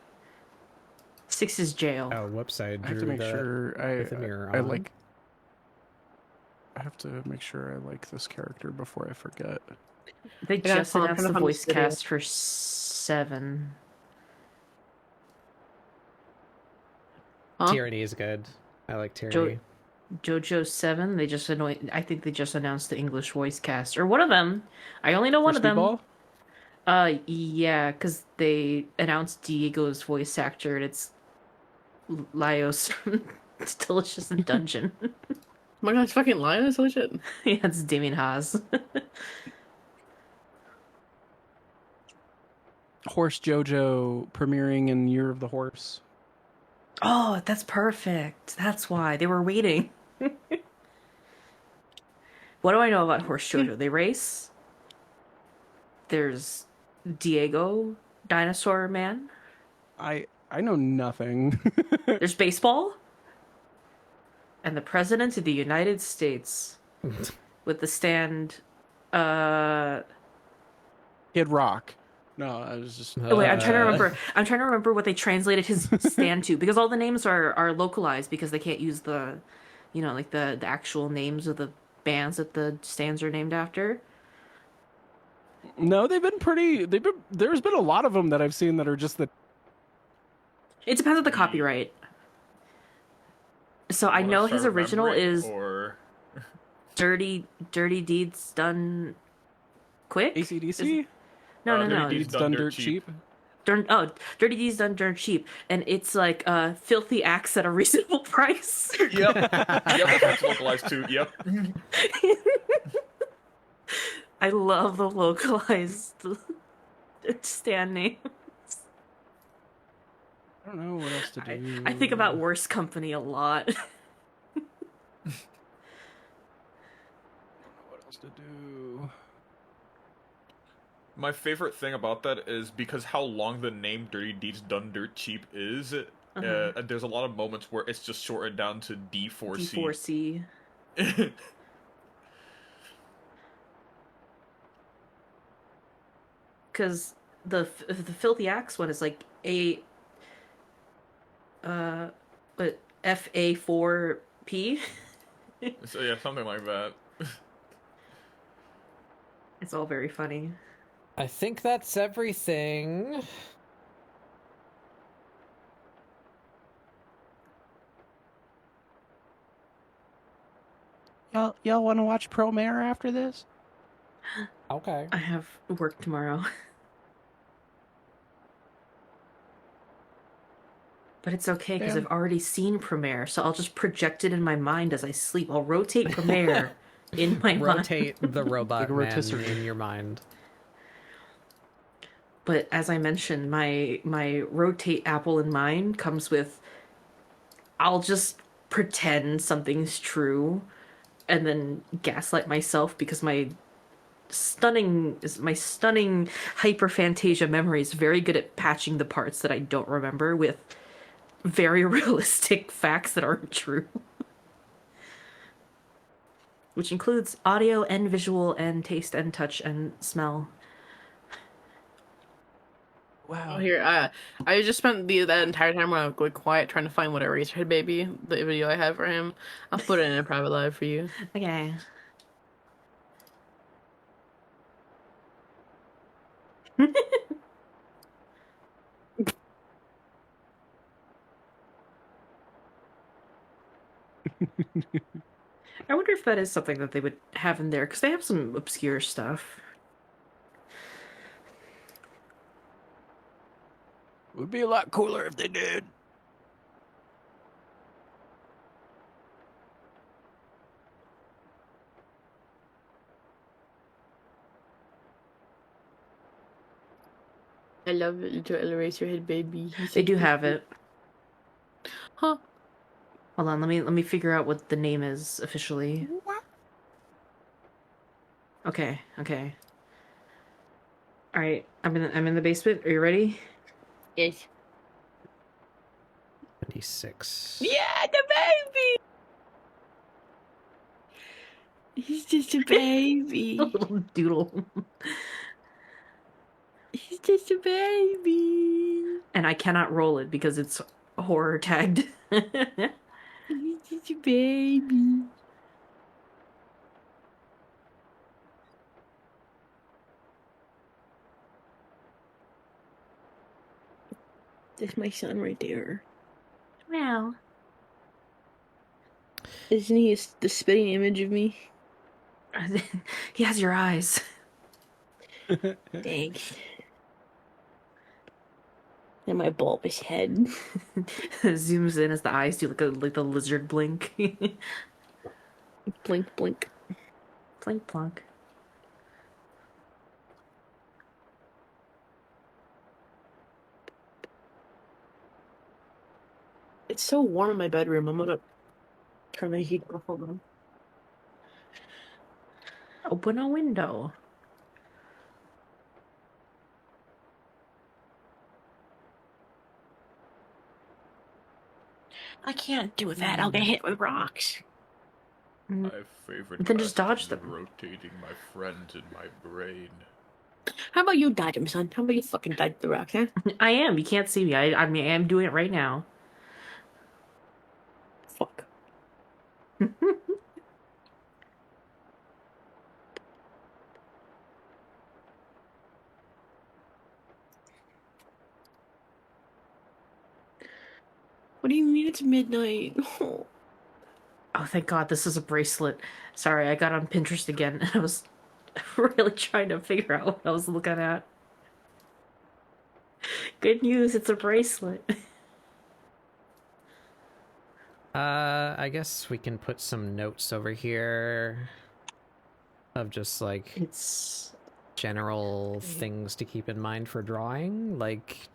6 is jail. Oh, whoops! I I drew have to make the sure with the mirror I on. like. I have to make sure I like this character before I forget. They Yeah, just I'm announced trying to the find the voice video. cast for 7. Huh? Tyranny is good. I like Tyranny. JoJo 7. I think they just announced the English voice cast, or one of them. I only know one of them. Speedball? Yeah, because they announced Diego's voice actor, and it's Laios from Delicious in Dungeon. Oh my god, it's fucking lying. That's legit. Yeah, it's Damien Haas. Horse JoJo premiering in Year of the Horse. Oh, that's perfect. That's why they were waiting. What do I know about Horse JoJo? They race. There's Diego, Dinosaur Man. I know nothing. There's baseball. And the President of the United States with the stand. Kid Rock. No, I was just. Oh, wait, I'm trying to remember. I'm trying to remember what they translated his stand to, because all the names are localized because they can't use the, like the actual names of the bands that the stands are named after. No, they've been pretty. There's been a lot of them that I've seen that are just the. It depends on the copyright. So I Wanna know start his original remembering, is or Dirty Deeds Done Quick. AC/DC? No. Dirty Deeds done dirt cheap. Dirty Deeds Done Dirt Cheap, and it's like filthy acts at a reasonable price. Yep, that's localized too. Yep. I love the localized stand names. I don't know what else to do. I think about Worst Company a lot. What else to do? My favorite thing about that is because how long the name Dirty Deeds Done Dirt Cheap is, there's a lot of moments where it's just shortened down to D4C. D4C. Because the Filthy Axe one is like FA4P. So yeah, something like that. It's all very funny. I think that's everything. Y'all want to watch Pro Mare after this? Okay. I have work tomorrow. But it's okay because Yeah. I've already seen Premiere, so I'll just project it in my mind as I sleep. I'll rotate Premiere in my mind. Rotate the robot Like a man rotisserie. in your mind. But as I mentioned, my rotate apple in mind comes with, I'll just pretend something's true and then gaslight myself because my stunning hyperphantasia memory is very good at patching the parts that I don't remember with very realistic facts that aren't true. Which includes audio and visual and taste and touch and smell. Wow. Oh, here, I just spent that entire time when I was going quiet trying to find what Eraserhead Baby, the video I have for him. I'll put it in a private live for you. Okay. I wonder if that is something that they would have in there, because they have some obscure stuff. Would be a lot cooler if they did. I love it, little Eraserhead Baby. He's They so do cute. have it. Huh. Hold on, let me figure out what the name is officially. Okay. All right, I'm in the basement. Are you ready? Yes. 26. Yeah, the baby! He's just a baby. A little doodle. He's just a baby. And I cannot roll it because it's horror tagged. He's just a baby. There's my son right there. Wow. Isn't he the spitting image of me? He has your eyes. Thanks. And my bulbous head. Zooms in as the eyes do like the lizard blink. Blink, blink. Blink, plunk. It's so warm in my bedroom. I'm gonna turn the heat off. Hold on. Open a window. I can't do that. I'll get hit with rocks. My favorite. Then just dodge pastime them. is rotating my friends in my brain. How about you dodge him, son? How about you fucking dodge the rocks, huh? I am. You can't see me. I mean, I am doing it right now. Fuck. What do you mean it's midnight? Oh, thank God, this is a bracelet. Sorry, I got on Pinterest again, and I was really trying to figure out what I was looking at. Good news, it's a bracelet. I guess we can put some notes over here of just like It's general things to keep in mind for drawing. Like,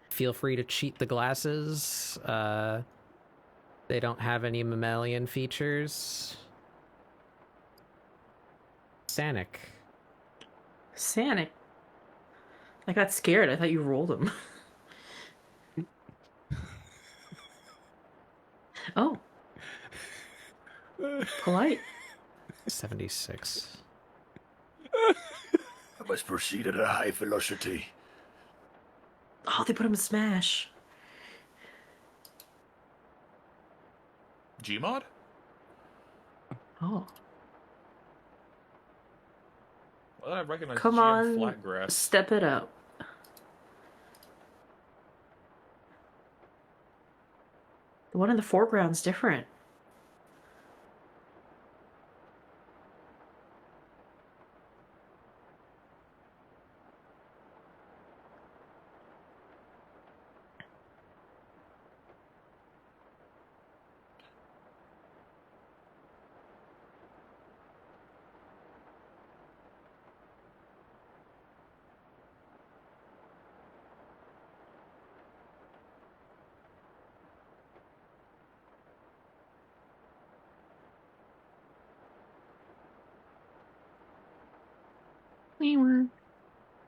feel free to cheat the glasses. They don't have any mammalian features. Sanic. Sanic. I got scared. I thought you rolled them. Oh. Polite. 76. I must proceed at a high velocity. Oh, they put him in Smash. Gmod? Oh. Well, I recognize Come GM on, Flatgrass. step it up. The one in the foreground's different.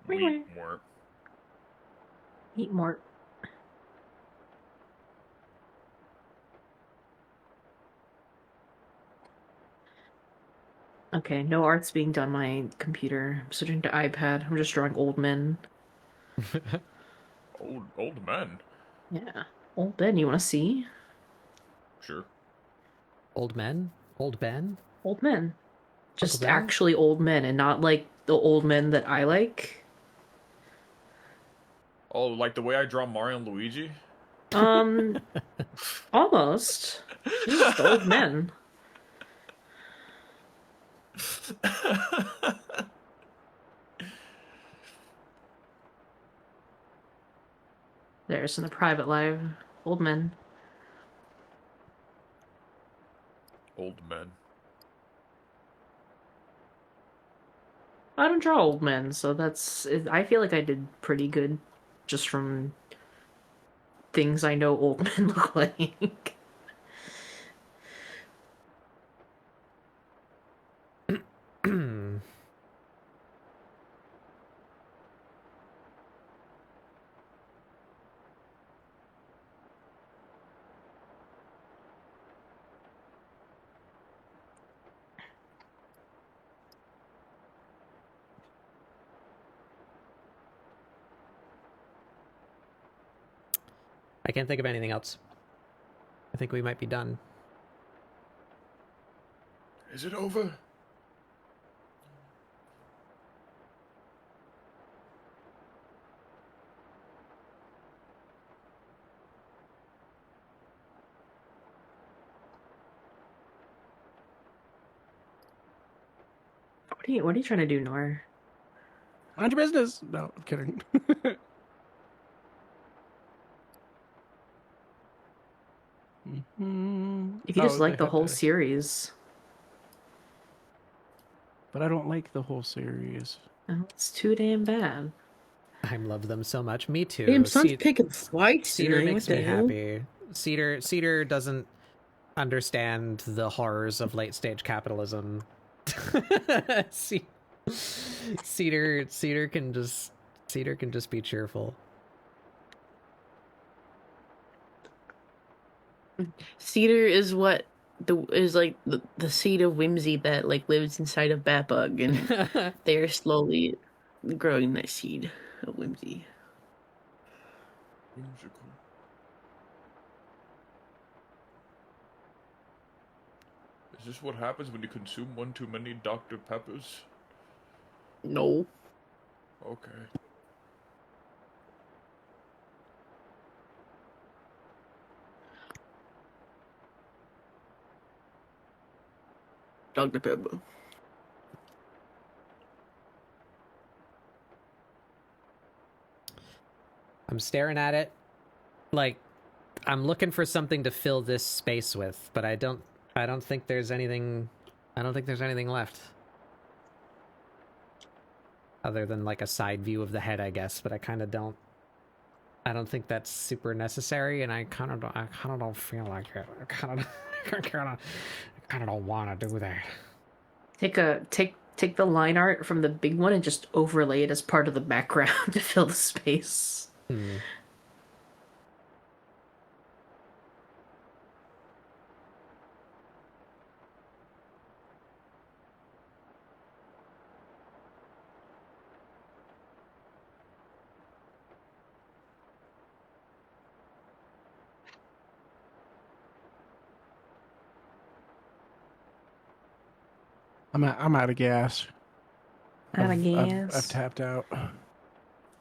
Weep more. Eat more. Okay, no art's being done on my computer. I'm switching to iPad. I'm just drawing old men. Old men. Yeah. Old Ben, you want to see? Sure. Old men? Old Ben? Old men. Just Ben? actually old men and not like the old men that I like. Oh, like the way I draw Mario and Luigi? Almost. Just old men. There's in the private live. Old men. Old men. I don't draw old men, so that's... I feel like I did pretty good just from things I know old men look like. I can't think of anything else. I think we might be done. Is it over? What are you trying to do, Nor? Mind your business. No, I'm kidding. You could just like the whole series. But I don't like the whole series. Oh, it's too damn bad. I love them so much. Me too. Damn, son's picking fights Cedar tonight. makes What me the hell? happy. Cedar doesn't understand the horrors of late stage capitalism. Cedar can just be cheerful. Cedar is what like the seed of whimsy that like lives inside of Batbug, and they are slowly growing that seed of whimsy. Whimsical. Is this what happens when you consume one too many Dr. Peppers? No. Okay. Dr. Pepper. I'm staring at it like I'm looking for something to fill this space with, but I don't think there's anything left. Other than like a side view of the head, I guess, but I don't think that's super necessary, and I kind of don't feel like it. I kind of don't want to do that. Take the line art from the big one and just overlay it as part of the background to fill the space. I'm out of gas. Out of gas. I've tapped out.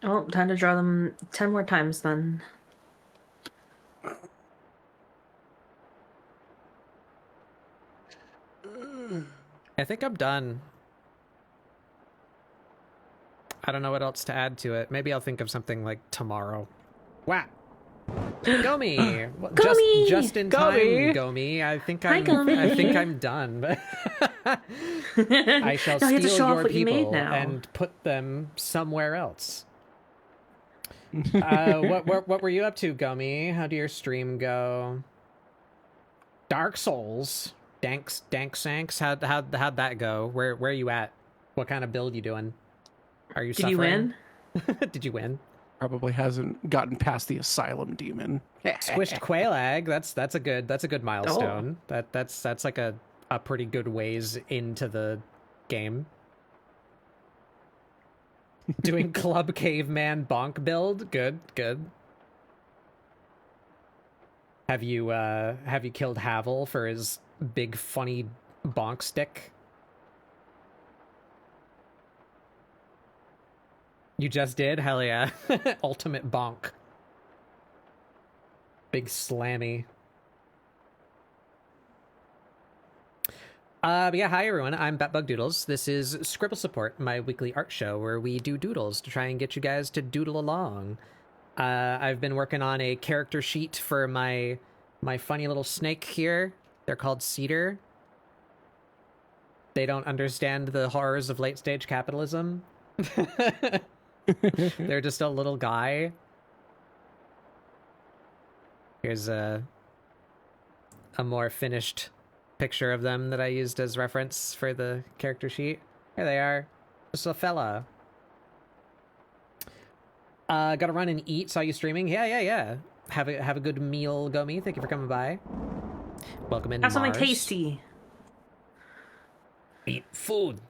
Oh, time to draw them 10 more times then. I think I'm done. I don't know what else to add to it. Maybe I'll think of something like tomorrow. Wow. Gomi! Gomi! Just in time, Gomi! Gomi. I think Gomi. I'm done. I shall Now you have to steal show off your what you made people now. and put them somewhere else. What were you up to, Gomi? How did your stream go? Dark Souls. Dank Sanks. How'd that go? Where are you at? What kind of build you doing? Are you Did suffering? you win? Did you win? Probably hasn't gotten past the asylum demon. Squished Quailag. That's a good milestone. Oh. That's like a pretty good ways into the game. Doing Club Caveman bonk build. Good. Have you killed Havel for his big funny bonk stick? You just did? Hell yeah. Ultimate bonk. Big slammy. But yeah, hi everyone, I'm Batbug Doodles. This is ScribbleSupport, my weekly art show where we do doodles to try and get you guys to doodle along. I've been working on a character sheet for my funny little snake here. They're called Scedar. They don't understand the horrors of late-stage capitalism. They're just a little guy. Here's a more finished picture of them that I used as reference for the character sheet. Here they are. Just a fella. Gotta run and eat. Saw you streaming. Yeah. Have a good meal, Gomi. Thank you for coming by. Welcome in. Have something Mars. tasty. Eat food.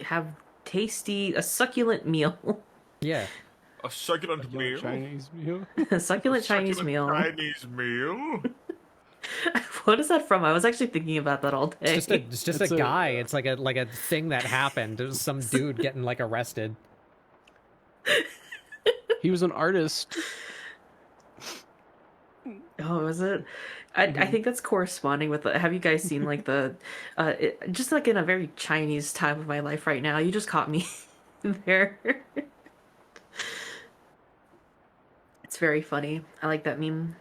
Have a succulent meal. Yeah. A succulent meal. Chinese meal. A succulent Chinese meal. Chinese meal. What is that from? I was actually thinking about that all day. It's just a guy. It's like a thing that happened. It was some dude getting like arrested. He was an artist. Oh, is it? I think that's corresponding with have you guys seen like the just like in a very Chinese time of my life right now, you just caught me there. It's very funny. I like that meme.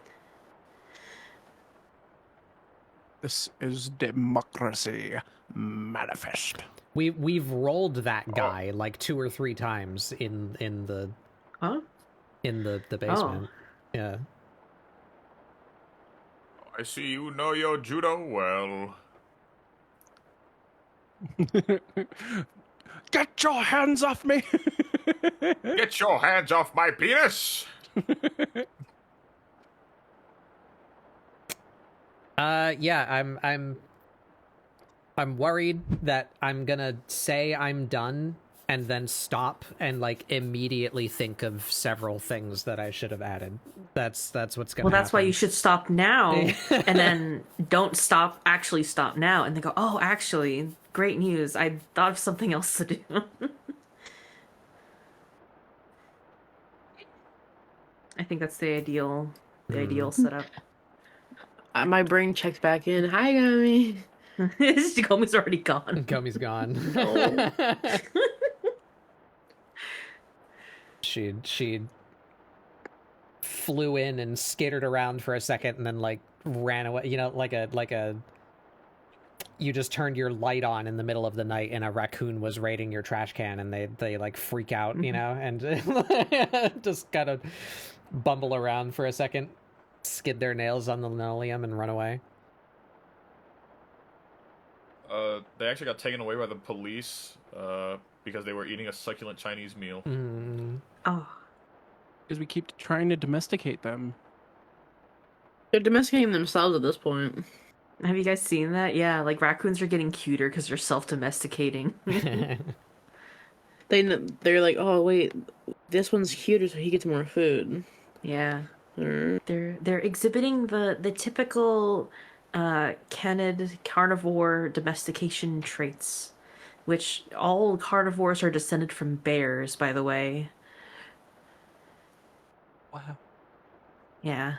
This is democracy manifest. We've rolled that guy like 2 or 3 times in the basement. Yeah. I see you know your judo well. Get your hands off me! Get your hands off my penis! Yeah, I'm worried that I'm gonna say I'm done and then stop and like immediately think of several things that I should have added. That's what's gonna happen. Well, that's why you should stop now and then don't actually stop now and then go, oh, actually, great news. I thought of something else to do. I think that's the ideal setup. My brain checks back in. Hi, Gummy. Gomi's already gone. Gomi's gone. Oh. She flew in and skittered around for a second and then like ran away. You know, like a you just turned your light on in the middle of the night and a raccoon was raiding your trash can and they like freak out, you know, and just kind of bumble around for a second, skid their nails on the linoleum and run away. They actually got taken away by the police because they were eating a succulent Chinese meal. Oh. Because we keep trying to domesticate them. They're domesticating themselves at this point. Have you guys seen that? Yeah, like raccoons are getting cuter because they're self-domesticating. They're like, oh wait, this one's cuter, so he gets more food. Yeah, they're exhibiting the typical canid carnivore domestication traits, which all carnivores are descended from bears, by the way. Wow. Yeah.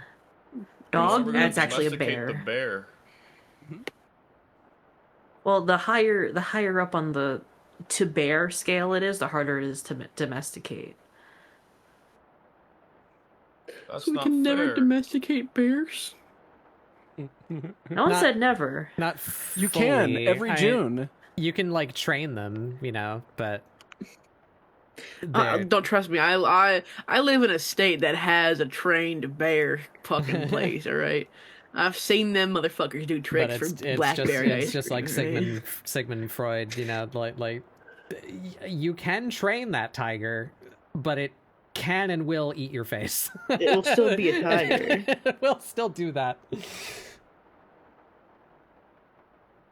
Dog, So that's actually a domesticate bear. The bear. Well, the higher up on the to bear scale it is, the harder it is to domesticate. That's So we not can never fair. domesticate bears. No one said never. Not You can fully. every June. You can like train them, you know, but Don't trust me. I live in a state that has a trained bear fucking place. All right, I've seen them motherfuckers do tricks for blackberry ice it's just like cream. Sigmund Freud, you know, like you can train that tiger, but it can and will eat your face. It will still be a tiger. It will still do that.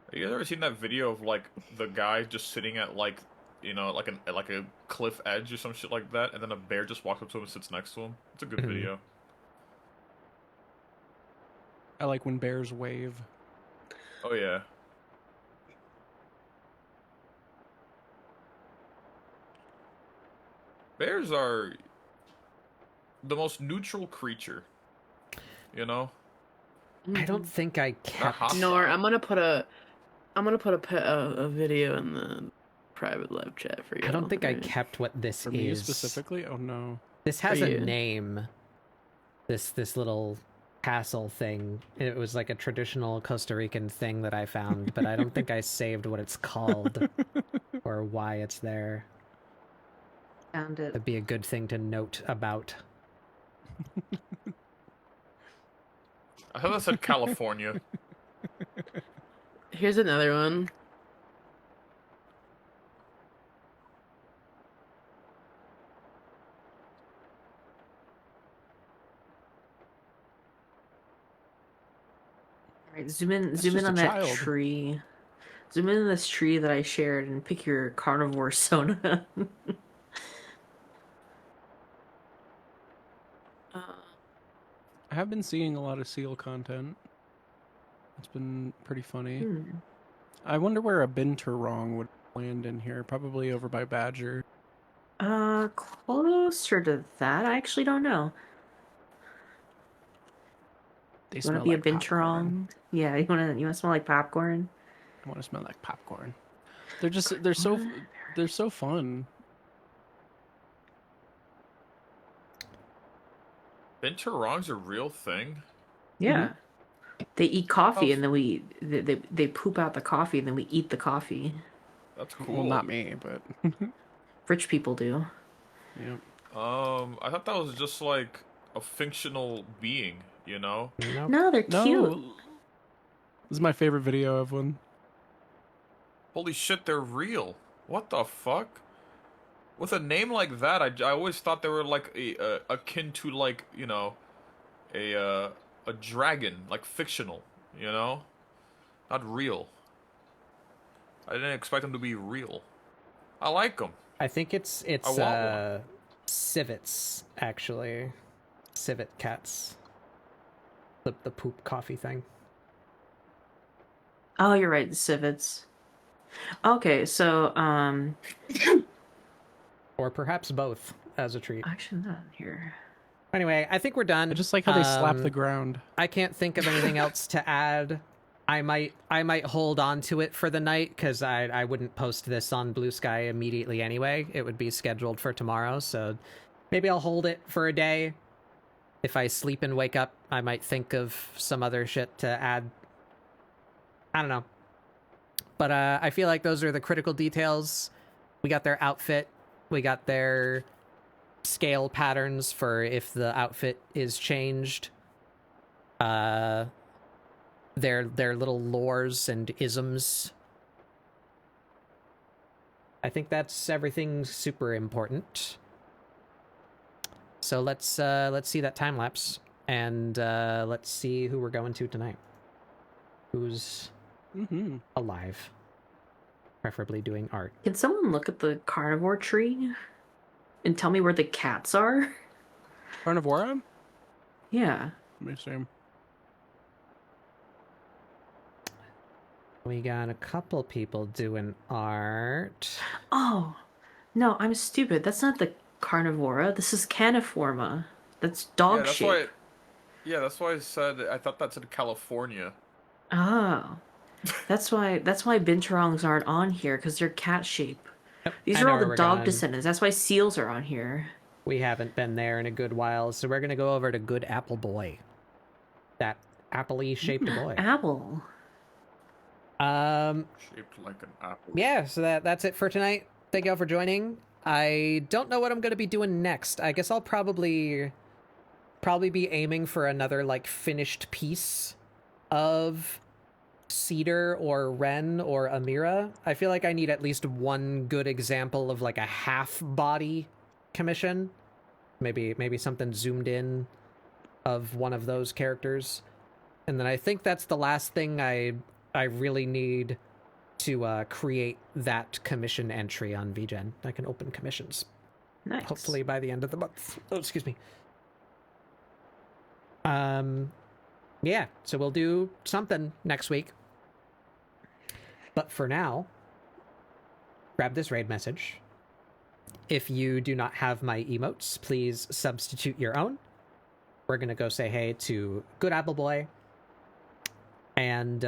Have you guys ever seen that video of like the guy just sitting at like, you know, like a cliff edge or some shit like that, and then a bear just walks up to him and sits next to him? It's a good video. I like when bears wave. Oh yeah. Bears are the most neutral creature. You know? I don't think I kept. Nor I'm gonna put a video in the private live chat for you. I don't think I kept what this For me is specifically? Oh no. This has For a you. name. This little castle thing. It was like a traditional Costa Rican thing that I found, but I don't think I saved what it's called or why it's there. Found it. That'd be a good thing to note about. I thought that said California. Here's another one. All right, zoom in just on a that child. tree. Zoom in on this tree that I shared and pick your carnivore persona. I have been seeing a lot of seal content. It's been pretty funny. I wonder where a Binturong would land in here. Probably over by Badger. Closer to that, I actually don't know. They You smell want to be like a popcorn. Binturong? Yeah, you want to smell like popcorn? I want to smell like popcorn. They're so fun. Binturong's a real thing. Yeah. They eat coffee Oh. and then they poop out the coffee and then we eat the coffee. That's cool. Well, not me, but Rich people do. yeah. I thought that was just like a fictional being, you know? Nope. No, they're No, cute. this is my favorite video of one. Holy shit, they're real. What the fuck? With a name like that, I always thought they were like akin to like, you know, a dragon, like fictional, you know? Not real. I didn't expect them to be real. I like them. I think it's I want one. civets, actually. Civet cats. The poop coffee thing. Oh, you're right, the civets. Okay, so Or perhaps both as a treat. actually not here. Anyway, I think we're done. I just like how they slap the Um, ground. I can't think of anything else to add. I might hold on to it for the night because I wouldn't post this on Blue Sky immediately anyway. It would be scheduled for tomorrow, so maybe I'll hold it for a day. If I sleep and wake up, I might think of some other shit to add. I don't know. But I feel like those are the critical details. We got their outfit. We got their scale patterns for if the outfit is changed. Their little lores and isms. I think that's everything super important. So let's see that time lapse and let's see who we're going to tonight. Who's alive, preferably doing art. Can someone look at the carnivore tree and tell me where the cats are? Carnivora? Yeah. Let me see. We got a couple people doing art. Oh, no, I'm stupid. That's not the carnivora. This is caniforma. That's dog that's shape. why. Yeah, that's why I said I thought that's in California. Oh. That's why binturongs aren't on here, because they're cat shape. Yep, These I are know all where the we're dog going. descendants. That's why seals are on here. We haven't been there in a good while, so we're gonna go over to Good Apple Boy. That apple-y shaped boy. Apple. Shaped like an apple. Yeah, so that's it for tonight. Thank you all for joining. I don't know what I'm gonna be doing next. I guess I'll probably be aiming for another like finished piece of Scedar or Ren or Amira. I feel like I need at least one good example of like a half body commission. Maybe something zoomed in of one of those characters. And then I think that's the last thing I really need to create that commission entry on VGen. I can open commissions. Nice. Hopefully by the end of the month. Oh, excuse me. Yeah, so we'll do something next week. But for now, grab this raid message. If you do not have my emotes, please substitute your own. We're going to go say hey to Good Apple Boy. And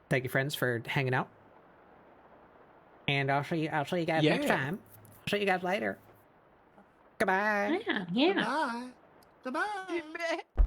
thank you, friends, for hanging out. And I'll show you guys next time. I'll show you guys later. Goodbye. Yeah. Goodbye. Goodbye.